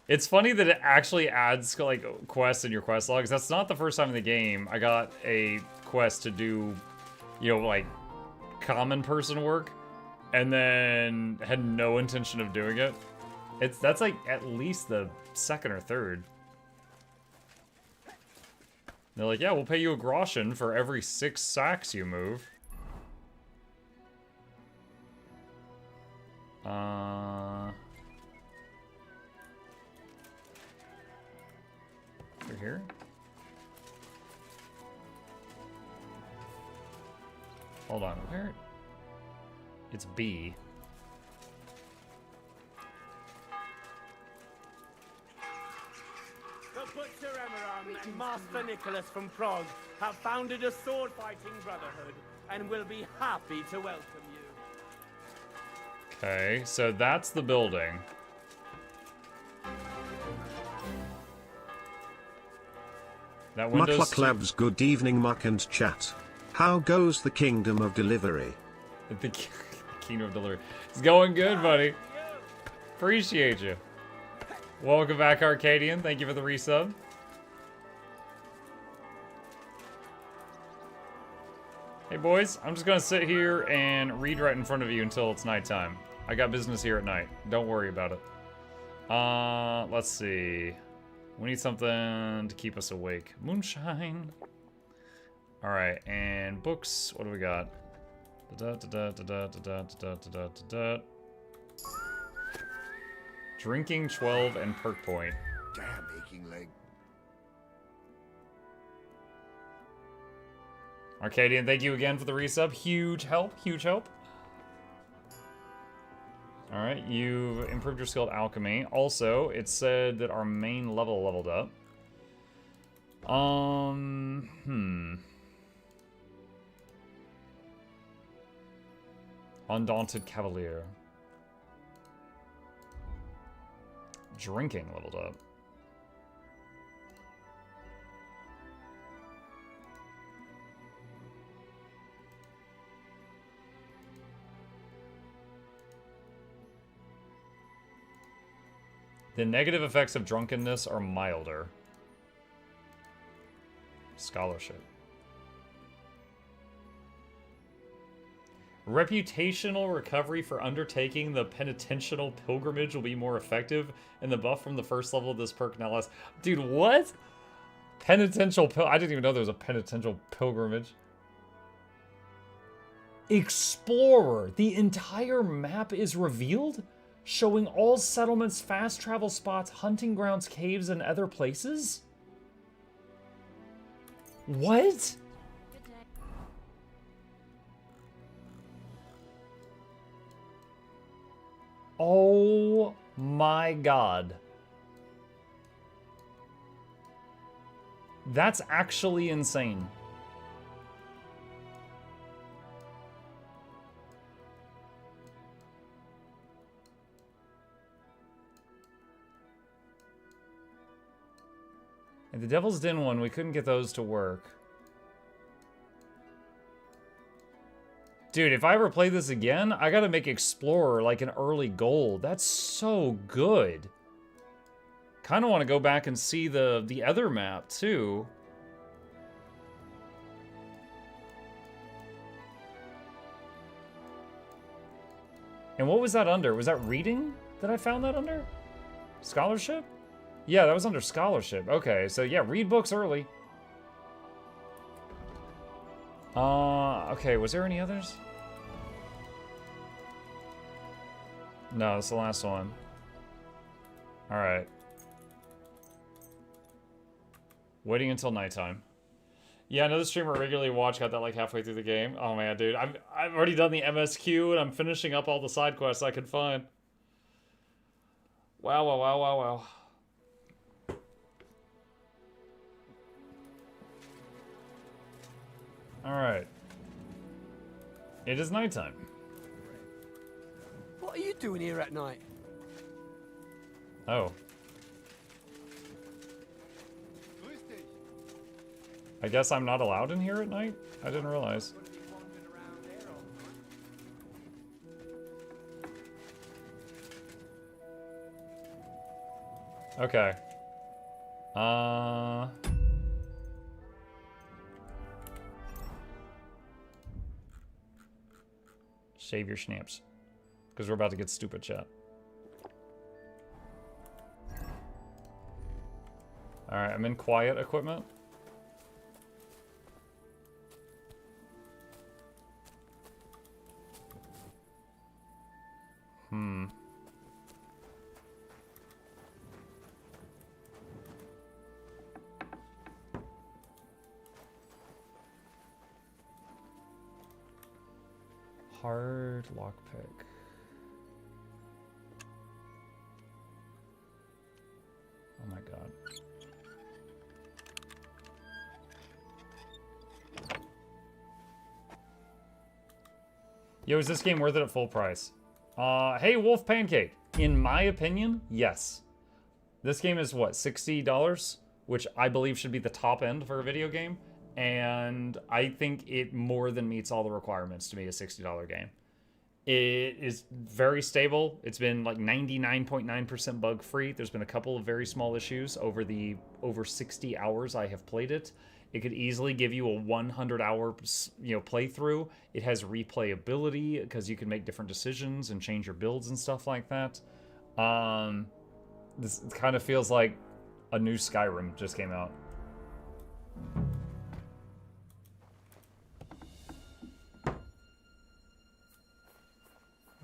It's funny that it actually adds like quests in your quest logs. That's not the first time in the game I got a quest to do, you know, like common person work, and then had no intention of doing it. That's like at least the second or third. They're like, yeah, we'll pay you a groschen for every 6 sacks you move. Over here? Hold on, where? It's B. The Butcher Emeron and Master Nicholas from Prague have founded a sword-fighting brotherhood and will be happy to welcome you. Okay, so that's the building. That window's... Mukluk Labs, good evening, Muck and chat. How goes the Kingdom of Delivery? The Kingdom of Delivery. It's going good, buddy. Appreciate you. Welcome back, Arcadian. Thank you for the resub. Hey, boys. I'm just going to sit here and read right in front of you until it's nighttime. I got business here at night. Don't worry about it. Let's see. We need something to keep us awake. Moonshine. All right, and books. What do we got? Drinking 12 and perk point. Damn aching leg. Arcadian, thank you again for the resub. Huge help, huge help. All right, you've improved your skill at alchemy. Also, it said that our main level leveled up. Undaunted Cavalier. Drinking leveled up. The negative effects of drunkenness are milder. Scholarship. Reputational recovery for undertaking the penitential pilgrimage will be more effective, and the buff from the first level of this perk now lasts. Dude, what? Penitential I didn't even know there was a penitential pilgrimage. Explorer. The entire map is revealed, showing all settlements, fast travel spots, hunting grounds, caves, and other places? What? Oh my god. That's actually insane. And the Devil's Den one, we couldn't get those to work. Dude, if I ever play this again, I gotta make Explorer like an early goal. That's so good. Kind of want to go back and see the other map too. And what was that under? Was that reading that I found that under? Scholarship? Yeah, that was under scholarship. Okay, so yeah, read books early. Okay, was there any others? No, that's the last one. Alright. Waiting until nighttime. Yeah, another streamer I regularly watch got that like halfway through the game. Oh man, dude, I've already done the MSQ and I'm finishing up all the side quests I could find. Wow, wow, wow, wow, wow. Alright. It is nighttime. What are you doing here at night? Oh. I guess I'm not allowed in here at night? I didn't realize. Okay. Save your schnaps. Because we're about to get stupid, chat. Alright, I'm in quiet equipment. Hard lockpick. Oh my god. Yo, is this game worth it at full price? Hey, Wolf Pancake. In my opinion, yes. This game is what, $60? Which I believe should be the top end for a video game. And I think it more than meets all the requirements to be a $60 game. It is very stable. It's been like 99.9% bug free. There's been a couple of very small issues over 60 hours I have played it. It could easily give you a 100-hour, playthrough. It has replayability because you can make different decisions and change your builds and stuff like that. This kind of feels like a new Skyrim just came out.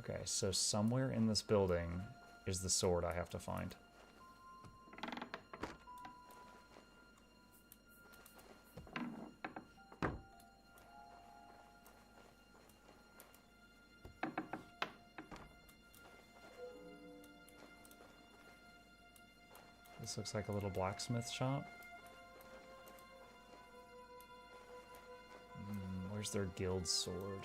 Okay, so somewhere in this building is the sword I have to find. This looks like a little blacksmith shop. Where's their guild sword?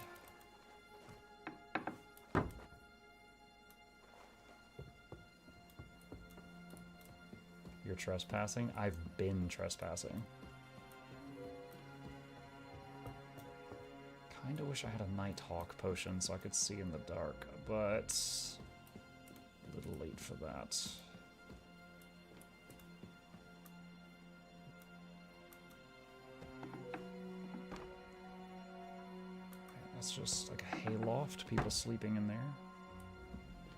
You're trespassing? I've been trespassing. Kinda wish I had a Nighthawk potion so I could see in the dark, but a little late for that. That's just like a hayloft, people sleeping in there.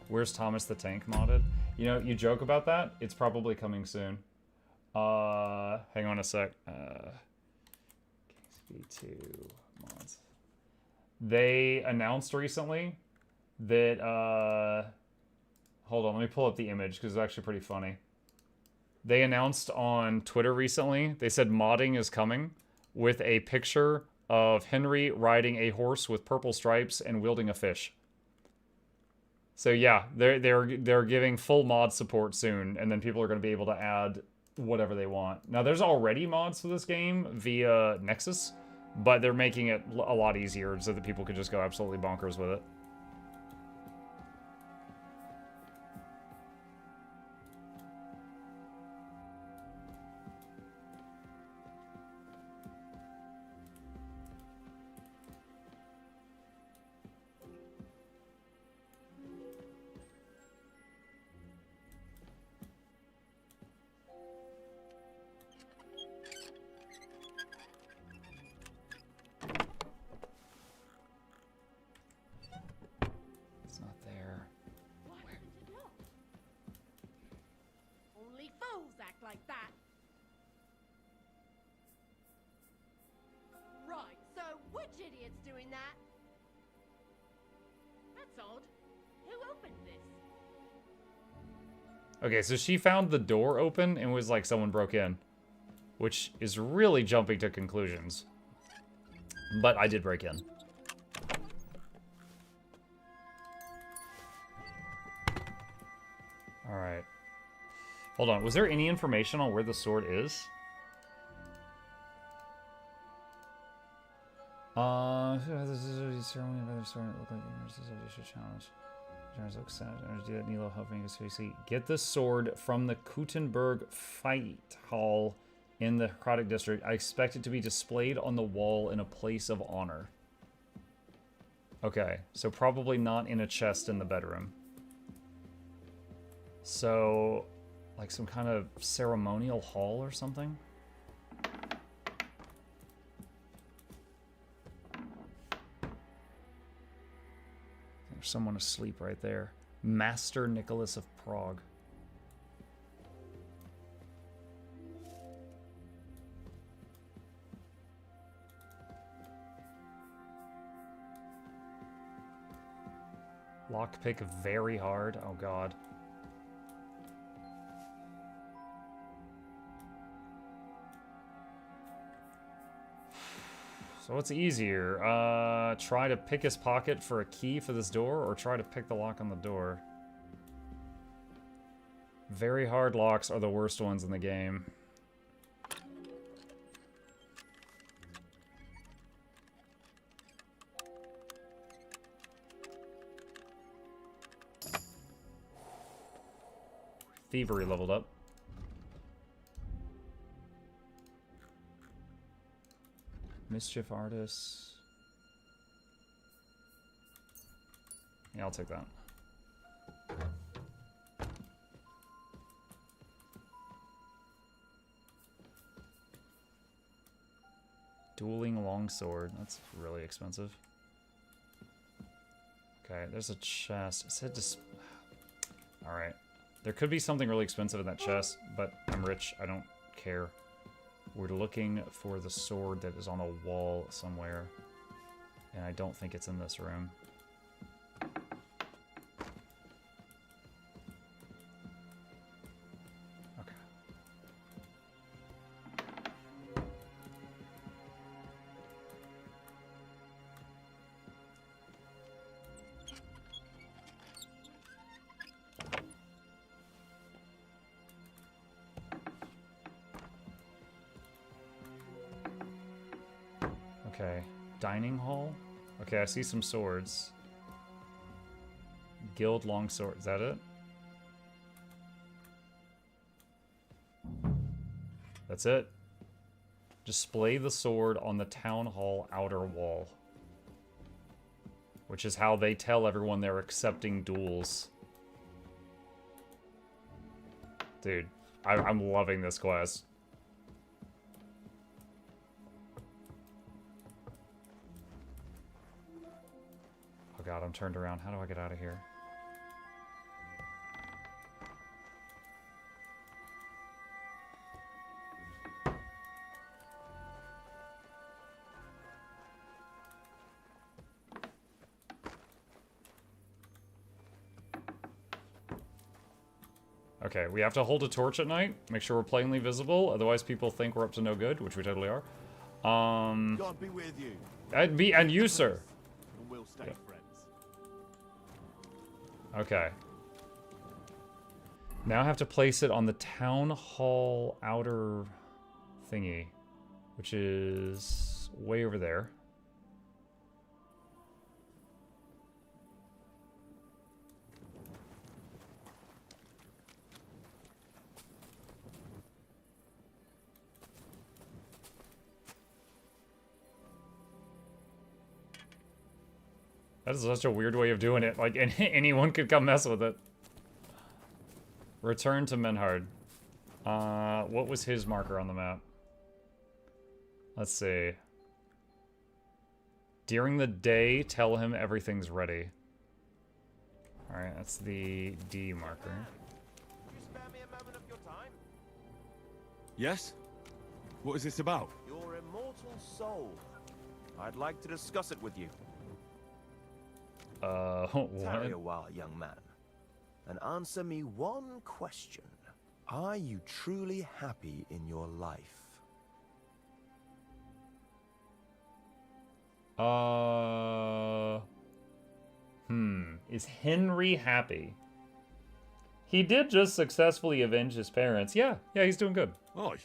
Where's Thomas the Tank modded? You know, you joke about that. It's probably coming soon. Hang on a sec. KCD2 mods. They announced recently that, hold on, let me pull up the image because it's actually pretty funny. They announced on Twitter recently, they said modding is coming with a picture of Henry riding a horse with purple stripes and wielding a fish. So yeah, they're giving full mod support soon, and then people are going to be able to add whatever they want. Now there's already mods for this game via Nexus, but they're making it a lot easier so that people could just go absolutely bonkers with it. like that. Right, so which idiot's doing that? That's odd. Who opened this? Okay, so she found the door open and was like someone broke in, which is really jumping to conclusions. But I did break in. Alright. Hold on, was there any information on where the sword is? Ceremony by the sword look like the challenge. Get the sword from the Kutenberg fight hall in the Necrotic district. I expect it to be displayed on the wall in a place of honor. Okay, so probably not in a chest in the bedroom. So, like some kind of ceremonial hall or something? There's someone asleep right there. Master Nicholas of Prague. Lockpick very hard. Oh god. So what's easier? Try to pick his pocket for a key for this door, or try to pick the lock on the door? Very hard locks are the worst ones in the game. Thievery leveled up. Mischief Artist. Yeah, I'll take that. Dueling Longsword. That's really expensive. Okay, there's a chest. It said just... Alright. There could be something really expensive in that chest, but I'm rich. I don't care. We're looking for the sword that is on a wall somewhere. And I don't think it's in this room. Okay. Okay, dining hall? Okay, I see some swords. Guild longsword, is that it? That's it. Display the sword on the town hall outer wall. Which is how they tell everyone they're accepting duels. Dude, I'm loving this quest. Oh god, I'm turned around. How do I get out of here? Okay, we have to hold a torch at night. Make sure we're plainly visible. Otherwise people think we're up to no good, which we totally are. God be with you. And you, sir. And we'll stay friends. Okay. Now I have to place it on the town hall outer thingy, which is way over there. That is such a weird way of doing it. Like, anyone could come mess with it. Return to Menhard. What was his marker on the map? Let's see. During the day, tell him everything's ready. Alright, that's the D marker. Yes? What is this about? Your immortal soul. I'd like to discuss it with you. What? Tarry a while, young man, and answer me one question. Are you truly happy in your life? Is Henry happy? He did just successfully avenge his parents. Yeah, he's doing good. Aye,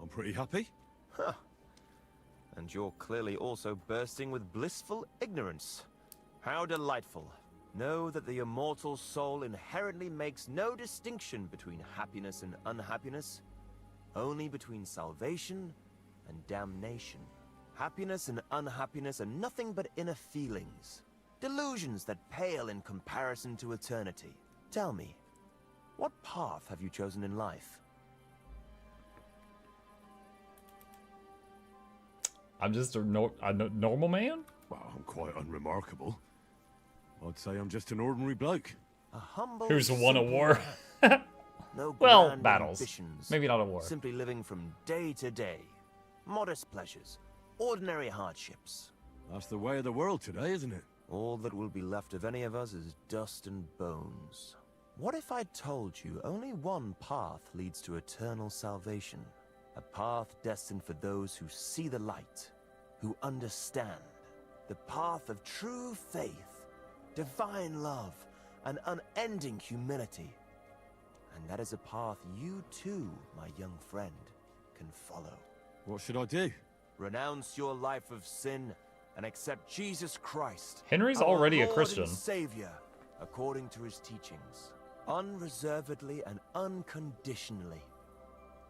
I'm pretty happy. Huh. And you're clearly also bursting with blissful ignorance. How delightful. Know that the immortal soul inherently makes no distinction between happiness and unhappiness, only between salvation and damnation. Happiness and unhappiness are nothing but inner feelings, delusions that pale in comparison to eternity. Tell me, what path have you chosen in life? I'm just a normal man? Well, I'm quite unremarkable. I'd say I'm just an ordinary bloke. A humble, who's won a war. no well, grand battles. Ambitions, maybe not a war. Simply living from day to day. Modest pleasures, ordinary hardships. That's the way of the world today, isn't it? All that will be left of any of us is dust and bones. What if I told you only one path leads to eternal salvation? A path destined for those who see the light, who understand. The path of true faith, divine love, and unending humility. And that is a path you too, my young friend, can follow. What should I do? Renounce your life of sin and accept Jesus Christ. Henry's our already a Lord Christian. And Savior, according to his teachings, unreservedly and unconditionally.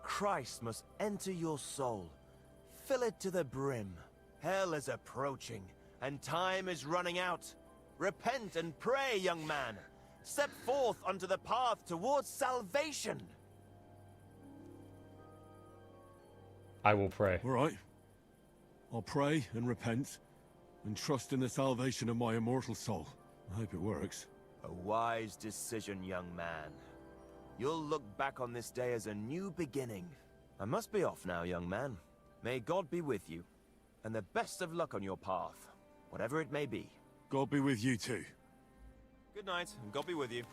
Christ must enter your soul, fill it to the brim. Hell is approaching, and time is running out. Repent and pray, young man. Step forth onto the path towards salvation. I will pray. All right. I'll pray and repent and trust in the salvation of my immortal soul. I hope it works. A wise decision, young man. You'll look back on this day as a new beginning. I must be off now, young man. May God be with you, and the best of luck on your path, whatever it may be. God be with you too. Good night, and God be with you.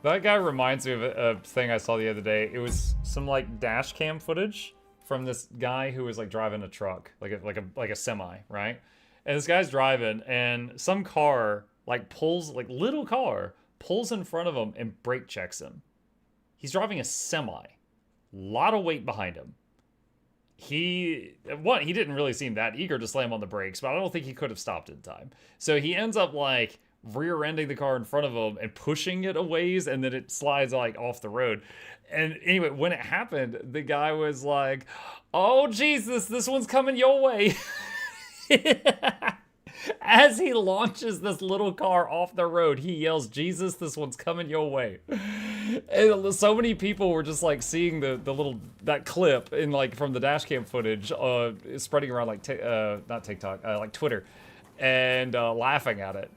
That guy reminds me of a thing I saw the other day. It was some like dash cam footage from this guy who was like driving a truck, like a semi, right? And this guy's driving, and some car like pulls, like little car pulls in front of him and brake checks him. He's driving a semi, lot of weight behind him. He didn't really seem that eager to slam on the brakes, but I don't think he could have stopped in time. So he ends up like rear-ending the car in front of him and pushing it a ways, and then it slides like off the road. And anyway, when it happened, the guy was like, "Oh Jesus, this one's coming your way." As he launches this little car off the road, he yells, "Jesus, this one's coming your way." And so many people were just like seeing that clip in like from the dash cam footage spreading around like not TikTok, like Twitter, and laughing at it.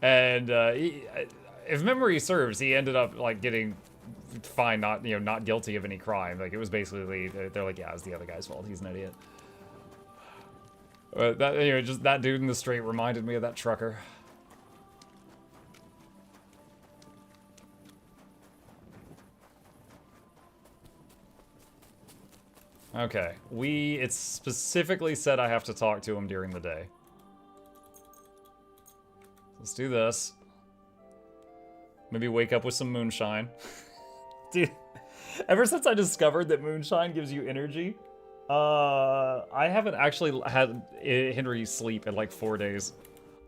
And if memory serves, he ended up like getting fined, not guilty of any crime. Like it was basically they're like, yeah, it's the other guy's fault. He's an idiot. Just that dude in the street reminded me of that trucker. Okay, it's specifically said I have to talk to him during the day. Let's do this. Maybe wake up with some moonshine. Dude, ever since I discovered that moonshine gives you energy, I haven't actually had Henry sleep in like 4 days.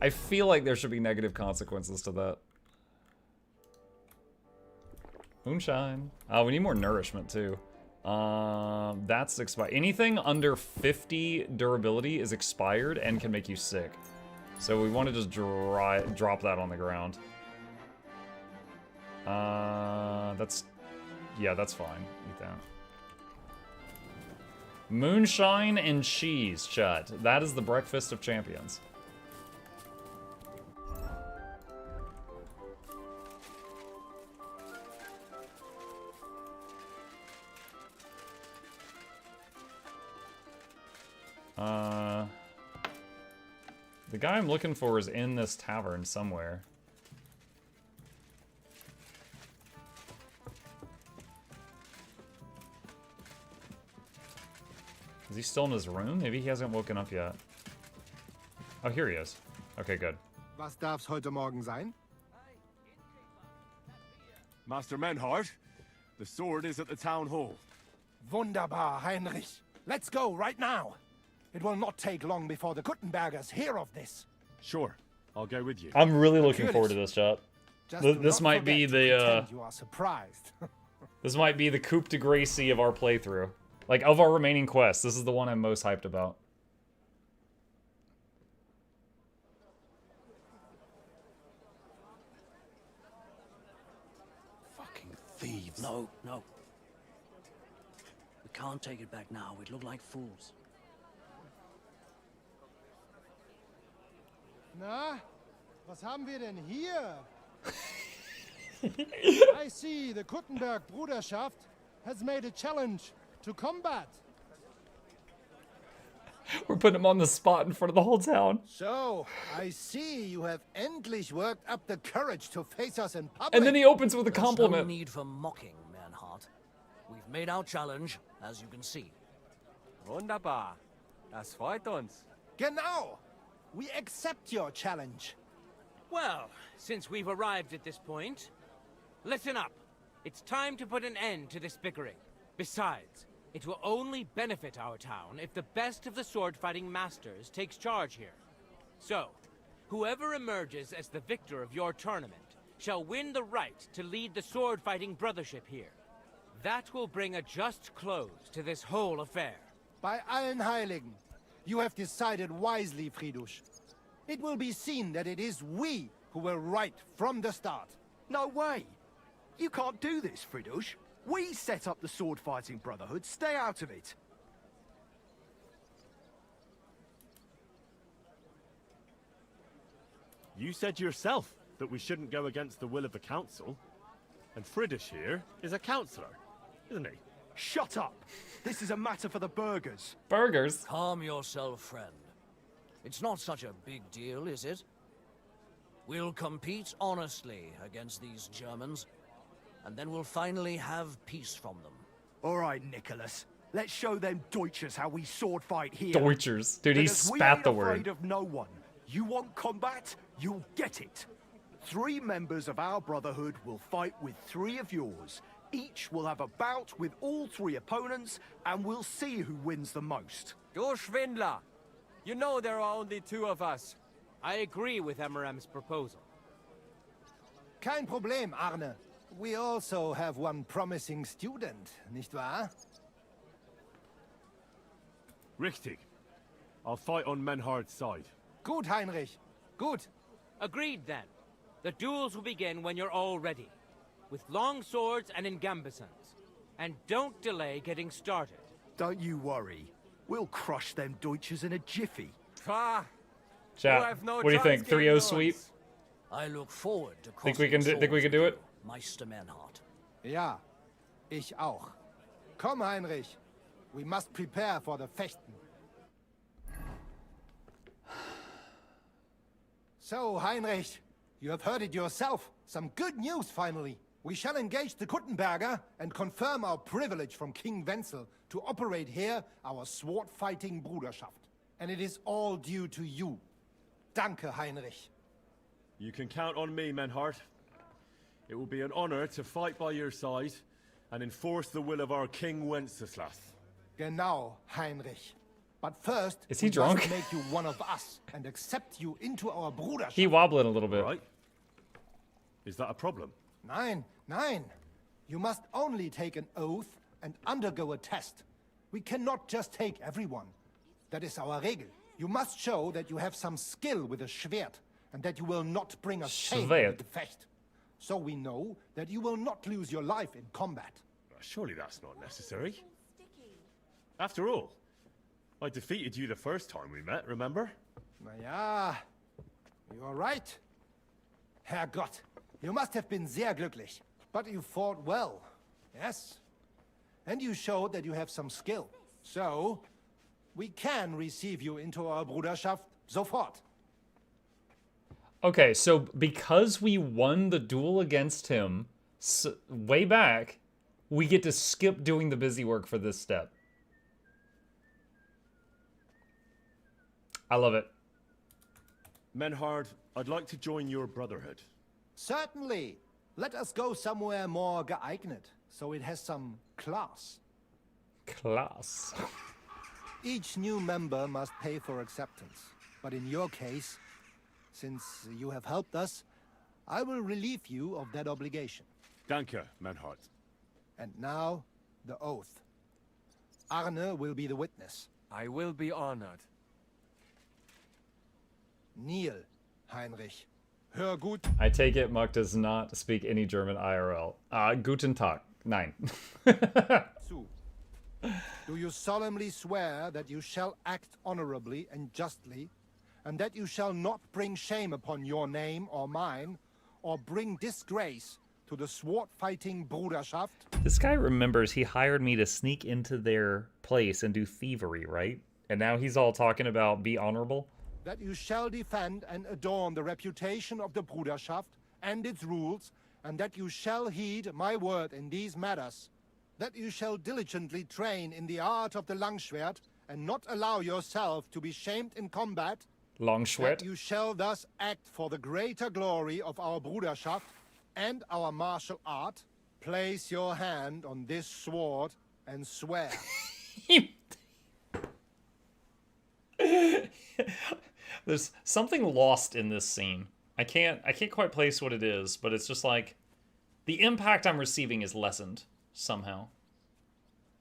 I feel like there should be negative consequences to that. Moonshine. Oh, we need more nourishment too. That's expired. Anything under 50 durability is expired and can make you sick. So we want to just drop that on the ground. That's fine. Eat that. Moonshine and cheese, chat. That is the breakfast of champions. The guy I'm looking for is in this tavern somewhere. Is he still in his room? Maybe he hasn't woken up yet. Oh, here he is. Okay, good. Was darf's heute Morgen sein? Master Menhart, the sword is at the town hall. Wunderbar, Heinrich. Let's go right now. It will not take long before the Kuttenbergers hear of this. Sure, I'll go with you. I'm really looking forward to this, chat. This might be the You are surprised. this might be the coup de grace of our playthrough. Like, of our remaining quests, this is the one I'm most hyped about. Fucking thieves. No, no. We can't take it back now. We'd look like fools. Na, was haben wir denn hier? I see the Kuttenberg Bruderschaft has made a challenge to combat. We're putting him on the spot in front of the whole town. So, I see you have endlich worked up the courage to face us in public. And then he opens with a There's compliment. no need for mocking, Manhart. We've made our challenge, as you can see. Wunderbar. Das freut uns. Genau. We accept your challenge. Well, since we've arrived at this point, listen up. It's time to put an end to this bickering. Besides, it will only benefit our town if the best of the sword-fighting masters takes charge here. So, whoever emerges as the victor of your tournament shall win the right to lead the sword-fighting brothership here. That will bring a just close to this whole affair. Bei allen Heiligen, you have decided wisely, Fridush. It will be seen that it is we who were right from the start. No way. You can't do this, Fridush. We set up the sword-fighting brotherhood. Stay out of it. You said yourself that we shouldn't go against the will of the council. And Fridish here is a councillor, isn't he? Shut up! This is a matter for the burghers. Burgers? Calm yourself, friend. It's not such a big deal, is it? We'll compete honestly against these Germans, and then we'll finally have peace from them. All right, Nicholas. Let's show them Deutschers how we sword fight here. Deutschers. Dude, he Because we spat ain't the afraid word. of no one. You want combat? You'll get it. 3 members of our brotherhood will fight with 3 of yours. Each will have a bout with all 3 opponents, and we'll see who wins the most. Du Schwindler! You know there are only 2 of us. I agree with Emerem's proposal. Kein Problem, Arne. We also have one promising student, nicht wahr? Richtig. I'll fight on Menhard's side. Gut, Heinrich. Gut. Agreed, then. The duels will begin when you're all ready, with long swords and in gambesons. And don't delay getting started. Don't you worry. We'll crush them Deutschers in a jiffy. Chat, what do you think? 3-0 sweep? I look forward to Think we can do it? Meister Manhart. Ja, ich auch. Komm, Heinrich. We must prepare for the Fechten. So, Heinrich, you have heard it yourself. Some good news, finally. We shall engage the Kuttenberger and confirm our privilege from King Wenzel to operate here our sword-fighting Bruderschaft. And it is all due to you. Danke, Heinrich. You can count on me, Menhart. It will be an honor to fight by your side and enforce the will of our King Wenceslas. Genau, Heinrich. But first, Is he we drunk? must make you one of us and accept you into our Bruderschaft. He wobbling a little bit. Right? Is that a problem? Nein, nein. You must only take an oath and undergo a test. We cannot just take everyone. That is our Regel. You must show that you have some skill with a Schwert and that you will not bring us shame in Schwert. the Gefecht. So we know that you will not lose your life in combat. Surely that's not necessary. After all, I defeated you the first time we met, remember? Na ja, you're right. Herrgott, you must have been sehr glücklich. But you fought well, yes? And you showed that you have some skill. So, We can receive you into our Bruderschaft sofort. Okay, so because we won the duel against him way back, we get to skip doing the busy work for this step. I love it. Menhard, I'd like to join your brotherhood. Certainly. Let us go somewhere more geeignet, so it has some class. Class. Each new member must pay for acceptance. But in your case, since you have helped us, I will relieve you of that obligation. Danke, Menhard. And now, the oath. Arne will be the witness. I will be honored. Kneel, Heinrich. Hör gut. I take it Muck does not speak any German IRL. Guten Tag. Nein. Zu. Do you solemnly swear that you shall act honorably and justly, and that you shall not bring shame upon your name or mine, or bring disgrace to the sword-fighting Bruderschaft? This guy remembers he hired me to sneak into their place and do thievery, right? And now he's all talking about be honorable? That you shall defend and adorn the reputation of the Bruderschaft and its rules, and that you shall heed my word in these matters. That you shall diligently train in the art of the Langschwert, and not allow yourself to be shamed in combat. Langschwert? That you shall thus act for the greater glory of our Bruderschaft and our martial art. Place your hand on this sword and swear. There's something lost in this scene. I can't quite place what it is, but it's just like the impact I'm receiving is lessened somehow.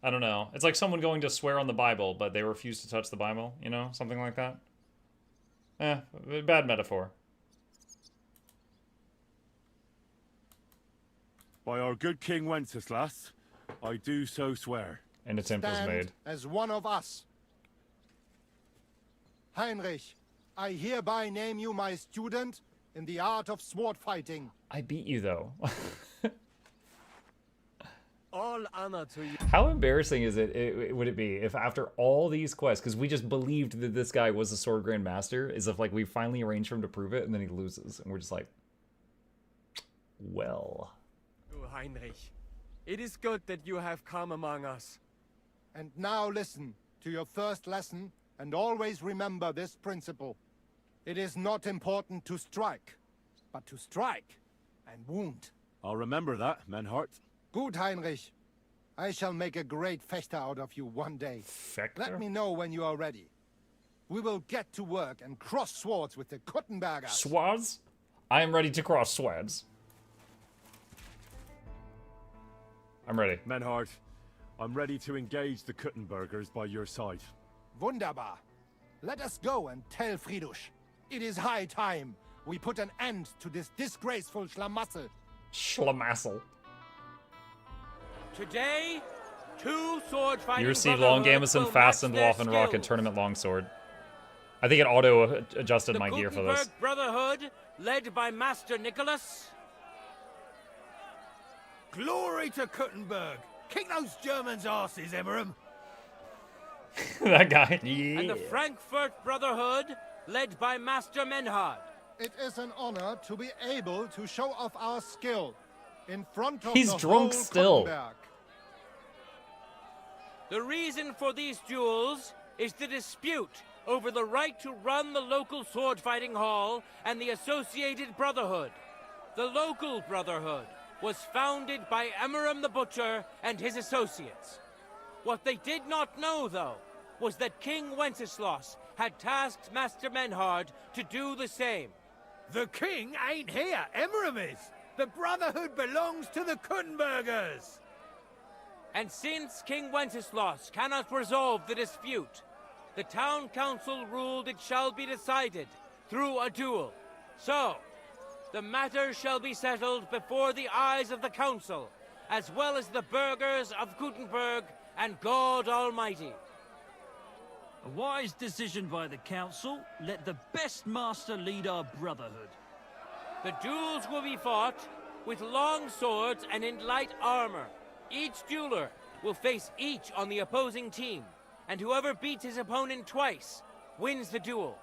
I don't know. It's like someone going to swear on the Bible, but they refuse to touch the Bible, you know? Something like that. Bad metaphor. By our good King Wenceslas, I do so swear. An attempt was made. As one of us. Heinrich, I hereby name you my student in the art of sword fighting. I beat you, though. All honor to you. How embarrassing is would it be if after all these quests, because we just believed that this guy was a sword grandmaster, is if like we finally arranged for him to prove it and then he loses and we're just like, well. Oh, Heinrich, it is good that you have come among us. And now listen to your first lesson and always remember this principle. It is not important to strike, but to strike and wound. I'll remember that, Menhard. Good, Heinrich. I shall make a great fechter out of you one day. Fechter? Let me know when you are ready. We will get to work and cross swords with the Kuttenbergers. Swords? I am ready to cross swords. I'm ready. Menhard, I'm ready to engage the Kuttenbergers by your side. Wunderbar. Let us go and tell Friedrich. It is high time we put an end to this disgraceful schlamassel. Schlamassel. Today, 2 sword fighting. You receive Long Gamison, Fastened, Waffen, Rocket, Tournament Longsword. I think it auto-adjusted my gear for this. The Brotherhood, led by Master Nicholas. Glory to Kuttenberg! Kick those Germans' asses, Emmeram! That guy, yeah. And the Frankfurt Brotherhood, led by Master Menhard. It is an honor to be able to show off our skill in front of He's the drunk whole still. Kuttenberg. The reason for these duels is the dispute over the right to run the local sword fighting hall and the associated brotherhood. The local brotherhood was founded by Emmeram the Butcher and his associates. What they did not know, though, was that King Wenceslas had tasked Master Menhard to do the same. The king ain't here, Emmeram is. The Brotherhood belongs to the Kuttenbergers. And since King Wenceslas cannot resolve the dispute, the town council ruled it shall be decided through a duel. So, the matter shall be settled before the eyes of the council, as well as the burghers of Gutenberg and God Almighty. A wise decision by the council. Let the best master lead our brotherhood. The duels will be fought with long swords and in light armor. Each dueler will face each on the opposing team. and whoever beats his opponent twice wins the duel.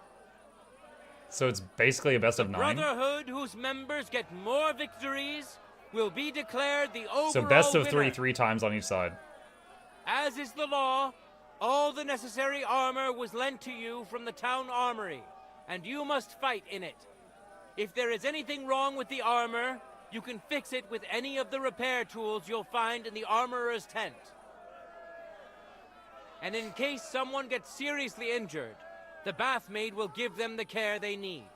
So it's basically a best of 9? Brotherhood whose members get more victories will be declared the overall So best of winner. 3 times on each side. As is the law, all the necessary armor was lent to you from the town armory, and you must fight in it. If there is anything wrong with the armor, you can fix it with any of the repair tools you'll find in the armorer's tent. And in case someone gets seriously injured, the bathmaid will give them the care they need.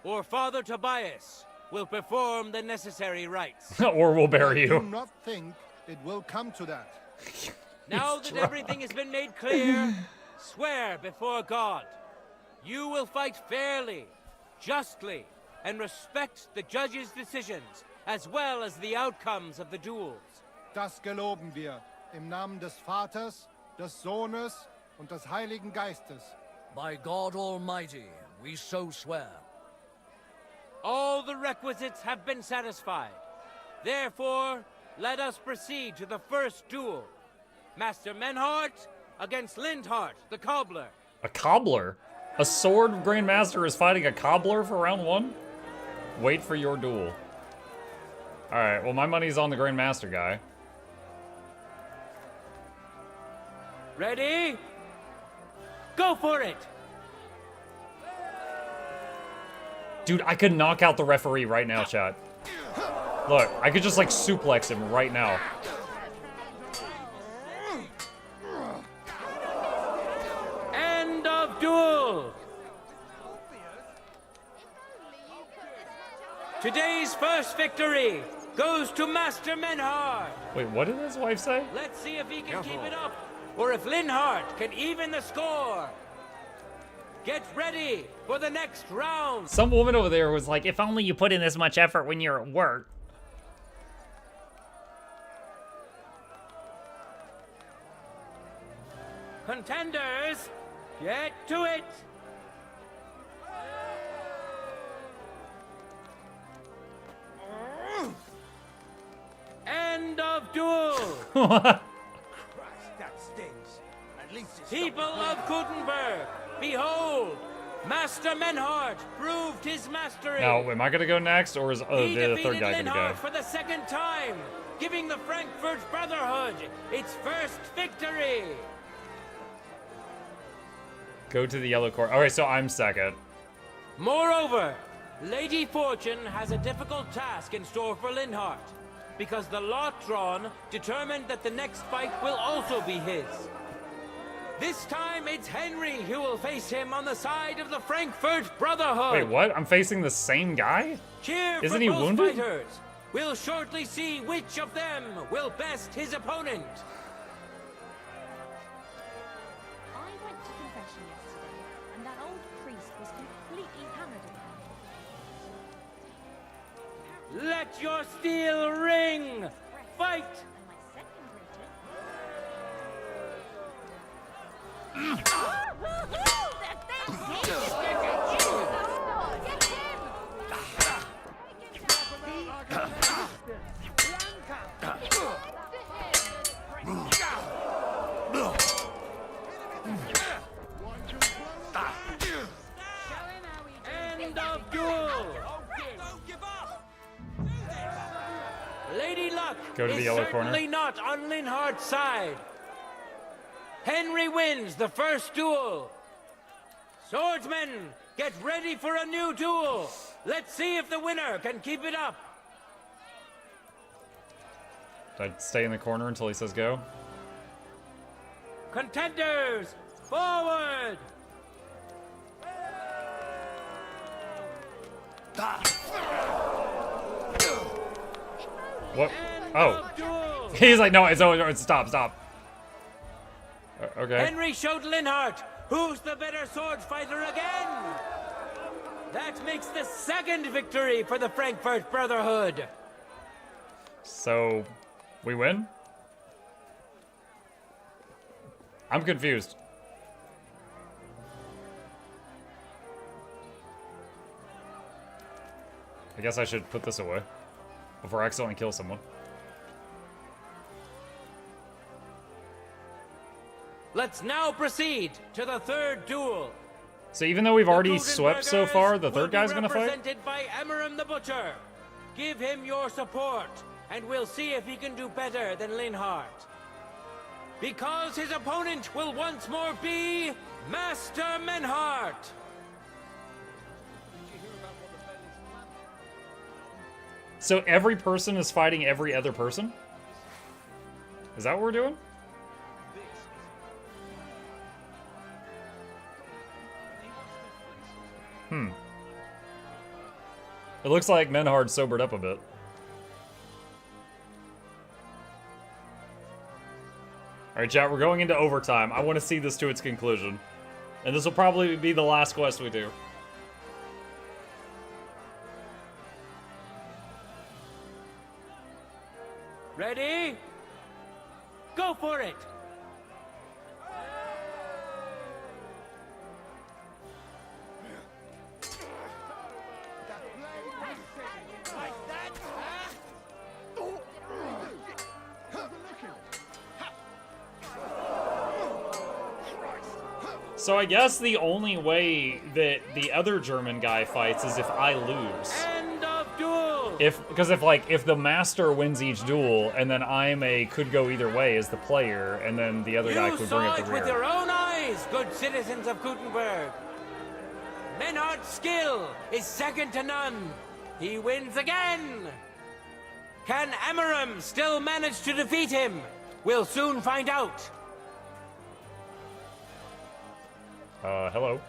Or Father Tobias will perform the necessary rites. Or we'll bury I you. do not think it will come to that. Now that everything has been made clear, swear before God. You will fight fairly, justly, and respect the judge's decisions, as well as the outcomes of the duels. Das geloben wir, im Namen des Vaters, des Sohnes und des Heiligen Geistes. By God Almighty, we so swear. All the requisites have been satisfied. Therefore, let us proceed to the first duel. Master Menhart against Lindhart, the cobbler. A cobbler? A sword grandmaster is fighting a cobbler for round 1? Wait for your duel. Alright, well my money's on the grandmaster guy. Ready? Go for it! Dude, I could knock out the referee right now, chat. Look, I could just like suplex him right now. End of duel! Today's first victory goes to Master Menhart. Wait, what did his wife say? Let's see if he can keep it up, or if Lindhart can even the score. Get ready for the next round. Some woman over there was like, if only you put in this much effort when you're at work. Contenders, get to it. End of duel. What? That stings. At least it's People of Gutenberg, behold, Master Menhart proved his mastery. Now, am I gonna go next, or is He the third defeated guy gonna go? Lindhart for the second time, giving the Frankfurt Brotherhood its first victory. Go to the yellow court. Alright, so I'm second. Moreover, Lady Fortune has a difficult task in store for Lindhart, because the lot drawn determined that the next fight will also be his. This time it's Henry who will face him on the side of the Frankfurt Brotherhood. Wait, what? I'm facing the same guy? Cheer Isn't for he both wounded? fighters. We'll shortly see which of them will best his opponent. I went to confession yesterday, and that old priest was completely hammered again. Let your steel ring. Fight. End of duel. Lady Luck Go to the is yellow corner. certainly not on Lindhart's side. Henry wins the first duel. Swordsmen, get ready for a new duel. Let's see if the winner can keep it up. I'd stay in the corner until he says go. Contenders, forward! What? Oh. He's like, no, it's over. Stop, stop. Okay. Henry showed Lindhart who's the better sword fighter again. That makes the second victory for the Frankfurt Brotherhood. So, we win? I'm confused. I guess I should put this away before I accidentally kill someone. Let's now proceed to the third duel. So even though we've already swept so far, the third guy's gonna fight? Represented by Emmeram the Butcher. Give him your support, and we'll see if he can do better than Linhardt. Because his opponent will once more be Master Menhardt. So every person is fighting every other person? Is that what we're doing? It looks like Menhard sobered up a bit. Alright, chat, we're going into overtime. I want to see this to its conclusion. And this will probably be the last quest we do. Ready? Go for it! So I guess the only way that the other German guy fights is if I lose. End of duel! Because if the master wins each duel, and then could go either way as the player, and then the other guy could bring up the rear. You saw it with your own eyes, good citizens of Gutenberg. Menhardt's skill is second to none. He wins again. Can Emmeram still manage to defeat him? We'll soon find out. Hello.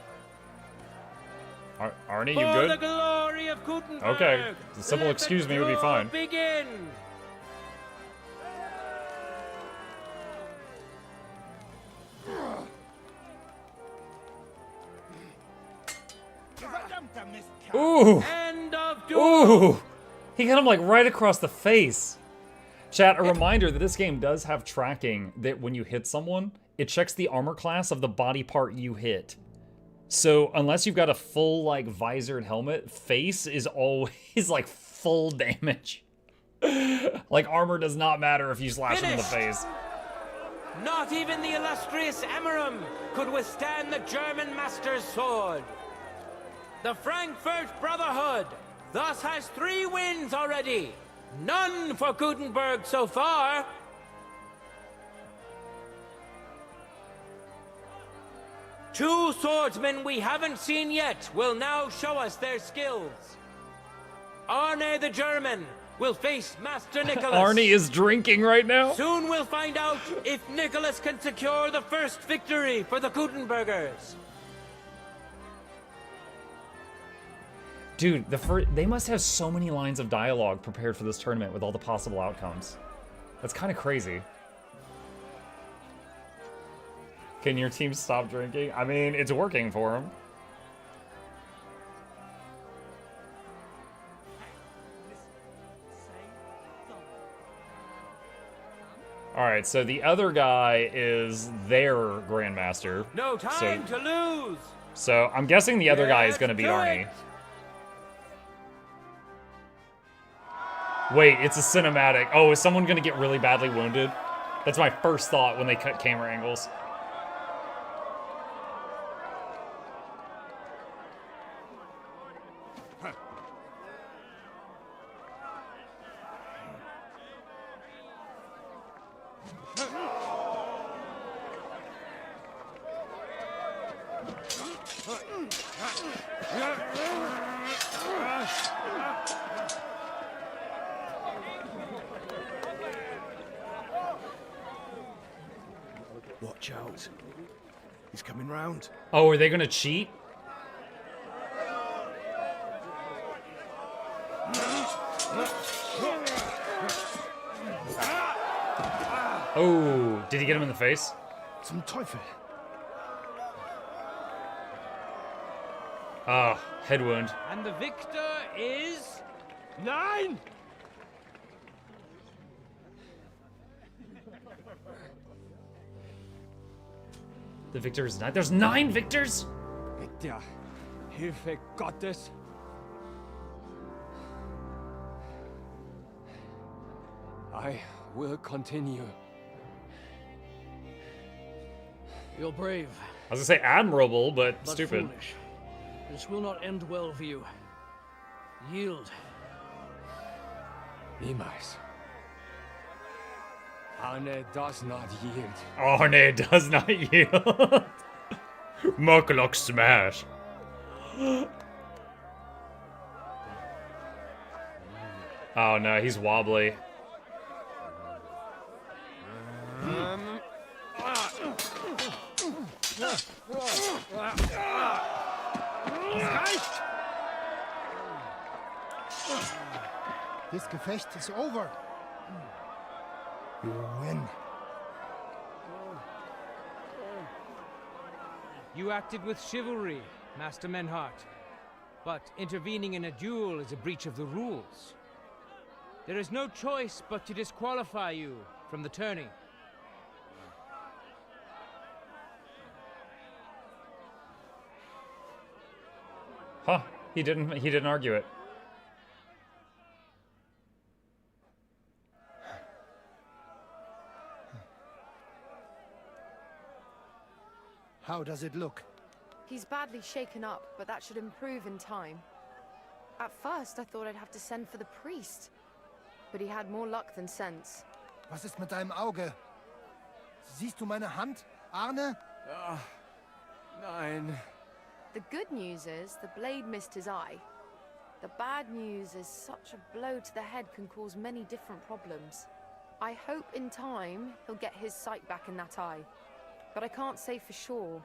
Arnie, you For good? the glory of Gutenberg. Okay. A simple excuse me would be fine. Begin. Ooh! End of duel. Ooh! He got him like right across the face. Chat, a reminder that this game does have tracking that when you hit someone, it checks the armor class of the body part you hit. So unless you've got a full like visored helmet, face is always like full damage. Like armor does not matter if you slash him in the face. Not even the illustrious Emmeram could withstand the German master's sword. The Frankfurt Brotherhood thus has 3 wins already. None for Gutenberg so far. Two swordsmen we haven't seen yet will now show us their skills. Arne the German will face Master Nicholas. Arnie is drinking right now. Soon we'll find out if Nicholas can secure the first victory for the Gutenbergers. Dude, they must have so many lines of dialogue prepared for this tournament with all the possible outcomes. That's kind of crazy. Can your team stop drinking? I mean, it's working for them. Alright, so the other guy is their Grandmaster. No time to lose! So I'm guessing the other guy is going to be Arnie. Wait, it's a cinematic. Oh, is someone going to get really badly wounded? That's my first thought when they cut camera angles. Watch out. He's coming round. Oh, are they gonna cheat? Oh, did he get him in the face? Some Teufel. Ah, head wound. And the victor is... Nein! The victor is 9. There's 9 victors? Mit der Hilfe Gottes. I will continue. You're brave. I was gonna say admirable, but stupid. Foolish. This will not end well for you. Yield. Niemals. Arne does not yield. Arne does not yield. Mukluk smash. Oh no, he's wobbly. This Gefecht is over. You win. You acted with chivalry, Master Menhart. But intervening in a duel is a breach of the rules. There is no choice but to disqualify you from the tourney. Huh, he didn't argue it. How does it look? He's badly shaken up, but that should improve in time. At first, I thought I'd have to send for the priest, but he had more luck than sense. Was ist mit deinem Auge? Siehst du meine Hand, Arne? Nein. The good news is the blade missed his eye. The bad news is such a blow to the head can cause many different problems. I hope in time he'll get his sight back in that eye, but I can't say for sure.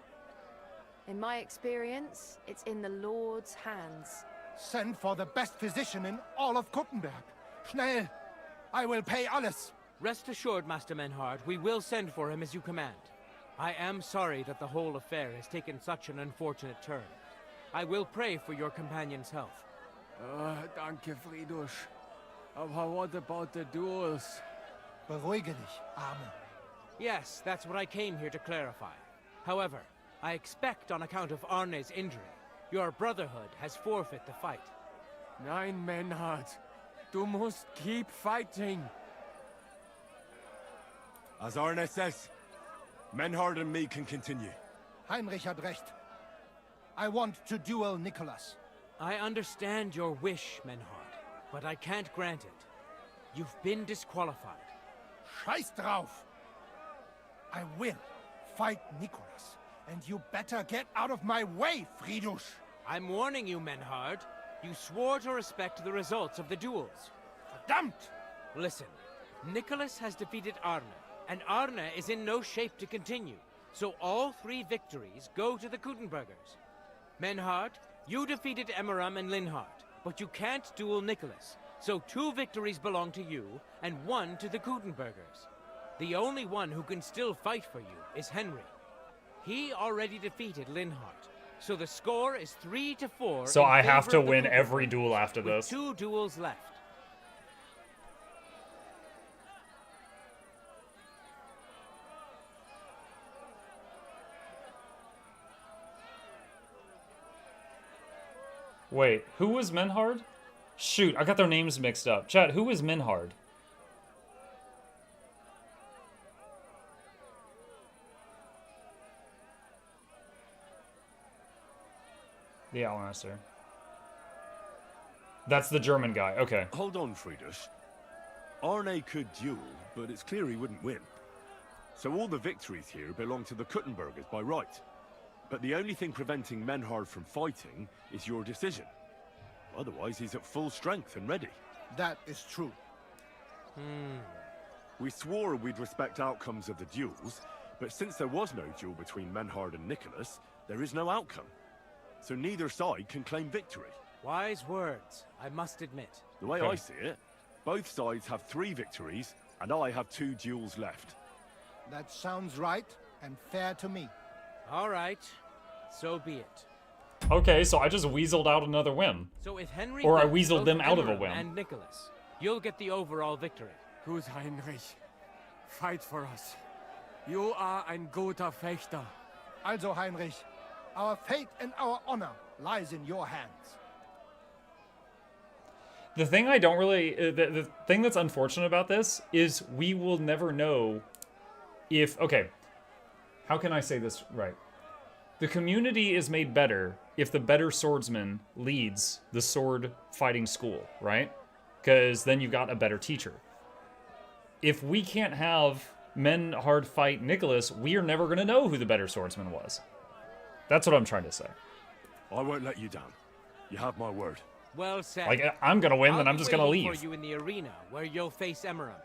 In my experience, it's in the Lord's hands. Send for the best physician in all of Kuttenberg. Schnell! I will pay alles. Rest assured, Master Menhart, we will send for him as you command. I am sorry that the whole affair has taken such an unfortunate turn. I will pray for your companion's health. Danke, Friedrich. Aber what about the duels? Beruhige dich, Arne. Yes, that's what I came here to clarify. However, I expect on account of Arne's injury, your brotherhood has forfeit the fight. Nein, Menhart. Du musst keep fighting. As Arne says, Menhard and me can continue. Heinrich had recht. I want to duel Nicholas. I understand your wish, Menhard, but I can't grant it. You've been disqualified. Scheiß drauf! I will fight Nicholas, and you better get out of my way, Friedrich! I'm warning you, Menhard. You swore to respect the results of the duels. Verdammt! Listen, Nicholas has defeated Arne, and Arne is in no shape to continue. So all 3 victories go to the Kuttenbergers. Menhard, you defeated Emmeram and Linhart, but you can't duel Nicholas. So 2 victories belong to you, and 1 to the Kuttenbergers. The only one who can still fight for you is Henry. He already defeated Linhart, so the score is 3-4. So I have to win every duel after this. 2 duels left. Wait, who was Menhard? Shoot, I got their names mixed up. Chat, who was Menhard? The Outlaster. That's the German guy, okay. Hold on, Friedrich. Arne could duel, but it's clear he wouldn't win. So all the victories here belong to the Kuttenbergers by right. But the only thing preventing Menhard from fighting is your decision. Otherwise, he's at full strength and ready. That is true. We swore we'd respect outcomes of the duels, but since there was no duel between Menhard and Nicholas, there is no outcome. So neither side can claim victory. Wise words, I must admit. The way I see it, both sides have 3 victories, and I have 2 duels left. That sounds right and fair to me. All right, so be it. Okay, so I just weaseled out another win. So if Henry or I wins weaseled both them out of a Emmeram win. and Nicholas, you'll get the overall victory. Gut, Heinrich. Fight for us. You are ein guter Fechter. Also, Heinrich, our fate and our honor lies in your hands. The thing I don't really... the thing that's unfortunate about this is we will never know if... Okay. how can I say this right? The community is made better if the better swordsman leads the sword fighting school, right? Because then you've got a better teacher. If we can't have men hard fight Nicholas, we are never going to know who the better swordsman was. That's what I'm trying to say. I won't let you down. You have my word. Well said. Like, I'm going to win, then I'm just going to leave. I'll be waiting for you in the arena, where you'll face Emerald.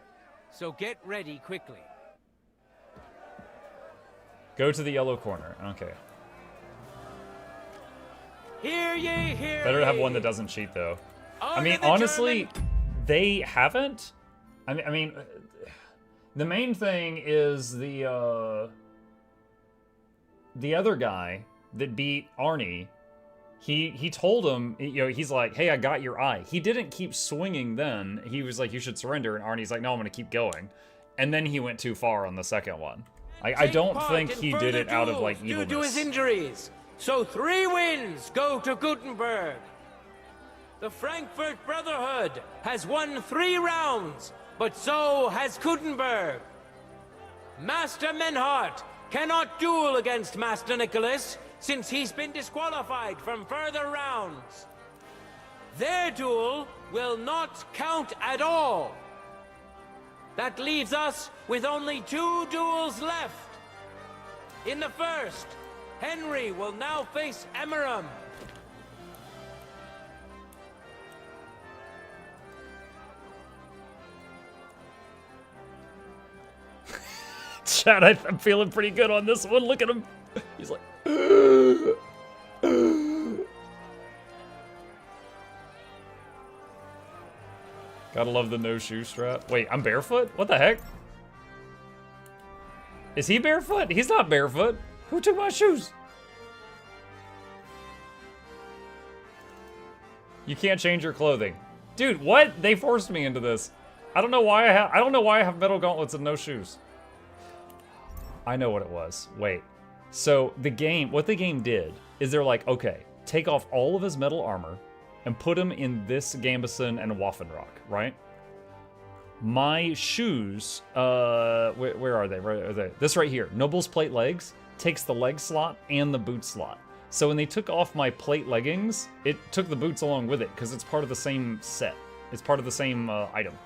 So get ready quickly. Go to the yellow corner. Okay. Hear ye, hear Better to have ye. one that doesn't cheat, though. I Honor mean, the honestly, German. they haven't. I mean, the main thing is the other guy that beat Arnie. He told him, you know, he's like, hey, I got your eye. He didn't keep swinging then. He was like, you should surrender. And Arnie's like, no, I'm going to keep going. And then he went too far on the second one. I don't think he did it out of, like, due to his evilness. injuries. So 3 wins go to Gutenberg. The Frankfurt Brotherhood has won 3 rounds, but so has Gutenberg. Master Menhart cannot duel against Master Nicholas, since he's been disqualified from further rounds. Their duel will not count at all. That leaves us with only 2 duels left. In the first, Henry will now face Emeram. Chad, I'm feeling pretty good on this one. Look at him. He's like... Gotta love the no-shoe strap. Wait, I'm barefoot? What the heck? Is he barefoot? He's not barefoot. Who took my shoes? You can't change your clothing. Dude, what? They forced me into this. I don't know why I have metal gauntlets and no shoes. I know what it was. Wait. So what the game did is they're like, okay, take off all of his metal armor and put him in this Gambeson and Waffenrock, right? My shoes, where are they? Where are they? This right here, Noble's plate legs, takes the leg slot and the boot slot. So when they took off my plate leggings, it took the boots along with it because it's part of the same set. It's part of the same item.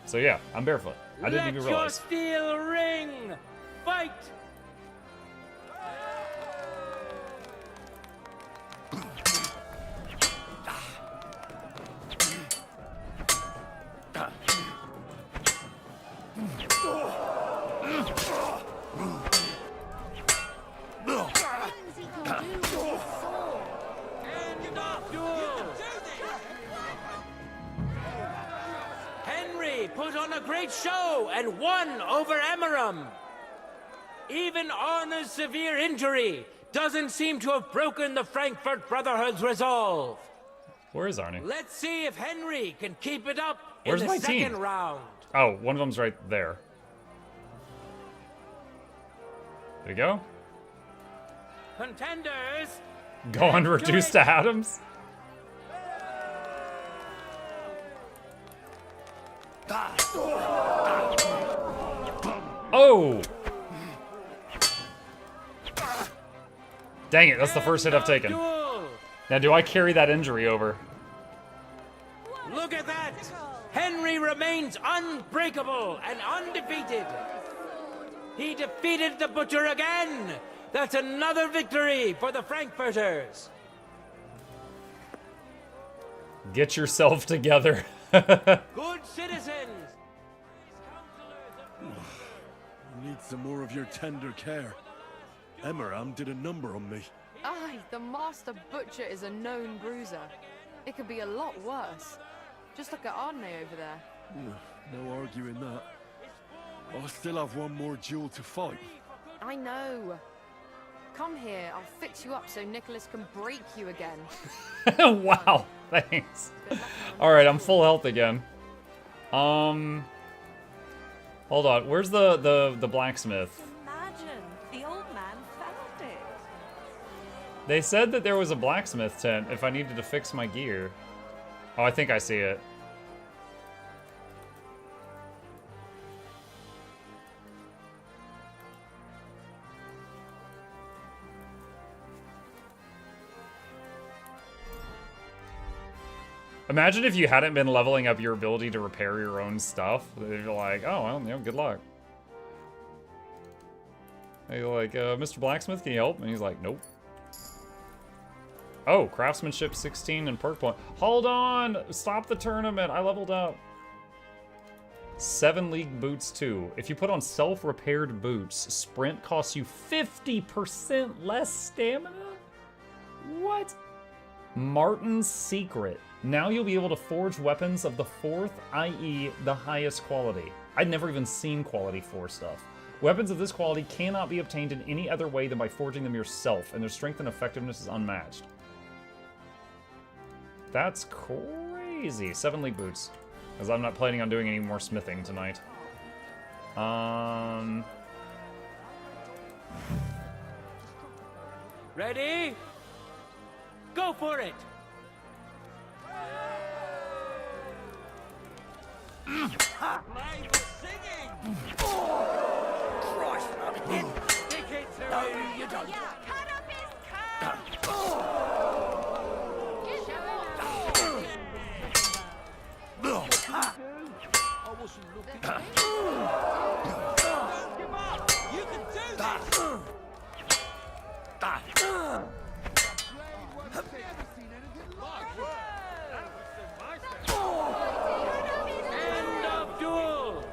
So yeah, I'm barefoot. I didn't even realize. Let your steel ring! Fight! Henry put on a great show and won over Emeram. Even Arna's severe injury doesn't seem to have broken the Frankfurt Brotherhood's resolve. Where is Arnie? Let's see if Henry can keep it up Where's in the my team? second round. Oh, one of them's right there. There you go. Contenders, Gone reduced to atoms? Oh! Dang it, that's the first hit I've taken. Now, do I carry that injury over? look at that! Henry remains unbreakable and undefeated. He defeated the Butcher again. That's another victory for the Frankfurters. Get yourself together. Good citizens. I need some more of your tender care. Emeram did a number on me. Aye, the Master Butcher is a known bruiser. It could be a lot worse. Just look at Arne over there. No arguing that. I still have one more duel to fight. I know. Come here, I'll fix you up so Nicholas can break you again. Wow, thanks. Alright, I'm full health again. Hold on, where's the blacksmith? Imagine, the old man found it. They said that there was a blacksmith tent if I needed to fix my gear. Oh, I think I see it. Imagine if you hadn't been leveling up your ability to repair your own stuff. You're like, oh, well, you know, good luck. And you're like, Mr. Blacksmith, can you help? And he's like, nope. Oh, craftsmanship 16 and perk point. Hold on! Stop the tournament. I leveled up. 7 league boots too. If you put on self-repaired boots, sprint costs you 50% less stamina? What? Martin's Secret. Now you'll be able to forge weapons of the 4th, i.e. the highest quality. I'd never even seen quality 4 stuff. Weapons of this quality cannot be obtained in any other way than by forging them yourself, and their strength and effectiveness is unmatched. That's crazy. 7 league boots. Because I'm not planning on doing any more smithing tonight. Ready? Go for it! Christ, I'm hit. No, you don't. I wasn't looking. Don't give up! You can do this! End of duel!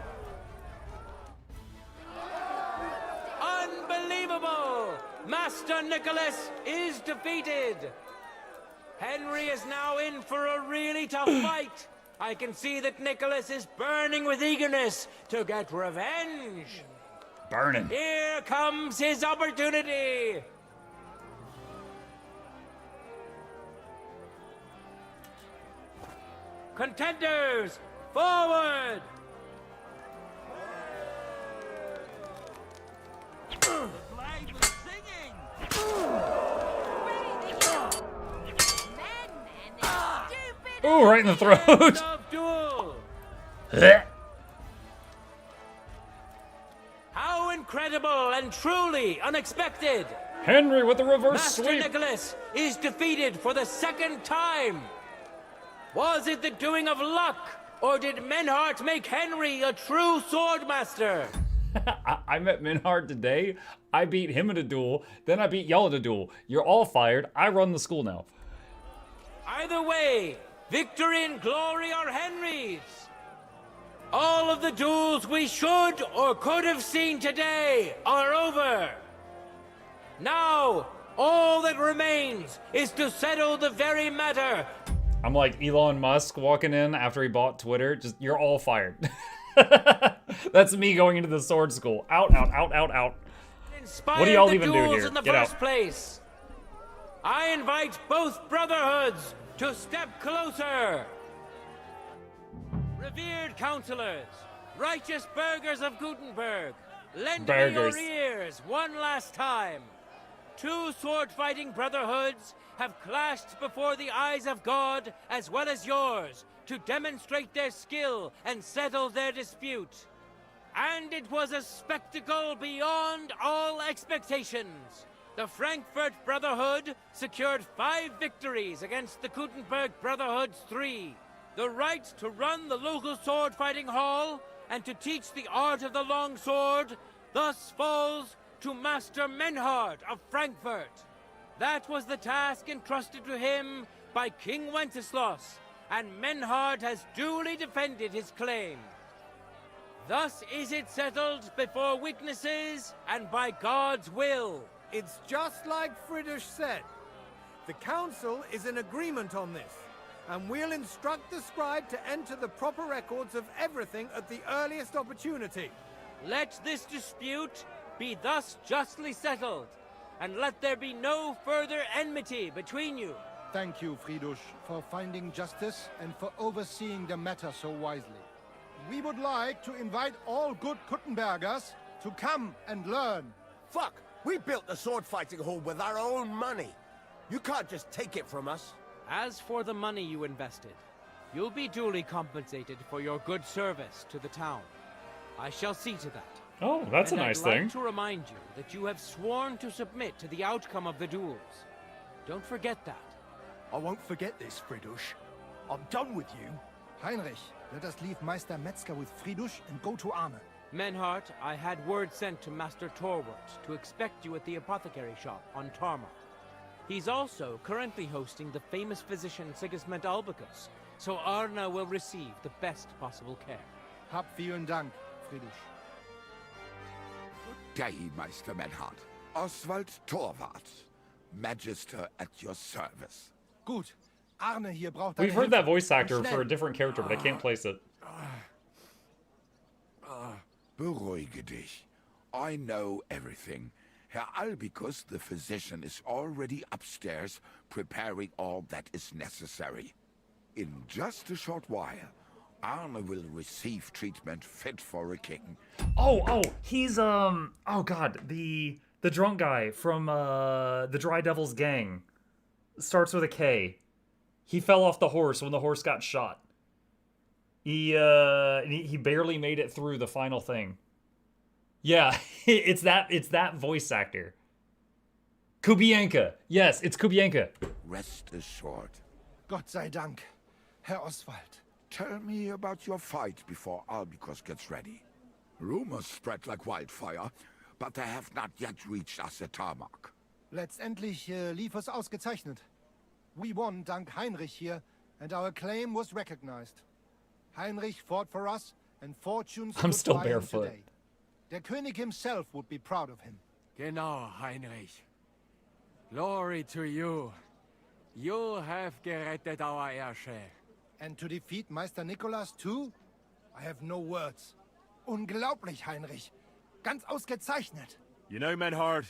Unbelievable! Master Nicholas is defeated! Henry is now in for a really tough fight! I can see that Nicholas is burning with eagerness to get revenge! Burning. Here comes his opportunity! Contenders, forward! Ooh, right in the throat. How incredible and truly unexpected! Henry with the reverse Master sweep. Nicholas is defeated for the 2nd time. Was it the doing of luck, or did Menhart make Henry a true swordmaster? I met Menhart today. I beat him in a duel. Then I beat y'all in a duel. You're all fired. I run the school now. Either way, victory and glory are Henry's. All of the duels we should or could have seen today are over. Now, all that remains is to settle the very matter. I'm like Elon Musk walking in after he bought Twitter. Just, you're all fired. That's me going into the sword school. Out, out, out, out, out. What do y'all even do here? In the Get first out. place. I invite both brotherhoods to step closer. Revered counselors, righteous burghers of Gutenberg, lend me your ears one last time. 2 sword-fighting brotherhoods have clashed before the eyes of God as well as yours to demonstrate their skill and settle their dispute. And it was a spectacle beyond all expectations. The Frankfurt Brotherhood secured 5 victories against the Gutenberg Brotherhood's 3. The right to run the local sword-fighting hall and to teach the art of the long sword thus falls to Master Menhart of Frankfurt. That was the task entrusted to him by King Wenceslas, and Menhart has duly defended his claim. Thus is it settled before witnesses and by God's will. It's just like Friedrich said. The council is in agreement on this, and we'll instruct the scribe to enter the proper records of everything at the earliest opportunity. Let this dispute be thus justly settled, and let there be no further enmity between you. Thank you, Friedrich, for finding justice and for overseeing the matter so wisely. We would like to invite all good Kuttenbergers to come and learn. Fuck! We built the sword-fighting hall with our own money. You can't just take it from us. As for the money you invested, you'll be duly compensated for your good service to the town. I shall see to that. Oh, that's and a nice I'd thing. like to remind you that you have sworn to submit to the outcome of the duels. Don't forget that. I won't forget this, Friedrich. I'm done with you. Heinrich, let us leave Meister Metzger with Friedrich and go to Arne. Menhart, I had word sent to Master Torwart to expect you at the apothecary shop on Tarmar. He's also currently hosting the famous physician Sigismund Albicus, so Arne will receive the best possible care. Hab vielen Dank, Friedrich. Good day, Meister Menhart. Oswald Torwart, Magister at your service. Gut. Arne hier braucht We've heard that voice actor for a different character, but I can't place it. Beruhige dich. I know everything. Herr Albicus, the physician, is already upstairs preparing all that is necessary. In just a short while, Arne will receive treatment fit for a king. Oh, he's oh god, the drunk guy from the Dry Devils gang. Starts with a K. He fell off the horse when the horse got shot. He barely made it through the final thing. Yeah, it's that voice actor. Kubienka. Yes, it's Kubienka. Rest assured. Gott sei Dank, Herr Oswald. Tell me about your fight before Albicus gets ready. Rumors spread like wildfire, but they have not yet reached us at Tarmac. Letztendlich lief es ausgezeichnet. We won dank Heinrich here, and our claim was recognized. Heinrich fought for us, and fortune I'm stood still by him barefoot. today. Der König himself would be proud of him. Genau, Heinrich. Glory to you. You have gerettet our heirship. And to defeat Meister Nicholas too? I have no words. Unglaublich, Heinrich. Ganz ausgezeichnet. You know, Menhard,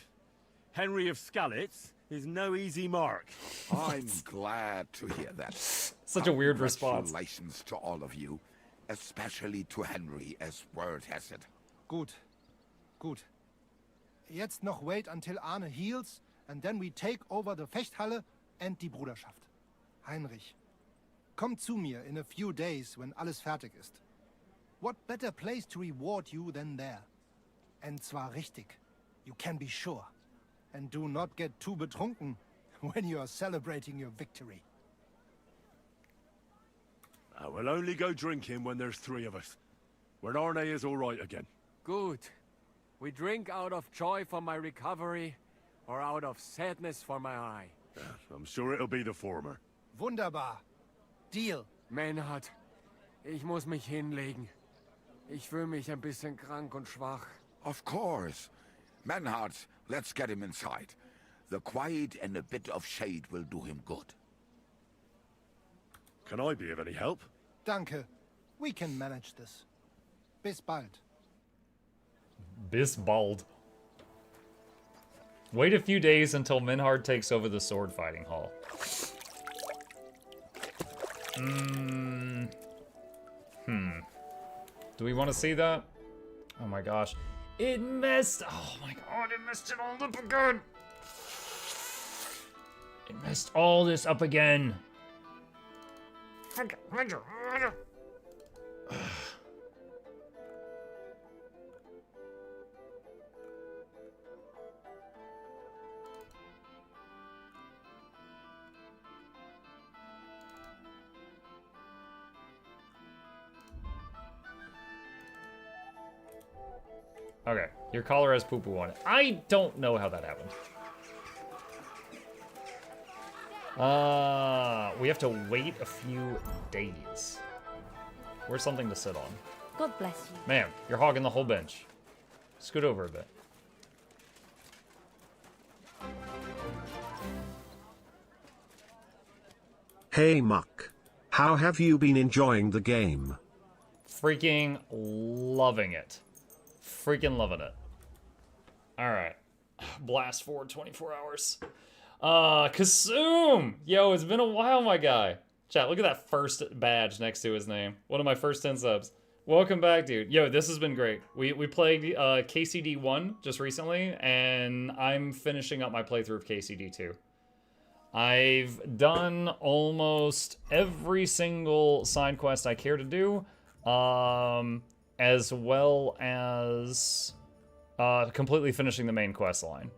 Henry of Skalitz is no easy mark. I'm glad to hear that. Such a weird response. Congratulations to all of you, especially to Henry, as word has it. Gut. Gut. Jetzt noch wait until Arne heals, and then we take over the Fechthalle and die Bruderschaft. Heinrich, komm zu mir in a few days when alles fertig ist. What better place to reward you than there? And zwar richtig. You can be sure. And do not get too betrunken when you are celebrating your victory. I will only go drinking when there's three of us. When Arne is all right again. Good. We drink out of joy for my recovery, or out of sadness for my eye. I'm sure it'll be the former. Wunderbar. Deal. Menhard, ich muss mich hinlegen. Ich fühle mich ein bisschen krank und schwach. Of course. Menhard, let's get him inside. The quiet and a bit of shade will do him good. Can I be of any help? Danke. We can manage this. Bis bald. Bis bald. Wait a few days until Menhard takes over the sword fighting hall. Do we want to see that? Oh my gosh. It messed. Oh my god, it messed it all up again. It messed all this up again. Okay, your collar has poo-poo on it. I don't know how that happened. We have to wait a few days. Where's something to sit on? God bless you. Man, you're hogging the whole bench. Scoot over a bit. Hey Muck. How have you been enjoying the game? Freaking loving it. Freaking loving it. Alright. Blast forward 24 hours. Kasum! Yo, it's been a while, my guy. Chat, look at that first badge next to his name. One of my first 10 subs. Welcome back, dude. Yo, this has been great. We played KCD1 just recently, and I'm finishing up my playthrough of KCD2. I've done almost every single side quest I care to do, as well as completely finishing the main quest line.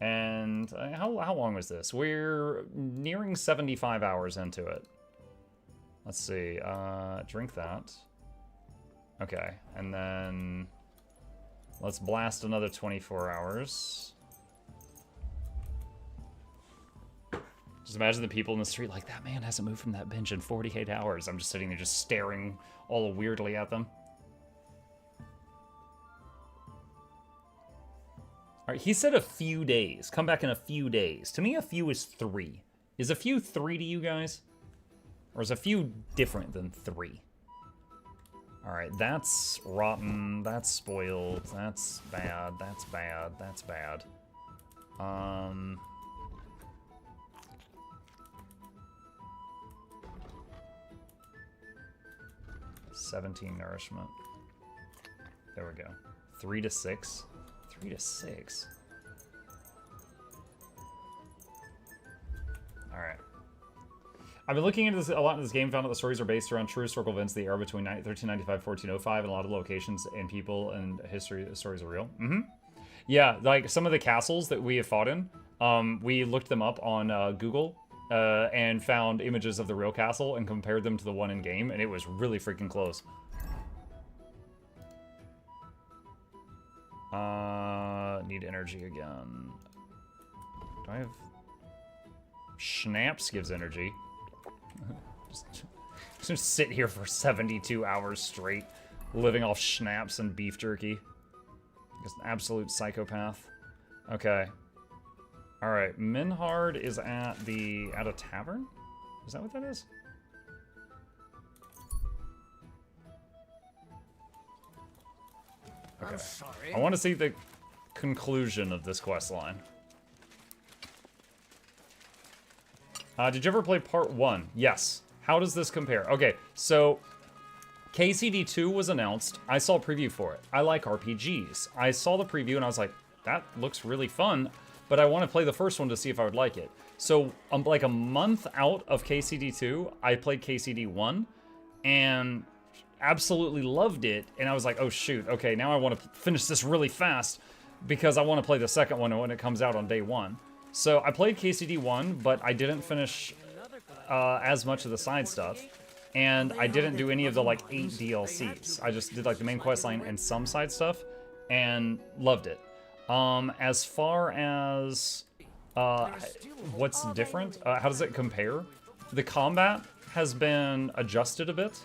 And how long was this? We're nearing 75 hours into it. Let's see. Drink that. Okay, and then let's blast another 24 hours. Just imagine the people in the street like, that man hasn't moved from that bench in 48 hours. I'm just sitting there just staring all weirdly at them. All right, he said a few days. Come back in a few days. To me, a few is 3. Is a few 3 to you guys? Or is a few different than 3? All right, that's rotten. That's spoiled. That's bad. That's bad. That's bad. 17 nourishment. There we go. 3 to 6. 3 to 6. All right. I've been looking into this a lot in this game, found out the stories are based around true historical events, the era between 1395 and 1405, and a lot of locations and people and history stories are real. Yeah, like some of the castles that we have fought in, we looked them up on Google and found images of the real castle and compared them to the one in game, and it was really freaking close. Need energy again. Do I have... Schnapps gives energy. Just sit here for 72 hours straight, living off schnapps and beef jerky. Just an absolute psychopath. Okay. All right, Minhard is at a tavern? Is that what that is? Okay. I'm sorry. I want to see the conclusion of this quest line. Did you ever play part 1? Yes. How does this compare? Okay, so KCD2 was announced. I saw a preview for it. I like RPGs. I saw the preview and I was like, that looks really fun, but I want to play the first one to see if I would like it. So like a month out of KCD2, I played KCD1 and absolutely loved it. And I was like, oh shoot, okay, now I want to finish this really fast because I want to play the second one when it comes out on day 1. So I played KCD1, but I didn't finish as much of the side stuff. And I didn't do any of the like 8 DLCs. I just did like the main quest line and some side stuff and loved it. As far as what's different, how does it compare? The combat has been adjusted a bit.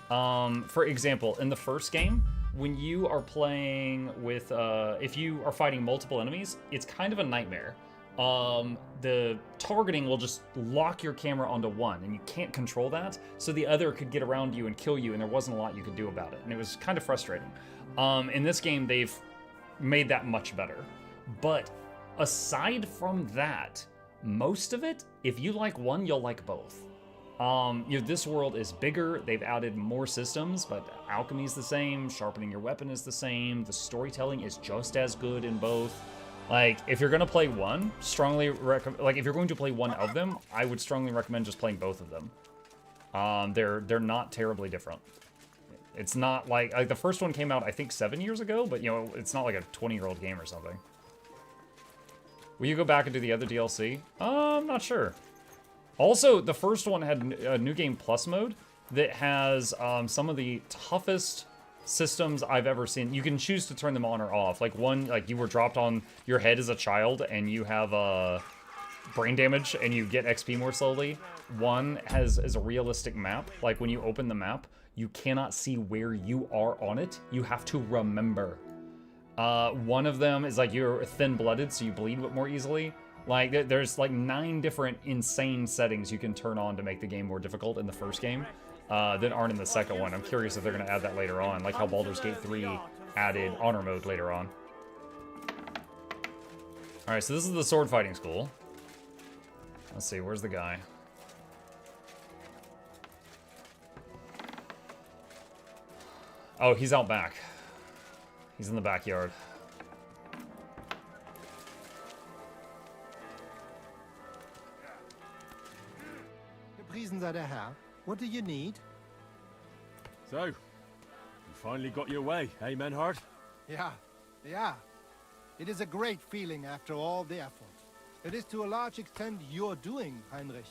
For example, in the first game, when you are playing with, if you are fighting multiple enemies, it's kind of a nightmare. The targeting will just lock your camera onto one, and you can't control that, so the other could get around you and kill you, and there wasn't a lot you could do about it, and it was kind of frustrating. In this game, they've made that much better. But aside from that, most of it, if you like one, you'll like both. This world is bigger, they've added more systems, but alchemy is the same, sharpening your weapon is the same, the storytelling is just as good in both. Like, if you're gonna play one, if you're going to play one of them, I would strongly recommend just playing both of them. They're not terribly different. It's not like the first one came out, I think 7 years ago, but you know, it's not like a 20-year-old game or something. Will you go back and do the other DLC? I'm not sure. Also, the first one had a New Game Plus mode that has some of the toughest systems I've ever seen. You can choose to turn them on or off. Like one, like you were dropped on your head as a child and you have brain damage and you get XP more slowly. One is a realistic map. Like when you open the map, you cannot see where you are on it. You have to remember. One of them is like you're thin-blooded, so you bleed more easily. Like there's like 9 different insane settings you can turn on to make the game more difficult in the first game. That aren't in the second one. I'm curious if they're going to add that later on, like how Baldur's Gate 3 added honor mode later on. Alright, so this is the sword fighting school. Let's see, where's the guy? Oh, he's out back. He's in the backyard. Gepriesen sei der Herr. What do you need? So, you finally got your way, eh, Menhard? Yeah. It is a great feeling after all the effort. It is to a large extent your doing, Heinrich.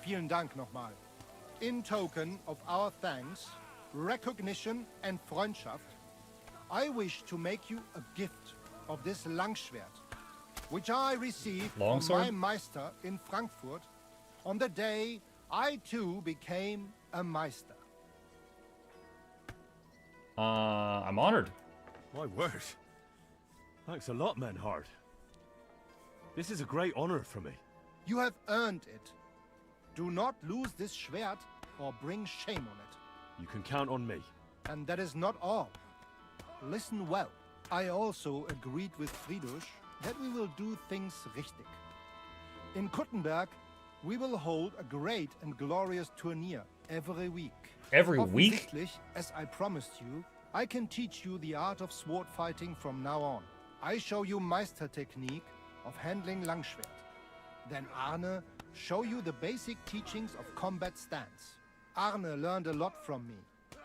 Vielen Dank nochmal. In token of our thanks, recognition and Freundschaft, I wish to make you a gift of this Langschwert, which I received from my Meister in Frankfurt on the day I too became a Meister. I'm honored. My word. Thanks a lot, Menhard. This is a great honor for me. You have earned it. Do not lose this Schwert or bring shame on it. You can count on me. And that is not all. Listen well. I also agreed with Friedrich that we will do things richtig. In Kuttenberg, we will hold a great and glorious tourney every week. Every week? As I promised you, I can teach you the art of sword fighting from now on. I show you Meister technique of handling Langschwert. Then Arne show you the basic teachings of combat stance. Arne learned a lot from me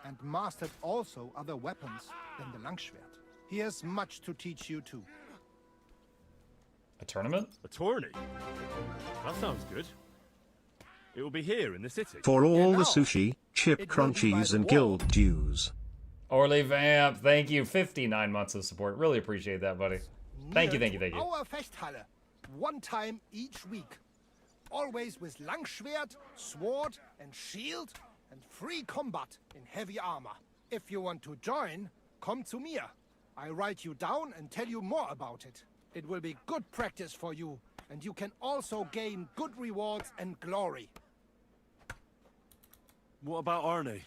and mastered also other weapons than the Langschwert. He has much to teach you too. A tournament? A tourney? That sounds good. It will be here in the city. For all the sushi, chip crunchies and guild dues. Orly Vamp, thank you. 59 months of support. Really appreciate that, buddy. Thank you, thank you, thank you. Our Festhalle, one time each week. Always with Langschwert, sword and shield and free combat in heavy armor. If you want to join, come to me. I write you down and tell you more about it. It will be good practice for you, and you can also gain good rewards and glory. What about Arne?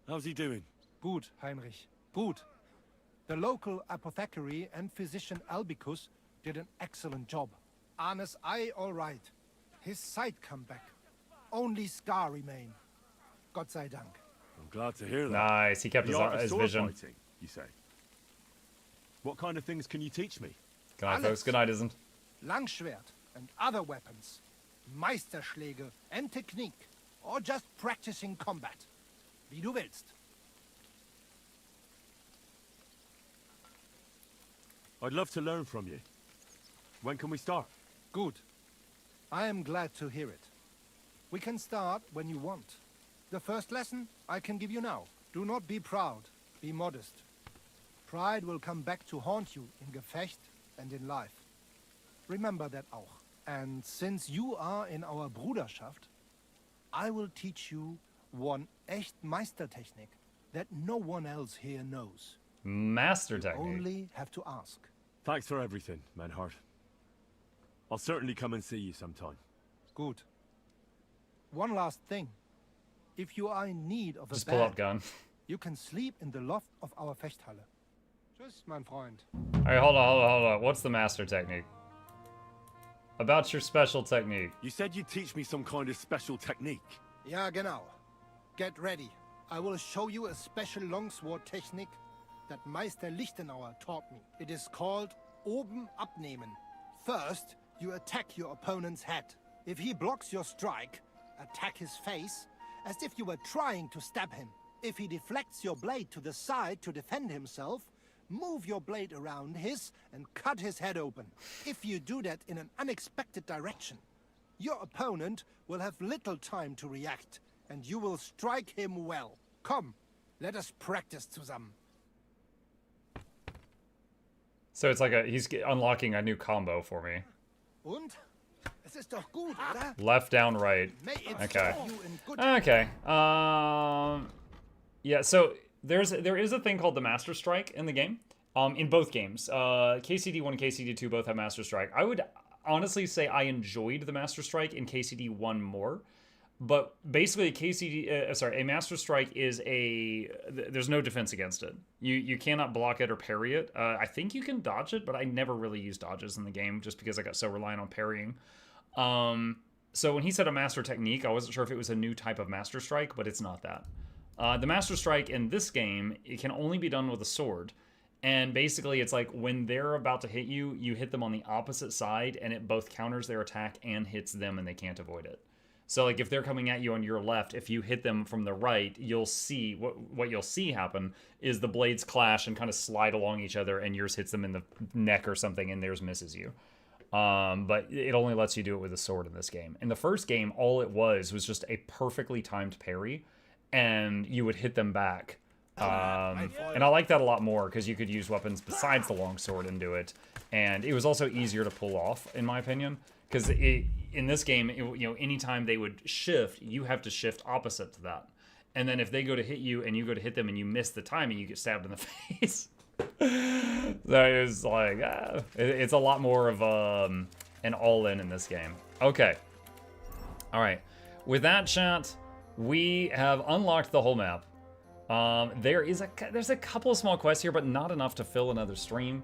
How's he doing? Gut, Heinrich. Gut. The local apothecary and physician Albicus did an excellent job. Arne's eye all right. His sight come back. Only scar remain. Gott sei Dank. I'm glad to hear that. Nice, he kept his vision. Fighting, you say? What kind of things can you teach me? Good night, folks. Good night, isn't. Langschwert and other weapons. Meisterschläge and technique. Or just practicing combat. Wie du willst. I'd love to learn from you. When can we start? Good. I am glad to hear it. We can start when you want. The first lesson I can give you now. Do not be proud. Be modest. Pride will come back to haunt you in Gefecht and in life. Remember that auch. And since you are in our Bruderschaft, I will teach you one echt Meistertechnik that no one else here knows. Master technique. You only have to ask. Thanks for everything, Menhard. I'll certainly come and see you sometime. Good. One last thing. If you are in need of a Just bed, pull up gun. you can sleep in the loft of our Fechthalle. Tschüss, mein Freund. Alright, hold on. What's the master technique? About your special technique. You said you'd teach me some kind of special technique. Ja, genau. Get ready. I will show you a special longsword technique that Meister Lichtenauer taught me. It is called Oben abnehmen. First, you attack your opponent's head. If he blocks your strike, attack his face as if you were trying to stab him. If he deflects your blade to the side to defend himself, move your blade around his and cut his head open. If you do that in an unexpected direction, your opponent will have little time to react, and you will strike him well. Come, let us practice zusammen. So it's like he's unlocking a new combo for me. Und? Es ist doch gut, oder? Left, down, right. Okay. Okay. Yeah, so there is a thing called the Master Strike in the game. In both games. KCD1 and KCD2 both have Master Strike. I would honestly say I enjoyed the Master Strike in KCD1 more. But basically, a Master Strike is there's no defense against it. You cannot block it or parry it. I think you can dodge it, but I never really used dodges in the game just because I got so reliant on parrying. So when he said a Master Technique, I wasn't sure if it was a new type of Master Strike, but it's not that. The Master Strike in this game, it can only be done with a sword. And basically, it's like when they're about to hit you, you hit them on the opposite side, and it both counters their attack and hits them, and they can't avoid it. So, like, if they're coming at you on your left, if you hit them from the right, you'll see, what you'll see happen is the blades clash and kind of slide along each other, and yours hits them in the neck or something, and theirs misses you. But it only lets you do it with a sword in this game. In the first game, all it was just a perfectly timed parry, and you would hit them back. And I like that a lot more because you could use weapons besides the longsword and do it. And it was also easier to pull off, in my opinion, because in this game, you know, anytime they would shift, you have to shift opposite to that. And then if they go to hit you and you go to hit them and you miss the timing, you get stabbed in the face. So it's like, it's a lot more of an all-in in this game. Okay. All right. With that, chat, we have unlocked the whole map. There's a couple of small quests here, but not enough to fill another stream.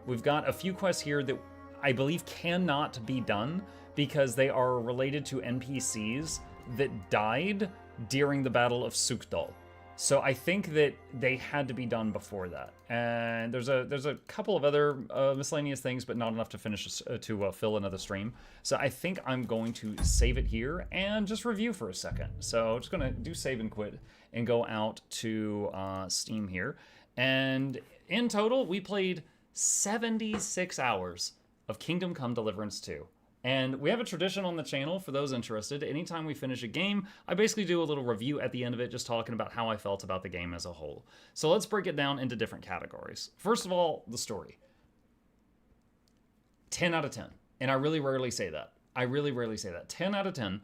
We've got a few quests here that I believe cannot be done because they are related to NPCs that died during the Battle of Sukdal. So I think that they had to be done before that. And there's a couple of other miscellaneous things, but not enough to finish to fill another stream. So I think I'm going to save it here and just review for a second. So I'm just gonna do save and quit and go out to Steam here. And in total, we played 76 hours of Kingdom Come Deliverance 2. And we have a tradition on the channel for those interested. Anytime we finish a game, I basically do a little review at the end of it, just talking about how I felt about the game as a whole. So let's break it down into different categories. First of all, the story. 10 out of 10. And I really rarely say that. 10 out of 10.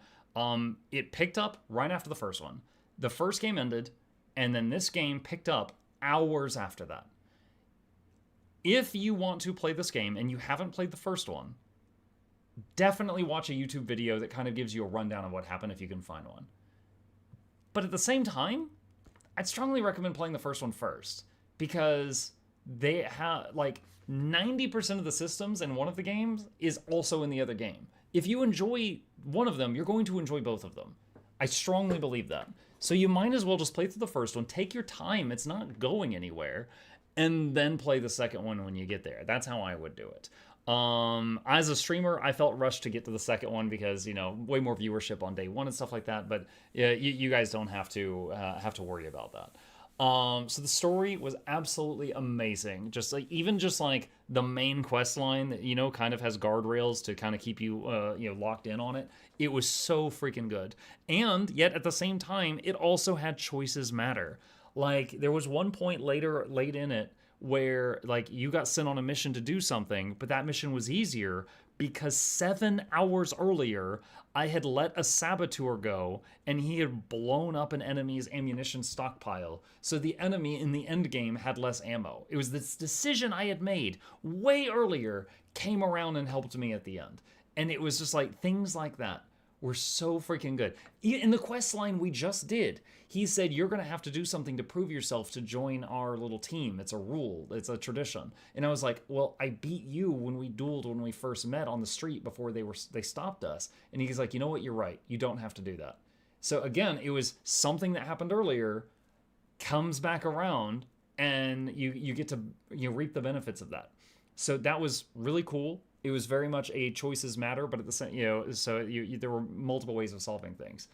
It picked up right after the first one. The first game ended, and then this game picked up hours after that. If you want to play this game and you haven't played the first one, definitely watch a YouTube video that kind of gives you a rundown of what happened if you can find one. But at the same time, I'd strongly recommend playing the first one first, because they have, like, 90% of the systems in one of the games is also in the other game. If you enjoy one of them, you're going to enjoy both of them. I strongly believe that. So you might as well just play through the first one, take your time, it's not going anywhere, and then play the second one when you get there. That's how I would do it. As a streamer, I felt rushed to get to the second one because, you know, way more viewership on day one and stuff like that. But you guys don't have to worry about that. So the story was absolutely amazing. Just like, even just like the main quest line that, you know, kind of has guardrails to kind of keep you, you know, locked in on it. It was so freaking good. And yet at the same time, it also had choices matter. Like, there was one point late in it where, like, you got sent on a mission to do something, but that mission was easier because 7 hours earlier, I had let a saboteur go, and he had blown up an enemy's ammunition stockpile, so the enemy in the end game had less ammo. It was this decision I had made way earlier came around and helped me at the end. And it was just like, things like that were so freaking good. In the quest line we just did, he said, you're going to have to do something to prove yourself to join our little team. It's a rule. It's a tradition. And I was like, well, I beat you when we dueled when we first met on the street before they stopped us. And he's like, you know what? You're right. You don't have to do that. So again, it was something that happened earlier, comes back around, and you get to reap the benefits of that. So that was really cool. It was very much a choices matter, but at the same, there were multiple ways of solving things.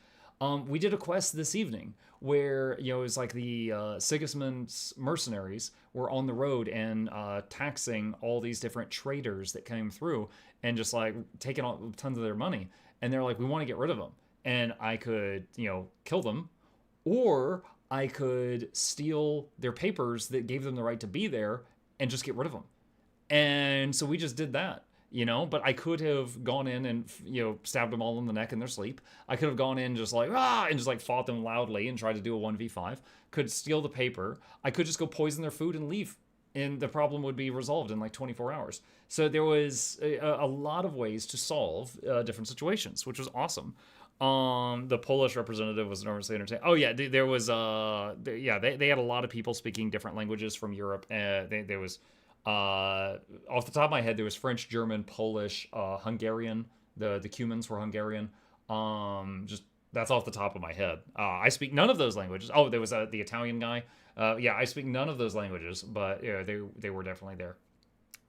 We did a quest this evening where, it was like the Sigismund's mercenaries were on the road and taxing all these different traders that came through and just like taking tons of their money. And they're like, we want to get rid of them. And I could, kill them, or I could steal their papers that gave them the right to be there and just get rid of them. And so we just did that. But I could have gone in and, stabbed them all in the neck in their sleep. I could have gone in just like, and just like fought them loudly and tried to do a 1v5. Could steal the paper. I could just go poison their food and leave. And the problem would be resolved in like 24 hours. So there was a lot of ways to solve different situations, which was awesome. The Polish representative was enormously entertaining. Oh yeah, there was, they had a lot of people speaking different languages from Europe. There was... off the top of my head, there was French, German, Polish, Hungarian. The Cumans were Hungarian. Just that's off the top of my head. I speak none of those languages. Oh, there was the Italian guy. I speak none of those languages, but they were definitely there.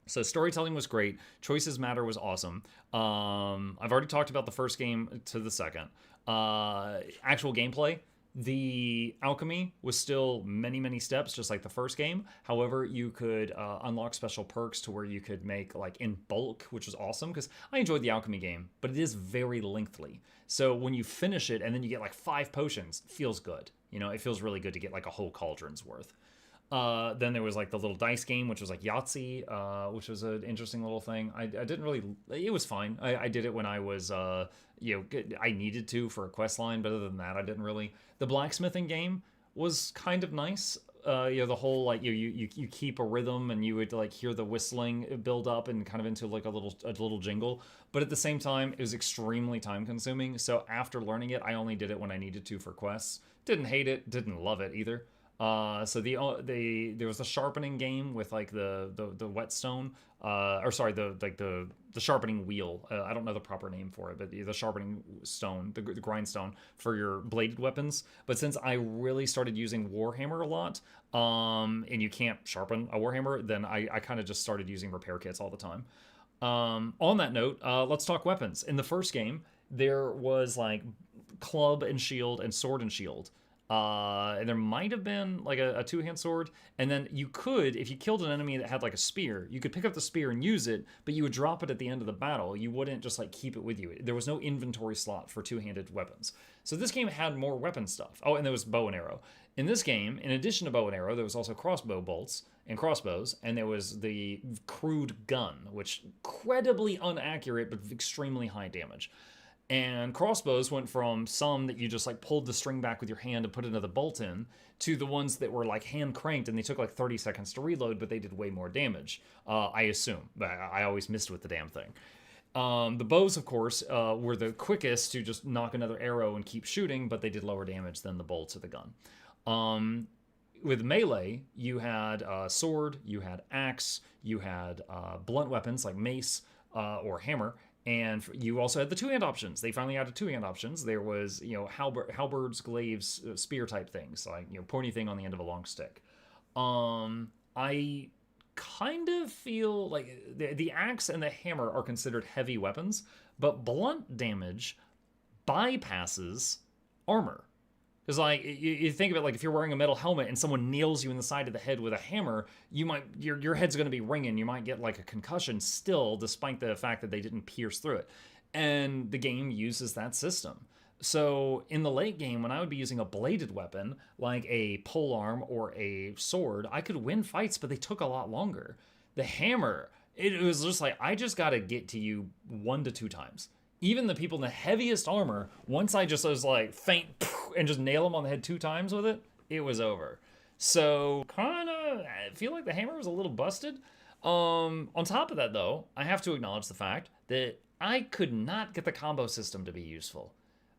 So storytelling was great. Choices matter was awesome. I've already talked about the first game to the second. Actual gameplay. The alchemy was still many, many steps, just like the first game. However, you could unlock special perks to where you could make like in bulk, which was awesome because I enjoyed the alchemy game, but it is very lengthy. So when you finish it and then you get like 5 potions, it feels good. You know, it feels really good to get like a whole cauldron's worth. Then there was like the little dice game, which was like Yahtzee, which was an interesting little thing. I didn't really, it was fine. I did it when I was, you know, I needed to for a quest line, but other than that, I didn't really. The blacksmithing game was kind of nice. You know, the whole like you keep a rhythm and you would like hear the whistling build up and kind of into like a little jingle. But at the same time, it was extremely time consuming. So after learning it, I only did it when I needed to for quests. Didn't hate it, didn't love it either. So there was the sharpening game with like the whetstone, or sorry, the sharpening wheel. I don't know the proper name for it, but the sharpening stone, the grindstone for your bladed weapons. But since I really started using Warhammer a lot, and you can't sharpen a Warhammer, then I kind of just started using repair kits all the time. On that note, let's talk weapons. In the first game, there was like club and shield and sword and shield. And there might have been like a two-hand sword, and then you could, if you killed an enemy that had like a spear, you could pick up the spear and use it, but you would drop it at the end of the battle. You wouldn't just like keep it with you. There was no inventory slot for two-handed weapons. So this game had more weapon stuff. Oh, and there was bow and arrow. In this game, in addition to bow and arrow, there was also crossbow bolts and crossbows, and there was the crude gun, which incredibly inaccurate but extremely high damage. And crossbows went from some that you just like pulled the string back with your hand and put another bolt in, to the ones that were like hand cranked and they took like 30 seconds to reload, but they did way more damage. I assume, but I always missed with the damn thing. The bows, of course, were the quickest to just knock another arrow and keep shooting, but they did lower damage than the bolts of the gun. With melee, you had sword, you had axe, you had blunt weapons like mace or hammer. And you also had the two-hand options. They finally added two-hand options. There was, you know, halberds, glaives, spear type things, like, you know, pointy thing on the end of a long stick. I kind of feel like the axe and the hammer are considered heavy weapons, but blunt damage bypasses armor. Because, like, you think of it like if you're wearing a metal helmet and someone nails you in the side of the head with a hammer, you might your head's going to be ringing. You might get, like, a concussion still, despite the fact that they didn't pierce through it. And the game uses that system. So in the late game, when I would be using a bladed weapon, like a polearm or a sword, I could win fights, but they took a lot longer. The hammer, it was just like, I just got to get to you 1 to 2 times. Even the people in the heaviest armor, once I just was like faint and just nail them on the head 2 times with it, it was over. So kind of, I feel like the hammer was a little busted. On top of that though, I have to acknowledge the fact that I could not get the combo system to be useful.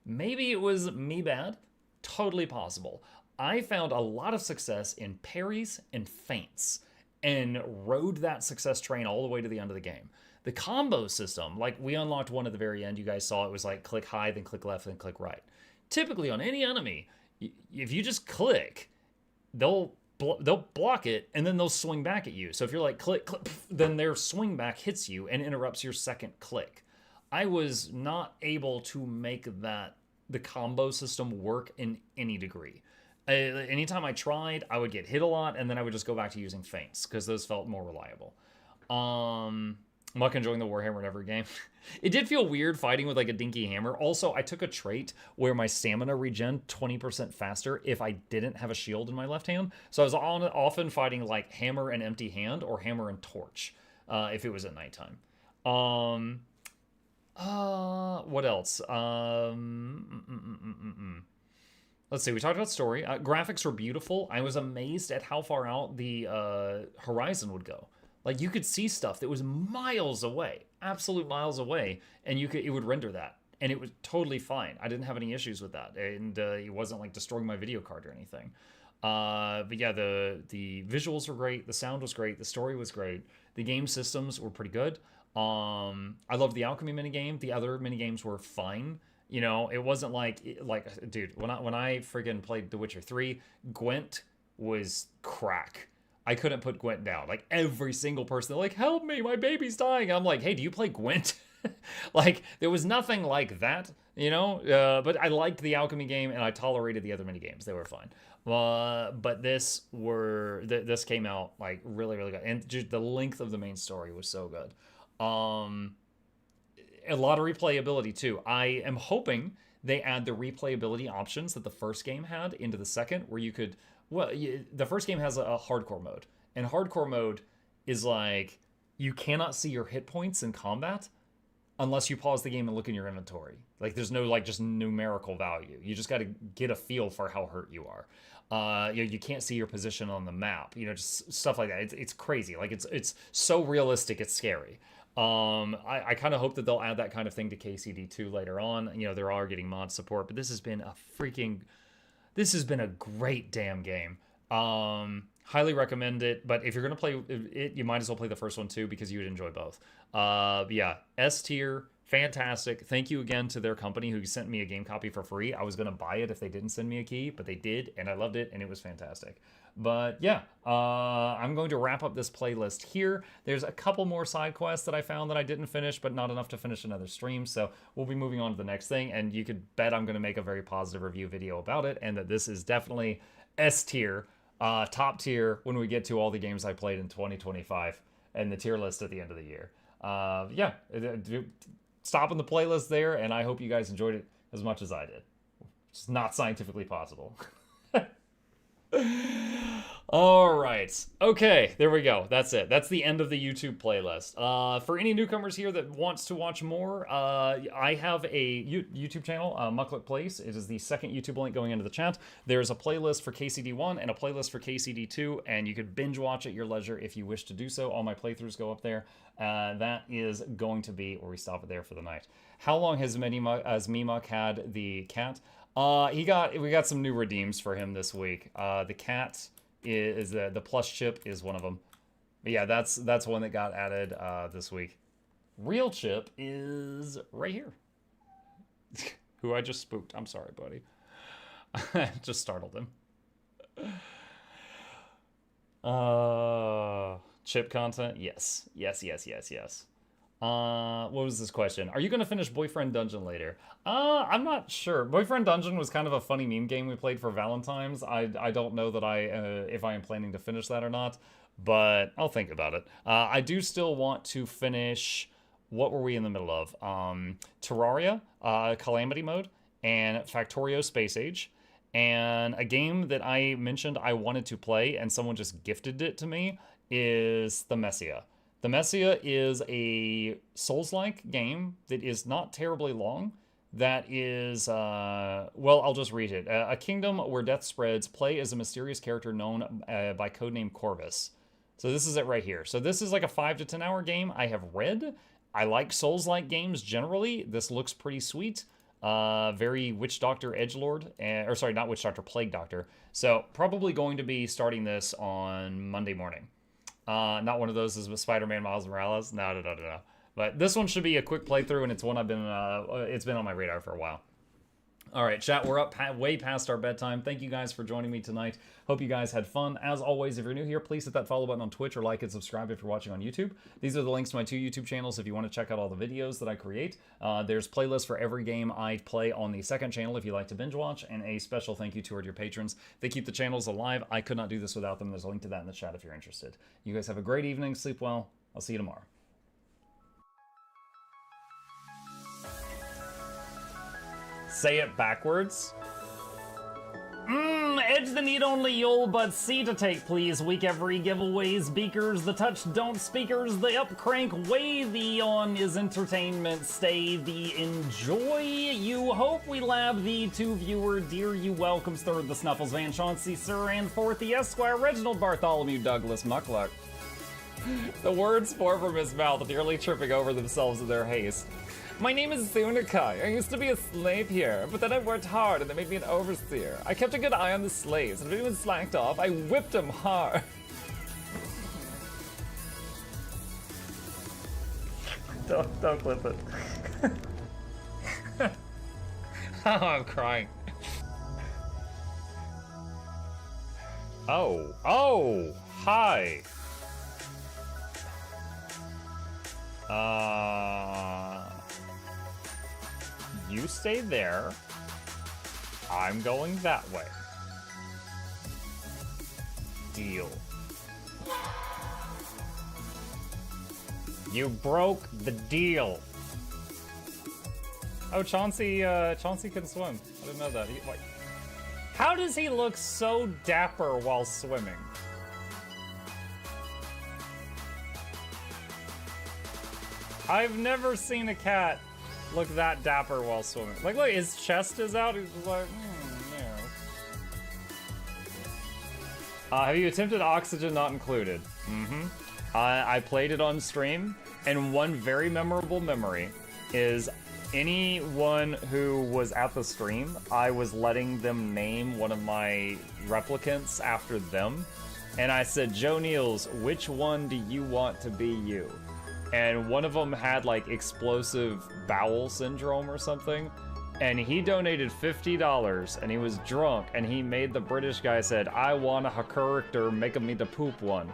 Maybe it was me bad, totally possible. I found a lot of success in parries and feints and rode that success train all the way to the end of the game. The combo system, like we unlocked one at the very end, you guys saw it was like click high, then click left, then click right. Typically on any enemy, if you just click, they'll block it and then they'll swing back at you. So if you're like click, click, then their swing back hits you and interrupts your second click. I was not able to make the combo system work in any degree. Anytime I tried, I would get hit a lot and then I would just go back to using feints because those felt more reliable. I'm not enjoying the Warhammer in every game. It did feel weird fighting with like a dinky hammer. Also, I took a trait where my stamina regen 20% faster if I didn't have a shield in my left hand. So I was often fighting like hammer and empty hand or hammer and torch if it was at nighttime. What else? Let's see, we talked about story. Graphics were beautiful. I was amazed at how far out the horizon would go. Like, you could see stuff that was miles away, absolute miles away, and it would render that, and it was totally fine. I didn't have any issues with that, and it wasn't, like, destroying my video card or anything. But yeah, the visuals were great, the sound was great, the story was great, the game systems were pretty good. I loved the alchemy minigame. The other minigames were fine. You know, it wasn't like, dude, when I friggin' played The Witcher 3, Gwent was crack. I couldn't put Gwent down. Like, every single person, they're like, help me, my baby's dying. I'm like, hey, do you play Gwent? Like, there was nothing like that, you know? But I liked the alchemy game, and I tolerated the other mini games. They were fine. But this came out, like, really, really good. And just the length of the main story was so good. A lot of replayability, too. I am hoping they add the replayability options that the first game had into the second, where you could... Well, the first game has a hardcore mode. And hardcore mode is like, you cannot see your hit points in combat unless you pause the game and look in your inventory. Like, there's no, like, just numerical value. You just got to get a feel for how hurt you are. You can't see your position on the map. You know, just stuff like that. It's crazy. Like, it's so realistic, it's scary. I kind of hope that they'll add that kind of thing to KCD2 later on. You know, they're all getting mod support, but this has been a great damn game. Highly recommend it, but if you're going to play it, you might as well play the first one too, because you would enjoy both. Yeah, S tier, fantastic. Thank you again to their company who sent me a game copy for free. I was going to buy it if they didn't send me a key, but they did, and I loved it, and it was fantastic. But yeah, I'm going to wrap up this playlist here. There's a couple more side quests that I found that I didn't finish, but not enough to finish another stream, so we'll be moving on to the next thing, and you could bet I'm going to make a very positive review video about it, and that this is definitely S tier, top tier when we get to all the games I played in 2025, and the tier list at the end of the year. Yeah, stopping the playlist there, and I hope you guys enjoyed it as much as I did. It's not scientifically possible. All right. Okay, there we go. That's it. That's the end of the YouTube playlist. For any newcomers here that wants to watch more, I have a YouTube channel, Mukluk Plays. It is the second YouTube link going into the chat. There's a playlist for KCD1 and a playlist for KCD2, and you could binge watch at your leisure if you wish to do so. All my playthroughs go up there. That is going to be where we stop it there for the night. How long has Mimuk had the cat? We got some new redeems for him this week. The cat is the plush chip is one of them. But yeah, that's one that got added this week. Real chip is right here. Who I just spooked. I'm sorry, buddy. Just startled him. Chip content? Yes. What was this question? Are you going to finish Boyfriend Dungeon later? I'm not sure. Boyfriend Dungeon was kind of a funny meme game we played for Valentine's. I don't know that if I am planning to finish that or not, but I'll think about it. I do still want to finish, what were we in the middle of? Terraria, Calamity Mode, and Factorio Space Age. And a game that I mentioned I wanted to play and someone just gifted it to me is Thymesia. Thymesia is a Souls-like game that is not terribly long. That is, well, I'll just read it. A kingdom where death spreads, play as a mysterious character known by codename Corvus. So this is it right here. So this is like a 5 to 10 hour game I have read. I like Souls-like games generally. This looks pretty sweet. Very Witch Doctor Edgelord, or sorry, not Witch Doctor, Plague Doctor. So probably going to be starting this on Monday morning. Not one of those is with Spider-Man Miles Morales. No. But this one should be a quick playthrough, and it's one I've been, it's been on my radar for a while. All right, chat, we're up way past our bedtime. Thank you guys for joining me tonight. Hope you guys had fun. As always, if you're new here, please hit that follow button on Twitch or like and subscribe if you're watching on YouTube. These are the links to my 2 YouTube channels if you want to check out all the videos that I create. There's playlists for every game I play on the second channel if you like to binge watch, and a special thank you to your patrons. They keep the channels alive. I could not do this without them. There's a link to that in the chat if you're interested. You guys have a great evening. Sleep well. I'll see you tomorrow. Say it backwards. Edge the need only you'll but C to take, please. Week every giveaways, beakers, the touch don't speakers, the up crank, way the on is entertainment, stay the enjoy. You hope we lab the 2 viewer, dear you welcomes, third the Snuffles, Van Chauncey, Sir, and fourth the Esquire, Reginald Bartholomew, Douglas, Mukluk. The words pour from his mouth, nearly tripping over themselves in their haste. My name is Zunikai. I used to be a slave here, but then I worked hard and they made me an overseer. I kept a good eye on the slaves, and if anyone slacked off, I whipped them hard. Don't clip it. Oh, I'm crying. Oh, hi. You stay there. I'm going that way. Deal. You broke the deal. Oh, Chauncey can swim. I didn't know that. Wait. How does he look so dapper while swimming? I've never seen a cat look that dapper while swimming. Like, look, his chest is out. He's just like, no. Have you attempted oxygen not included? Mm-hmm. I played it on stream, and one very memorable memory is anyone who was at the stream, I was letting them name one of my replicants after them. And I said, Joe Niels, which one do you want to be you? And one of them had like explosive bowel syndrome or something. And he donated $50 and he was drunk and he made the British guy said, I want a character making me the poop one.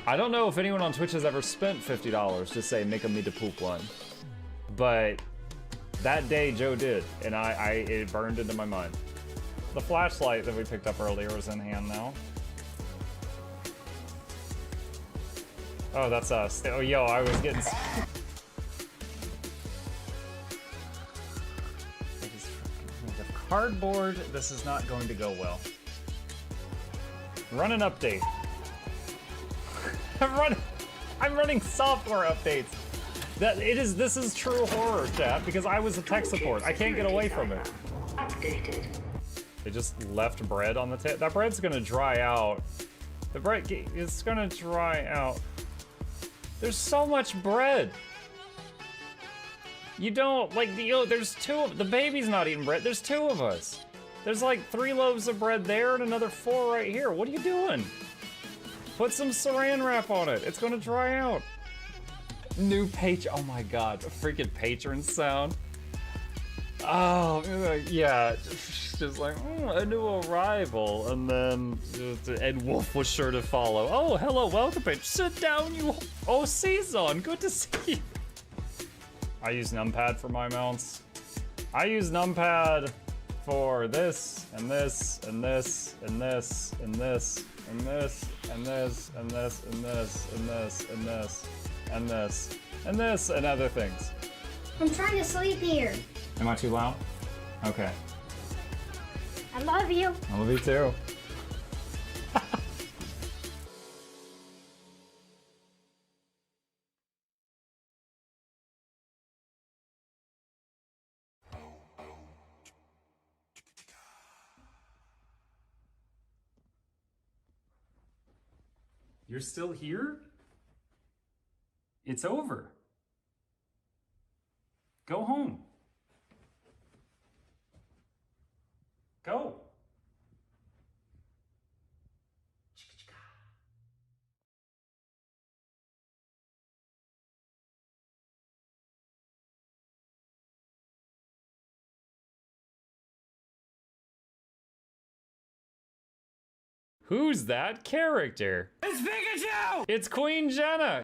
I don't know if anyone on Twitch has ever spent $50 to say make me the poop one. But that day Joe did, and it burned into my mind. The flashlight that we picked up earlier is in hand now. Oh, that's us. Oh, yo, I was getting... The cardboard, this is not going to go well. Run an update. I'm running software updates. This is true horror, chat, because I was a tech support. I can't get away from it. Updated. They just left bread on the table. That bread's gonna dry out. The bread is gonna dry out. There's so much bread. You don't, like, there's the baby's not eating bread. There's 2 of us. There's like 3 loaves of bread there and another 4 right here. What are you doing? Put some saran wrap on it. It's gonna dry out. New oh my god, a freaking patron sound. Oh, yeah, just like, a new arrival. And then Ed Wolf was sure to follow. Oh, hello, welcome, page. Sit down, you. Oh, Season, good to see you. I use numpad for my mounts. I use numpad for this, and this, and this, and this, and this, and this, and this, and this, and this, and this, and this, and this, and this, and other things. I'm trying to sleep here. Am I too loud? Okay. I love you. I love you too. You're still here? It's over. Go home. Go. Who's that character? It's Pikachu! It's Queen Jenna!